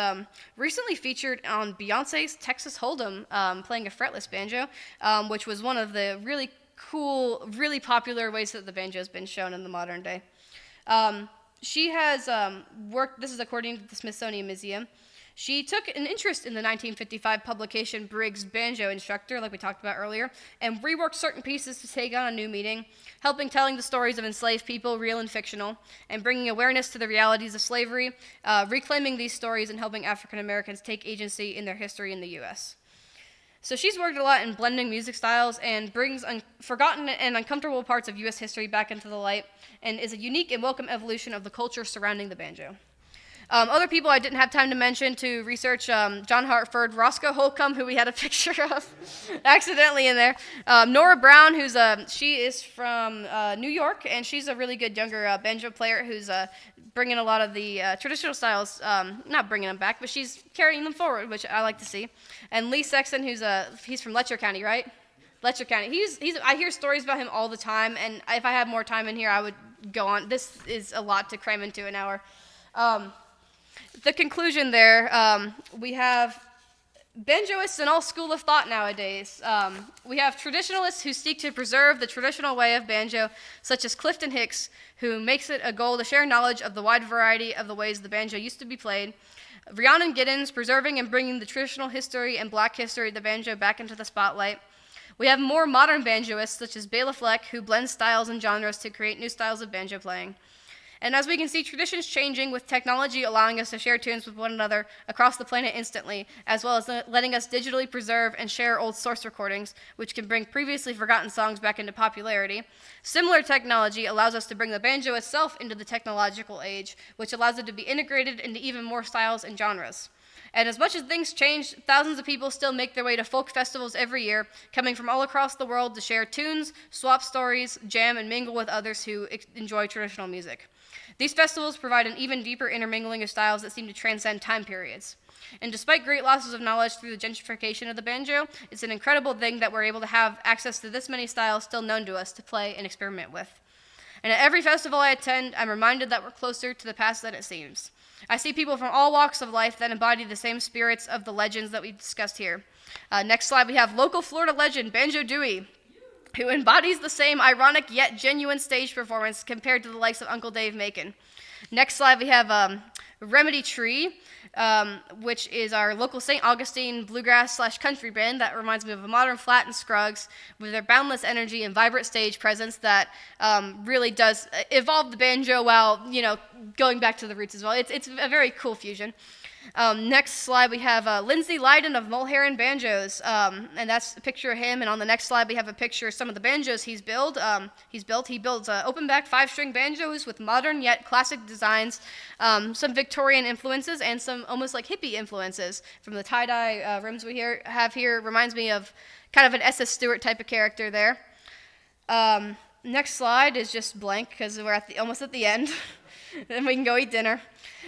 recently featured on Beyonce's Texas Hold'em, playing a fretless banjo, which was one of the really cool, really popular ways that the banjo has been shown in the modern day. She has worked, this is according to the Smithsonian Museum, she took an interest in the 1955 publication Briggs Banjo Instructor, like we talked about earlier, and reworked certain pieces to take on a new meaning, helping telling the stories of enslaved people, real and fictional, and bringing awareness to the realities of slavery, reclaiming these stories and helping African Americans take agency in their history in the U.S. So she's worked a lot in blending music styles and brings forgotten and uncomfortable parts of U.S. history back into the light, and is a unique and welcome evolution of the culture surrounding the banjo. Other people I didn't have time to mention to research, John Hartford, Roscoe Holcomb, who we had a picture of accidentally in there, Nora Brown, she is from New York, and she's a really good younger banjo player who's bringing a lot of the traditional styles, not bringing them back, but she's carrying them forward, which I like to see. And Lee Sexton, he's from Letcher County, right? Letcher County. I hear stories about him all the time, and if I had more time in here, I would go on. This is a lot to cram into an hour. The conclusion there, we have banjoists in all school of thought nowadays. We have traditionalists who seek to preserve the traditional way of banjo, such as Clifton Hicks, who makes it a goal to share knowledge of the wide variety of the ways the banjo used to be played. Rhiannon Giddens, preserving and bringing the traditional history and black history of the banjo back into the spotlight. We have more modern banjoists, such as Bela Fleck, who blends styles and genres to create new styles of banjo playing. And as we can see, traditions changing with technology allowing us to share tunes with one another across the planet instantly, as well as letting us digitally preserve and share old source recordings, which can bring previously forgotten songs back into popularity. Similar technology allows us to bring the banjo itself into the technological age, which allows it to be integrated into even more styles and genres. And as much as things change, thousands of people still make their way to folk festivals every year, coming from all across the world to share tunes, swap stories, jam, and mingle with others who enjoy traditional music. These festivals provide an even deeper intermingling of styles that seem to transcend time periods. And despite great losses of knowledge through the gentrification of the banjo, it's an incredible thing that we're able to have access to this many styles still known to us to play and experiment with. And at every festival I attend, I'm reminded that we're closer to the past than it seems. I see people from all walks of life that embody the same spirits of the legends that we discussed here. Next slide, we have local Florida legend Banjo Dewey, who embodies the same ironic yet genuine stage performance compared to the likes of Uncle Dave Macon. Next slide, we have Remedy Tree, which is our local St. Augustine bluegrass/country band that reminds me of a modern Flat and Scruggs with their boundless energy and vibrant stage presence that really does evolve the banjo while, going back to the roots as well. It's a very cool fusion. Next slide, we have Lindsay Lydon of Mulherron Banjos, and that's a picture of him. And on the next slide, we have a picture of some of the banjos he builds open back 5-string banjos with modern yet classic designs, some Victorian influences, and some almost like hippie influences from the tie-dye rims we have here. Reminds me of kind of an S.S. Stewart type of character there. Next slide is just blank because we're almost at the end. Then we can go eat dinner.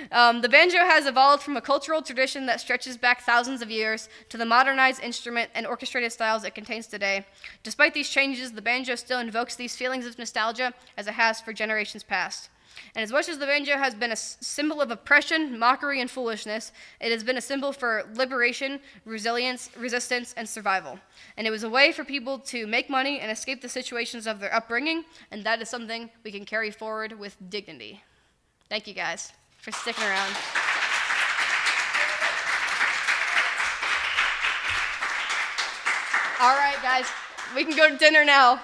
The banjo has evolved from a cultural tradition that stretches back thousands of years to the modernized instrument and orchestrated styles it contains today. Despite these changes, the banjo still invokes these feelings of nostalgia as it has for generations past. And as much as the banjo has been a symbol of oppression, mockery, and foolishness, it has been a symbol for liberation, resilience, resistance, and survival. And it was a way for people to make money and escape the situations of their upbringing, and that is something we can carry forward with dignity. Thank you guys for sticking around. All right, guys, we can go to dinner now.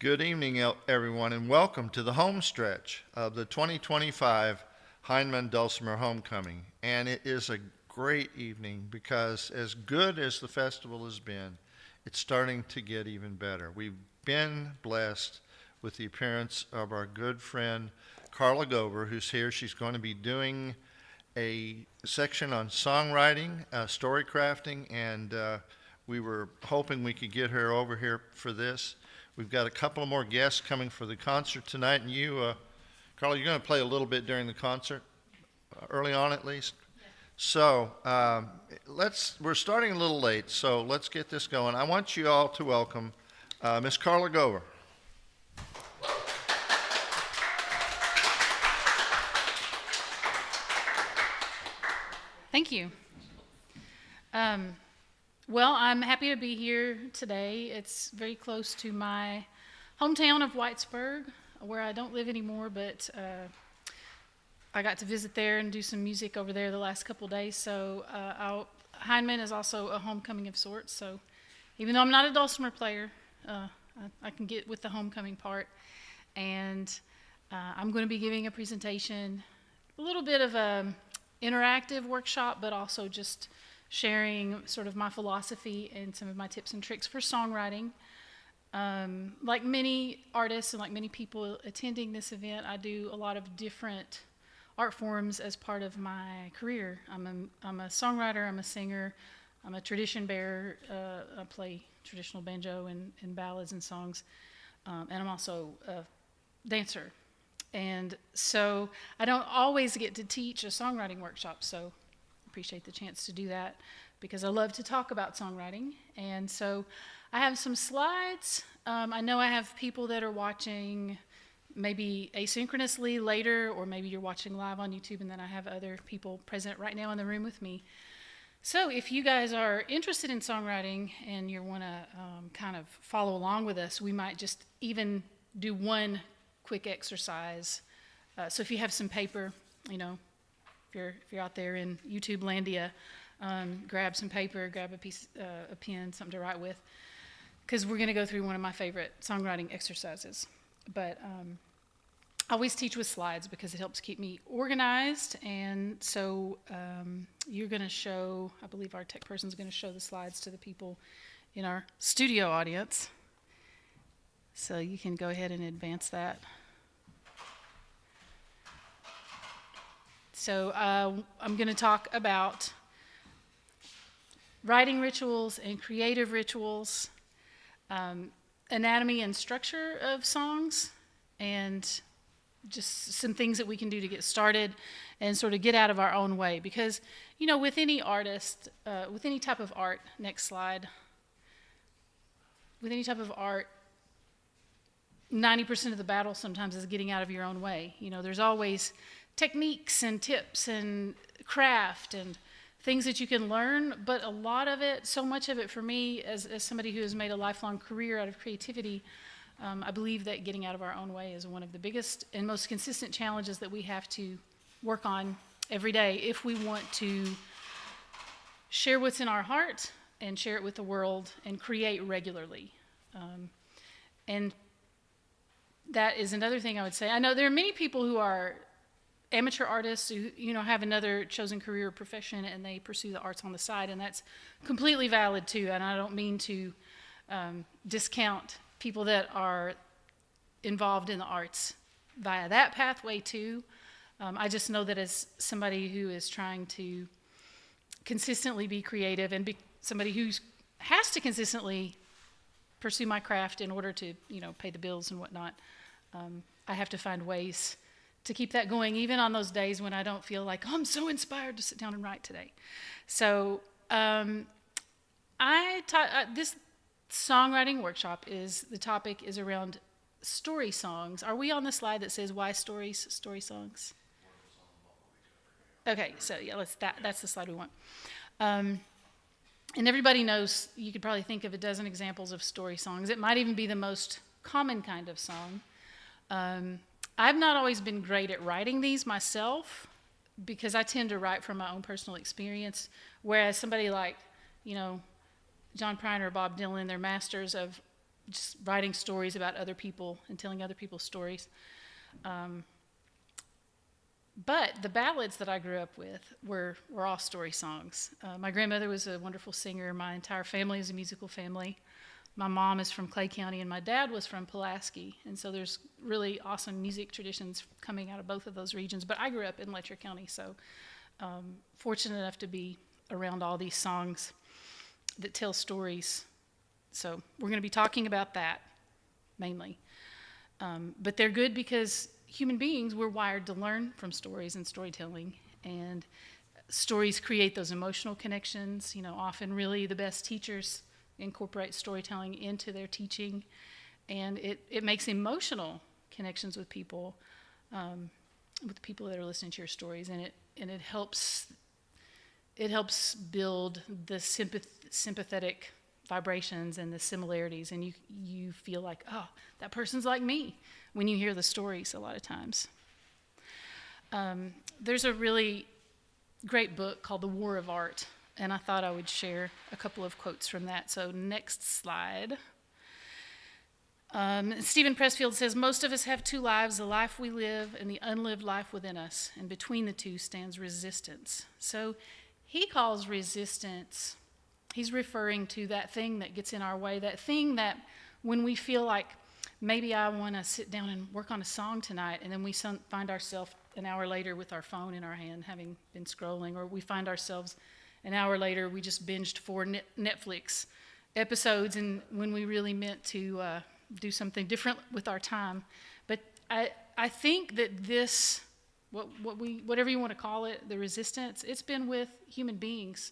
Good evening, everyone, and welcome to the home stretch of the 2025 Hindman Dulcimer Homecoming. And it is a great evening because as good as the festival has been, it's starting to get even better. We've been blessed with the appearance of our good friend Carla Gover, who's here. She's going to be doing a section on songwriting, story crafting, and we were hoping we could get her over here for this. We've got a couple of more guests coming for the concert tonight, and you, Carla, you're going to play a little bit during the concert, early on at least. Yeah. So we're starting a little late, so let's get this going. I want you all to welcome Miss Carla Gover. Thank you. Well, I'm happy to be here today. It's very close to my hometown of Whitesburg, where I don't live anymore, but I got to visit there and do some music over there the last couple of days. So Hindman is also a homecoming of sorts. So even though I'm not a dulcimer player, I can get with the homecoming part. And I'm going to be giving a presentation, a little bit of a interactive workshop, but also just sharing sort of my philosophy and some of my tips and tricks for songwriting. Like many artists and like many people attending this event, I do a lot of different art forms as part of my career. I'm a songwriter, I'm a singer, I'm a tradition bearer, I play traditional banjo and ballads and songs, and I'm also a dancer. And so I don't always get to teach a songwriting workshop, so appreciate the chance to do that because I love to talk about songwriting. And so I have some slides. I know I have people that are watching maybe asynchronously later, or maybe you're watching live on YouTube, and then I have other people present right now in the room with me. So if you guys are interested in songwriting and you want to kind of follow along with us, we might just even do one quick exercise. So if you have some paper, you know, if you're out there in YouTube landia, grab some paper, grab a pen, something to write with, because we're going to go through one of my favorite songwriting exercises. But I always teach with slides because it helps keep me organized. And so you're going to show, I believe our tech person's going to show the slides to the people in our studio audience. So you can go ahead and advance that. So I'm going to talk about writing rituals and creative rituals, anatomy and structure of songs, and just some things that we can do to get started and sort of get out of our own way. Because, you know, with any artist, with any type of art, next slide, with any type of art, 90% of the battle sometimes is getting out of your own way. You know, there's always techniques and tips and craft and things that you can learn, but a lot of it, so much of it for me, as somebody who has made a lifelong career out of creativity, I believe that getting out of our own way is one of the biggest and most consistent challenges that we have to work on every day if we want to share what's in our heart and share it with the world and create regularly. And that is another thing I would say. I know there are many people who are amateur artists who, you know, have another chosen career or profession and they pursue the arts on the side, and that's completely valid too. And I don't mean to discount people that are involved in the arts via that pathway too. I just know that as somebody who is trying to consistently be creative and be somebody who has to consistently pursue my craft in order to, you know, pay the bills and whatnot, I have to find ways to keep that going, even on those days when I don't feel like, oh, I'm so inspired to sit down and write today. So this songwriting workshop the topic is around story songs. Are we on the slide that says why story songs? Okay, so yeah, that's the slide we want. And everybody knows, you could probably think of a dozen examples of story songs. It might even be the most common kind of song. I've not always been great at writing these myself because I tend to write from my own personal experience, whereas somebody like, you know, John Prine or Bob Dylan, they're masters of just writing stories about other people and telling other people's stories. But the ballads that I grew up with were all story songs. My grandmother was a wonderful singer. My entire family is a musical family. My mom is from Clay County, and my dad was from Pulaski. And so there's really awesome music traditions coming out of both of those regions. But I grew up in Letcher County, so fortunate enough to be around all these songs that tell stories. So we're going to be talking about that mainly. But they're good because human beings, we're wired to learn from stories and storytelling. And stories create those emotional connections. Often really the best teachers incorporate storytelling into their teaching. And it makes emotional connections with people that are listening to your stories. And it helps build the sympathetic vibrations and the similarities, and you feel like, oh, that person's like me when you hear the stories a lot of times. There's a really great book called The War of Art, and I thought I would share a couple of quotes from that. So next slide. Stephen Pressfield says, most of us have two lives, the life we live and the unlived life within us, and between the two stands resistance. So he calls resistance, he's referring to that thing that gets in our way, that thing that when we feel like maybe I want to sit down and work on a song tonight, and then we find ourselves an hour later with our phone in our hand having been scrolling, or we find ourselves an hour later we just binged 4 Netflix episodes, and when we really meant to do something different with our time. But I think that this, whatever you want to call it, the resistance, it's been with human beings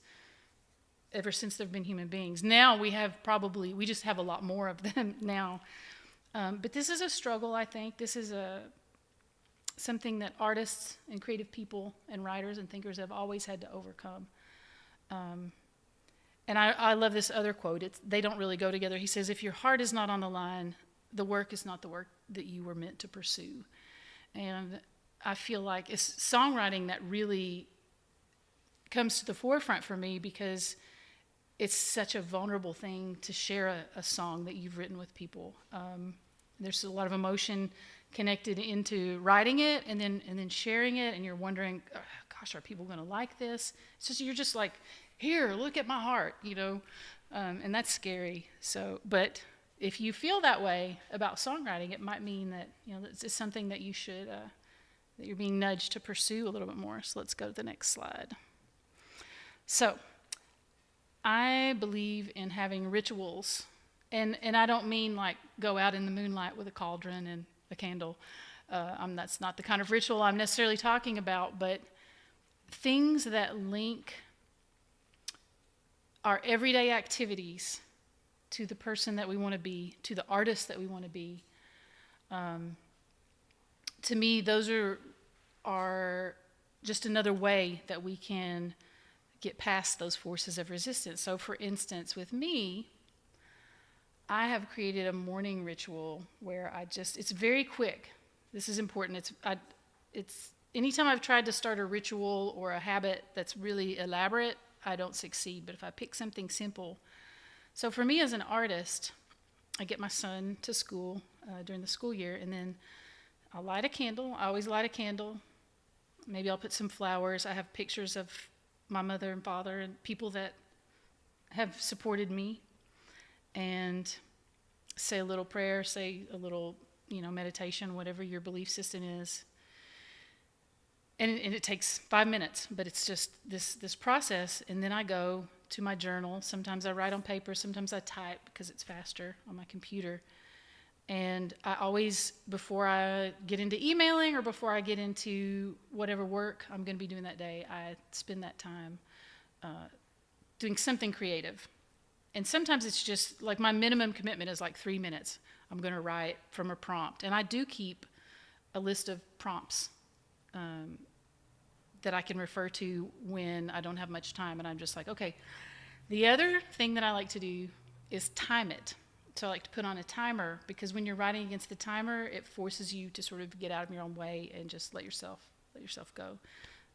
ever since there have been human beings. Now we just have a lot more of them now. But this is a struggle, I think. This is something that artists and creative people and writers and thinkers have always had to overcome. And I love this other quote. They don't really go together. He says, if your heart is not on the line, the work is not the work that you were meant to pursue. And I feel like it's songwriting that really comes to the forefront for me, because it's such a vulnerable thing to share a song that you've written with people. There's a lot of emotion connected into writing it and then sharing it, and you're wondering, oh, gosh, are people going to like this? It's just, you're just like, here, look at my heart, and that's scary. So, but if you feel that way about songwriting, it might mean that it's something that you should that you're being nudged to pursue a little bit more. So let's go to the next slide. So I believe in having rituals, and I don't mean like go out in the moonlight with a cauldron and a candle. That's not the kind of ritual I'm necessarily talking about, but things that link our everyday activities to the person that we want to be, to the artist that we want to be. To me, those are just another way that we can get past those forces of resistance. So for instance, with me, I have created a morning ritual where it's very quick. This is important. It's anytime I've tried to start a ritual or a habit that's really elaborate, I don't succeed. But if I pick something simple, so for me as an artist, I get my son to school during the school year, and then I'll light a candle. I always light a candle. Maybe I'll put some flowers. I have pictures of my mother and father and people that have supported me, and say a little prayer, say a little, meditation, whatever your belief system is. And it takes 5 minutes, but it's just this process. And then I go to my journal. Sometimes I write on paper, sometimes I type because it's faster on my computer. And I always, before I get into emailing or before I get into whatever work I'm going to be doing that day, I spend that time doing something creative. And sometimes it's just like my minimum commitment is like 3 minutes. I'm going to write from a prompt. And I do keep a list of prompts that I can refer to when I don't have much time. And I'm just like, okay. The other thing that I like to do is time it. So I like to put on a timer, because when you're writing against the timer, it forces you to sort of get out of your own way and just let yourself go.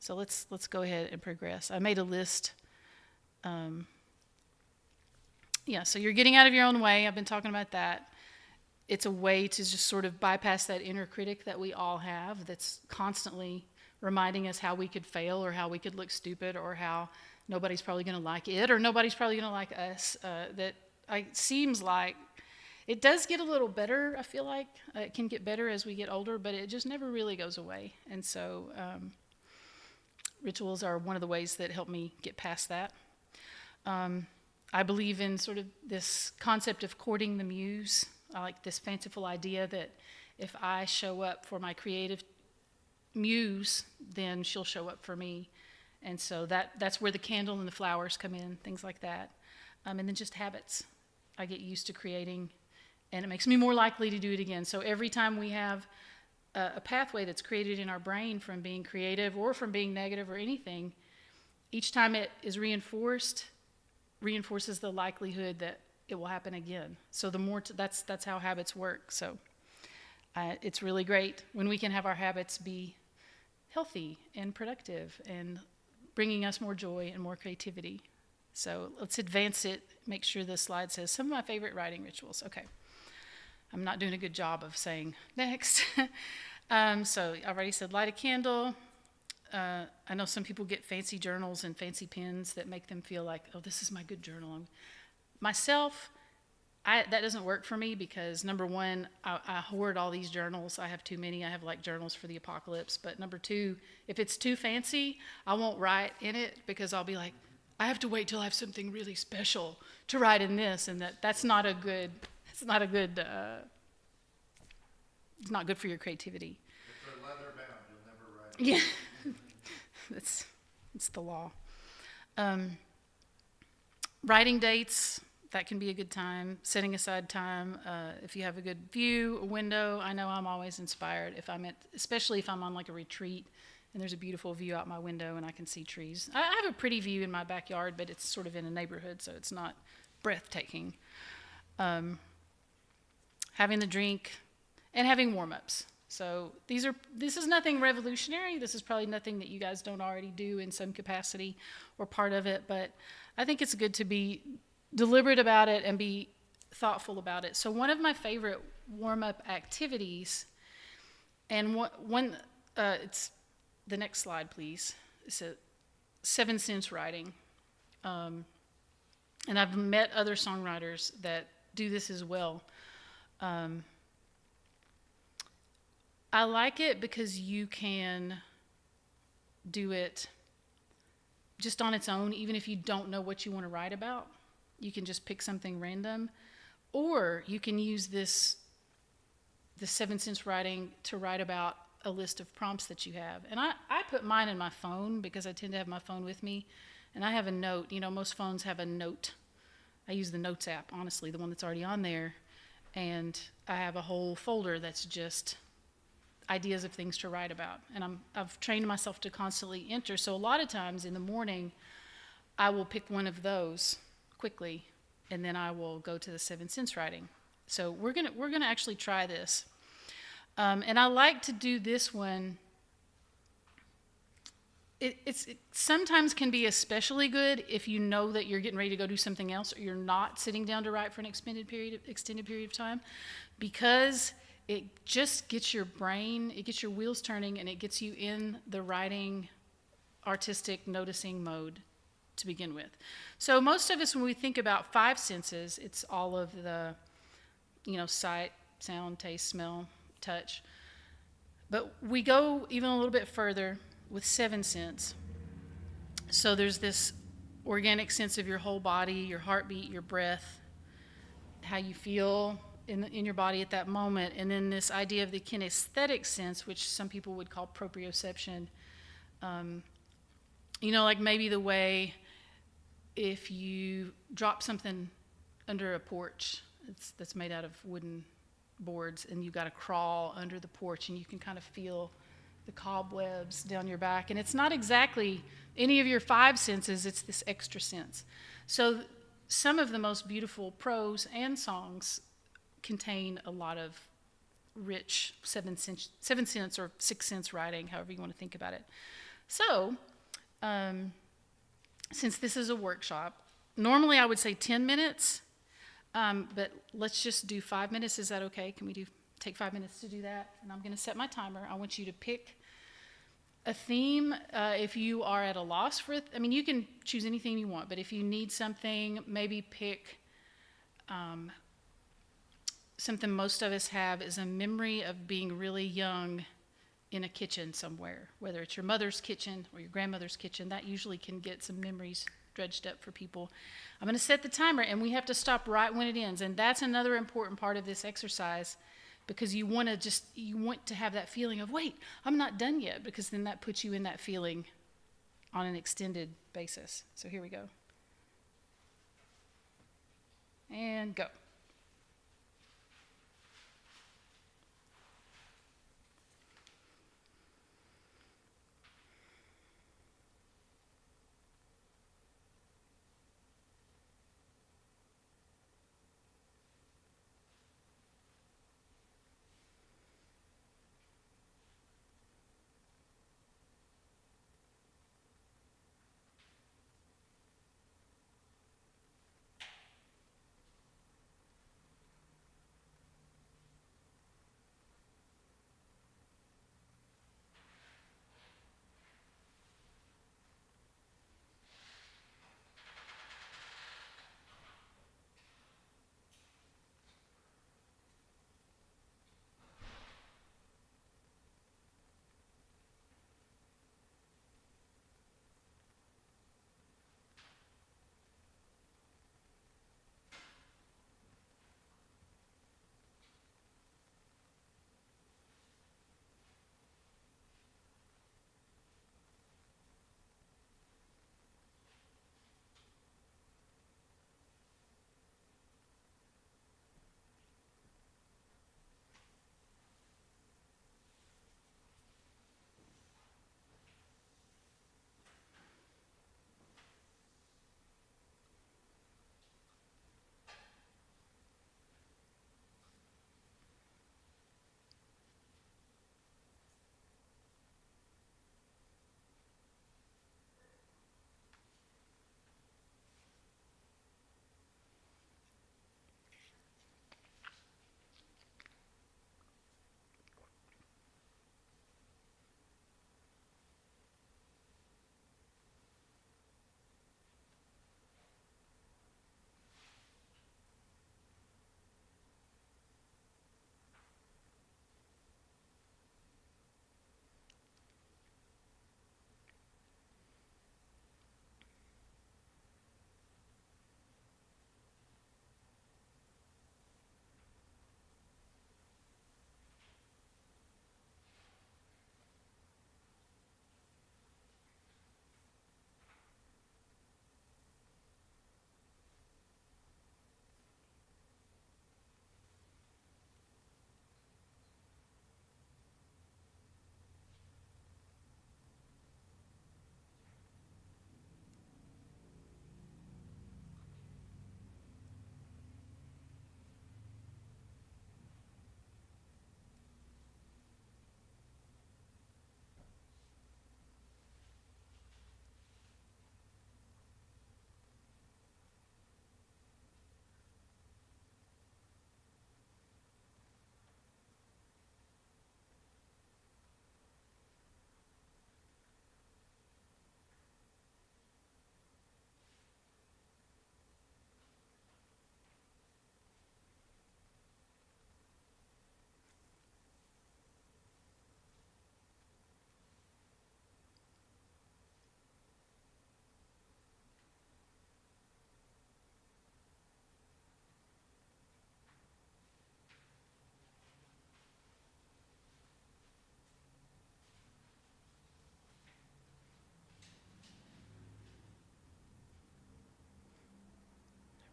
So let's go ahead and progress. I made a list yeah, so you're getting out of your own way. I've been talking about that. It's a way to just sort of bypass that inner critic that we all have that's constantly reminding us how we could fail or how we could look stupid or how nobody's probably going to like it or nobody's probably going to like us. It seems like it does get a little better, I feel like. It can get better as we get older, but it just never really goes away. And so rituals are one of the ways that help me get past that. I believe in sort of this concept of courting the muse. I like this fanciful idea that if I show up for my creative muse, then she'll show up for me. And so that's where the candle and the flowers come in, things like that. And then just habits. I get used to creating, and it makes me more likely to do it again. So every time we have a pathway that's created in our brain from being creative or from being negative or anything, each time it is reinforces the likelihood that it will happen again. So the more that's how habits work. So it's really great when we can have our habits be healthy and productive and bringing us more joy and more creativity. So let's advance it. Make sure the slide says some of my favorite writing rituals. Okay. I'm not doing a good job of saying next. So I already said light a candle. I know some people get fancy journals and fancy pens that make them feel like, oh, this is my good journal. Myself, that doesn't work for me because, number one, I hoard all these journals. I have too many. I have like journals for the apocalypse. But number two, if it's too fancy, I won't write in it because I'll be like, I have to wait till I have something really special to write in this, and it's not good for your creativity. If they're leather bound, you'll never write it. Yeah, it's the law. Writing dates, that can be a good time. Setting aside time, if you have a good view, a window. I know I'm always inspired especially if I'm on like a retreat and there's a beautiful view out my window and I can see trees. I have a pretty view in my backyard, but it's sort of in a neighborhood, so it's not breathtaking. Having the drink and having warm-ups. So this is nothing revolutionary. This is probably nothing that you guys don't already do in some capacity or part of it, but I think it's good to be deliberate about it and be thoughtful about it. So one of my favorite warm-up activities, and it's the next slide, please. It's a 7 sense writing. And I've met other songwriters that do this as well. I like it because you can do it just on its own, even if you don't know what you want to write about. You can just pick something random, or you can use the 7 sense writing to write about a list of prompts that you have. And I put mine in my phone because I tend to have my phone with me, and I have a note. Most phones have a note. I use the Notes app, honestly, the one that's already on there, and I have a whole folder that's just ideas of things to write about. And I've trained myself to constantly enter. So a lot of times in the morning, I will pick one of those quickly, and then I will go to the 7 sense writing. So we're gonna actually try this. And I like to do this one. It sometimes can be especially good if you know that you're getting ready to go do something else, or you're not sitting down to write for an extended period of time, because it just gets your wheels turning, and it gets you in the writing, artistic, noticing mode to begin with. So most of us, when we think about 5 senses, it's all of the, sight, sound, taste, smell, touch. But we go even a little bit further with 7 sense. So there's this organic sense of your whole body, your heartbeat, your breath, how you feel in your body at that moment, and then this idea of the kinesthetic sense, which some people would call proprioception. Like maybe the way if you drop something under a porch that's made out of wooden boards, and you got to crawl under the porch, and you can kind of feel the cobwebs down your back, and it's not exactly any of your 5 senses, it's this extra sense. So some of the most beautiful prose and songs contain a lot of rich 7 sense or 6 sense writing, however you want to think about it. So since this is a workshop, normally I would say 10 minutes, But let's just do 5 minutes. Is that okay? Can we take 5 minutes to do that? And I'm going to set my timer. I want you to pick a theme. If you are at a loss for it, I mean, you can choose any theme you want, but if you need something, maybe pick something most of us have is a memory of being really young in a kitchen somewhere, whether it's your mother's kitchen or your grandmother's kitchen. That usually can get some memories dredged up for people. I'm going to set the timer, and we have to stop right when it ends. And that's another important part of this exercise, because you want to have that feeling of, wait, I'm not done yet, because then that puts you in that feeling on an extended basis. So here we go. And go.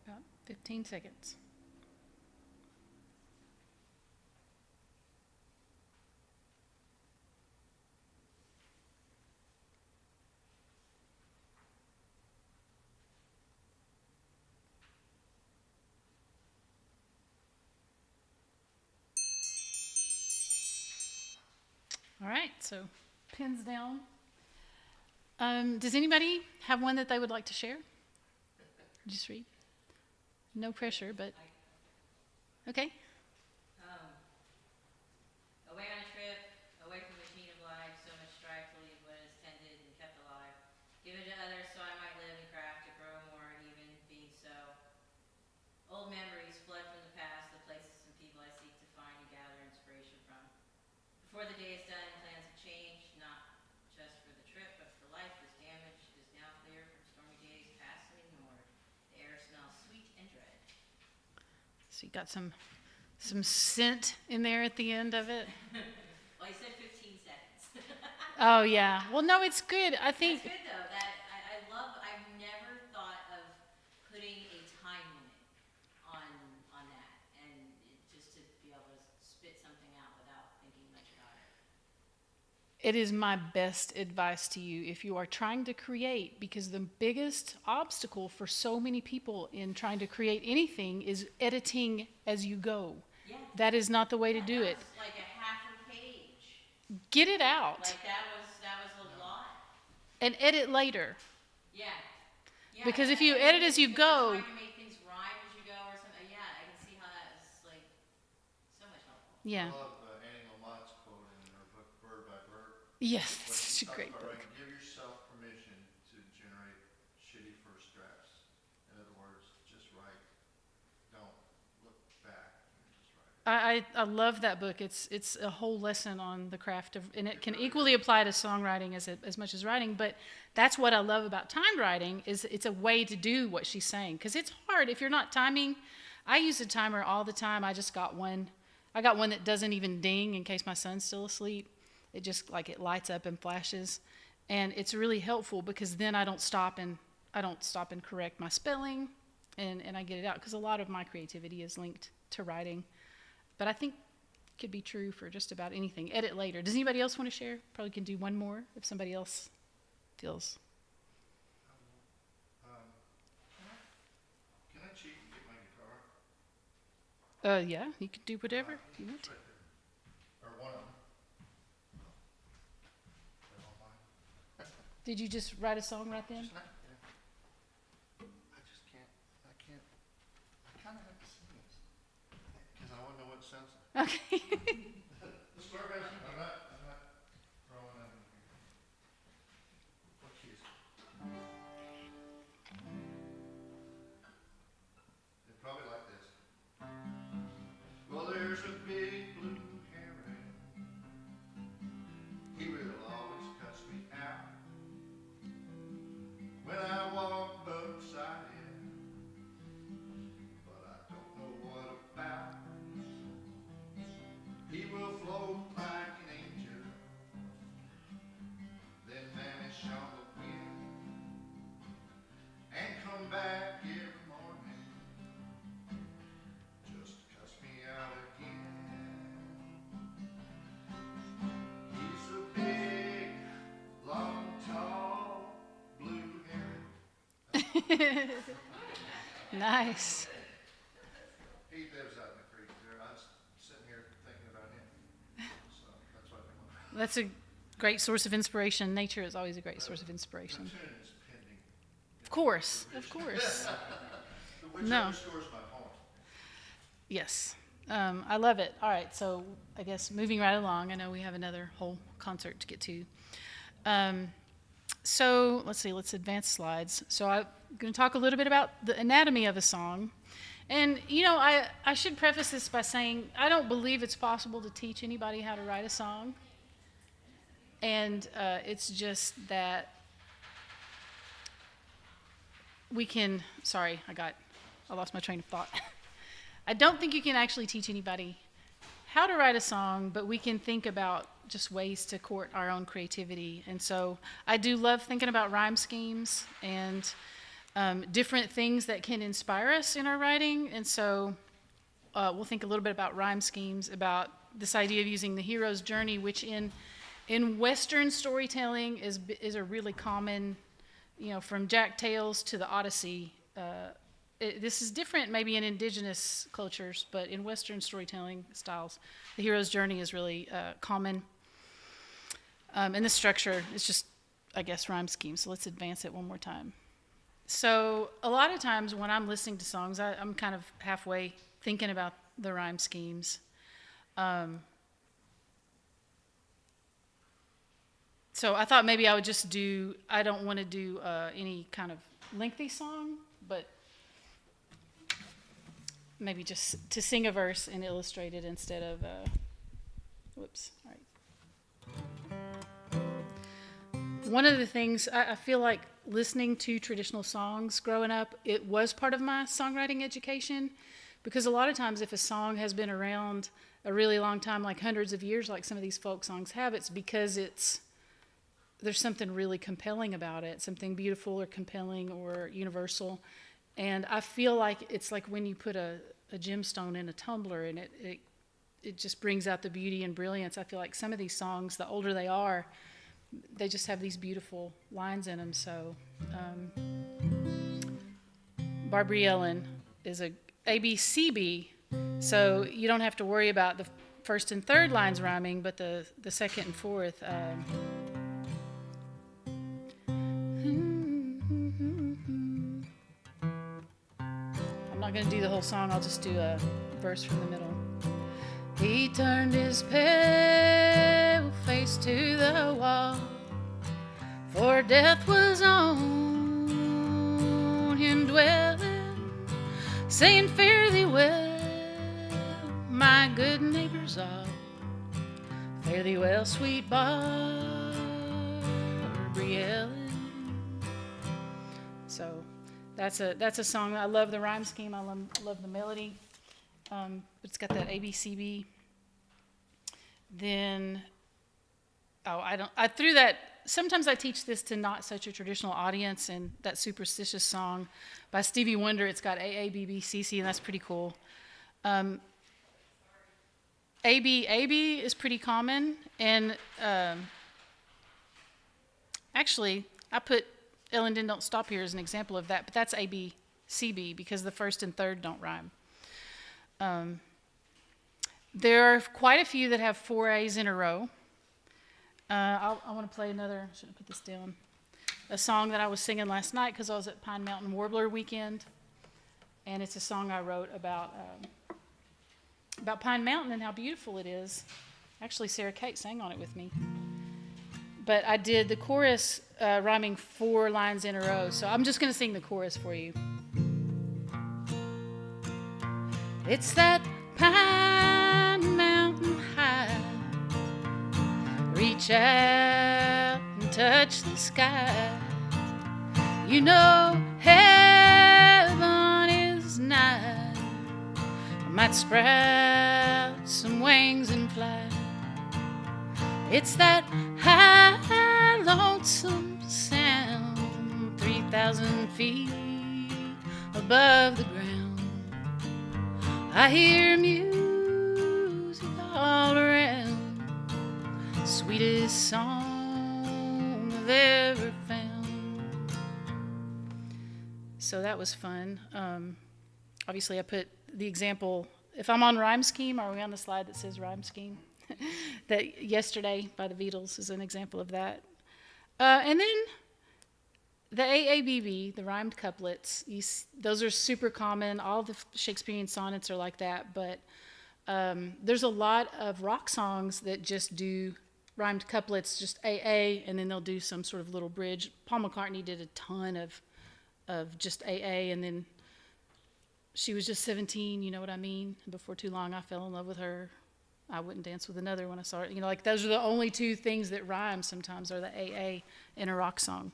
About 15 seconds. All right, so pins down. Does anybody have one that they would like to share? Just read. No pressure, but Okay. Away on a trip, away from the machine of life, so much strife to leave what is tended and kept alive. Give it to others so I might live and craft to grow more even, being so. Old memories flood from the past, the places and people I seek to find and gather inspiration from. Before the day is done, plans have changed, not just for the trip, but for life is damaged. It is now clear from stormy days past and ignored. The air smells sweet and dread. So you got some scent in there at the end of it. Well, you said 15 seconds. Oh yeah. Well, no, it's good. I think. That's good though. That I love. I've never thought of putting a time limit on that, and just to be able to spit something out without thinking much about it. It is my best advice to you if you are trying to create, because the biggest obstacle for so many people in trying to create anything is editing as you go. Yeah. That is not the way to do it. That was like a half a page. Get it out Like that was a lot. and edit later. Yeah. Yeah. Because if you edit as you go, trying to make things rhyme as you go or something. Yeah, I can see how that is like so much helpful. yeah. I love Annie Lamont's quote in her book, Bird by Bird. Yes, When it's she a talks great about book. writing, give yourself permission to generate shitty first drafts. In other words, just write. Don't look back. Just write. I love that book. It's a whole lesson on the craft of, and it can equally apply to songwriting as much as writing. But that's what I love about timed writing is it's a way to do what she's saying, because it's hard if you're not timing. I use a timer all the time. I just got one. I got one that doesn't even ding in case my son's still asleep. It just like it lights up and flashes, and it's really helpful because then I don't stop and correct my spelling, and I get it out, because a lot of my creativity is linked to writing. But I think it could be true for just about anything. Edit later. Does anybody else want to share? Probably can do one more if somebody else feels. Can I cheat and get my guitar? Yeah, you can do whatever you want to. Right there. Or one of them. They don't mind. Did you just write a song right then? Just not- yeah. I just can't. I kind of have to sing this because I want to know what it sounds like. Okay. This is I'm not throwing out in here. What key is it? It's probably like this. Well, there's a big blue heron. He will always cuss me out when I walk beside him, but I don't know what about. He will float like an angel, then vanish on the wind, and come back every morning just to cuss me out again. He's a big, long, tall, blue heron. Nice. He lives out in the creek there. I was sitting here thinking about him, so that's what I think. That's a great source of inspiration. Nature is always a great source of inspiration. The tune is pending. Of course, of course. Which No. underscores my point. Yes. I love it. All right, so I guess moving right along, I know we have another whole concert to get to. So let's see, let's advance slides. So I'm going to talk a little bit about the anatomy of a song. And, you know, I should preface this by saying I don't believe it's possible to teach anybody how to write a song. And it's just that we can, sorry, I lost my train of thought. I don't think you can actually teach anybody how to write a song, but we can think about just ways to court our own creativity. And so I do love thinking about rhyme schemes and different things that can inspire us in our writing. And so we'll think a little bit about rhyme schemes, about this idea of using the hero's journey, which in Western storytelling is a really common, you know, from Jack Tales to the Odyssey. This is different maybe in indigenous cultures, but in Western storytelling styles, the hero's journey is really common. And the structure is just, I guess, rhyme scheme. So let's advance it one more time. So a lot of times when I'm listening to songs, I'm kind of halfway thinking about the rhyme schemes. So I thought maybe I would just do, I don't want to do any kind of lengthy song, but maybe just to sing a verse and illustrate it instead of, whoops, all right. One of the things, I feel like listening to traditional songs growing up, it was part of my songwriting education, because a lot of times if a song has been around a really long time, like hundreds of years, like some of these folk songs have, it's because there's something really compelling about it, something beautiful or compelling or universal. And I feel like it's like when you put a gemstone in a tumbler and it just brings out the beauty and brilliance. I feel like some of these songs, the older they are, they just have these beautiful lines in them. So Barbary Ellen is a ABCB, so you don't have to worry about the first and third lines rhyming, but the second and fourth. I'm not going to do the whole song, I'll just do a verse from the middle. He turned his pale face to the wall, for death was on him dwelling, saying, fare thee well, my good neighbors all. Fare thee well, sweet Barbary Ellen. So that's a song. I love the rhyme scheme. I love the melody. But it's got that ABCB. Then, I threw that. Sometimes I teach this to not such a traditional audience, and that Superstitious song by Stevie Wonder, it's got AABBCC, and that's pretty cool. AB is pretty common, and actually, I put Ellen Don't Stop Here as an example of that, but that's ABCB because the first and third don't rhyme. There are quite a few that have 4 A's in a row. I want to play another, I shouldn't put this down, a song that I was singing last night because I was at Pine Mountain Warbler Weekend, and it's a song I wrote about Pine Mountain and how beautiful it is. Actually, Sarah Kate sang on it with me. But I did the chorus rhyming 4 lines in a row, so I'm just going to sing the chorus for you. It's that Pine Mountain high, reach out and touch the sky. You know heaven is nigh. I might sprout some wings and fly. It's that high, lonesome sound, 3,000 feet above the ground. I hear music all around, sweetest song I've ever found. So that was fun. Obviously, I put the example, if I'm on Rhyme Scheme, are we on the slide that says Rhyme Scheme? That Yesterday by the Beatles is an example of that. And then the AABB, the rhymed couplets, those are super common. All the Shakespearean sonnets are like that, but there's a lot of rock songs that just do rhymed couplets, just AA, and then they'll do some sort of little bridge. Paul McCartney did a ton of just AA, and then She Was Just 17, you know what I mean? Before too long, I fell in love with her. I wouldn't dance with another when I saw her. You know, like those are the only 2 things that rhyme sometimes, are the AA in a rock song.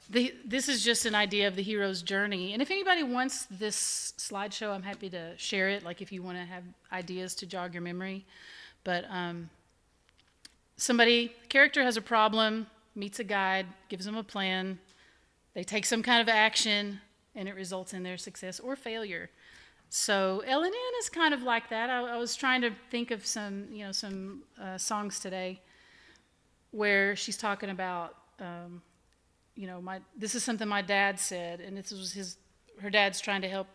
This is just an idea of the hero's journey. And if anybody wants this slideshow, I'm happy to share it, like if you want to have ideas to jog your memory. But character has a problem, meets a guide, gives them a plan. They take some kind of action, and it results in their success or failure. So L&N is kind of like that. I was trying to think of some songs today where she's talking about, this is something my dad said, and this was her dad's trying to help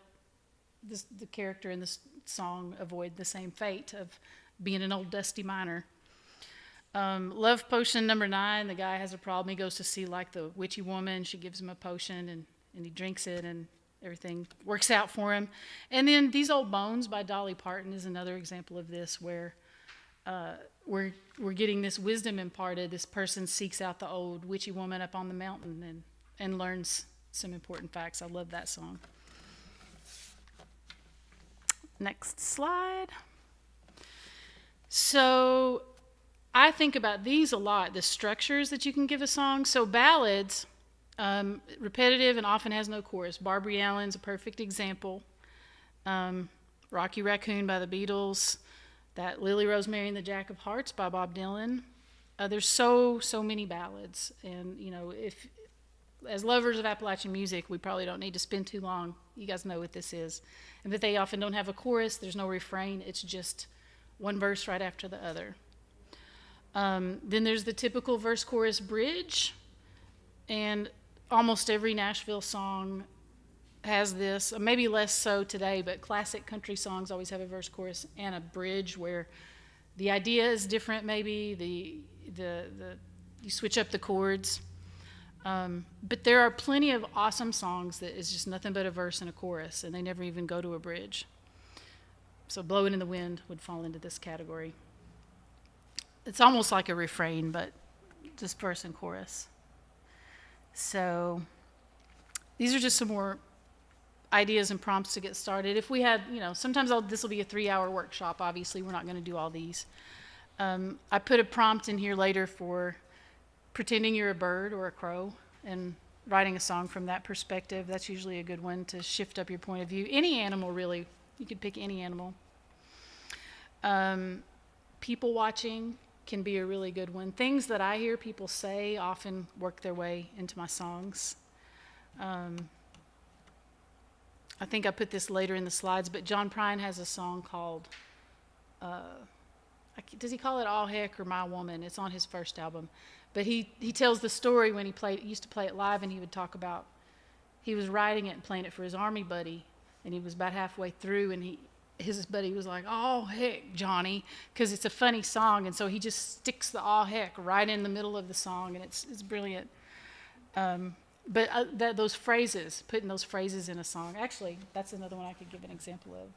the character in this song avoid the same fate of being an old dusty miner. Love Potion number 9, the guy has a problem. He goes to see like the witchy woman. She gives him a potion, and he drinks it, and everything works out for him. And then These Old Bones by Dolly Parton is another example of this, where we're getting this wisdom imparted. This person seeks out the old witchy woman up on the mountain and learns some important facts. I love that song. Next slide. So I think about these a lot, the structures that you can give a song. So ballads, repetitive and often has no chorus. Barbary Allen's a perfect example. Rocky Raccoon by the Beatles. That Lily Rosemary and the Jack of Hearts by Bob Dylan. There's so many ballads. And, if as lovers of Appalachian music, we probably don't need to spend too long. You guys know what this is. And that they often don't have a chorus. There's no refrain. It's just one verse right after the other. Then there's the typical verse, chorus, bridge. And almost every Nashville song has this, maybe less so today, but classic country songs always have a verse, chorus, and a bridge where the idea is different. Maybe you switch up the chords, but there are plenty of awesome songs that is just nothing but a verse and a chorus, and they never even go to a bridge. So "Blowin' in the Wind" would fall into this category. It's almost like a refrain, but just verse and chorus. So these are just some more ideas and prompts to get started. If we had, sometimes this will be a 3-hour workshop. Obviously, we're not going to do all these. I put a prompt in here later for pretending you're a bird or a crow and writing a song from that perspective. That's usually a good one to shift up your point of view. Any animal, really. You could pick any animal. People watching can be a really good one. Things that I hear people say often work their way into my songs. I think I put this later in the slides, but John Prine has a song called, does he call it All Heck or My Woman? It's on his first album. But he tells the story when he used to play it live, and he would talk about, he was writing it and playing it for his Army buddy, and he was about halfway through, and his buddy was like, "Oh, heck, Johnny," because it's a funny song, and so he just sticks the "oh, heck" right in the middle of the song, and it's brilliant. But those phrases, putting those phrases in a song, actually, that's another one I could give an example of.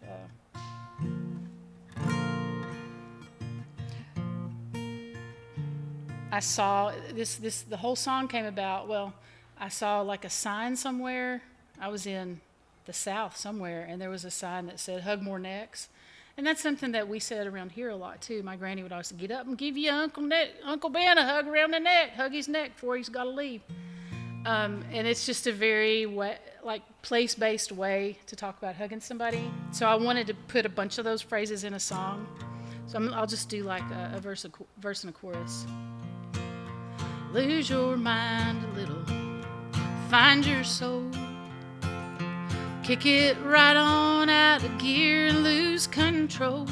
I saw the whole song came about, I saw like a sign somewhere. I was in the South somewhere, and there was a sign that said, "Hug more necks." And that's something that we said around here a lot, too. My granny would always say, "Get up and give your Uncle Ben a hug around the neck. Hug his neck before he's got to leave." And it's just a very place-based way to talk about hugging somebody. So I wanted to put a bunch of those phrases in a song. So I'll just do like a verse and a chorus. Lose your mind a little, find your soul, kick it right on out of gear and lose control.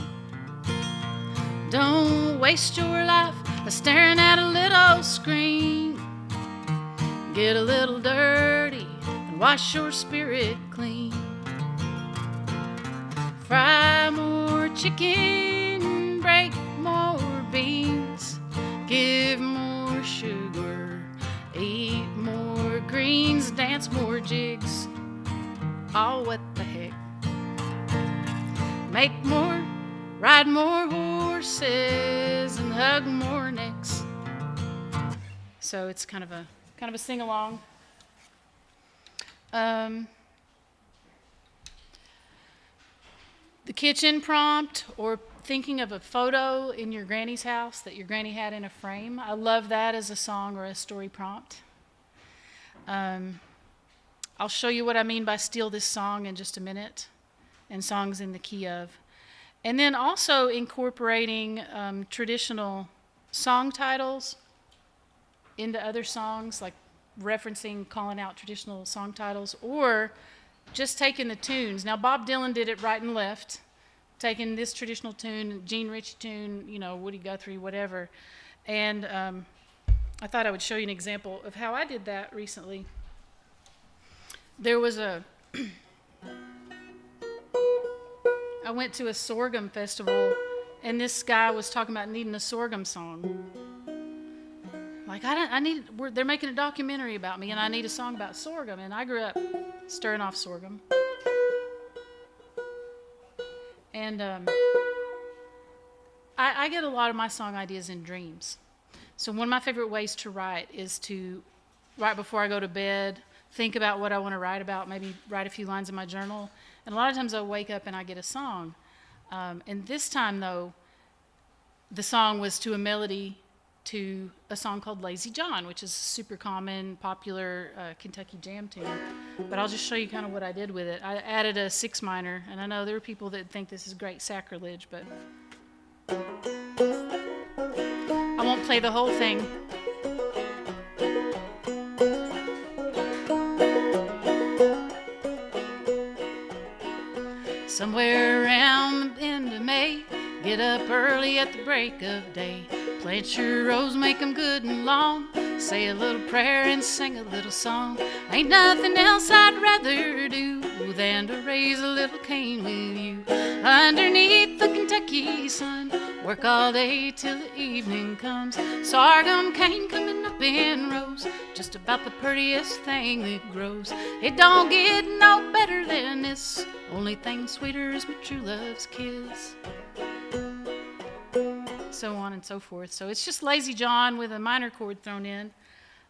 Don't waste your life staring at a little screen. Get a little dirty and wash your spirit clean. Fry more chicken, break more beans, give more sugar, eat more greens, dance more jigs. Oh, what the heck. Make more, ride more horses, and hug more necks. So it's kind of a sing-along. The kitchen prompt, or thinking of a photo in your granny's house that your granny had in a frame. I love that as a song or a story prompt. I'll show you what I mean by steal this song in just a minute, and songs in the key of. And then also incorporating traditional song titles into other songs, like referencing, calling out traditional song titles, or just taking the tunes. Now, Bob Dylan did it right and left, taking this traditional tune, Gene Ritchie tune, Woody Guthrie, whatever. And I thought I would show you an example of how I did that recently. There was I went to a sorghum festival, and this guy was talking about needing a sorghum song. Like, they're making a documentary about me, and I need a song about sorghum. And I grew up stirring off sorghum. And I get a lot of my song ideas in dreams. So one of my favorite ways to write is to, right before I go to bed, think about what I want to write about, maybe write a few lines in my journal. And a lot of times I'll wake up and I get a song. And this time, though, the song was to a melody to a song called Lazy John, which is a super common, popular Kentucky jam tune. But I'll just show you kind of what I did with it. I added a 6 minor, and I know there are people that think this is great sacrilege, but I won't play the whole thing. Somewhere around the end of May, get up early at the break of day. Plant your rows, make them good and long. Say a little prayer and sing a little song. Ain't nothing else I'd rather do than to raise a little cane with you. Underneath the Kentucky sun, work all day till the evening comes. Sorghum cane coming up in rows, just about the prettiest thing that grows. It don't get no better than this. Only thing sweeter is my true love's kiss. So on and so forth. So it's just Lazy John with a minor chord thrown in.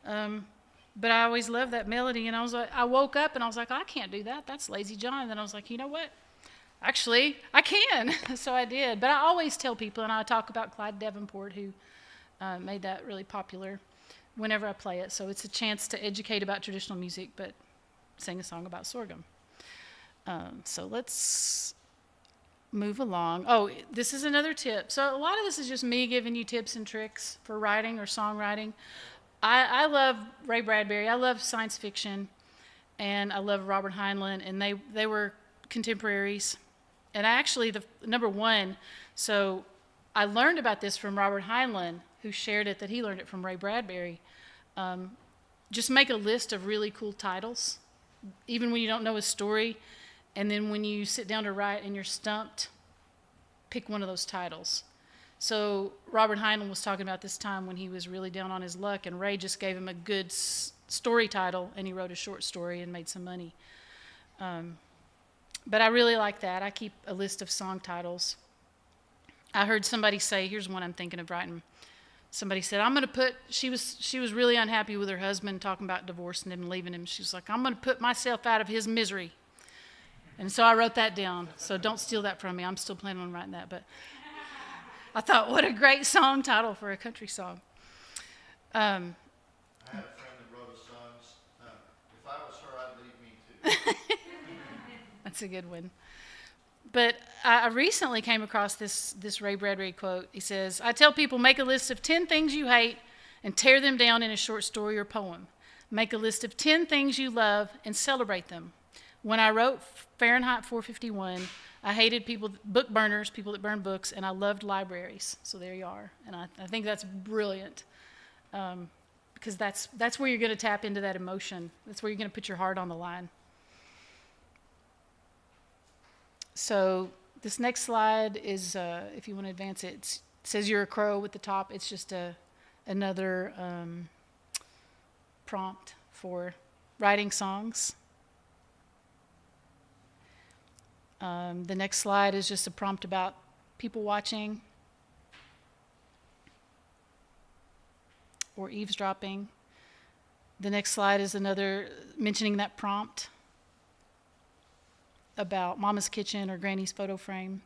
But I always loved that melody, and I woke up and I was like, I can't do that. That's Lazy John. And then I was like, you know what? Actually, I can. So I did. But I always tell people, and I talk about Clyde Davenport, who made that really popular, whenever I play it. So it's a chance to educate about traditional music, but sing a song about sorghum. So let's move along. Oh, this is another tip. So a lot of this is just me giving you tips and tricks for writing or songwriting. I love Ray Bradbury. I love science fiction, and I love Robert Heinlein, and they were contemporaries. And actually, the number one, so I learned about this from Robert Heinlein, who shared it, that he learned it from Ray Bradbury. Just make a list of really cool titles, even when you don't know a story. And then when you sit down to write and you're stumped, pick one of those titles. So Robert Heinlein was talking about this time when he was really down on his luck, and Ray just gave him a good story title, and he wrote a short story and made some money. But I really like that. I keep a list of song titles. I heard somebody say, here's one I'm thinking of writing. Somebody said, I'm going to put, she was really unhappy with her husband, talking about divorcing him and leaving him. She was like, I'm going to put myself out of his misery. And so I wrote that down. So don't steal that from me. I'm still planning on writing that. But I thought, what a great song title for a country song. I had a friend that wrote a song, if I was her, I'd leave me too. That's a good one. But I recently came across this Ray Bradbury quote. He says, I tell people, make a list of 10 things you hate and tear them down in a short story or poem. Make a list of 10 things you love and celebrate them. When I wrote Fahrenheit 451, I hated book burners, people that burn books, and I loved libraries. So there you are. And I think that's brilliant, because that's where you're going to tap into that emotion. That's where you're going to put your heart on the line. So this next slide is, if you want to advance it, it says you're a crow at the top. It's just another prompt for writing songs. The next slide is just a prompt about people watching or eavesdropping. The next slide is another mentioning that prompt about Mama's kitchen or Granny's photo frame.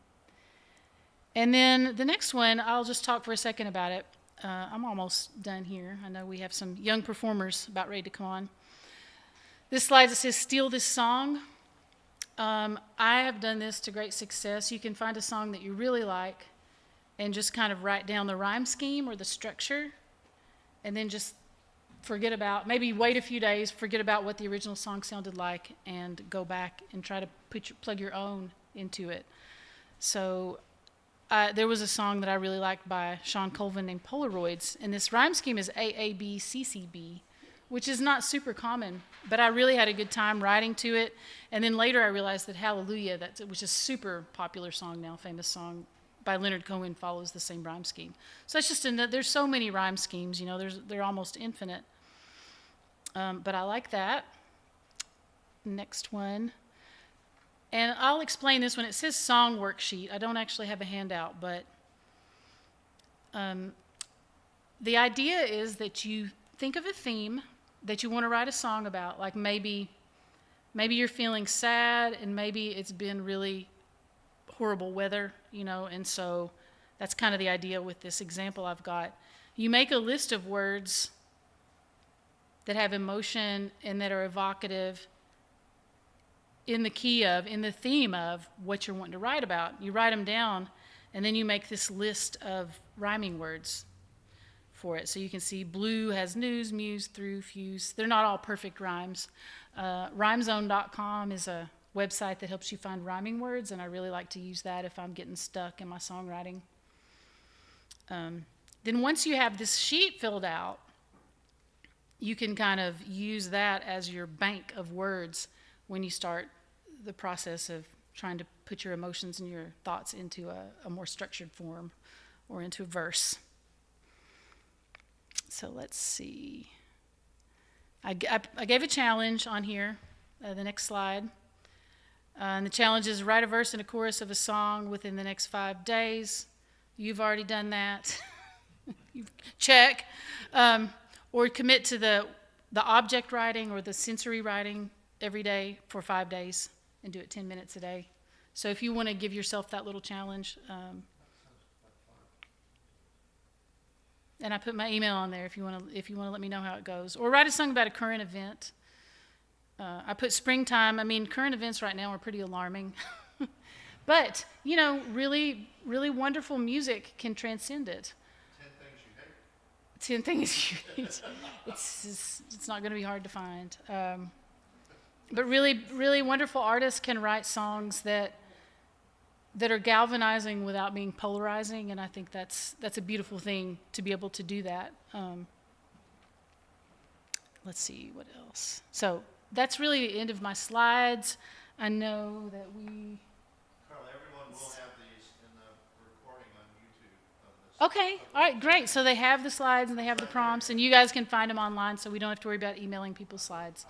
And then the next one, I'll just talk for a second about it. I'm almost done here. I know we have some young performers about ready to come on. This slide that says, steal this song. I have done this to great success. You can find a song that you really like and just kind of write down the rhyme scheme or the structure, and then just forget about, maybe wait a few days, forget about what the original song sounded like, and go back and try to plug your own into it. So there was a song that I really liked by Sean Colvin named Polaroids, and this rhyme scheme is AABCCB, which is not super common, but I really had a good time writing to it. And then later I realized that Hallelujah, which is a super popular song now, famous song by Leonard Cohen, follows the same rhyme scheme. So it's just there's so many rhyme schemes, they're almost infinite. But I like that. next one. And I'll explain this when it says song worksheet. I don't actually have a handout, but the idea is that you think of a theme that you want to write a song about. Like maybe you're feeling sad, and maybe it's been really horrible weather, and so that's kind of the idea with this example I've got. You make a list of words that have emotion and that are evocative in the theme of what you're wanting to write about. You write them down, and then you make this list of rhyming words for it. So you can see blue has news, muse, through, fuse. They're not all perfect rhymes. Rhymezone.com is a website that helps you find rhyming words, and I really like to use that if I'm getting stuck in my songwriting. Then once you have this sheet filled out, you can kind of use that as your bank of words when you start the process of trying to put your emotions and your thoughts into a more structured form or into a verse. So let's see. I gave a challenge on here, the next slide. And the challenge is write a verse and a chorus of a song within the next 5 days. You've already done that. Check. Or commit to the object writing or the sensory writing every day for 5 days and do it 10 minutes a day. So if you want to give yourself that little challenge, and I put my email on there if you want to let me know how it goes. Or write a song about a current event. I put springtime. I mean, current events right now are pretty alarming. But, really, really wonderful music can transcend it. 10 things you hate. It's not going to be hard to find. But really, really wonderful artists can write songs that are galvanizing without being polarizing, and I think that's a beautiful thing to be able to do that. Let's see, what else? So that's really the end of my slides. I know that we... Carl, everyone will have these in the recording on YouTube of this. Okay, all right, great. So they have the slides and they have the prompts, and you guys can find them online, so we don't have to worry about emailing people slides.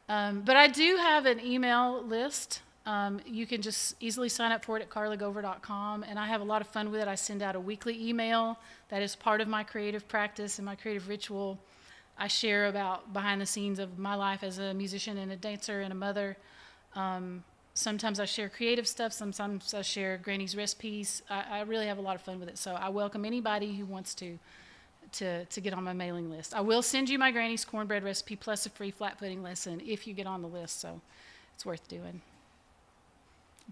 But I do have an email list. You can just easily sign up for it at carlagover.com, and I have a lot of fun with it. I send out a weekly email that is part of my creative practice and my creative ritual. I share about behind the scenes of my life as a musician and a dancer and a mother. Sometimes I share creative stuff. Sometimes I share Granny's recipes. I really have a lot of fun with it, so I welcome anybody who wants to get on my mailing list. I will send you my Granny's cornbread recipe plus a free flat pudding lesson if you get on the list, so it's worth doing.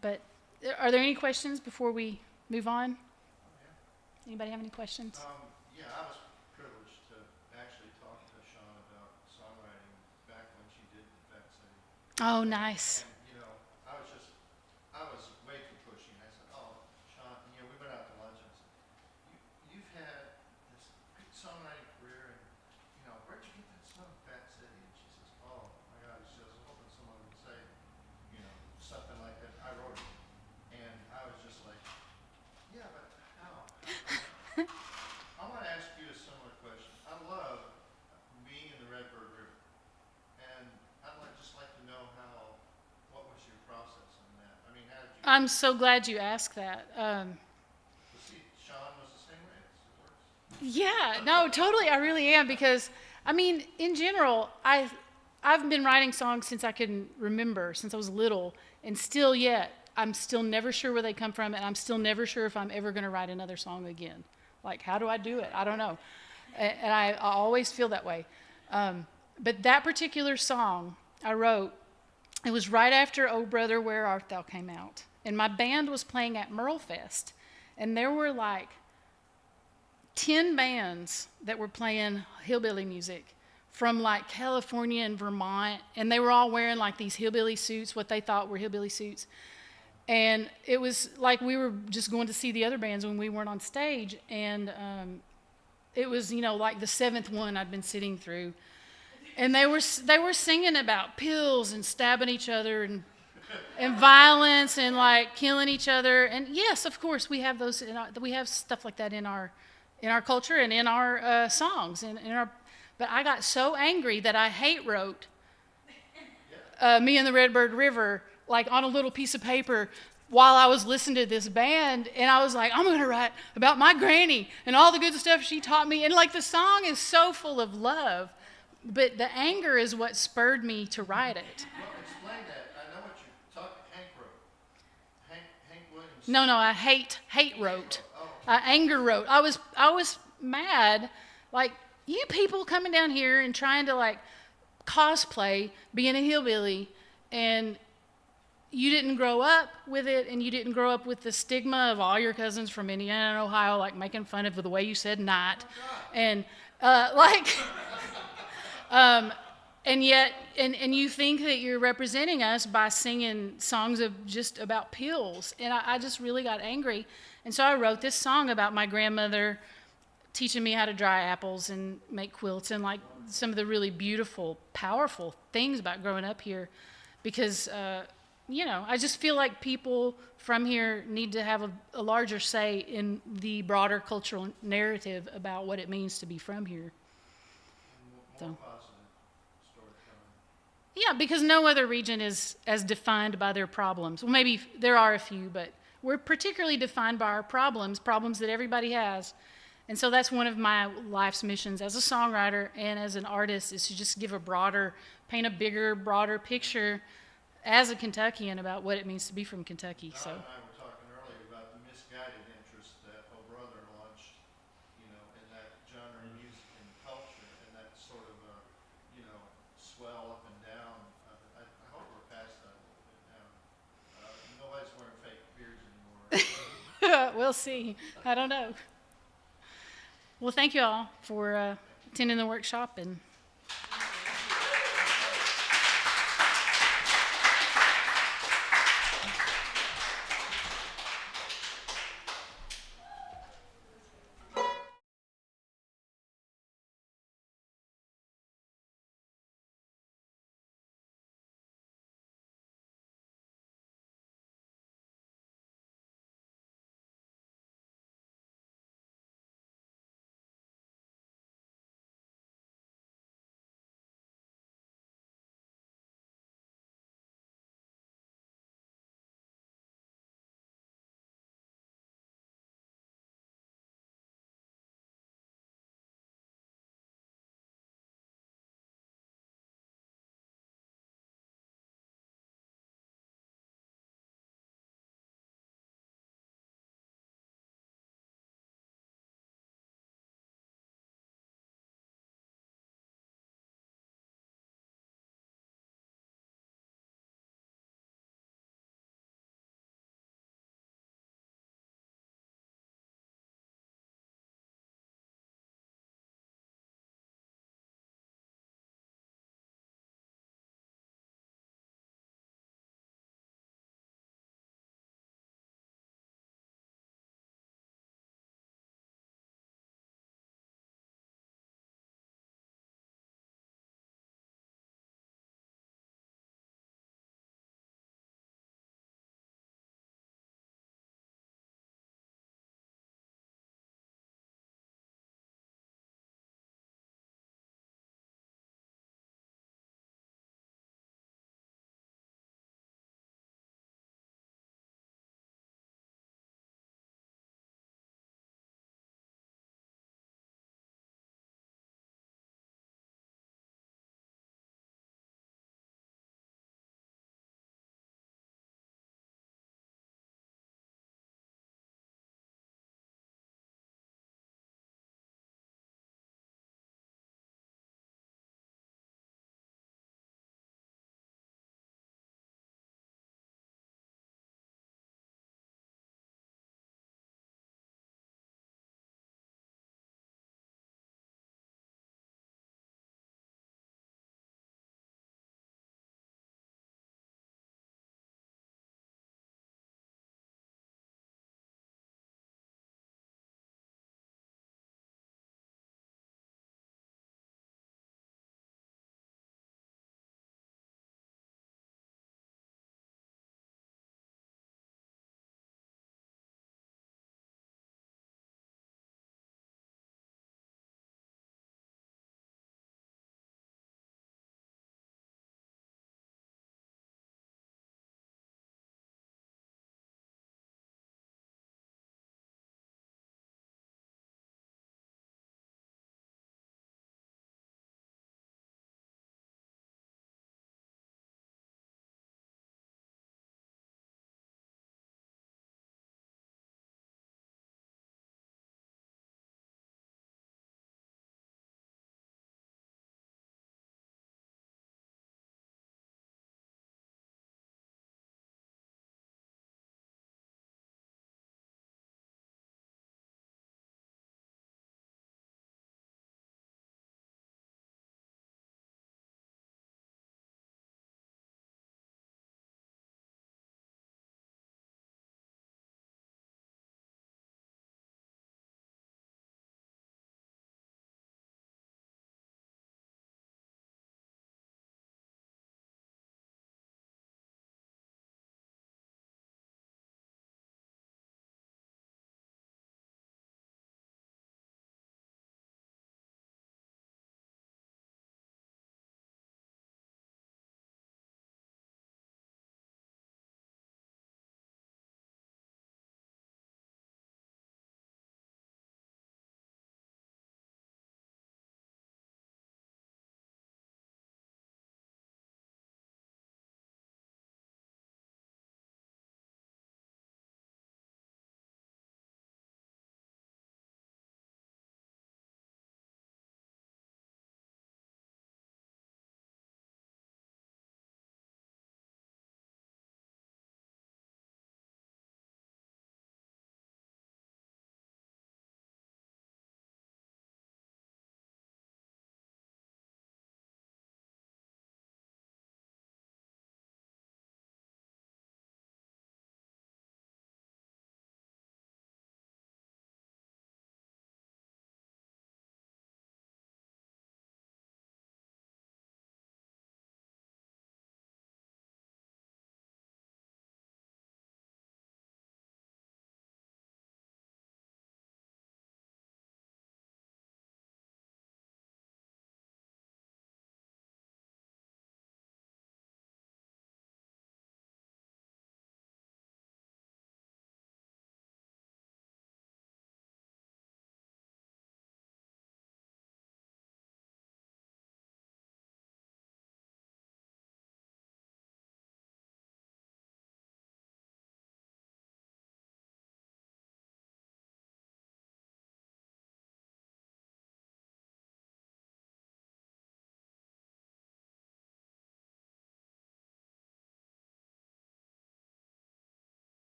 But are there any questions before we move on? Anybody have any questions? Yeah, I was privileged to actually talk to Sean about songwriting back when she did Fat City. Oh, nice. And, I was way too pushy, and I said, oh, Sean, we went out to lunch, and I said, you've had this great songwriting career, and, where'd you get that song, Fat City? And she says, oh, my God, she says, I was hoping someone would say, something like that. I wrote it, and I was just like, yeah, but how? I want to ask you a similar question. I love being in the Redbird River, and I'd just like to know what was your process on that? I mean, how did you... I'm so glad you asked that. See, Sean was the same way. It works. Yeah, no, totally. I really am, because, I mean, in general, I've been writing songs since I can remember, since I was little, and still yet, I'm still never sure where they come from, and I'm still never sure if I'm ever going to write another song again. Like, how do I do it? I don't know. And I always feel that way. But that particular song I wrote, it was right after Oh Brother, Where Art Thou came out. And my band was playing at Merlefest, and there were like 10 bands that were playing hillbilly music from like California and Vermont, and they were all wearing like these hillbilly suits, what they thought were hillbilly suits. And it was like we were just going to see the other bands when we weren't on stage, and it was, like the 7th one I'd been sitting through. And they were singing about pills and stabbing each other and violence and like killing each other. And yes, of course, we have those. We have stuff like that in our culture and in our songs and in our. But I got so angry that I hate wrote Me and the Redbird River, like on a little piece of paper while I was listening to this band. And I was like, I'm going to write about my granny and all the good stuff she taught me. And like the song is so full of love, but the anger is what spurred me to write it. Well, explain that. I know what you're talking. Hank wrote. Hank Williams. No, I hate wrote. I anger wrote. I was mad, like, you people coming down here and trying to like cosplay being a hillbilly, and you didn't grow up with it, and you didn't grow up with the stigma of all your cousins from Indiana and Ohio like making fun of the way you said night, and and yet and you think that you're representing us by singing songs of just about pills. And I just really got angry, and so I wrote this song about my grandmother teaching me how to dry apples and make quilts, and like some of the really beautiful, powerful things about growing up here, because I just feel like people from here need to have a larger say in the broader cultural narrative about what it means to be from here. More positive storytelling. Yeah, because no other region is as defined by their problems. Well, maybe there are a few, but we're particularly defined by our problems that everybody has. And so that's one of my life's missions as a songwriter and as an artist, is to just paint a bigger, broader picture as a Kentuckian about what it means to be from Kentucky. So. Don and I were talking earlier about the misguided interest that O Brother launched, in that genre of music and culture, and that sort of, swell up and down. I hope we're past that a little bit now. Nobody's wearing fake beards anymore. We'll see. I don't know. Well, thank you all for attending the workshop, and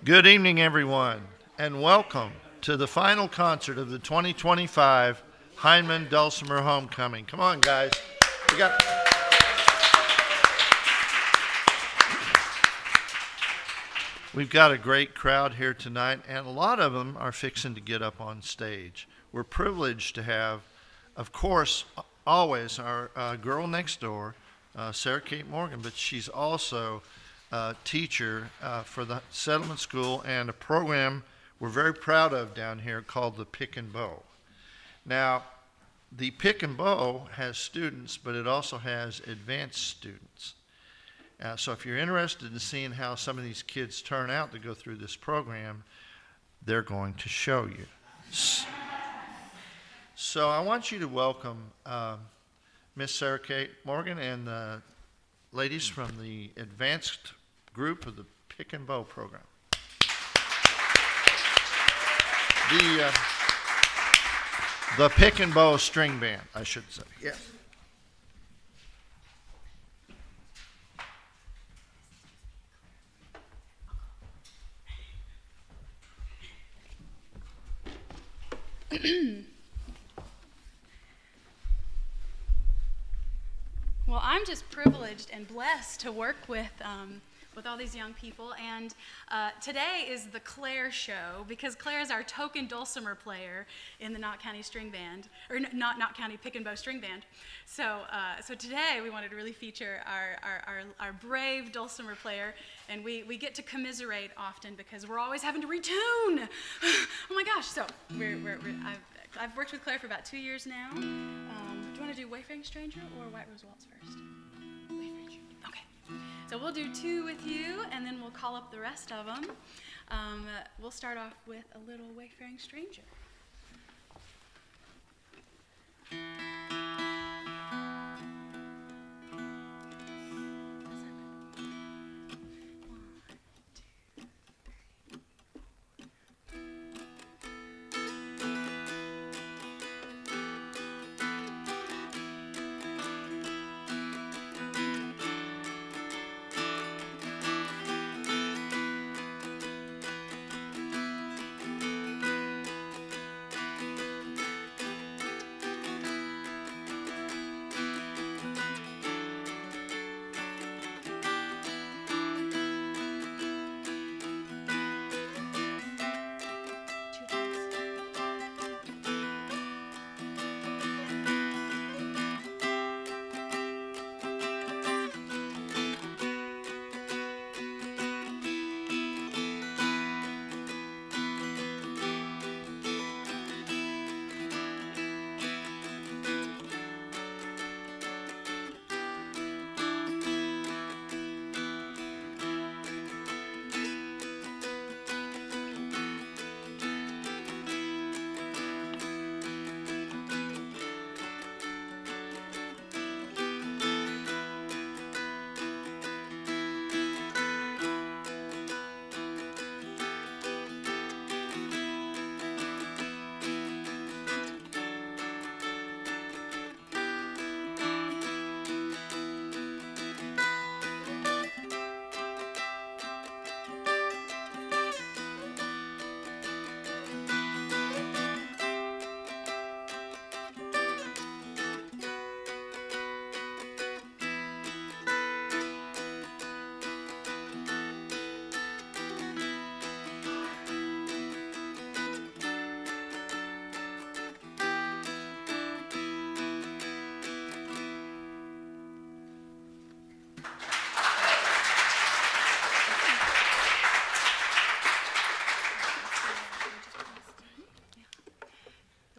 Good evening, everyone, and welcome to the final concert of the 2025 Hindman Dulcimer Homecoming. Come on, guys. We've got a great crowd here tonight, and a lot of them are fixing to get up on stage. We're privileged to have, of course, always our girl next door, Sarah Kate Morgan, but she's also a teacher for the Settlement School and a program we're very proud of down here called the Pick and Bow. Now, the Pick and Bow has students, but it also has advanced students. So if you're interested in seeing how some of these kids turn out to go through this program, they're going to show you. So I want you to welcome Miss Sarah Kate Morgan and the ladies from the advanced group of the Pick and Bow program. The Pick and Bow string band, I should say. Yes. Well, I'm just privileged and blessed to work with all these young people, and today is the Claire show, because Claire is our token dulcimer player in the Knott County String Band, or Knott County Pick and Bow String Band. So today we wanted to really feature our brave dulcimer player, and we get to commiserate often because we're always having to retune. Oh my gosh! So I've worked with Claire for about 2 years now. Do you want to do Wayfaring Stranger or White Rose Waltz first? Wayfaring Stranger. Okay. So we'll do 2 with you, and then we'll call up the rest of them. We'll start off with a little Wayfaring Stranger.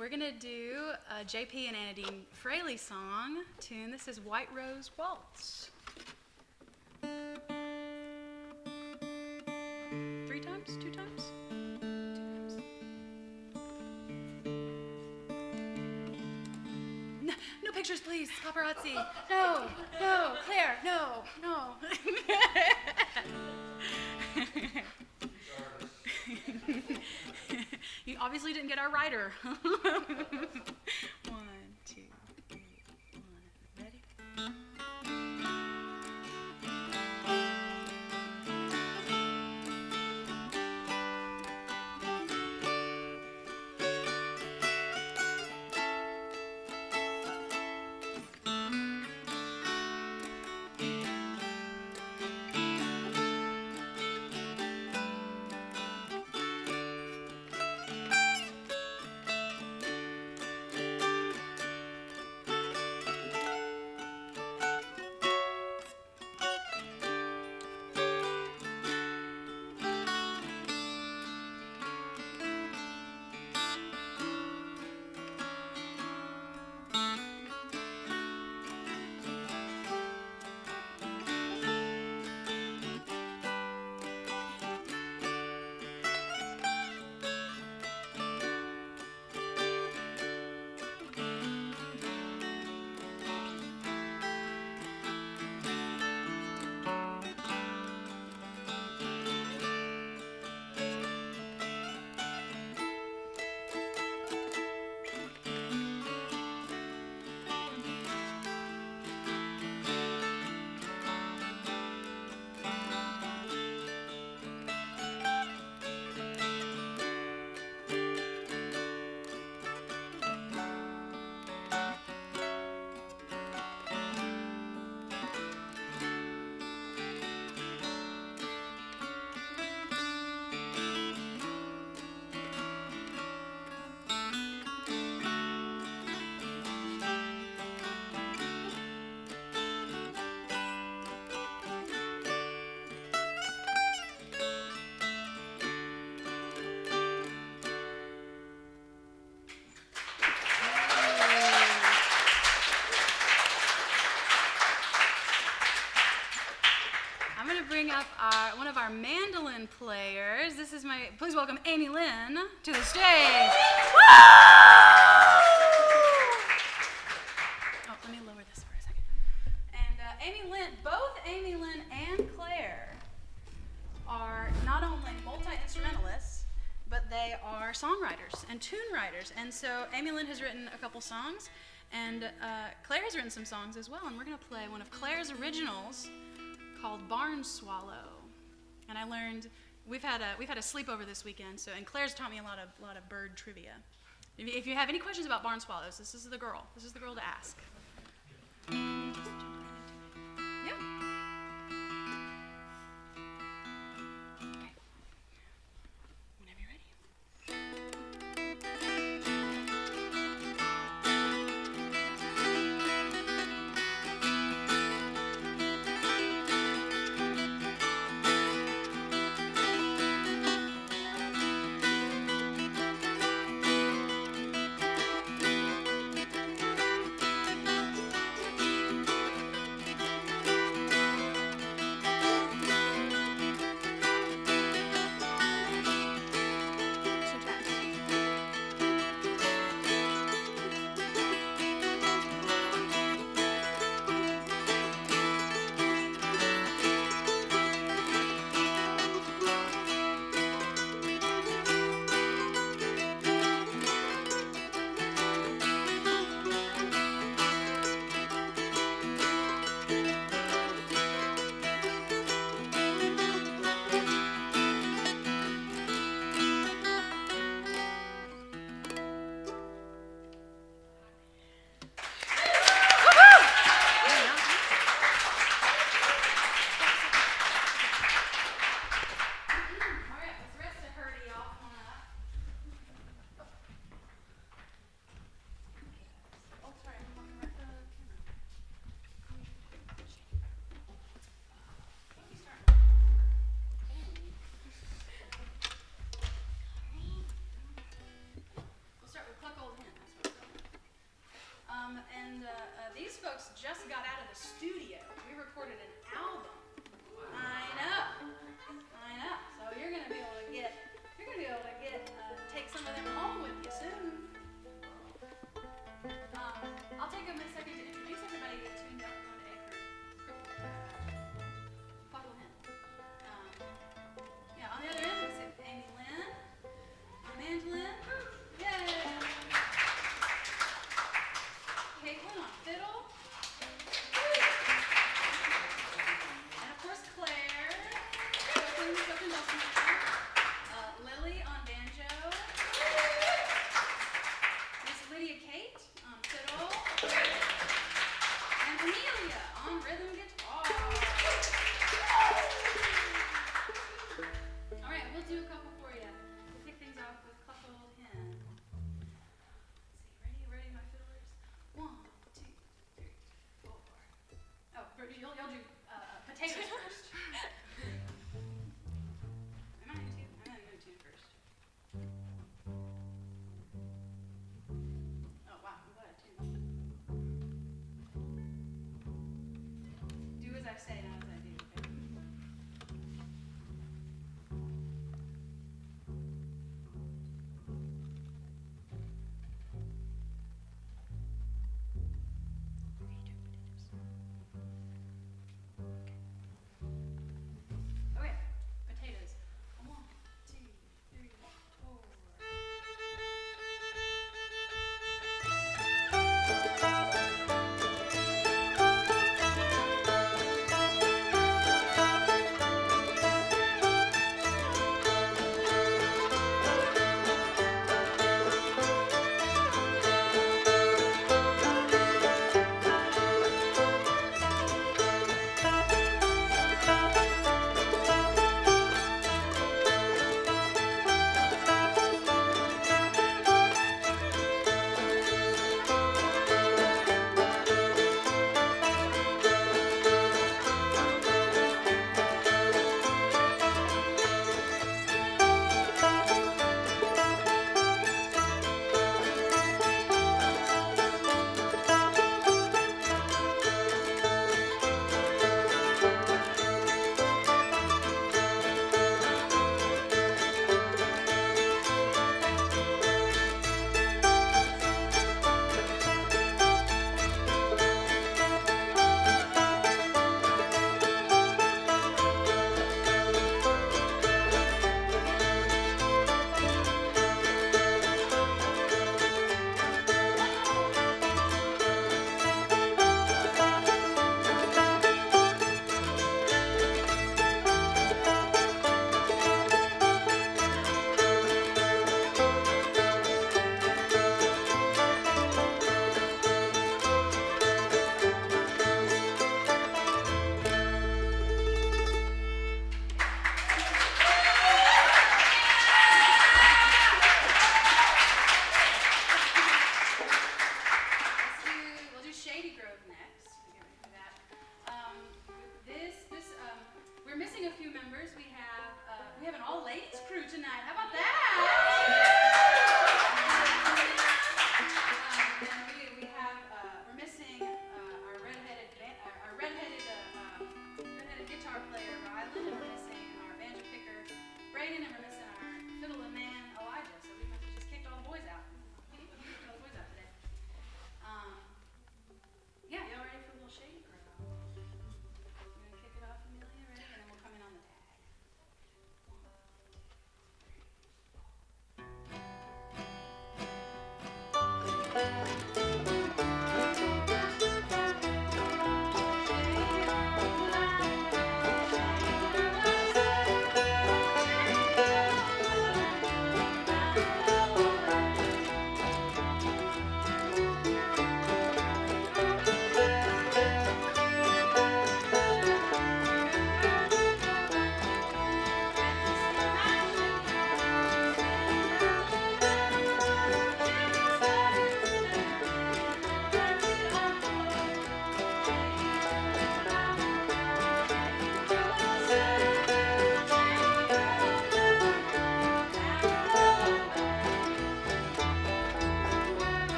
We're going to do a JP and Anadine Fraley song tune. This is White Rose Waltz. 3 times? 2 times? 2 times. No pictures, please. Paparazzi. No, Claire, no. You obviously didn't get our writer. 1, 2, 3, 1. Ready? going to bring up one of our mandolin players. Please welcome Amy Lynn to the stage. Woo! Oh, let me lower this for a second. And both Amy Lynn and Claire are not only multi-instrumentalists, but they are songwriters and tune writers. And so Amy Lynn has written a couple songs, and Claire has written some songs as well. And we're going to play one of Claire's originals called Barn Swallow. And I learned we've had a sleepover this weekend, and Claire's taught me a lot of bird trivia. If you have any questions about barn swallows, this is the girl. This is the girl to ask. Yeah. Okay. Whenever you're ready.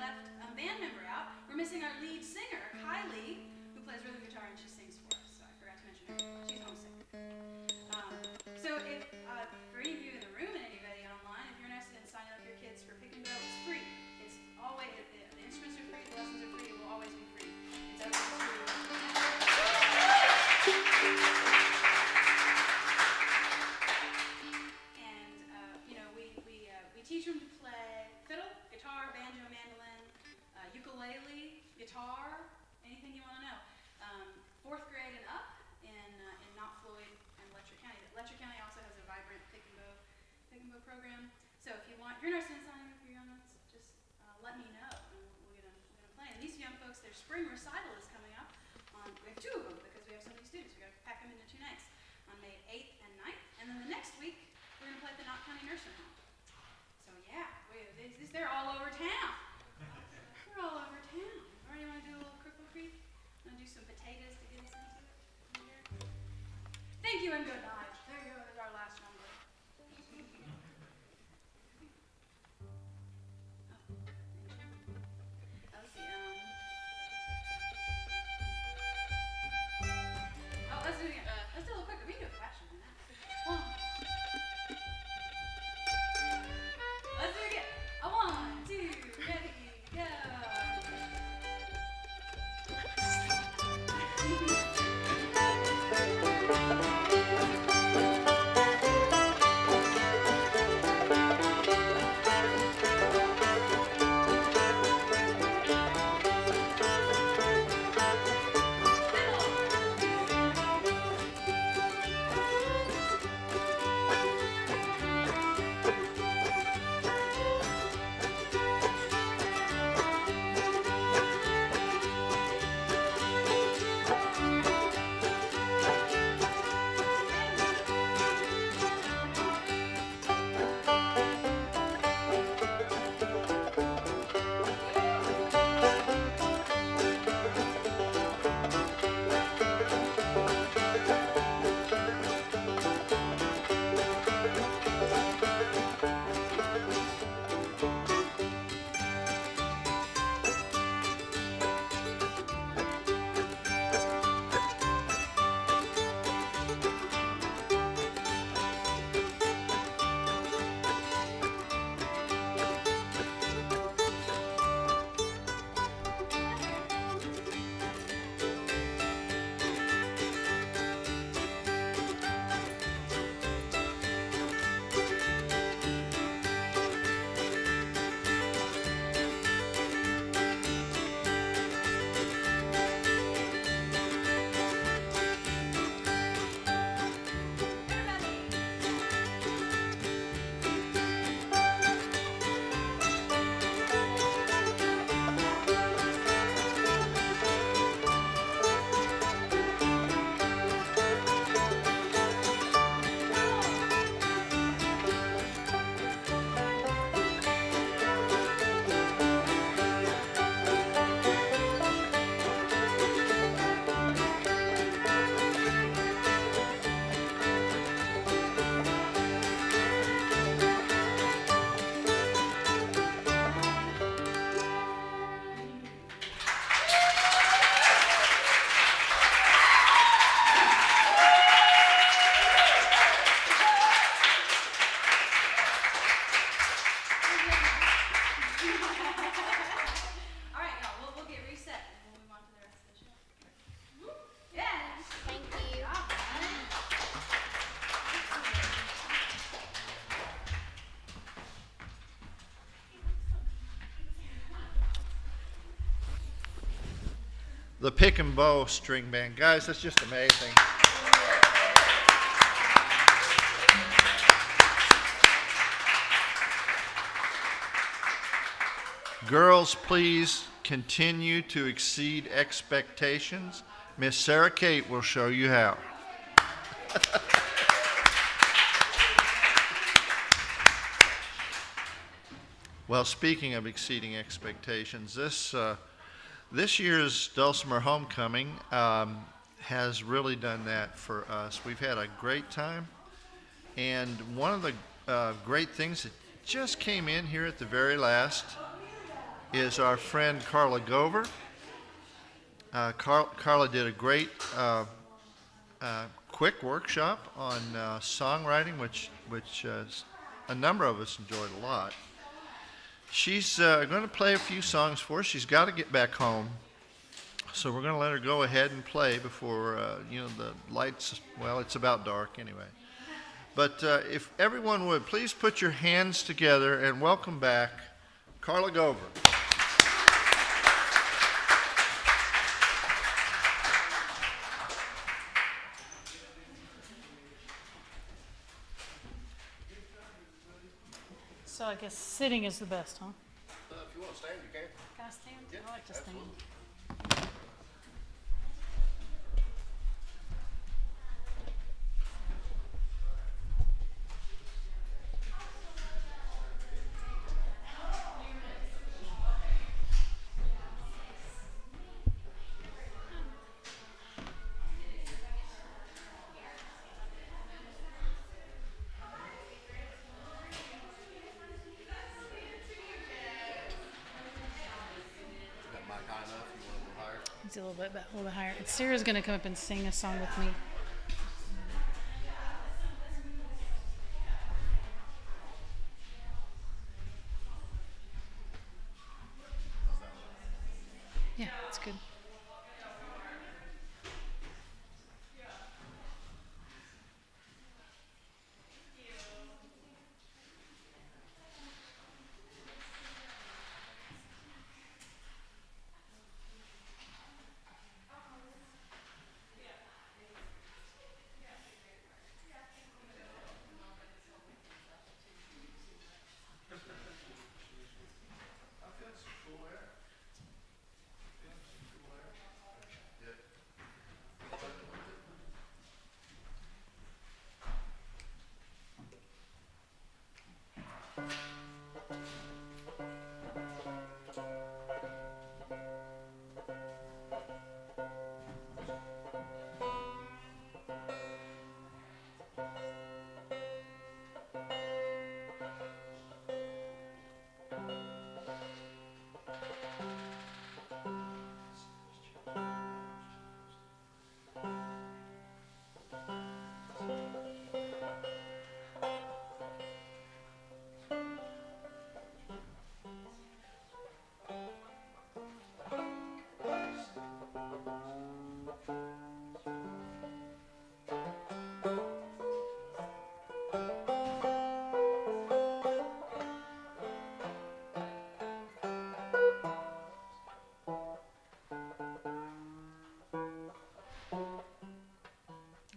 left band member out. We're missing our lead singer, Kylie, who plays rhythm guitar and she sings for us. So I forgot to mention her. She's homesick. So if, for any of you in the room and anybody online, if you're interested in signing up your kids for Pick and Go, it's free. It's always, the instruments are free, the lessons are free, it will always be free. It's open to we teach them to play fiddle, guitar, banjo, mandolin, ukulele, guitar, anything you want to know. Fourth grade and up in Knott Floyd and Letcher County. Letcher County also has a vibrant pick and go program. So if you're interested in signing up for your young ones, just let me know, and we're gonna play. And these young folks, their spring recital is coming up on. We have 2 of them because we have so many students. We got to pack them into 2 nights on May 8th and 9th, and then the next week we're gonna play at the Knott County Nursing Home. So yeah, they're all over town. They're all over town. Already want to do a little Cripple Creek? Want to do some potatoes to get us into it? Thank you and good night. There you go. There's our last number. Let's see. Let's do it again. Let's do a little quicker. We can do it faster than that. 1. Let's do it again. 1, 2, ready, go. All right, y'all. We'll get reset and we'll move on to the rest of the show. Yes. Thank you. The Pick and Bow String Band. Guys, that's just amazing. Girls, please continue to exceed expectations. Miss Sarah Kate will show you how. Well, speaking of exceeding expectations, this year's Dulcimer Homecoming has really done that for us. We've had a great time, and one of the great things that just came in here at the very last is our friend Carla Gover. Carla did a great quick workshop on songwriting, which a number of us enjoyed a lot. She's going to play a few songs for us. She's got to get back home, so we're going to let her go ahead and play before the lights. Well, it's about dark anyway. But if everyone would please put your hands together and welcome back Carla Gover. So I guess sitting is the best, huh? If you want to stand, you can. Can I stand? I like to stand. It's a little bit higher. And Sarah's going to come up and sing a song with me. Yeah, it's good.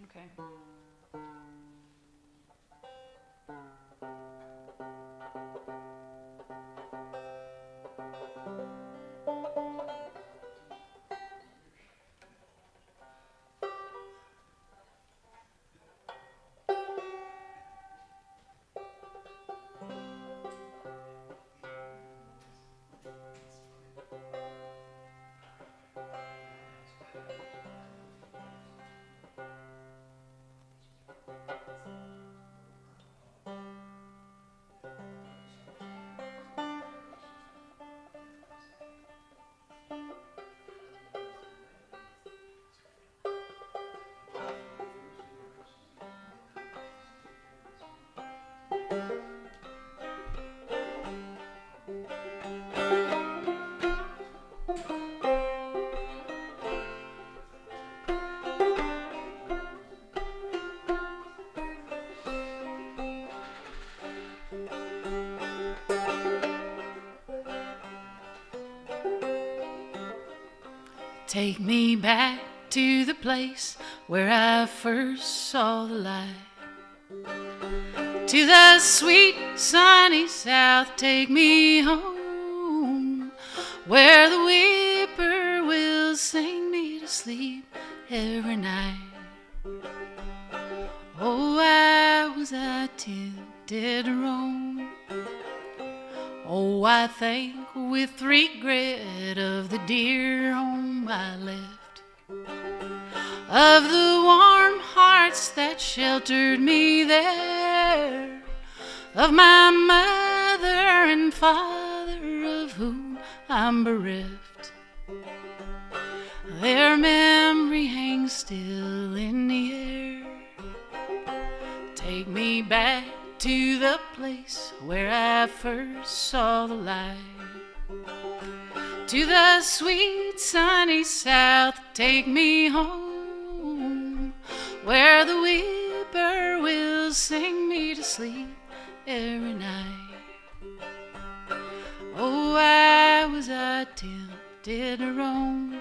Okay. Take me back to the place where I first saw the light. To the sweet sunny south, take me home, where the whippoorwills sing me to sleep every night. Oh, why was I tempted to roam? Oh, I think with regret of the dear home I left, of the warm hearts that sheltered me there, of my mother and father of whom I'm bereft. Their memory hangs still in the air. Take me back to the place where I first saw the light. To the sweet sunny south, take me home, where the whippoorwills sing me to sleep every night. Oh, why was I tempted to roam?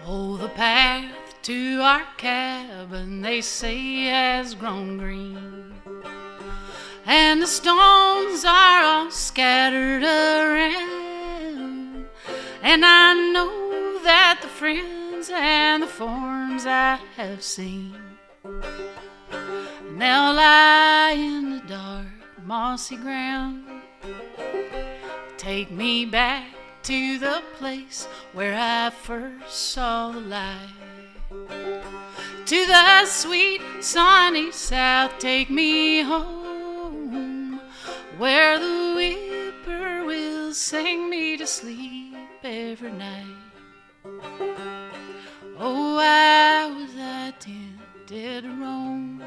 Oh, the path to our cabin, they say, has grown green, and the stones are all scattered around, and I know that the friends and the forms I have seen now lie in the dark, mossy ground. Take me back to the place where I first saw the light. To the sweet sunny south, take me home, where the whippoorwills sing me to sleep every night. Oh, why was I tempted to roam?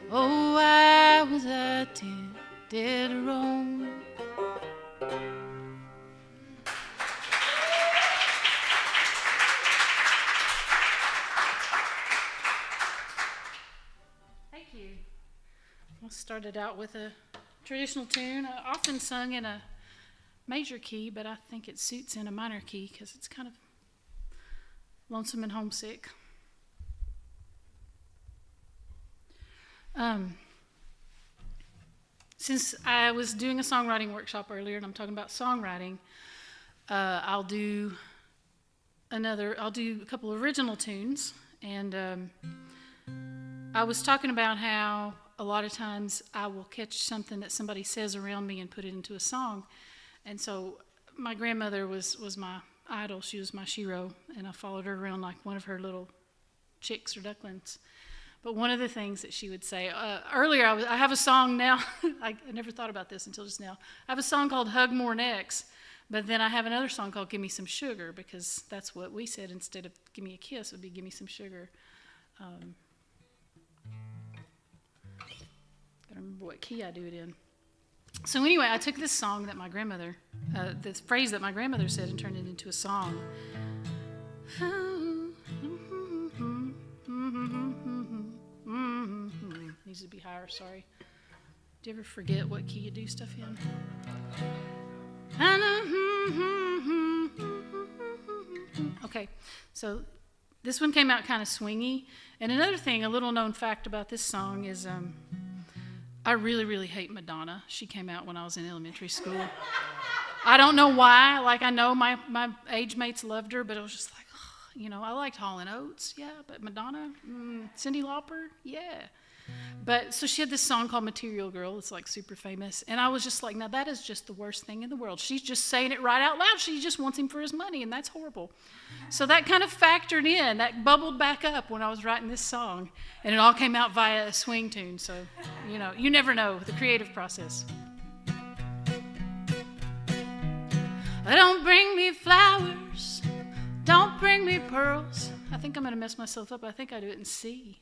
Oh, why was I tempted to roam? Thank you. I started out with a traditional tune, often sung in a major key, but I think it suits in a minor key because it's kind of lonesome and homesick. Since I was doing a songwriting workshop earlier, and I'm talking about songwriting, I'll do a couple of original tunes, and I was talking about how a lot of times I will catch something that somebody says around me and put it into a song. And so my grandmother was my idol. She was my shero, and I followed her around like one of her little chicks or ducklings. But one of the things that she would say, earlier I have a song now, I never thought about this until just now. I have a song called Hug More Necks, but then I have another song called Give Me Some Sugar, because that's what we said instead of Give Me a Kiss would be Give Me Some Sugar. Gotta remember what key I do it in. So anyway, I took this song that my grandmother, this phrase that my grandmother said, and turned it into a song. Needs to be higher, sorry. Do you ever forget what key you do stuff in? Okay, so this one came out kind of swingy. And another thing, a little known fact about this song is I really, really hate Madonna. She came out when I was in elementary school. I don't know why. Like, I know my age mates loved her, but it was just like, I liked Hall & Oates, yeah, but Madonna, Cyndi Lauper, yeah. But so she had this song called Material Girl. It's like super famous. And I was just like, now that is just the worst thing in the world. She's just saying it right out loud. She just wants him for his money, and that's horrible. So that kind of factored in. That bubbled back up when I was writing this song. And it all came out via a swing tune. So, you never know, the creative process. Don't bring me flowers. Don't bring me pearls. I think I'm going to mess myself up. I think I do it in C.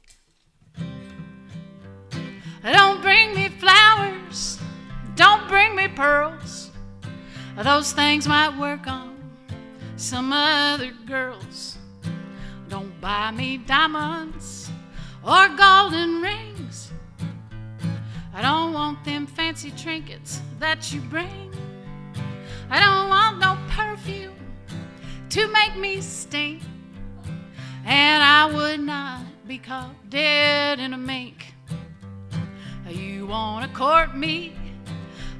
Don't bring me flowers, don't bring me pearls. Those things might work on some other girls. Don't buy me diamonds or golden rings. I don't want them fancy trinkets that you bring. I don't want no perfume to make me stink. And I would not be caught dead in a mink. You wanna court me?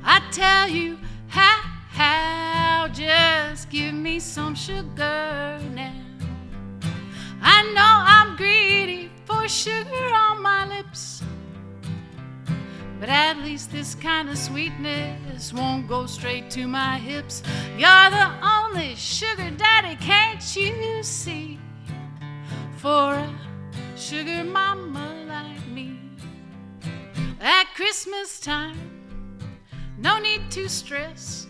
I tell you how, just give me some sugar now. sugar on my lips. But at least this kind of sweetness won't go straight to my hips. You're the only sugar daddy, can't you see? For a sugar mama like me. At Christmas time, no need to stress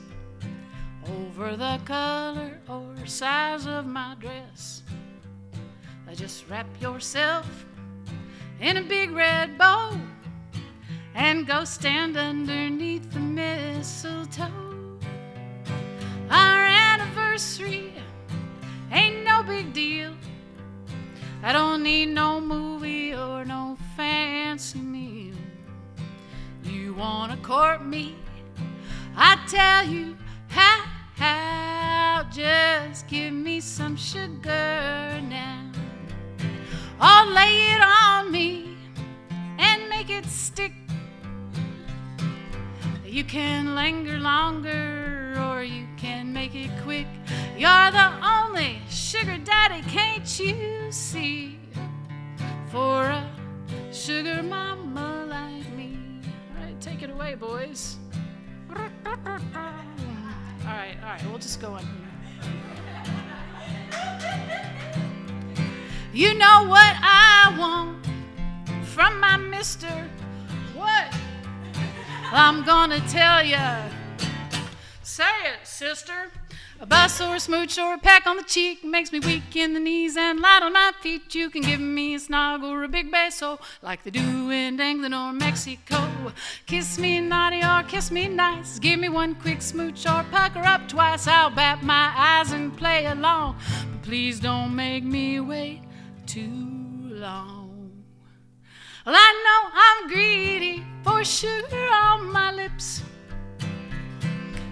over the color or size of my dress. Just wrap yourself in a big red bow and go stand underneath the mistletoe. Our anniversary ain't no big deal. I don't need no movie or no fancy meal. You wanna court me? I tell you how. Just give me some sugar now. Or lay it on me and make it stick. You can linger longer or you can make it quick. You're the only sugar daddy, can't you see? For a sugar mama like me. All right, take it away, boys. All right, we'll just go on here. You know what I want from my mister. What? I'm gonna tell ya. Say it, sister. A bus or a smooch or a peck on the cheek makes me weak in the knees and light on my feet. You can give me a snog or a big beso like they do in England or Mexico. Kiss me naughty or kiss me nice. Give me one quick smooch or pucker up twice. I'll bat my eyes and play along. But please don't make me wait too long. Well, I know I'm greedy for sugar on my lips,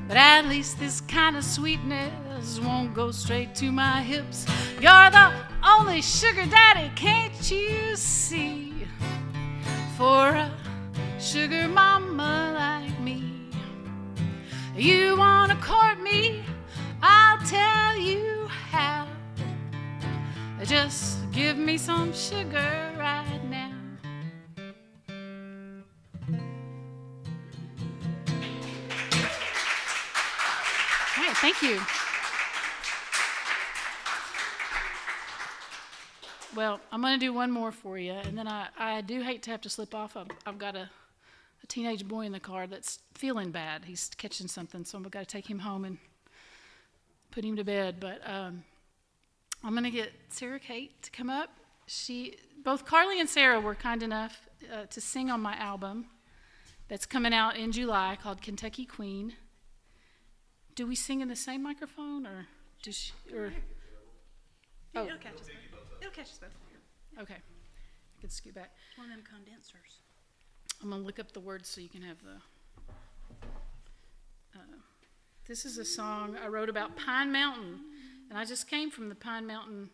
but at least this kind of sweetness won't go straight to my hips. You're the only sugar daddy, can't you see? For a sugar mama like me. You wanna court me? I'll tell you how. Just give me some sugar right now. All right, thank you. Well, I'm going to do one more for you, and then I do hate to have to slip off. I've got a teenage boy in the car that's feeling bad. He's catching something, so I've got to take him home and put him to bed. But I'm going to get Sarah Kate to come up. Both Carly and Sarah were kind enough to sing on my album that's coming out in July called Kentucky Queen. Do we sing in the same microphone, or does she? Or oh, It'll catch us both. It'll catch us both. Okay, I can scoot back. One of them condensers. I'm gonna look up the words so you can have the. This is a song I wrote about Pine Mountain, and I just came from the Pine Mountain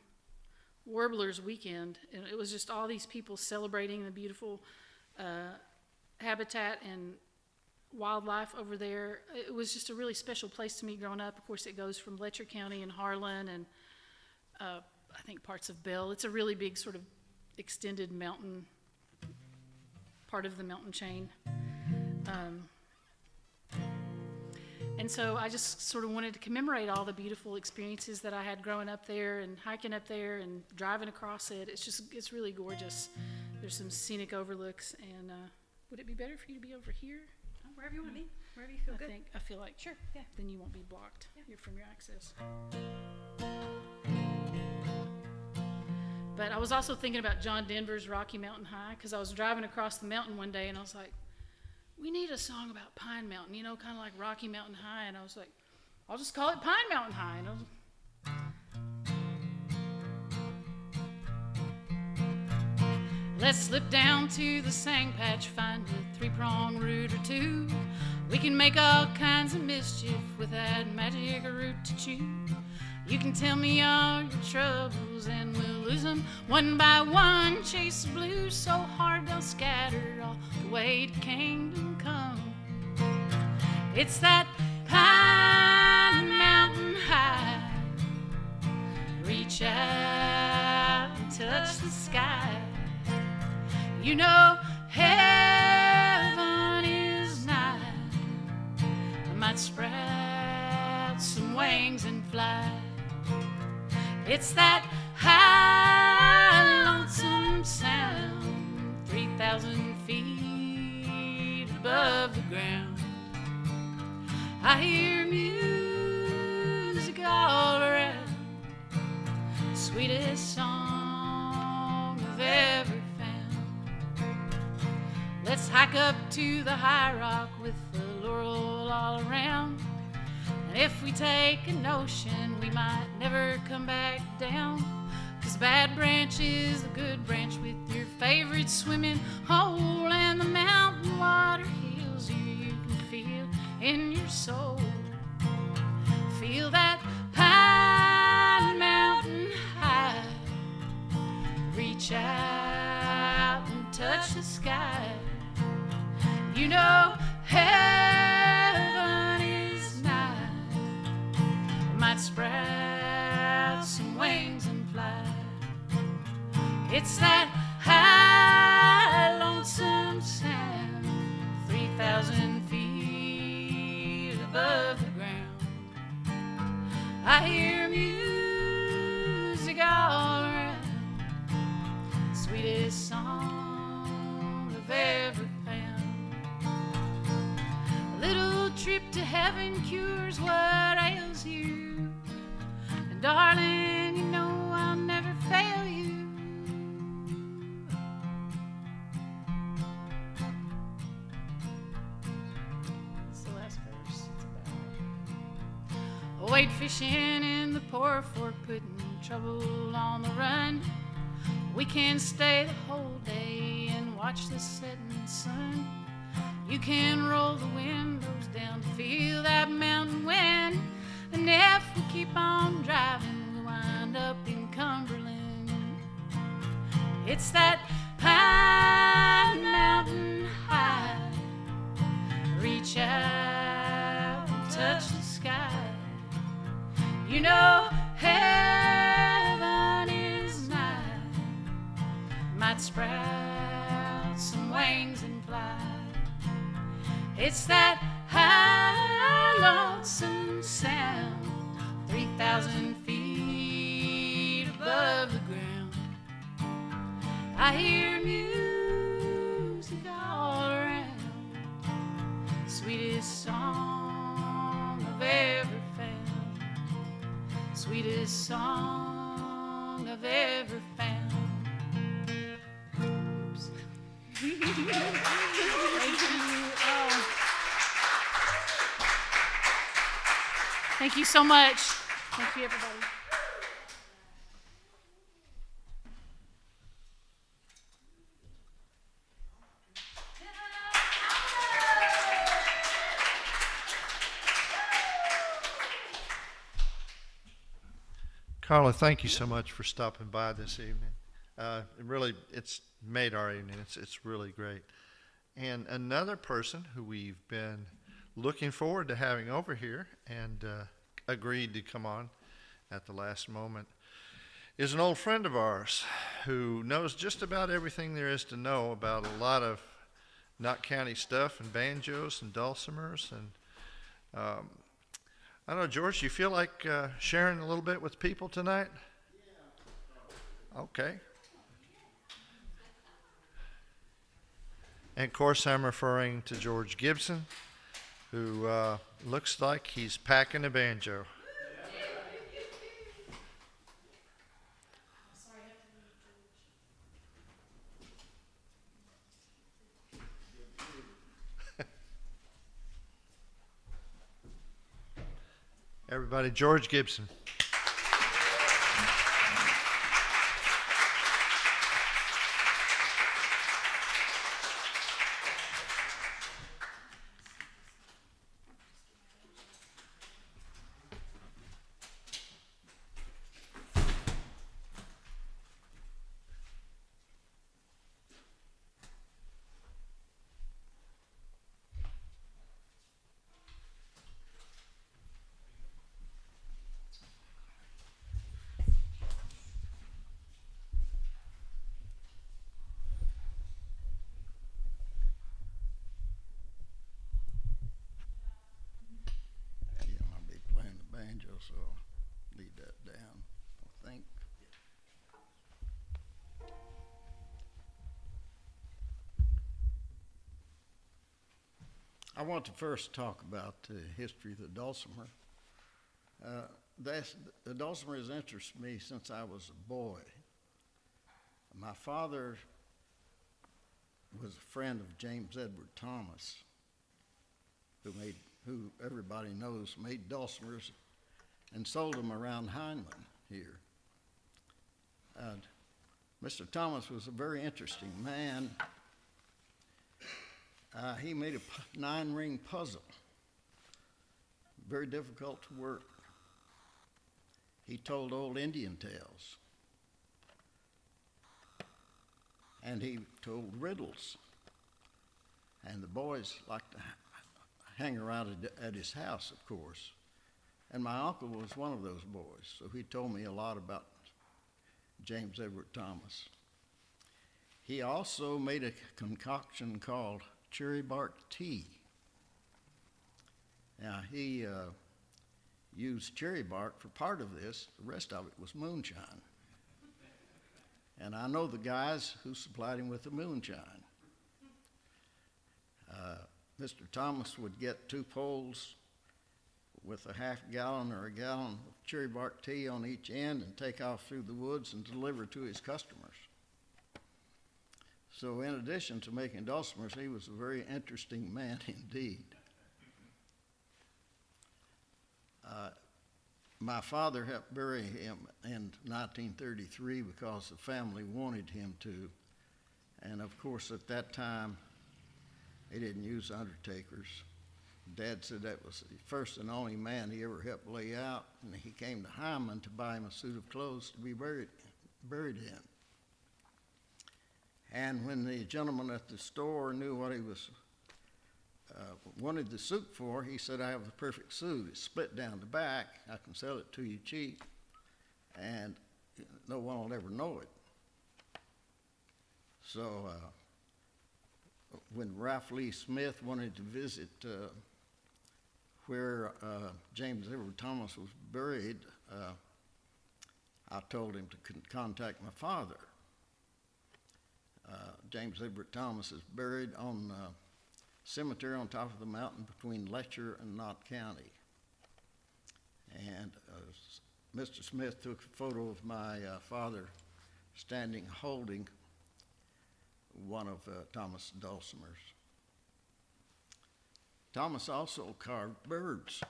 Warblers weekend, and it was just all these people celebrating the beautiful habitat and wildlife over there. It was just a really special place to me growing up. Of course, it goes from Letcher County and Harlan and I think parts of Bell. It's a really big sort of extended mountain, part of the mountain chain. And so I just sort of wanted to commemorate all the beautiful experiences that I had growing up there and hiking up there and driving across it. It's really gorgeous. There's some scenic overlooks, and would it be better for you to be over here? Wherever you want to be, wherever you feel good. I feel like Sure, yeah. then you won't be blocked from your access. But I was also thinking about John Denver's Rocky Mountain High, because I was driving across the mountain one day and I was like, we need a song about Pine Mountain, kind of like Rocky Mountain High. And I was like, I'll just call it Pine Mountain High. And let's slip down to the sand patch, find a 3-prong root or 2. We can make all kinds of mischief with that magic root to chew. You can tell me all your troubles and we'll lose them one by one. Chase the blues so hard they'll scatter all the way to kingdom come. It's that Pine Mountain High. Reach out and touch the sky. You know heaven is nigh. I might sprout some wings and fly. It's that high, lonesome sound, 3,000 feet above the ground. I hear music all around, sweetest song I've ever found. Let's hike up to the high rock with the laurel all around. And if we take a notion, we might never come back down. 'Cause Bad Branch is the good branch with your favorite swimming hole, and the mountain water heals you. You can feel in your soul. Feel that pine mountain high. Reach out and touch the sky. You know heaven is nigh. Might sprout some wings and fly. It's that high, lonesome sound, 3,000 feet above the ground. I hear music all around, sweetest song I've ever found. A little trip to heaven cures what ails you, and darling, you know I'll never fail you. That's the last verse. It's about wade fishing in the Poor Fork, putting trouble on the run. We can stay the whole day and watch the setting sun. You can roll the windows down to feel that mountain wind. And if we keep on driving, we'll wind up in Cumberland. It's that pine mountain high. Reach out and touch the sky. You know heaven is nigh. Might sprout some wings and fly. It's that high, lonesome sound, 3,000 feet above the ground. I hear music all around, sweetest song I've ever found, sweetest song I've ever found. Oops. Thank you. Thank you so much. Thank you, everybody. Carla, thank you so much for stopping by this evening. It's made our evening. It's really great. And another person who we've been looking forward to having over here and agreed to come on at the last moment is an old friend of ours who knows just about everything there is to know about a lot of Knott County stuff and banjos and dulcimers. And I don't know, George, you feel like sharing a little bit with people tonight? Yeah. Okay. And of course, I'm referring to George Gibson, who looks like he's packing a banjo. Everybody, George Gibson. I want to first talk about the history of the dulcimer. The dulcimer has interested me since I was a boy. My father was a friend of James Edward Thomas, who everybody knows made dulcimers and sold them around Hindman here. Mr. Thomas was a very interesting man. He made a 9-ring puzzle, very difficult to work. He told old Indian tales, and he told riddles, and the boys liked to hang around at his house, of course. And my uncle was one of those boys, so he told me a lot about James Edward Thomas. He also made a concoction called cherry bark tea. Now, he used cherry bark for part of this. The rest of it was moonshine. And I know the guys who supplied him with the moonshine. Mr. Thomas would get 2 poles with a half gallon or a gallon of cherry bark tea on each end and take off through the woods and deliver to his customers. So in addition to making dulcimers, he was a very interesting man indeed. My father helped bury him in 1933 because the family wanted him to. And of course, at that time, they didn't use undertakers. Dad said that was the first and only man he ever helped lay out, and he came to Hindman to buy him a suit of clothes to be buried in. And when the gentleman at the store knew what he was wanted the suit for, he said, "I have the perfect suit. It's split down the back. I can sell it to you cheap, and no one will ever know it." So when Ralph Lee Smith wanted to visit where James Edward Thomas was buried, I told him to contact my father. James Edward Thomas is buried on cemetery on top of the mountain between Letcher and Knott County. And Mr. Smith took a photo of my father standing holding one of Thomas' dulcimers. Thomas also carved birds.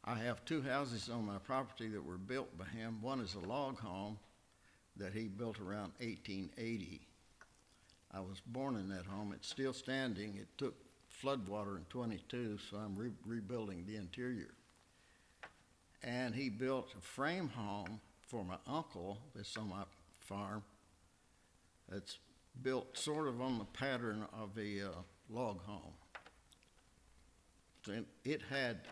I have 2 houses on my property that were built by him. One is a log home that he built around 1880. I was born in that home. It's still standing. It took floodwater in 22, so I'm rebuilding the interior. And he built a frame home for my uncle that's on my farm. It's built sort of on the pattern of a log home. So it had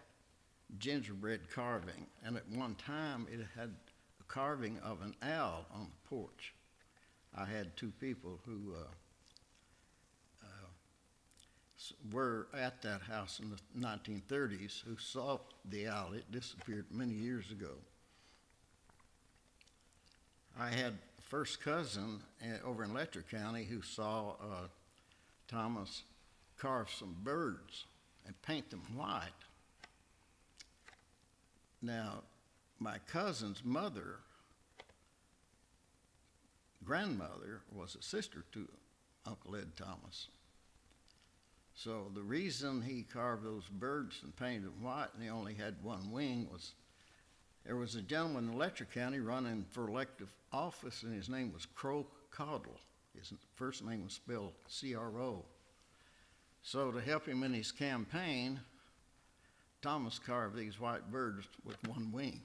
gingerbread carving, and at one time it had a carving of an owl on the porch. I had 2 people who were at that house in the 1930s who saw the owl. It disappeared many years ago. I had a first cousin over in Letcher County who saw Thomas carve some birds and paint them white. Now, my cousin's grandmother was a sister to Uncle Ed Thomas. So the reason he carved those birds and painted them white and he only had 1 wing was there was a gentleman in Letcher County running for elective office, and his name was Crow Caudle. His first name was spelled C-R-O. So to help him in his campaign, Thomas carved these white birds with 1 wing.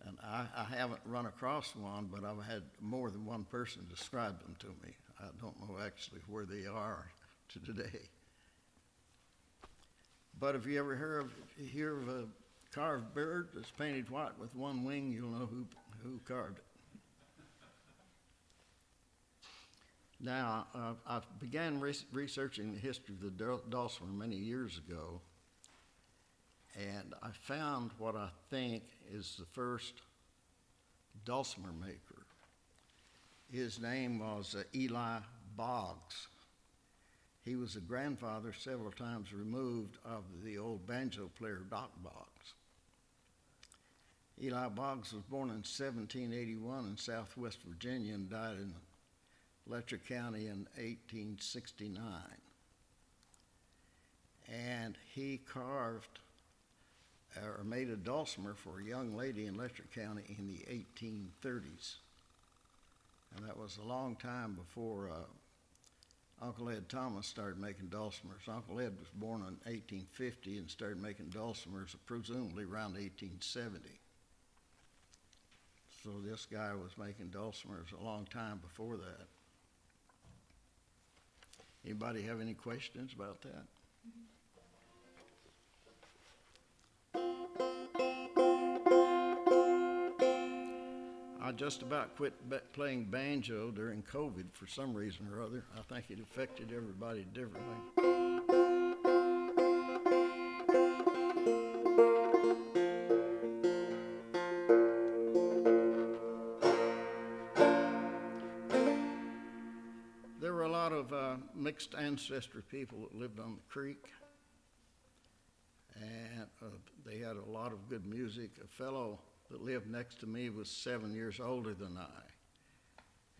And I haven't run across one, but I've had more than one person describe them to me. I don't know actually where they are to today. But if you ever hear of a carved bird that's painted white with 1 wing, you'll know who carved it. Now, I began researching the history of the dulcimer many years ago, and I found what I think is the first dulcimer maker. His name was Eli Boggs. He was a grandfather several times removed of the old banjo player Doc Boggs. Eli Boggs was born in 1781 in southwest Virginia and died in Letcher County in 1869. And he carved or made a dulcimer for a young lady in Letcher County in the 1830s. And that was a long time before Uncle Ed Thomas started making dulcimers. Uncle Ed was born in 1850 and started making dulcimers presumably around 1870. So this guy was making dulcimers a long time before that. Anybody have any questions about that? I just about quit playing banjo during COVID for some reason or other. I think it affected everybody differently. There were a lot of mixed ancestry people that lived on the creek, and they had a lot of good music. A fellow that lived next to me was 7 years older than I.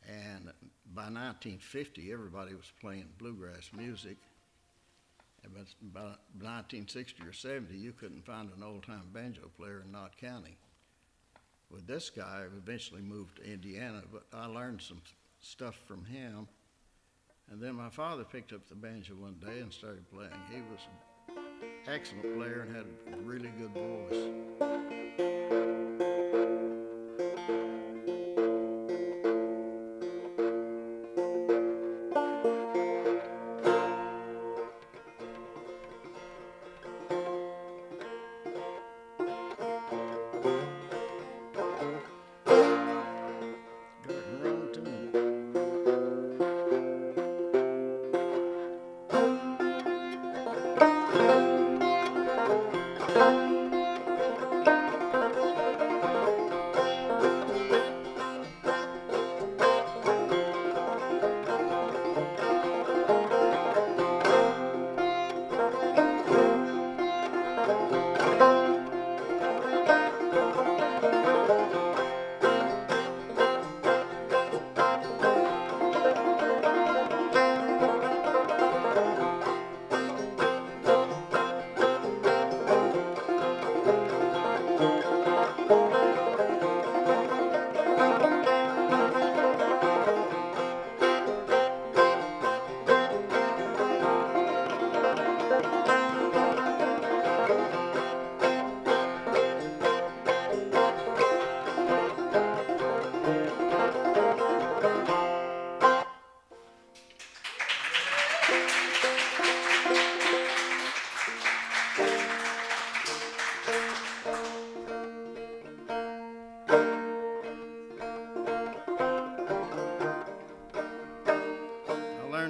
And by 1950, everybody was playing bluegrass music. And by 1960 or 70, you couldn't find an old-time banjo player in Knott County. Well, this guy eventually moved to Indiana, but I learned some stuff from him. And then my father picked up the banjo one day and started playing. He was an excellent player and had a really good voice.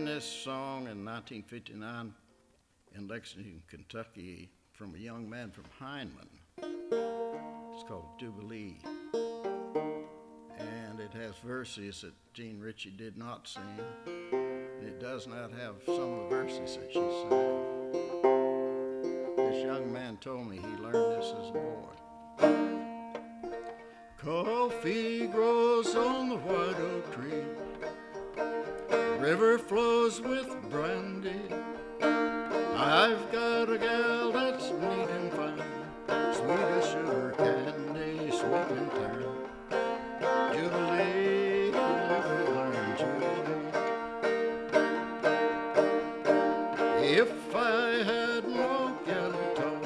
This song in 1959 in Lexington, Kentucky from a young man from Hindman. It's called Jubilee. And it has verses that Jean Ritchie did not sing. And it does not have some of the verses that she sang. This young man told me he learned this as a boy. Coffee grows on the white oak tree. River flows with brandy. I've got a gal that's neat and fine, sweet as sugar candy, sweet and tender. Jubilee, live and learn, Jubilee. If I had no guitar,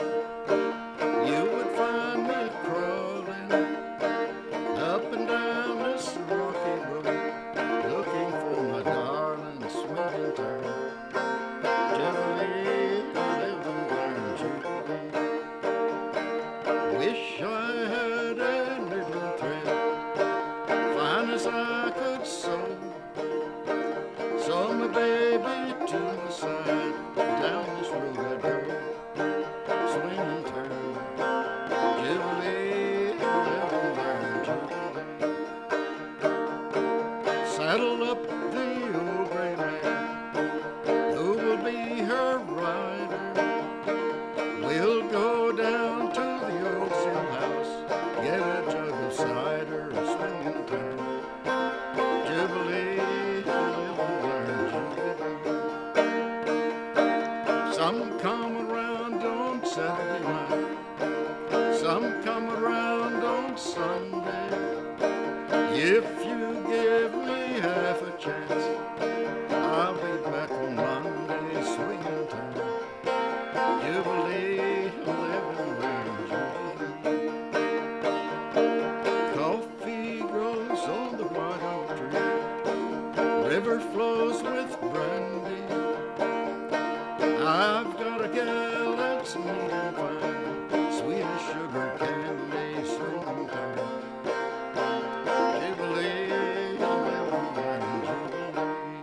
you would find me crawling up and down this rocky road, looking for my darling, sweet and tender. Jubilee, live and learn, Jubilee. Wish I had a little thread, fine as I could sew my baby to my side, down this road I go, swing and turn. Jubilee, live and learn, Jubilee. Saddle up the old gray mare, who will be If you give me half a chance, I'll be back on Monday, swinging time. Jubilee, living round Jubilee. Coffee grows on the white oak tree. River flows with brandy. I've got a gal that's neat and fine, sweet as sugar candy, swinging time. Jubilee, living round Jubilee.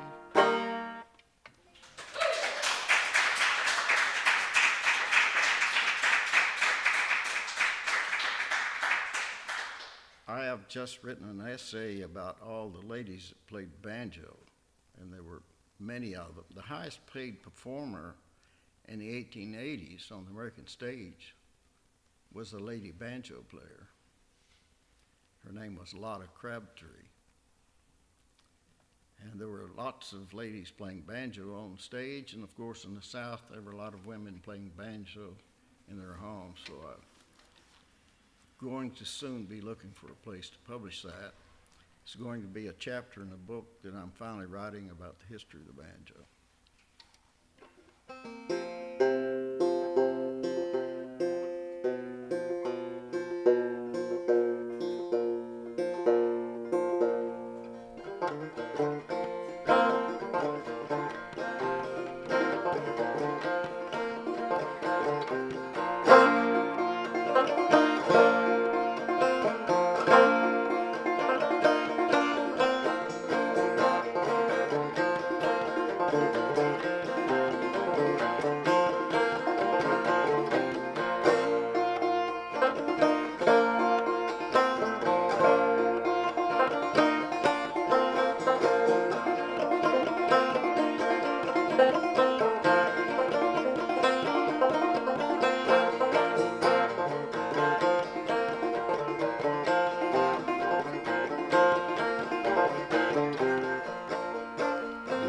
I have just written an essay about all the ladies that played banjo, and there were many of them. The highest paid performer in the 1880s on the American stage was a lady banjo player. Her name was Lotta Crabtree. And there were lots of ladies playing banjo on stage, and of course in the South there were a lot of women playing banjo in their homes, so I'm going to soon be looking for a place to publish that. It's going to be a chapter in a book that I'm finally writing about the history of the banjo.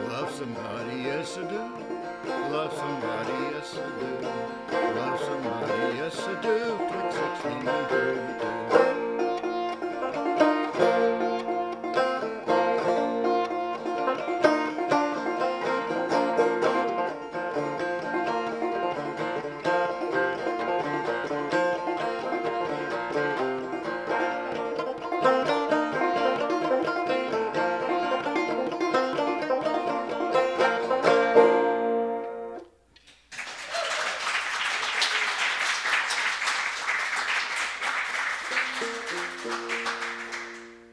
Love somebody, yes I do. Love somebody, yes I do. Love somebody, yes I do. Click 16 and 32.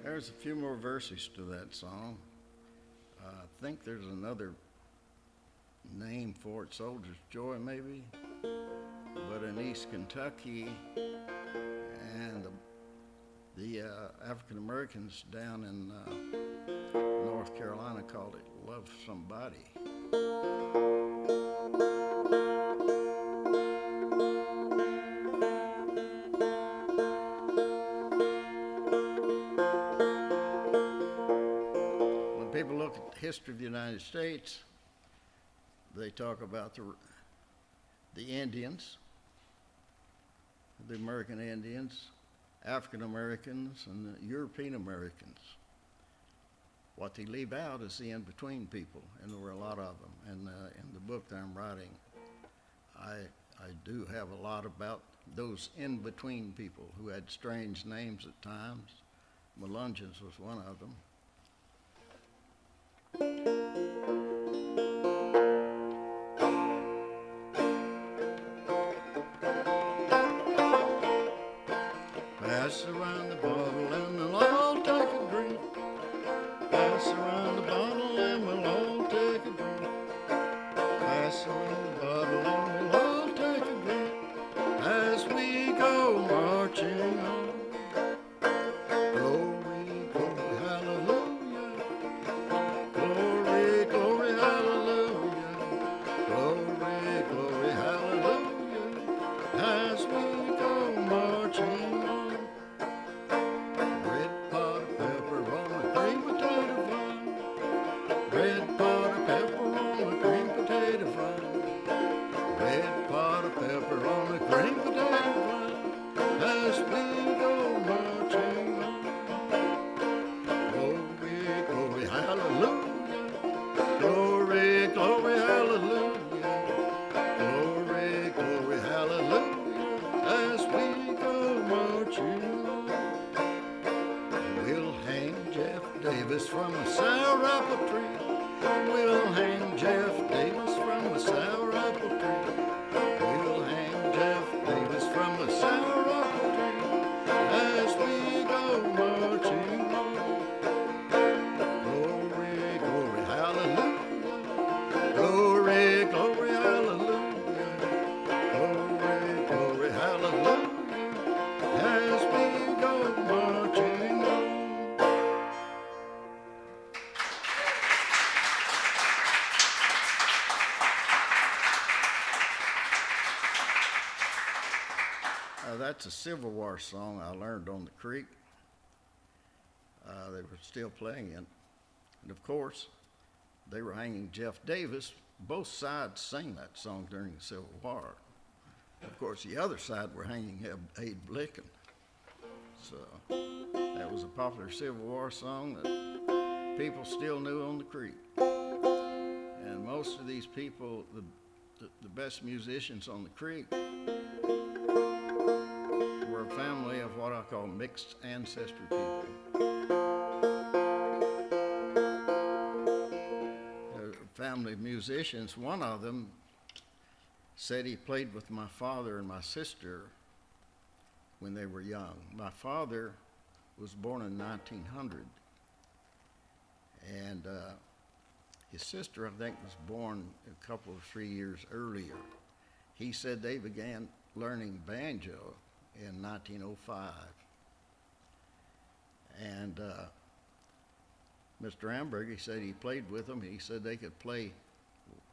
There's a few more verses to that song. I think there's another name for it, Soldier's Joy maybe, but in East Kentucky and the African Americans down in North Carolina called it Love Somebody. When people look at the history of the United States, they talk about the Indians, the American Indians, African Americans, and the European Americans. What they leave out is the in-between people, and there were a lot of them. And in the book that I'm writing, I do have a lot about those in-between people who had strange names at times. Melungeons was one of them. Pass around the bottle and we'll all take a drink. Pass around the bottle and we'll all take a drink. Pass around the bottle and we'll all take a drink as we go marching on. Glory, glory, hallelujah. Davis from a sour apple tree. We'll hang Jeff Davis from a sour apple tree. We'll hang Jeff Davis from a sour apple tree as we go marching on. Glory, glory, hallelujah. Glory, glory, hallelujah. Glory, glory, hallelujah. As we go marching on. That's a Civil War song I learned on the creek. They were still playing it. And of course, they were hanging Jeff Davis. Both sides sang that song during the Civil War. Of course, the other side were hanging Abe Lincoln. So that was a popular Civil War song that people still knew on the creek. And most of these people, the best musicians on the creek, were a family of what I call mixed ancestry people. Family of musicians. One of them said he played with my father and my sister when they were young. My father was born in 1900, and his sister, I think, was born a couple of 3 years earlier. He said they began learning banjo in 1905. And Mr. Amberg, he said he played with them. He said they could play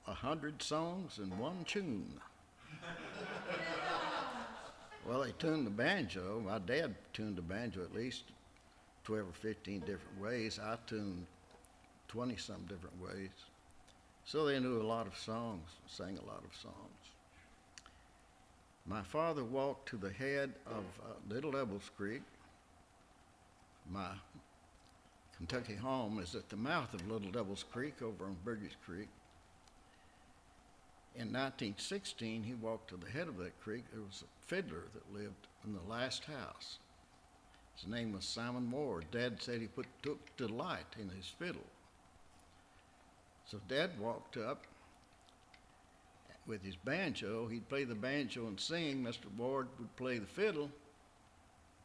100 songs in one tune. Well, they tuned the banjo. My dad tuned the banjo at least 12 or 15 different ways. I tuned 20-some different ways. So they knew a lot of songs, sang a lot of songs. My father walked to the head of Little Devils Creek. My Kentucky home is at the mouth of Little Devils Creek over on Burgess Creek. In 1916, he walked to the head of that creek. There was a fiddler that lived in the last house. His name was Simon Moore. Dad said he took delight in his fiddle. So Dad walked up with his banjo. He'd play the banjo and sing. Mr. Ward would play the fiddle.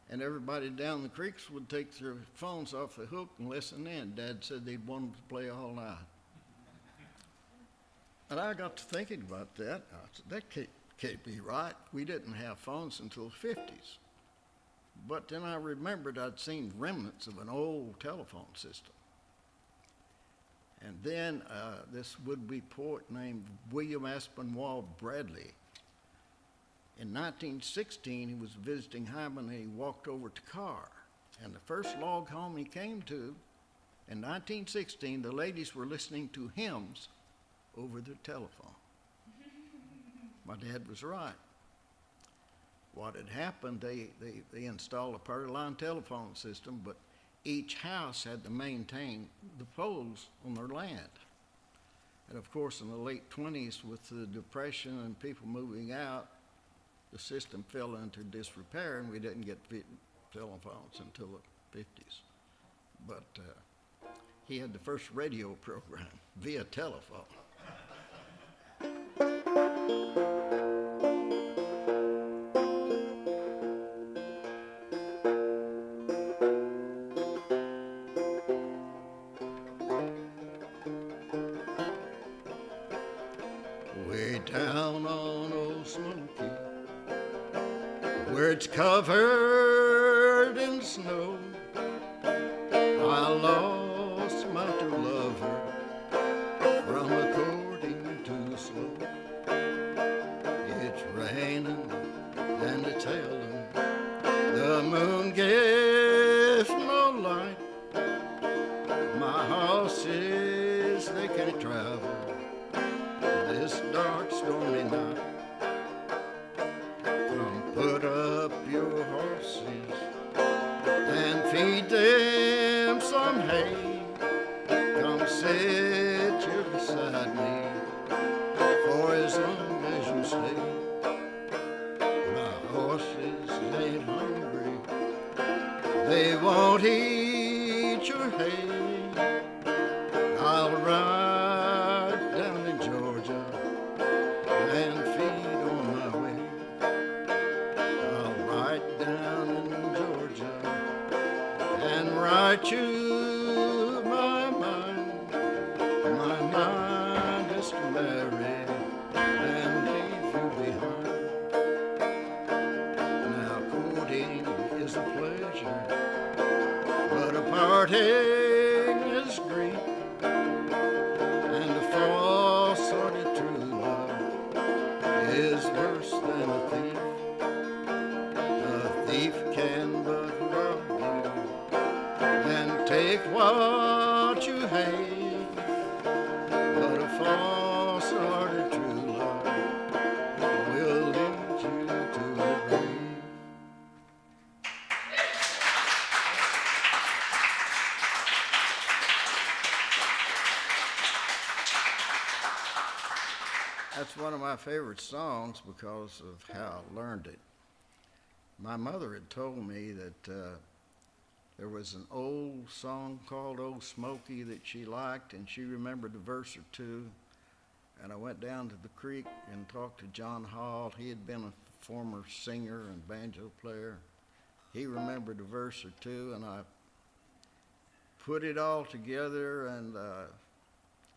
And everybody down the creeks would take their phones off the hook and listen in. Dad said they'd want them to play all night. And I got to thinking about that. I said, that can't be right. We didn't have phones until the 50s. But then I remembered I'd seen remnants of an old telephone system. And then this would-be poet named William Aspinwall Bradley. In 1916, he was visiting Hindman, and he walked over to Carr. And the first log home he came to, in 1916, the ladies were listening to hymns over the telephone. My dad was right. What had happened, they installed a party line telephone system, but each house had to maintain the poles on their land. And of course, in the late 20s, with the Depression and people moving out, the system fell into disrepair, and we didn't get telephones until the 50s. But he had the first radio program via telephone. Way down on Old Smoky, where it's covered in snow, I lost my true lover from a courting too slow. It's raining and it's hailing, the moon gives no light. My horses, they can't travel this dark stormy night. Come put up your horses and feed them some hay. Come sit here beside me for as long as you stay. My horses ain't hungry, they won't eat your hay. I'll ride down in Georgia and feed on my way. I'll ride down in Georgia and write you my mind is to marry and leave you behind. Now courting is a pleasure, but a parting is grief, and a false hearted true love is worse than a thief. A thief can but rob you and take what you hate, but a false hearted true love will lead you to the grave. That's one of my favorite songs because of how I learned it. My mother had told me that there was an old song called Old Smoky that she liked, and she remembered a verse or two. And I went down to the creek and talked to John Hall. He had been a former singer and banjo player. He remembered a verse or two, and I put it all together and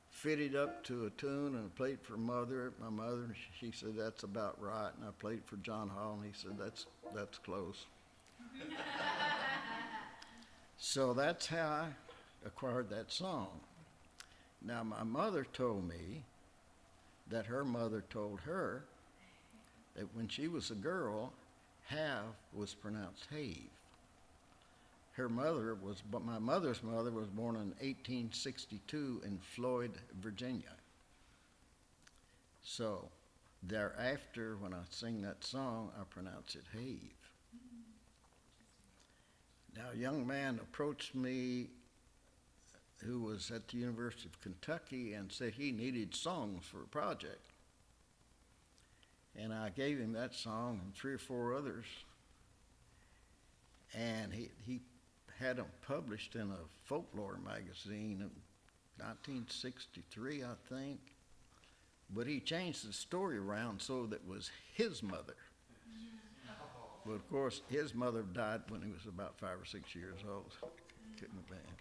fitted up to a tune and played for Mother. My mother, she said, that's about right. And I played for John Hall, and he said, that's close. So that's how I acquired that song. Now, my mother told me that her mother told her that when she was a girl, have was pronounced have. My mother's mother was born in 1862 in Floyd, Virginia. So thereafter, when I sing that song, I pronounce it have. Now, a young man approached me who was at the University of Kentucky and said he needed songs for a project. And I gave him that song and 3 or 4 others. And he had them published in a folklore magazine in 1963, I think. But he changed the story around so that it was his mother. But of course, his mother died when he was about 5 or 6 years old. Couldn't have been.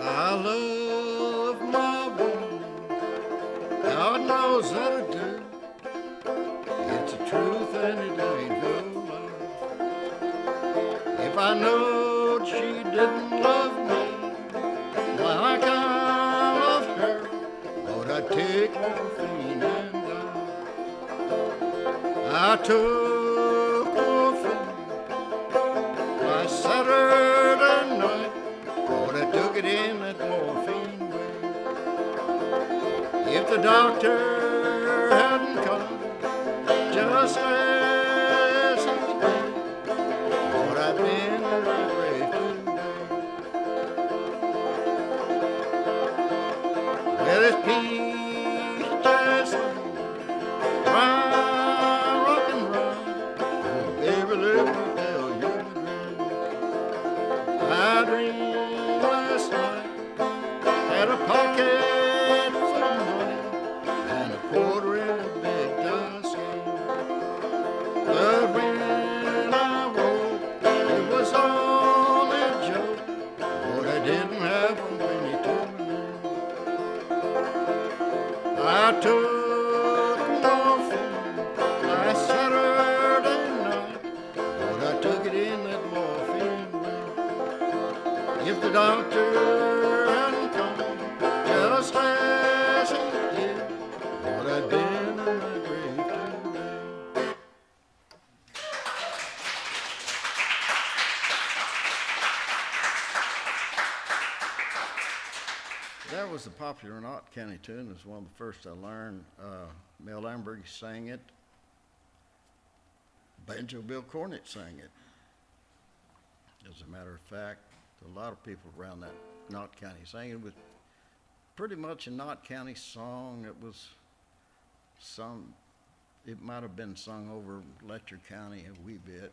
I love my woman, God knows that I do. It's the truth and it ain't no lie. If I knowed she didn't love me like I love her, Lord, I'd take morphine and die. I took morphine last Saturday night. Lord, I took it in that morphine way. If the doctor hadn't come just as he did, Lord, I'd been in my grave today. Well, it's peach jasmine, rock and roll. Oh, baby, let me tell you the dream. I dreamed last night, had a pocket full of money and a quarter in a big dice game. the doctor and come just as he did. Lord, I've been in my grave today. That was a popular Knott County tune. It was one of the first I learned. Mel Lamberg sang it. Banjo Bill Cornett sang it. As a matter of fact, a lot of people around that Knott County sang it. It was pretty much a Knott County song. It was it might have been sung over Letcher County a wee bit.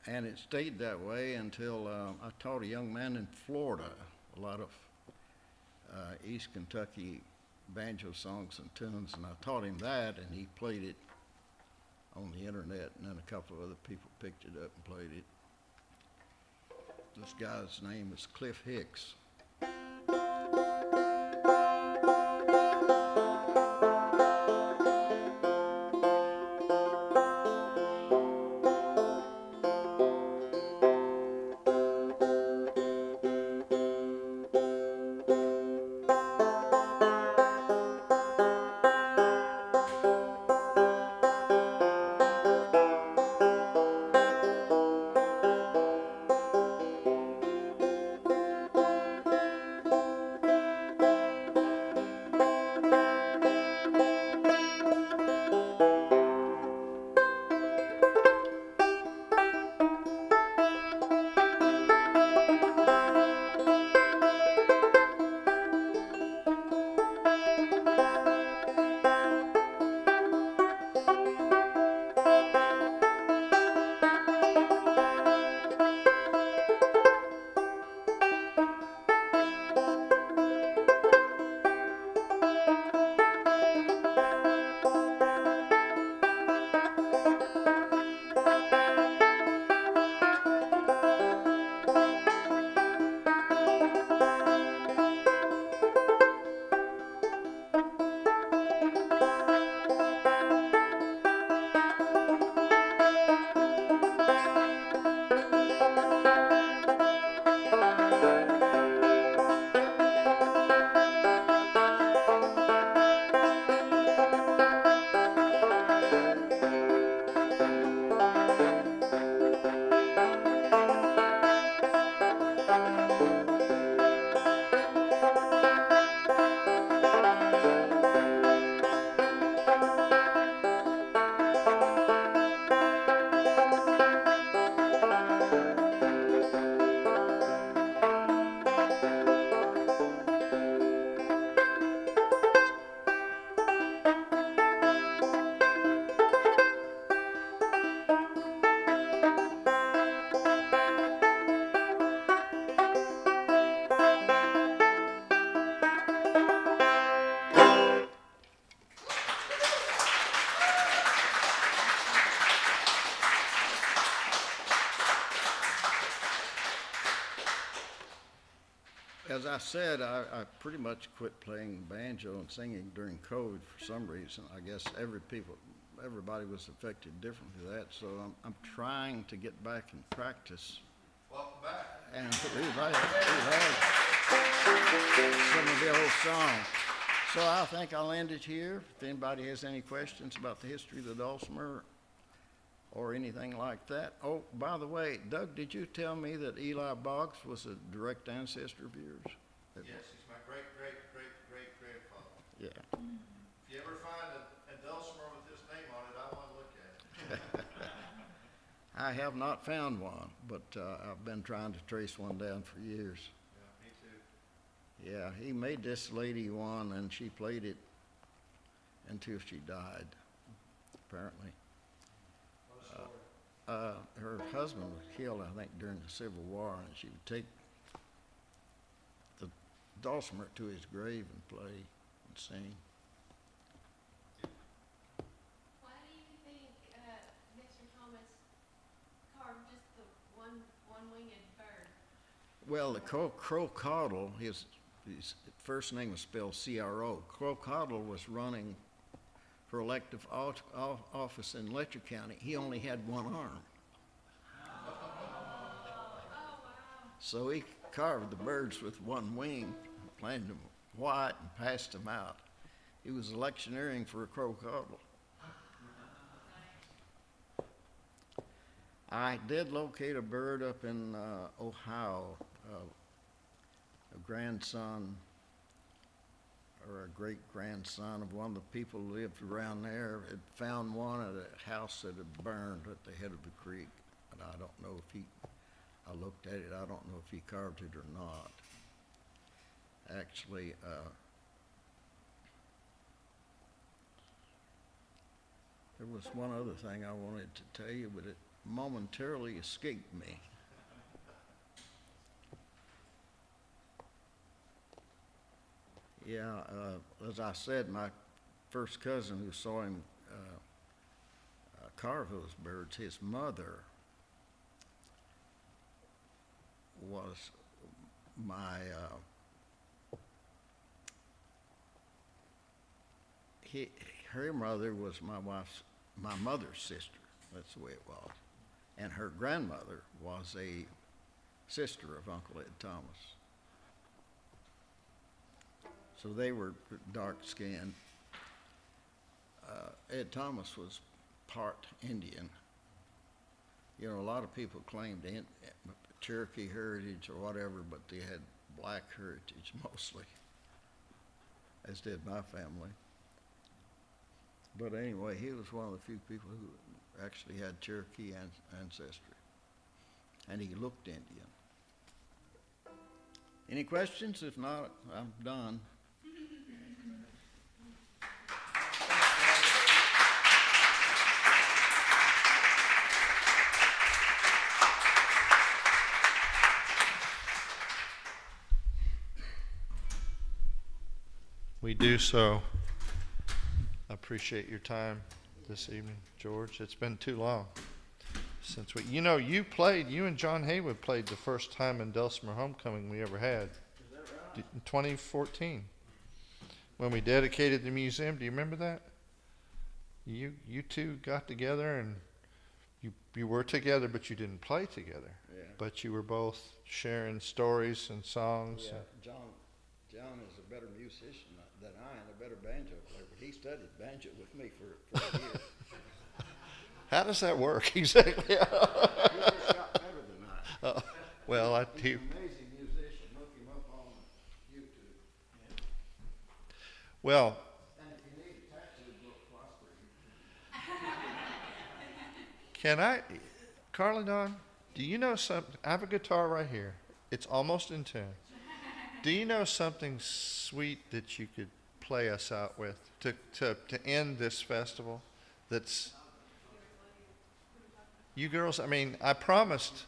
And it stayed that way until I taught a young man in Florida a lot of East Kentucky banjo songs and tunes, and I taught him that, and he played it on the internet, and then a couple of other people picked it up and played it. This guy's name is Cliff Hicks. As I said, I pretty much quit playing banjo and singing during COVID for some reason. I guess everybody was affected differently with that. So I'm trying to get back and practice. Welcome back. And rewrite some of the old songs. So I think I'll end it here. If anybody has any questions about the history of the Dulcimer or anything like that. Oh, by the way, Doug, did you tell me that Eli Boggs was a direct ancestor of yours? Yes, he's my great-great-great-great-grandfather. Yeah. If you ever find a Dulcimer with his name on it, I want to look at it. I have not found one, but I've been trying to trace one down for years. Yeah, me too. Yeah, he made this lady one, and she played it until she died, apparently. Her husband was killed, I think, during the Civil War, and she would take the dulcimer to his grave and play and sing. Why do you think Mr. Thomas carved just the one-winged bird? Well, the crow-caudle, his first name was spelled C-R-O. Crow-caudle was running for elective office in Letcher County. He only had one arm. So carved the birds with one wing, planted them white and passed them out. He was electioneering for a crow cobble. I did locate a bird up in Ohio, a grandson or a great-grandson of one of the people who lived around there had found one at a house that had burned at the head of the creek. And I don't know if I looked at it, I don't know if he carved it or not. Actually, there was one other thing I wanted to tell you, but it momentarily escaped me. Yeah, as I said, my first cousin who saw him carve those birds, his mother was my her mother was my mother's sister. That's the way it was, and her grandmother was a sister of Uncle Ed Thomas. So they were dark-skinned. Ed Thomas was part Indian. You know, a lot of people claimed Cherokee heritage or whatever, but they had black heritage mostly, as did my family. But anyway, he was one of the few people who actually had Cherokee ancestry, and he looked Indian. Any questions? If not, I'm done. We do so. I appreciate your time this evening, George. It's been too long since you and John Haywood played the first time in Dulcimer homecoming we ever had. Is that right? In 2014, when we dedicated the museum. Do you remember that? You two got together, and you were together, but you didn't play together. Yeah. But you were both sharing stories and songs. Yeah, John is a better musician than I and a better banjo player, but he studied banjo with me for a year. How does that work exactly? He just got better than I. Well, He's an amazing musician. Look him up on YouTube. Well, And if you need a tattoo book, can I, Carly Dawn, do you know something? I have a guitar right here. It's almost in tune. Do you know something sweet that you could play us out with to end this festival? That's you girls. I mean, I promised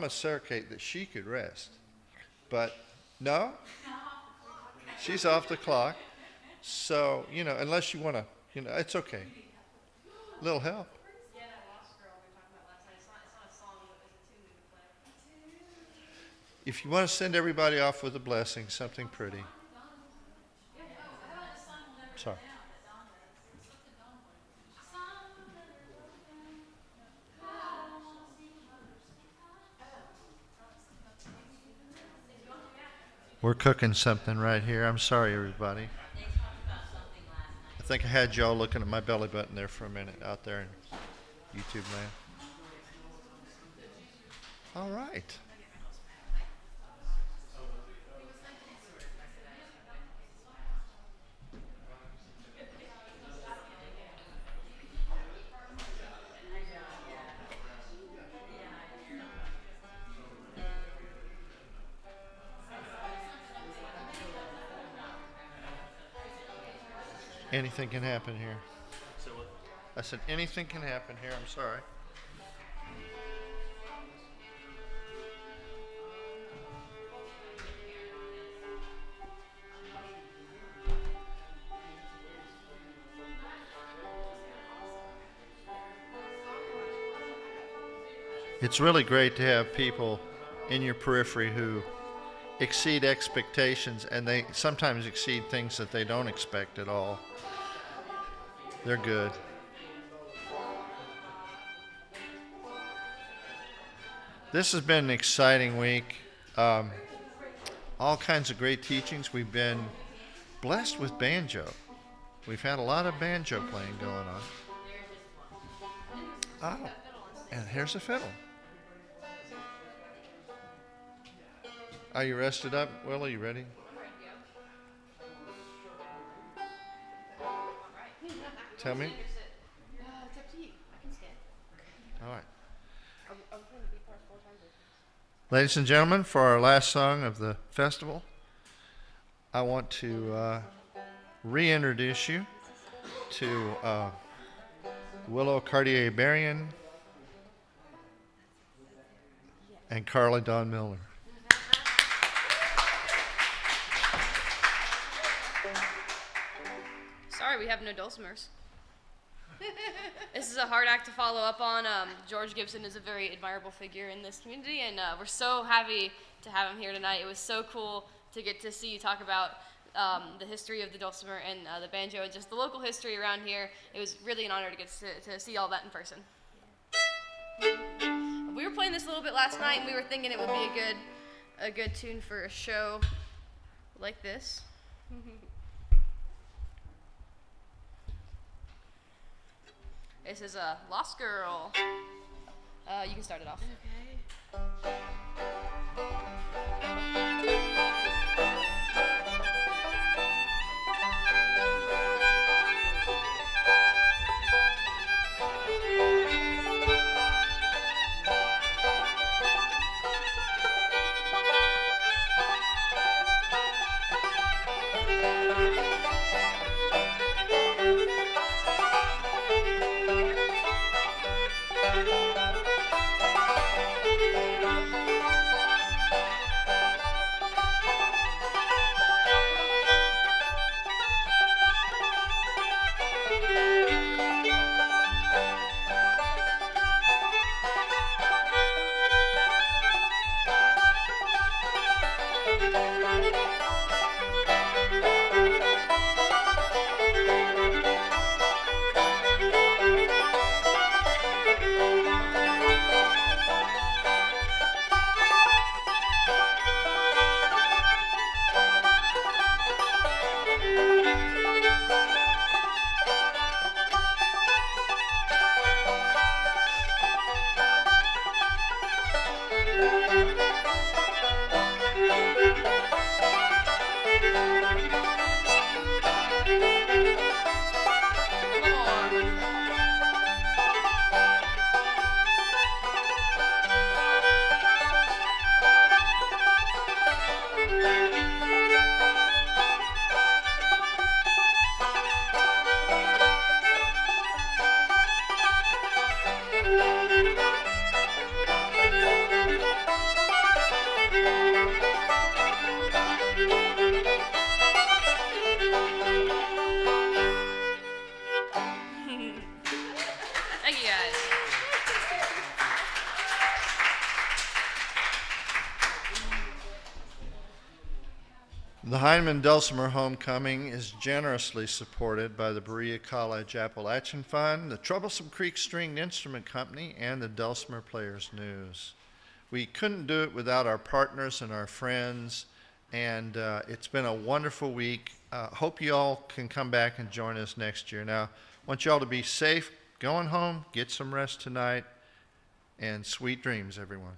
Sarah Kate that she could rest, but no, she's off the clock. So unless you want to, it's okay. Little help. Yeah, that Lost Girl we were talking about last night. It's not a song, but it's a tune we can play. If you want to send everybody off with a blessing, something pretty. Sorry. We're cooking something right here. I'm sorry, everybody. They talked about something last night. I think I had y'all looking at my belly button there for a minute out there in YouTube land. All right. Anything can happen here. I said anything can happen here. I'm sorry. It's really great to have people in your periphery who exceed expectations, and they sometimes exceed things that they don't expect at all. They're good. This has been an exciting week. All kinds of great teachings. We've been blessed with banjo. We've had a lot of banjo playing going on. Oh, and here's a fiddle. Are you rested up, Will? Are you ready? Tell me. It's up to you. I can stand. All right. Ladies and gentlemen, for our last song of the festival, I want to reintroduce you to Willow Cartier-Berrien and Carly Dawn Miller. Sorry, we have no dulcimers. This is a hard act to follow up on. George Gibson is a very admirable figure in this community, and we're so happy to have him here tonight. It was so cool to get to see you talk about the history of the dulcimer and the banjo and just the local history around here. It was really an honor to get to see all that in person. We were playing this a little bit last night, and we were thinking it would be a good tune for a show like this. This is a Lost Girl. You can start it off. Okay. Thank you guys. The Hindman Dulcimer Homecoming is generously supported by the Berea College Appalachian Fund, the Troublesome Creek Stringed Instrument Company, and the Dulcimer Players News. We couldn't do it without our partners and our friends, and it's been a wonderful week. Hope you all can come back and join us next year. Now, I want you all to be safe going home, get some rest tonight, and sweet dreams, everyone.